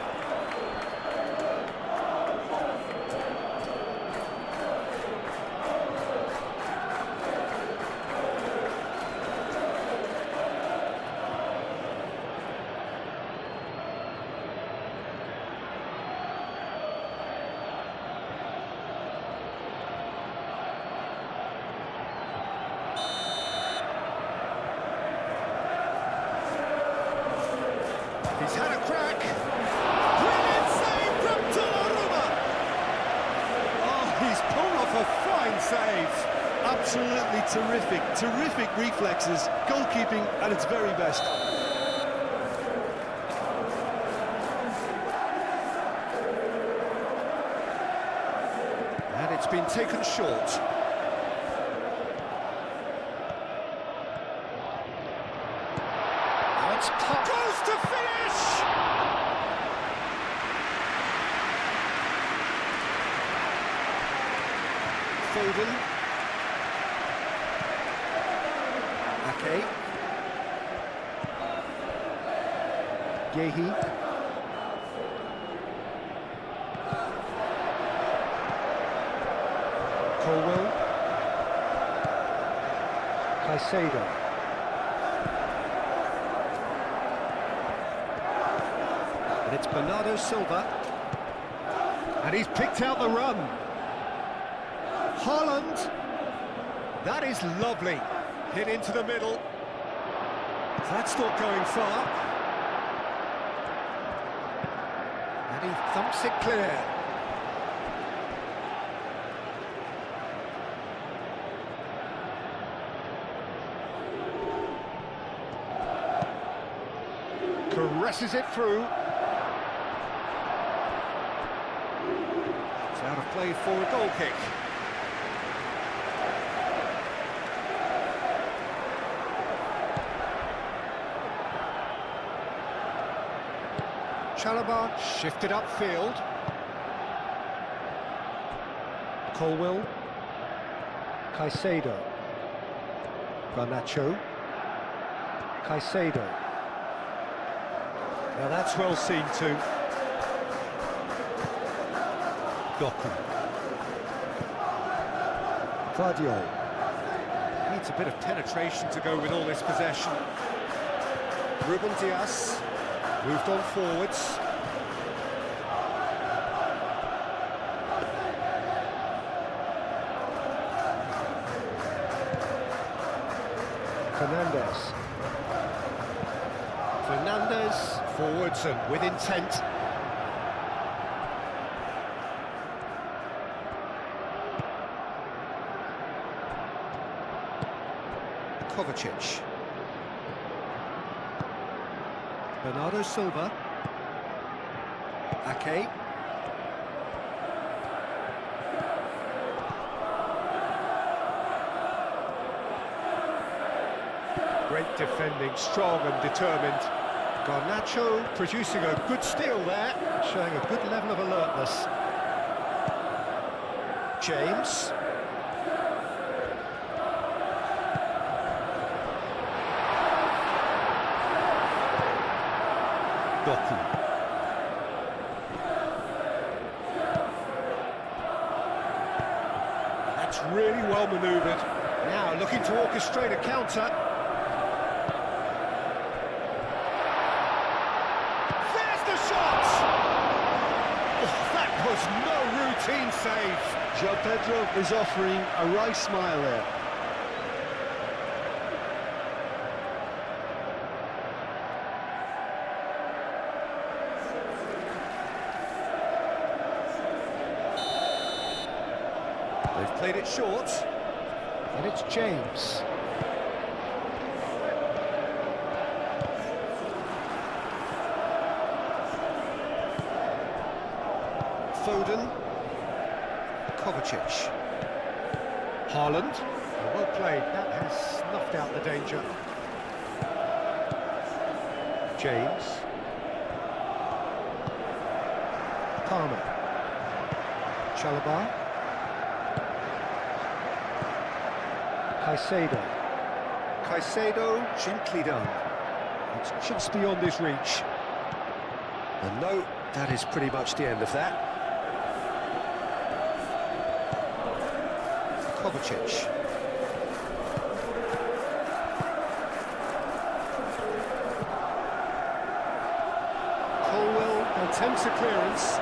He's had a crack. Brilliant save from Donnarumma. Oh, he's pulled off a fine save. Absolutely terrific, terrific reflexes, goalkeeping at its very best. And it's been taken short. It's pop. Goes to finish! Foden. Ake. Yehi. Colwell. Caicedo. And it's Bernardo Silva. And he's picked out the run. Haaland. That is lovely. Hit into the middle. That's not going far. And he thumps it clear. Caresses it through. It's out of play for a goal kick. Chalobah shifted upfield. Colwell. Caicedo. Garnacho. Caicedo. Now that's well seen too. Doku. Vardiol. Needs a bit of penetration to go with all this possession. Ruben Dias moved on forwards. Fernandes forwards and with intent. Kovacic. Bernardo Silva. Ake. Great defending, strong and determined. Garnacho producing a good steal there, showing a good level of alertness. James. Doku. That's really well manoeuvred. Now looking to orchestrate a counter. There's the shot! Oh, that was no routine save. João Pedro is offering a right smile there. They've played it short, and it's James. Foden. Kovacic. Haaland. Well played, that has snuffed out the danger. James. Palmer. Chalobah. Caicedo, gently done. It's just beyond his reach. And no, that is pretty much the end of that. Kovacic. Colwell attempts a clearance.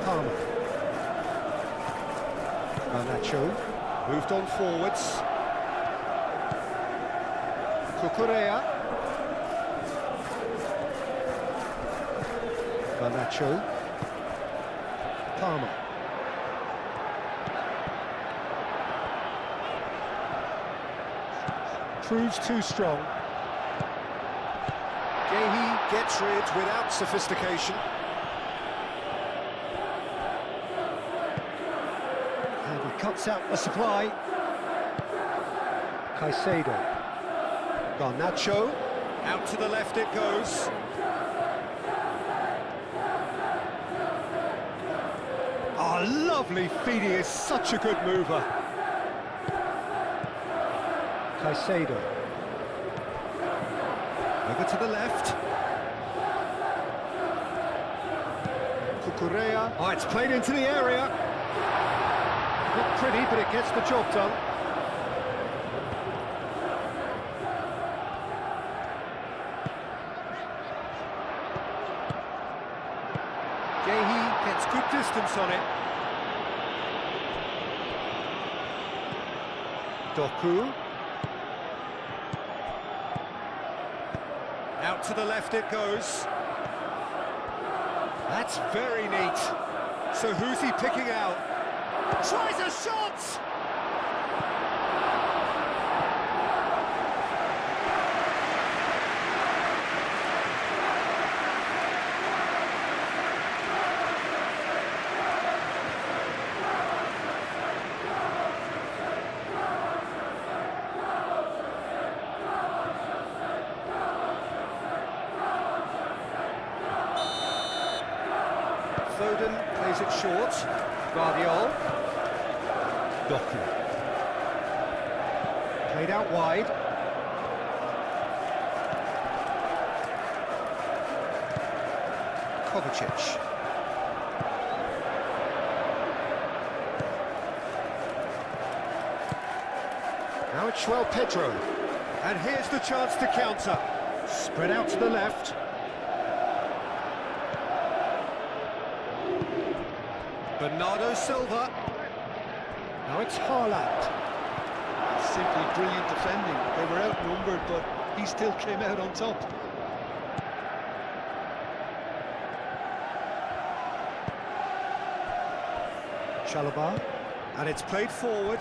Palmer. Garnacho moved on forwards. Cucurella. Garnacho. Palmer. Proves too strong. Yehi gets rid without sophistication. And he cuts out the supply. Caicedo. Garnacho. Out to the left it goes. Oh, lovely feed, he is such a good mover. Caicedo. Over to the left. Cucurella. Oh, it's played into the area. Not pretty, but it gets the job done. Gehi gets good distance on it. Doku. Out to the left it goes. That's very neat. So who's he picking out? Tries a shot! Foden plays it short. Guardiol. Doku. Played out wide. Kovacic. Now it's João Pedro. And here's the chance to counter. Spread out to the left. Bernardo Silva. Now it's Haaland. Simply brilliant defending. They were outnumbered, but he still came out on top. Chalobah. And it's played forward.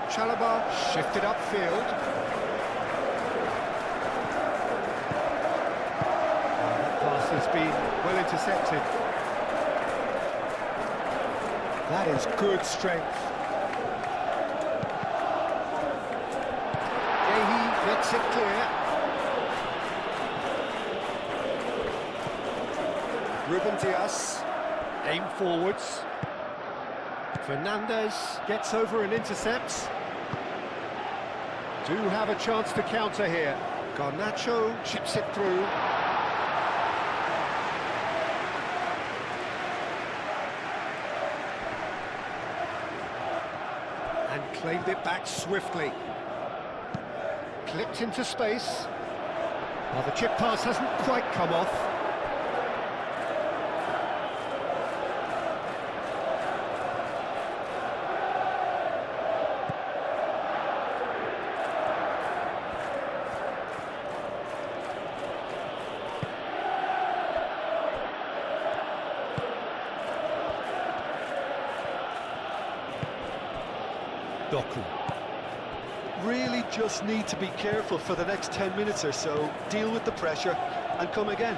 Chalobah shifted upfield. That pass has been well intercepted. That is good strength. Gehi makes it clear. Ruben Dias, aim forwards. Fernandez gets over and intercepts. Do have a chance to counter here. Garnacho chips it through. And claimed it back swiftly. Clipped into space. Well, the chip pass hasn't quite come off. Doku. Really just need to be careful for the next 10 minutes or so, deal with the pressure and come again.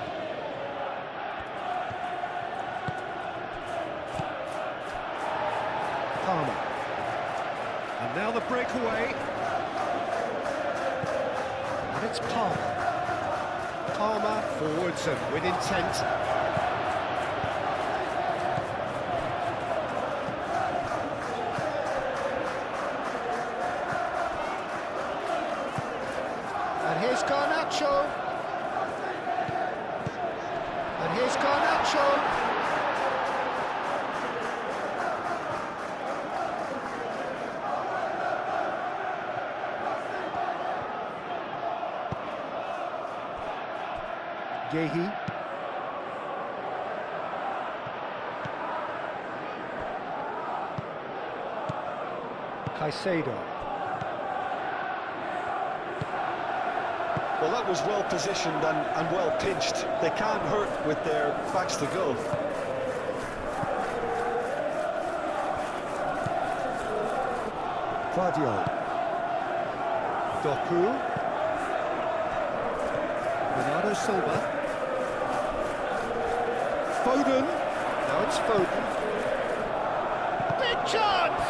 Palmer. And now the breakaway. And it's Palmer. Palmer forwards and with intent. And here's Garnacho. And here's Garnacho. Gehi. Caicedo. Well, that was well positioned and well pinched. They can't hurt with their backs to goal. Guardiol. Doku. Bernardo Silva. Foden. Now it's Foden. Big chance!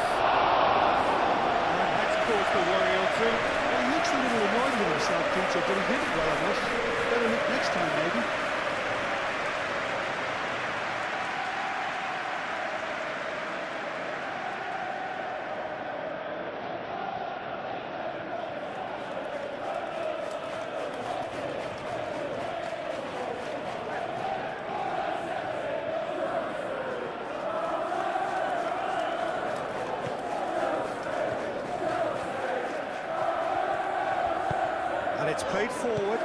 through. Well, he looks a little annoyed with himself, Peter, but he did it well enough. Better look next time, maybe. And it's played forward.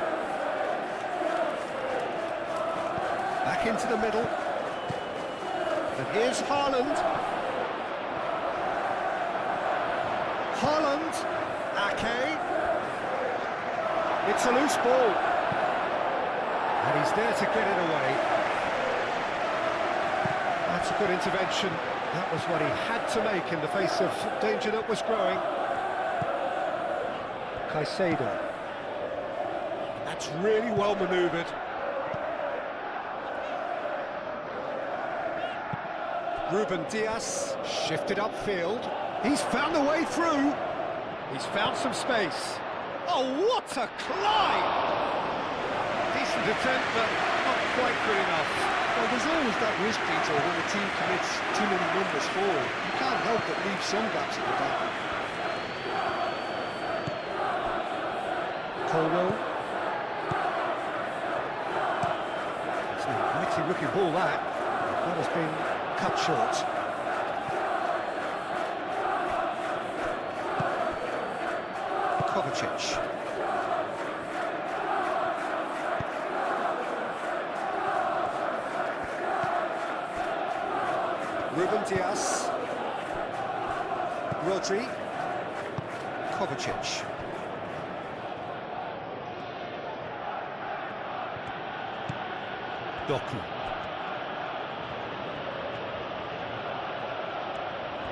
Back into the middle. And here's Haaland. Haaland. Ake. It's a loose ball. And he's there to get it away. That's a good intervention. That was what he had to make in the face of danger that was growing. Caicedo. That's really well manoeuvred. Ruben Dias shifted upfield. He's found a way through. He's found some space. Oh, what a climb! Decent attempt, but not quite good enough. Well, there's always that risk, Peter, when the team commits too many numbers forward. You can't help but leave some gaps at the back. Colwell. It's an inviting looking ball, that. That has been cut short. Kovacic. Ruben Dias. Rodri. Kovacic. Doku.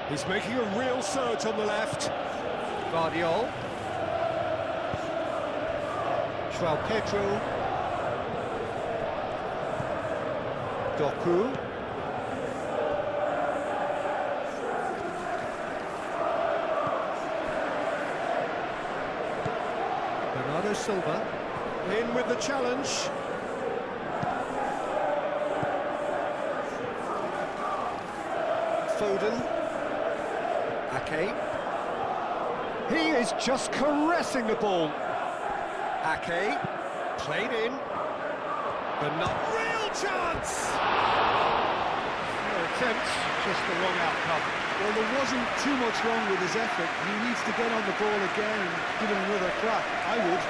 He's making a real surge on the left. Guardiol. João Pedro. Doku. Bernardo Silva. In with the challenge. Foden. Ake. He is just caressing the ball. Ake. Played in. But not real chance! No attempt, just the wrong outcome. Well, there wasn't too much wrong with his effort. He needs to get on the ball again and give it another crack. I would.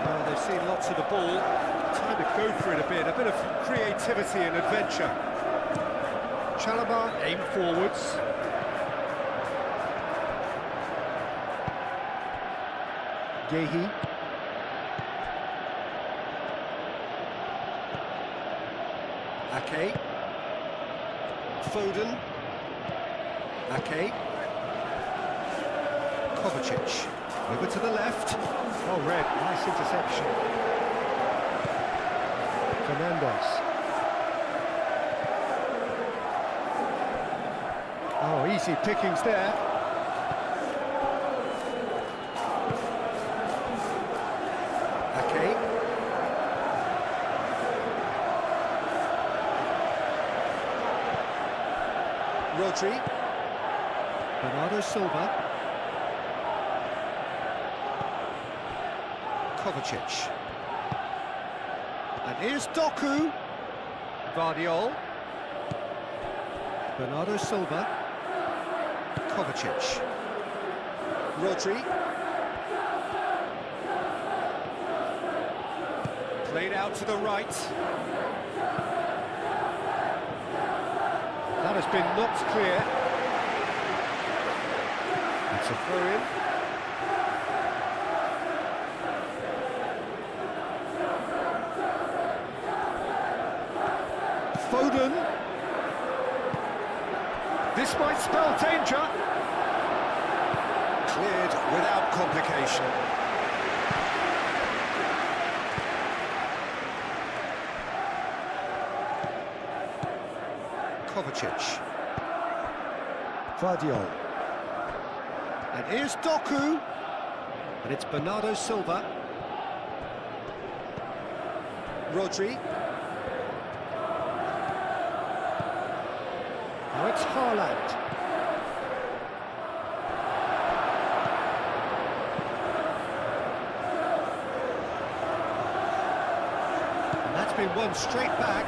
Well, they've seen lots of the ball. Time to go for it a bit of creativity and adventure. Chalobah aim forwards. Gehi. Ake. Foden. Ake. Kovacic. Over to the left. Oh, red. Nice interception. Fernandes. Oh, easy pickings there. Ake. Rodri. Bernardo Silva. Kovacic. And here's Doku. Guardiol. Bernardo Silva. Kovacic. Rodri. Played out to the right. That has been knocked clear. It's a throw-in. Foden. This might spell danger. Cleared without complication. Kovacic. Vardiol. And here's Doku. And it's Bernardo Silva. Rodri. Now it's Haaland. And that's been won straight back.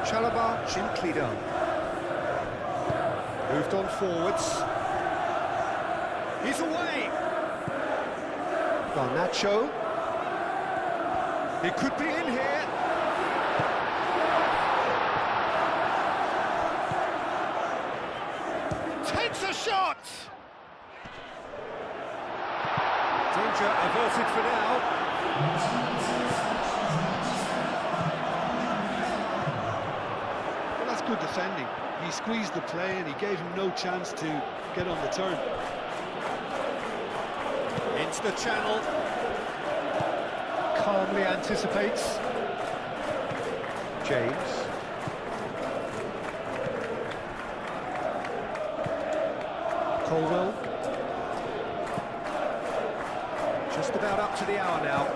Chalobah gently done. Moved on forwards. He's away. Garnacho. He could be in here. Takes a shot. Danger averted for now. Well, that's good defending. He squeezed the play and he gave him no chance to get on the turn. Into the channel. Calmly anticipates. James. Colwell. Just about up to the hour now.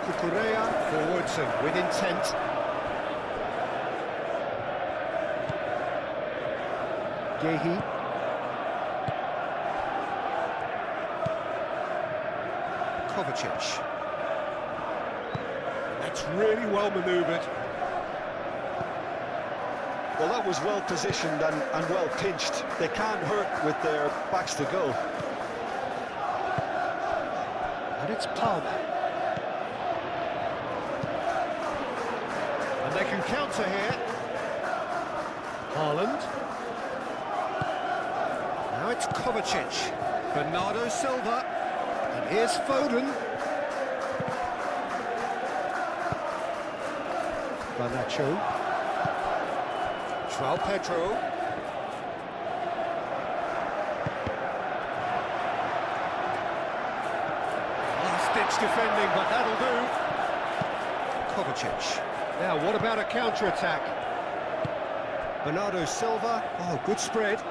Cucurella forwards and with intent. Gehi. Kovacic. That's really well manoeuvred. Well, that was well positioned and well pinched. They can't hurt with their backs to goal. And it's Palmer. And they can counter here. Haaland. Now it's Kovacic. Bernardo Silva. And here's Foden. Garnacho. João Pedro. Last-ditch defending, but that'll do. Kovacic. Now, what about a counter-attack? Bernardo Silva. Oh, good spread.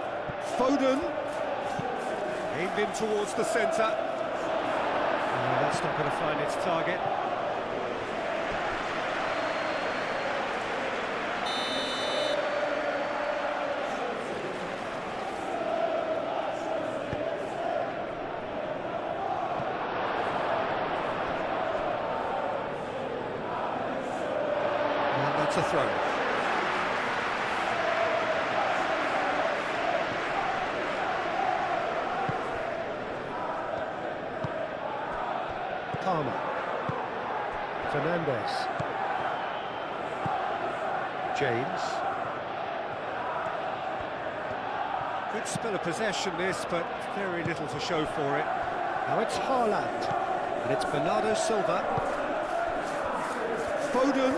Foden. Aimed in towards the centre. Oh, that's not going to find its target. And that's a throw. Palmer. Fernandez. James. Good spell of possession this, but very little to show for it. Now it's Haaland. And it's Bernardo Silva. Foden.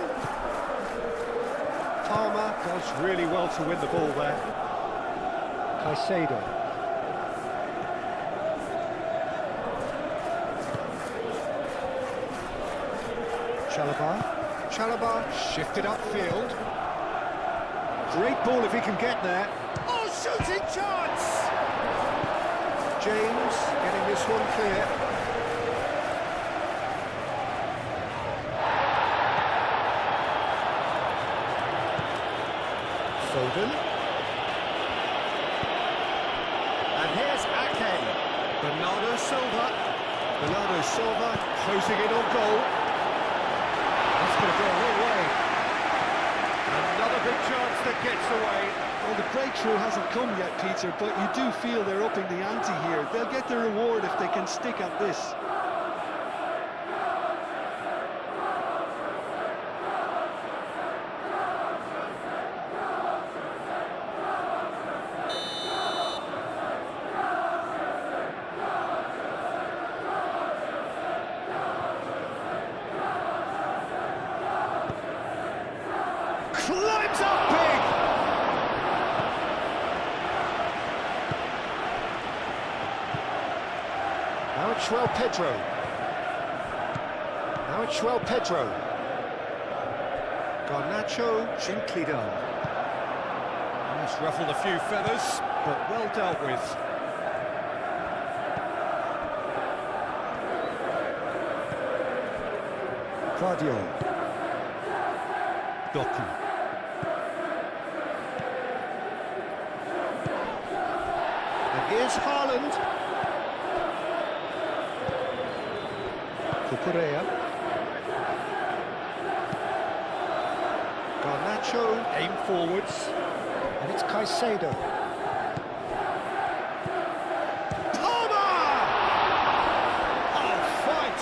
Palmer does really well to win the ball there. Caicedo. Chalobah shifted upfield. Great ball if he can get there. Oh, shooting chance! James getting this one clear. Foden. And here's Ake. Bernardo Silva. Bernardo Silva closing in on goal. That's going to go a long way. Another big chance that gets away. Well, the breakthrough hasn't come yet, Peter, but you do feel they're upping the ante here. They'll get the reward if they can stick at this. Close! Now it's Pedro. Now it's Pedro. Garnacho, gently done. It's ruffled a few feathers, but well dealt with. Cardio. Doku. And here's Haaland. Cucurella. Garnacho, aim forwards. And it's Caicedo.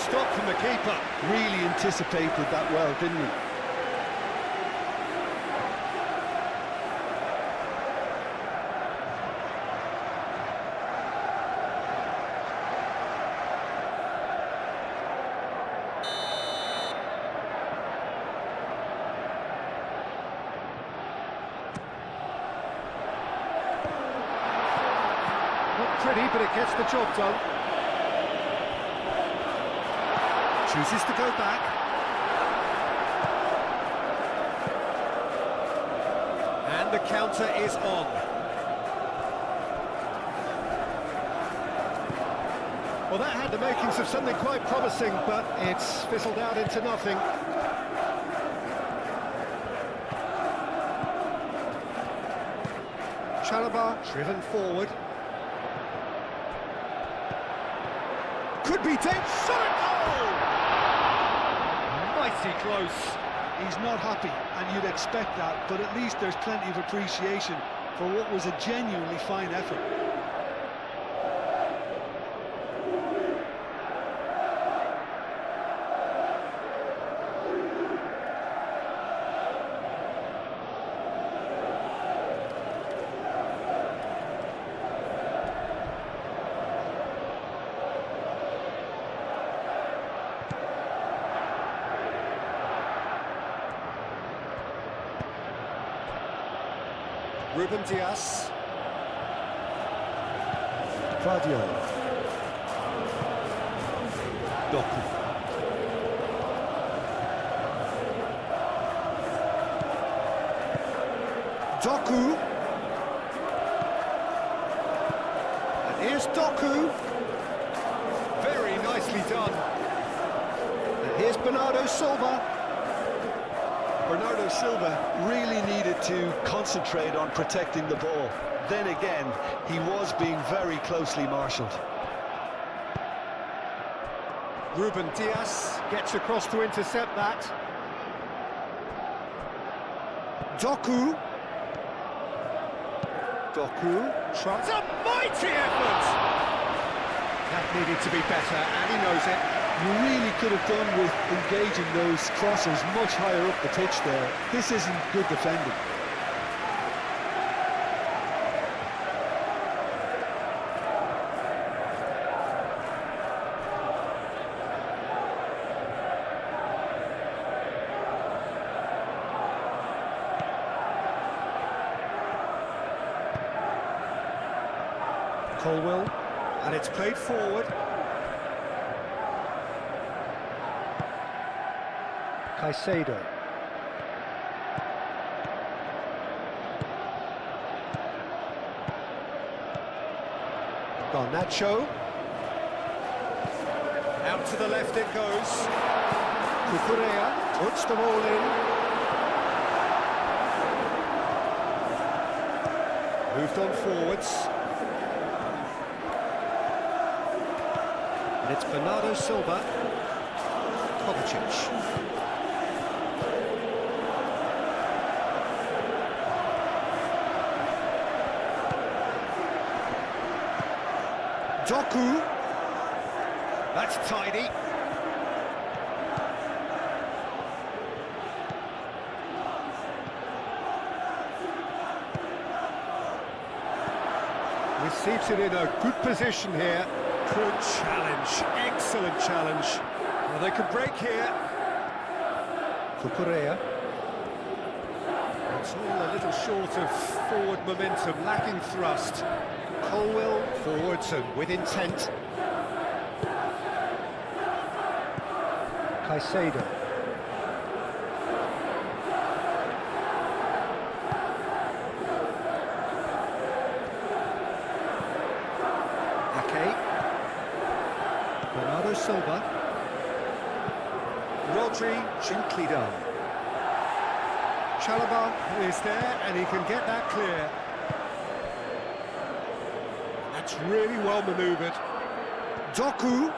Stop from the keeper. Really anticipated that well, didn't he? Not pretty, but it gets the job done. Chooses to go back. And the counter is on. Well, that had the makings of something quite promising, but it's fizzled out into nothing. Chalobah driven forward. Could be dead. Shot it! Oh! Mighty close. He's not happy, and you'd expect that, but at least there's plenty of appreciation for what was a genuinely fine effort. Ruben Dias. Claudio. Doku. Doku. And here's Doku. Very nicely done. And here's Bernardo Silva. Bernardo Silva really needed to concentrate on protecting the ball. Then again, he was being very closely marshalled. Ruben Dias gets across to intercept that. Doku. Doku tries a mighty effort! That needed to be better, and he knows it. You really could have done with engaging those crosses much higher up the pitch there. This isn't good defending. Colwell, and it's played forward. Caicedo. Garnacho. Out to the left it goes. Cucurella puts them all in. Moved on forwards. And it's Bernardo Silva. Kovacic. Doku. That's tidy. Receives it in a good position here. Good challenge. Excellent challenge. Well, they could break here. Cucurella. It's all a little short of forward momentum, lacking thrust. Colwell forwards and with intent. Caicedo. Ake. Bernardo Silva. Rodri, gently done. Chalobah is there, and he can get that clear. That's really well manoeuvred. Doku.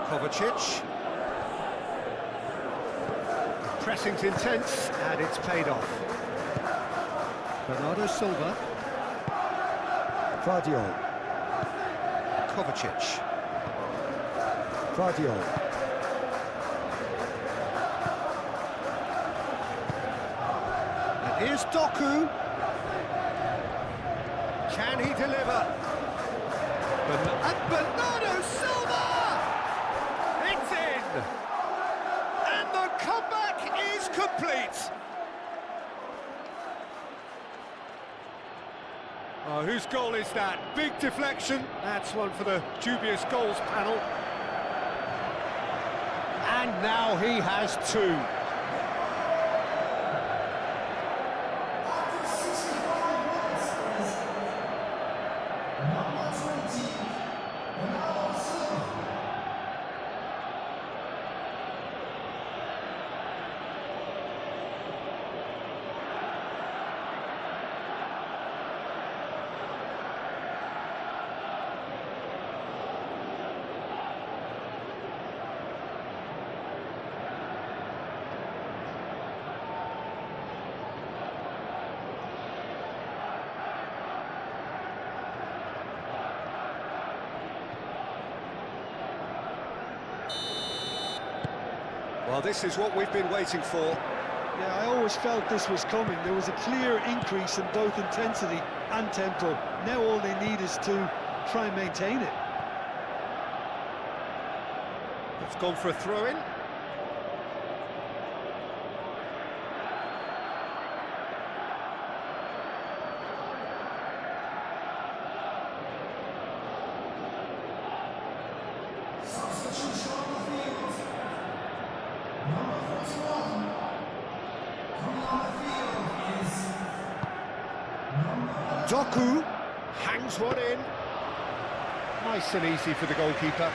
Kovacic. Pressing's intense, and it's paid off. Bernardo Silva. Vardiol. Kovacic. Vardiol. And here's Doku. Can he deliver? And Bernardo Silva! It's in! And the comeback is complete! Oh, whose goal is that? Big deflection. That's one for the dubious goals panel. And now he has two. Well, this is what we've been waiting for. Yeah, I always felt this was coming. There was a clear increase in both intensity and tempo. Now all they need is to try and maintain it. It's gone for a throw-in. Doku hangs one in. Nice and easy for the goalkeeper.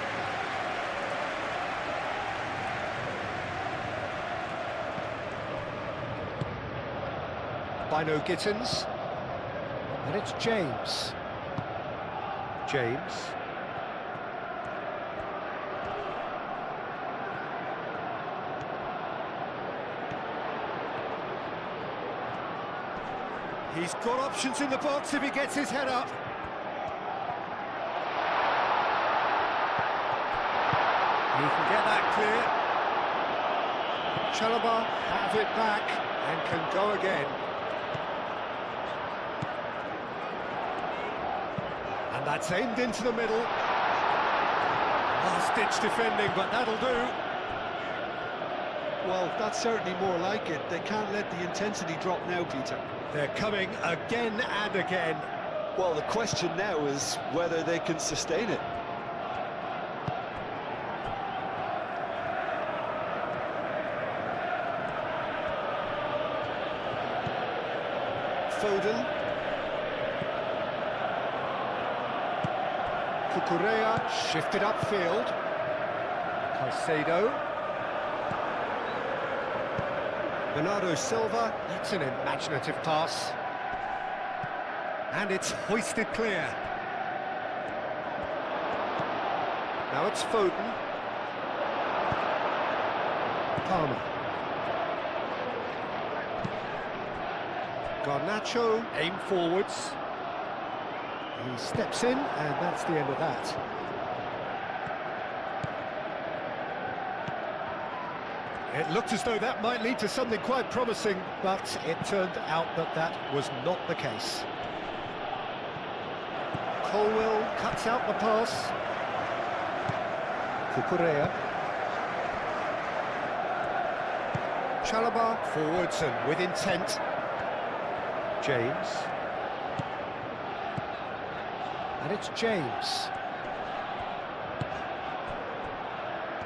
Bino Gittins. And it's James. James. He's got options in the box if he gets his head up. He can get that clear. Chalobah have it back and can go again. And that's aimed into the middle. Last-ditch defending, but that'll do. Well, that's certainly more like it. They can't let the intensity drop now, Peter. They're coming again and again. Well, the question now is whether they can sustain it. Foden. Cucurella shifted upfield. Caicedo. Bernardo Silva, that's an imaginative pass. And it's hoisted clear. Now it's Foden. Palmer. Garnacho, aim forwards. He steps in, and that's the end of that. It looked as though that might lead to something quite promising, but it turned out that that was not the case. Colwell cuts out the pass. Cucurella. Chalobah forwards and with intent. James. And it's James.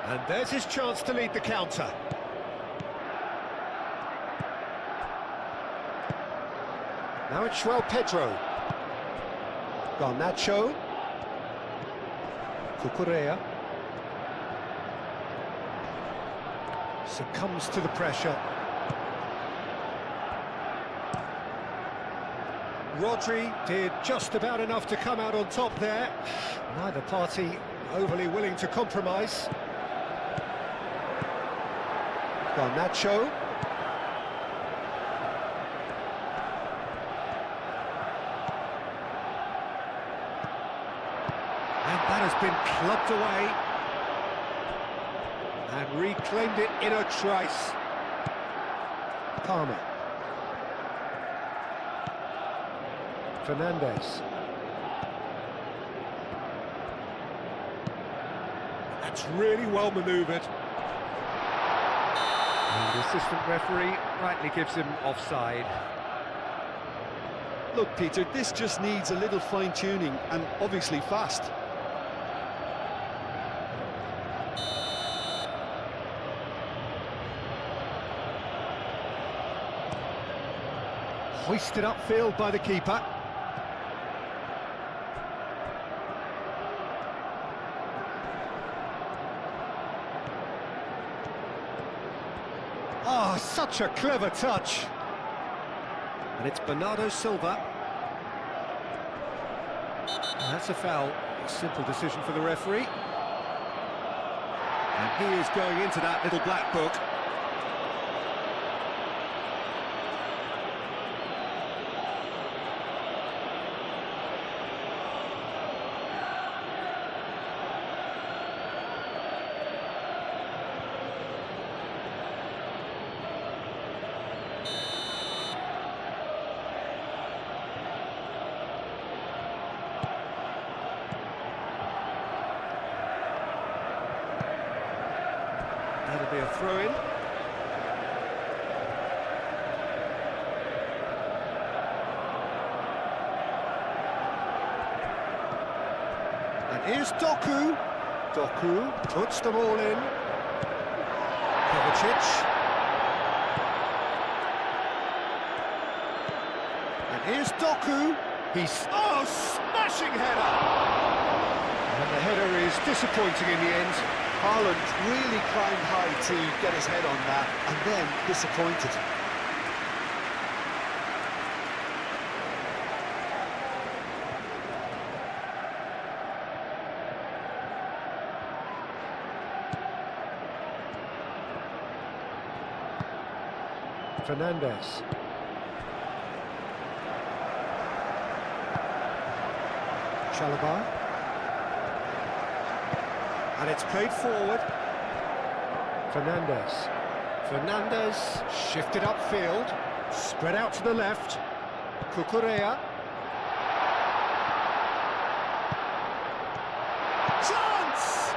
And there's his chance to lead the counter. Now it's João Pedro. Garnacho. Cucurella. Succumbs to the pressure. Rodri did just about enough to come out on top there. Neither party overly willing to compromise. Garnacho. And that has been clubbed away. And reclaimed it in a trice. Palmer. Fernandes. That's really well manoeuvred. And the assistant referee rightly gives him offside. Look, Peter, this just needs a little fine-tuning and obviously fast. Hoisted upfield by the keeper. Oh, such a clever touch. And it's Bernardo Silva. And that's a foul. A simple decision for the referee. And he is going into that little black book. That'll be a throw-in. And here's Doku. Doku puts them all in. Kovacic. And here's Doku. He's... Oh, smashing header! And the header is disappointing in the end. Haaland really climbed high to get his head on that, and then disappointed. Fernandes. Chalobah. And it's played forward. Fernandes. Fernandes shifted upfield. Spread out to the left. Cucurella. Chance!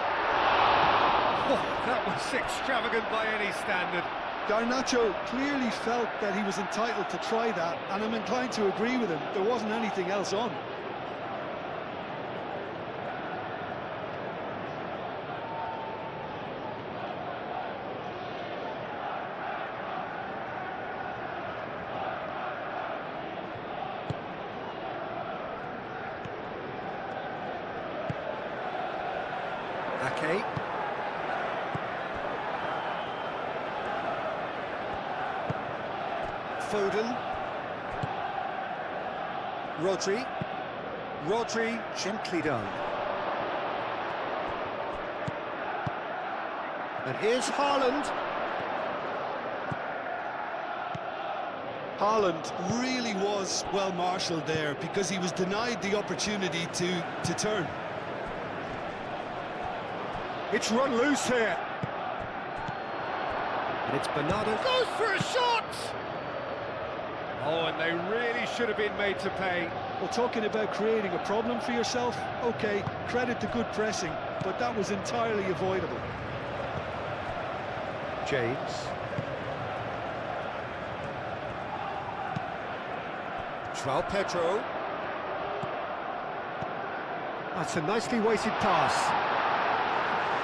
Oh, that was extravagant by any standard. Garnacho clearly felt that he was entitled to try that, and I'm inclined to agree with him. There wasn't anything else on. Ake. Foden. Rodri. Rodri, gently done. And here's Haaland. Haaland really was well marshalled there because he was denied the opportunity to turn. It's run loose here. And it's Bernardo. Goes for a shot! Oh, and they really should have been made to pay. Well, talking about creating a problem for yourself, OK, credit to good pressing, but that was entirely avoidable. James. João Pedro. That's a nicely weighted pass.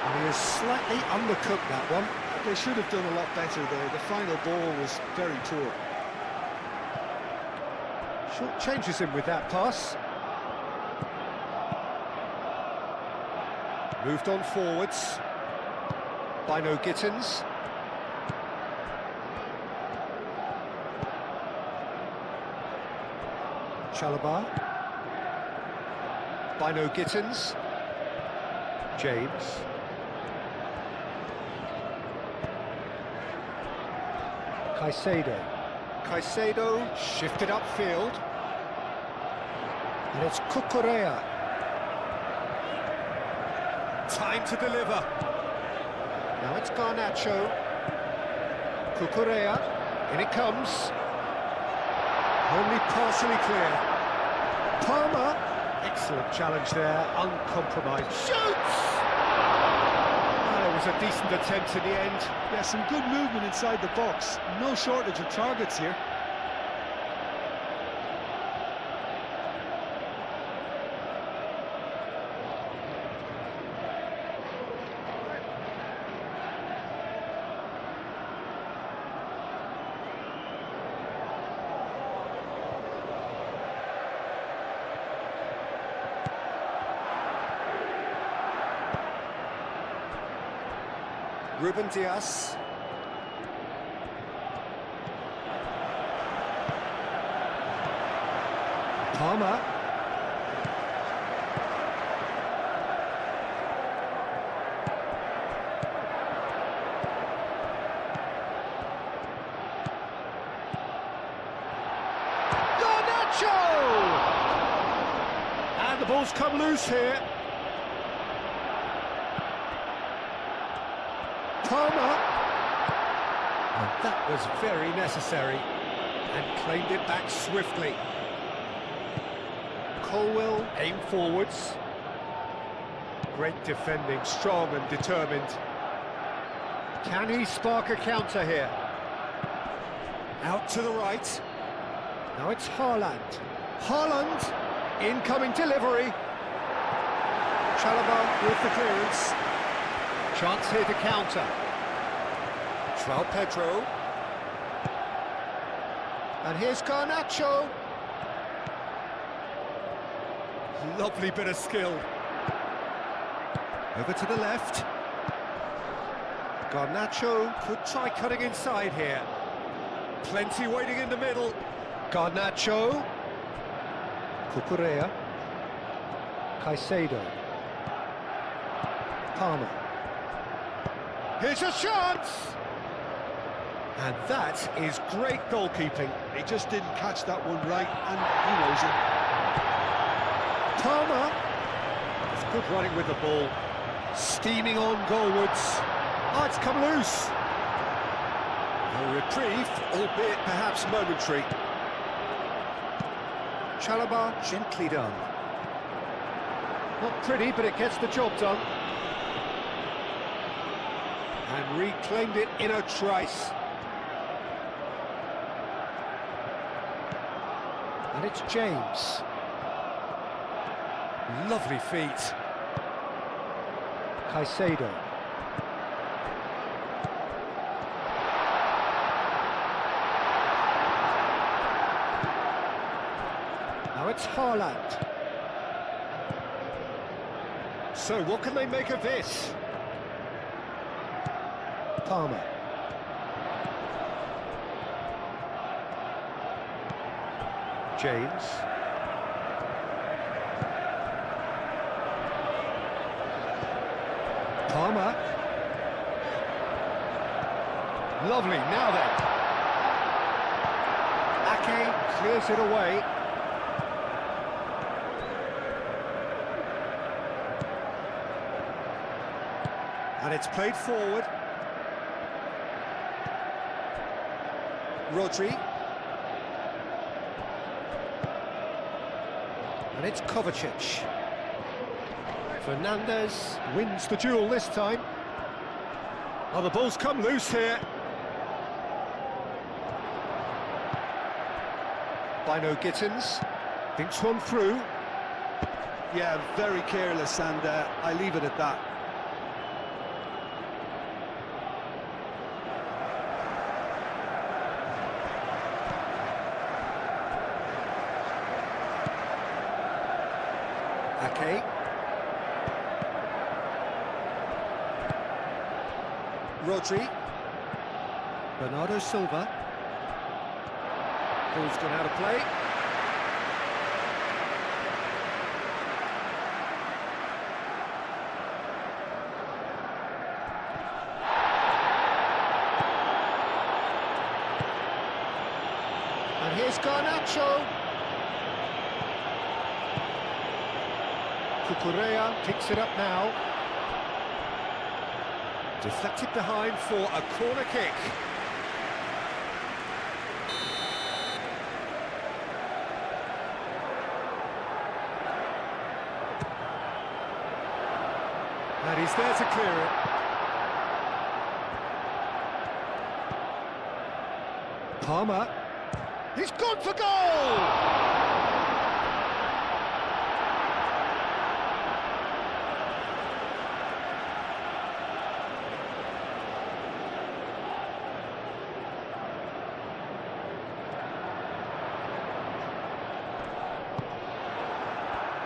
And he has slightly undercooked that one. They should have done a lot better there. The final ball was very poor. Short changes him with that pass. Moved on forwards. Bino Gittins. Chalobah. Bino Gittins. James. Caicedo shifted upfield. And it's Cucurella. Time to deliver. Now it's Garnacho. Cucurella. In it comes. Only partially clear. Palmer. Excellent challenge there. Uncompromised. Shoots! It was a decent attempt in the end. Yeah, some good movement inside the box. No shortage of targets here. Ruben Dias. Palmer. Garnacho! And the ball's come loose here. Palmer. And that was very necessary, and claimed it back swiftly. Colwell aimed forwards. Great defending, strong and determined. Can he spark a counter here? Out to the right. Now it's Haaland. Haaland, incoming delivery. Chalobah with the clearance. Chance here to counter. João Pedro. And here's Garnacho. Lovely bit of skill. Over to the left. Garnacho could try cutting inside here. Plenty waiting in the middle. Garnacho. Cucurella. Caicedo. Palmer. Here's a chance! And that is great goalkeeping. He just didn't catch that one right, and he knows it. Palmer. It's good running with the ball. Steaming on goalwards. Oh, it's come loose. A reprieve, albeit perhaps momentary. Chalobah gently done. Not pretty, but it gets the job done. And reclaimed it in a trice. And it's James. Lovely feet. Caicedo. Now it's Haaland. So what can they make of this? Palmer. James. Palmer. Lovely, now then. Ake clears it away. And it's played forward. Rodri. And it's Kovacic. Fernandez wins the duel this time. Oh, the ball's come loose here. Bino Gittins thinks one through. Yeah, very careless, and I leave it at that. Ake. Rodri. Bernardo Silva. Ball's gone out of play. And here's Garnacho. Cucurella picks it up now. Deflected behind for a corner kick. And he's there to clear it. Palmer. He's gone for goal!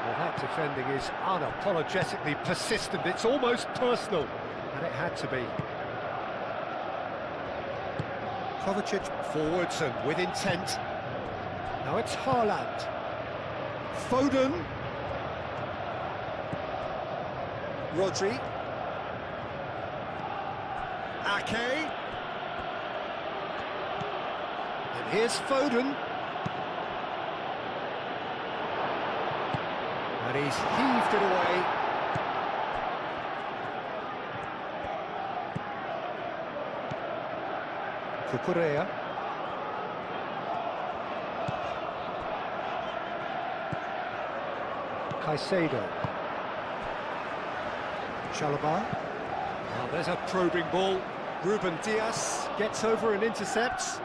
Well, that defending is unapologetically persistent. It's almost personal, and it had to be. Kovacic forwards and with intent. Now it's Haaland. Foden. Rodri. Ake. And here's Foden. And he's heaved it away. Cucurella. Caicedo. Chalobah. Well, there's a probing ball. Ruben Dias gets over and intercepts.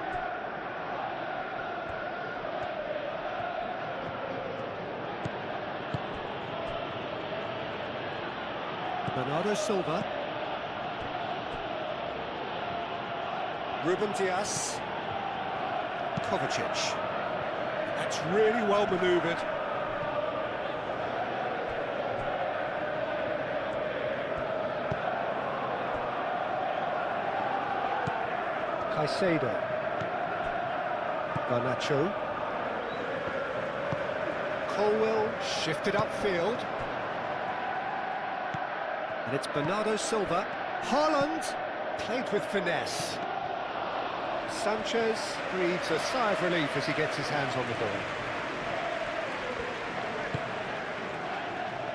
Bernardo Silva. Ruben Dias. Kovacic. That's really well manoeuvred. Caicedo. Garnacho. Colwell shifted upfield. And it's Bernardo Silva. Haaland played with finesse. Sanchez breathes a sigh of relief as he gets his hands on the ball.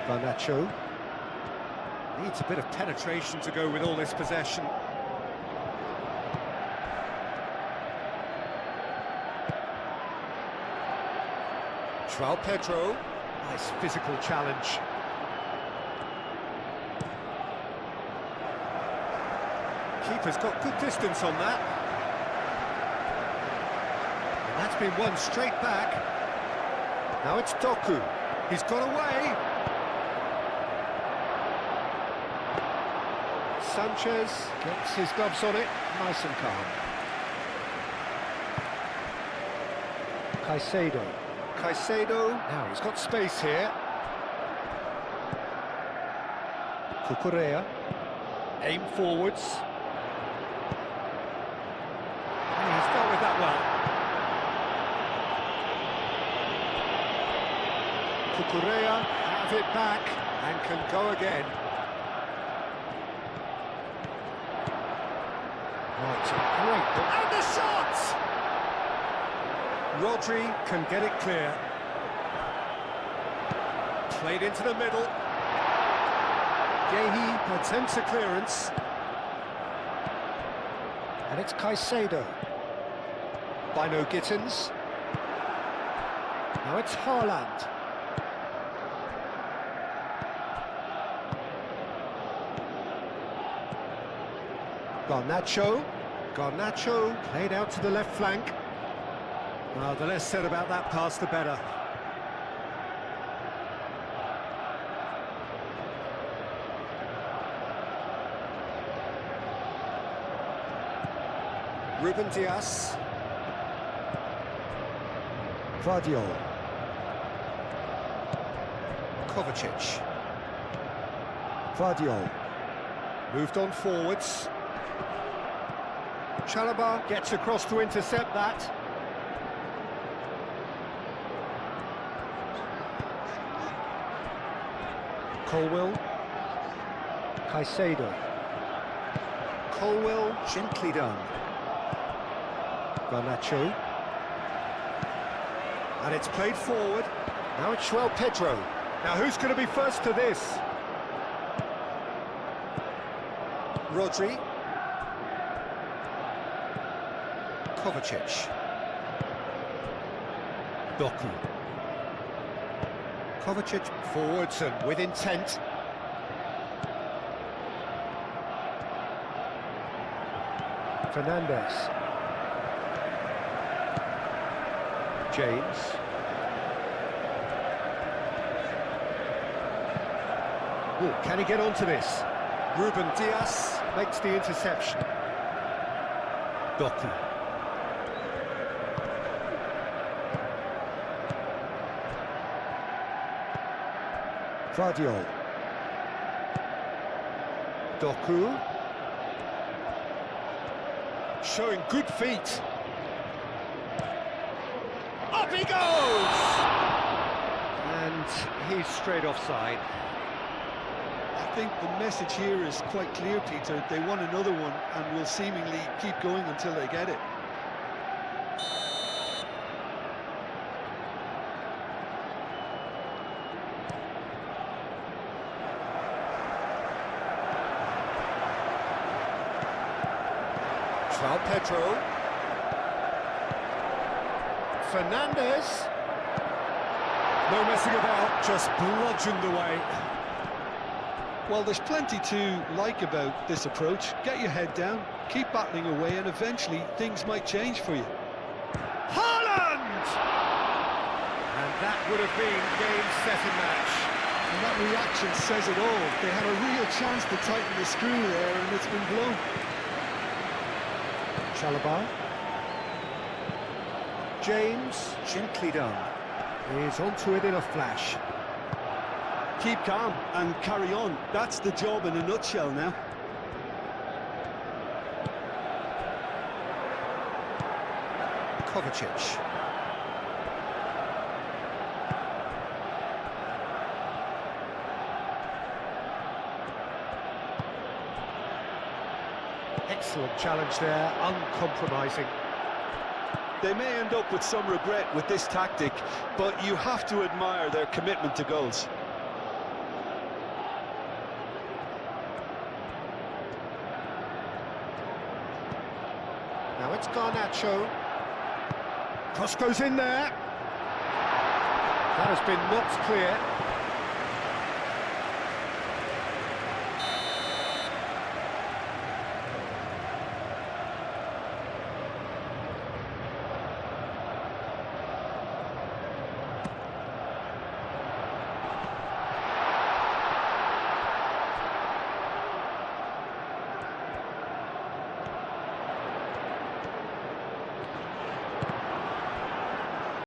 Garnacho needs a bit of penetration to go with all this possession. João Pedro, nice physical challenge. Keeper's got good distance on that. And that's been won straight back. Now it's Doku. He's got away. Sanchez gets his gloves on it, nice and calm. Caicedo. Caicedo, now he's got space here. Cucurella, aim forwards. And he's dealt with that well. Cucurella have it back and can go again. Oh, it's a great ball. And the shot! Rodri can get it clear. Played into the middle. Gehi attempts a clearance. And it's Caicedo. By no Gittins. Now it's Haaland. Garnacho. Garnacho played out to the left flank. Well, the less said about that pass, the better. Ruben Dias. Vardiol. Kovacic. Vardiol. Moved on forwards. Chalobah gets across to intercept that. Colwill. Caicedo. Colwill, gently done. Garnacho. And it's played forward. Now it's João Pedro. Now who's going to be first to this? Rodri. Kovacic. Doku. Kovacic forwards and with intent. Fernandes. James. Oh, can he get onto this? Ruben Dias makes the interception. Doku. Vardiol. Doku. Showing good feet. Up he goes! And he's straight offside. I think the message here is quite clear, Peter. They want another one and will seemingly keep going until they get it. João Pedro. Fernandes. No messing about, just bludgeoned away. Well, there's plenty to like about this approach. Get your head down, keep battling away, and eventually things might change for you. Haaland! And that would have been game, set and match. And that reaction says it all. They had a real chance to tighten the screw there, and it's been blown. Chalobah. James, gently done. He's onto it in a flash. Keep calm and carry on. That's the job in a nutshell now. Kovacic. Excellent challenge there, uncompromising. They may end up with some regret with this tactic, but you have to admire their commitment to goals. Now it's Garnacho. Cross goes in there. That has been knocked clear.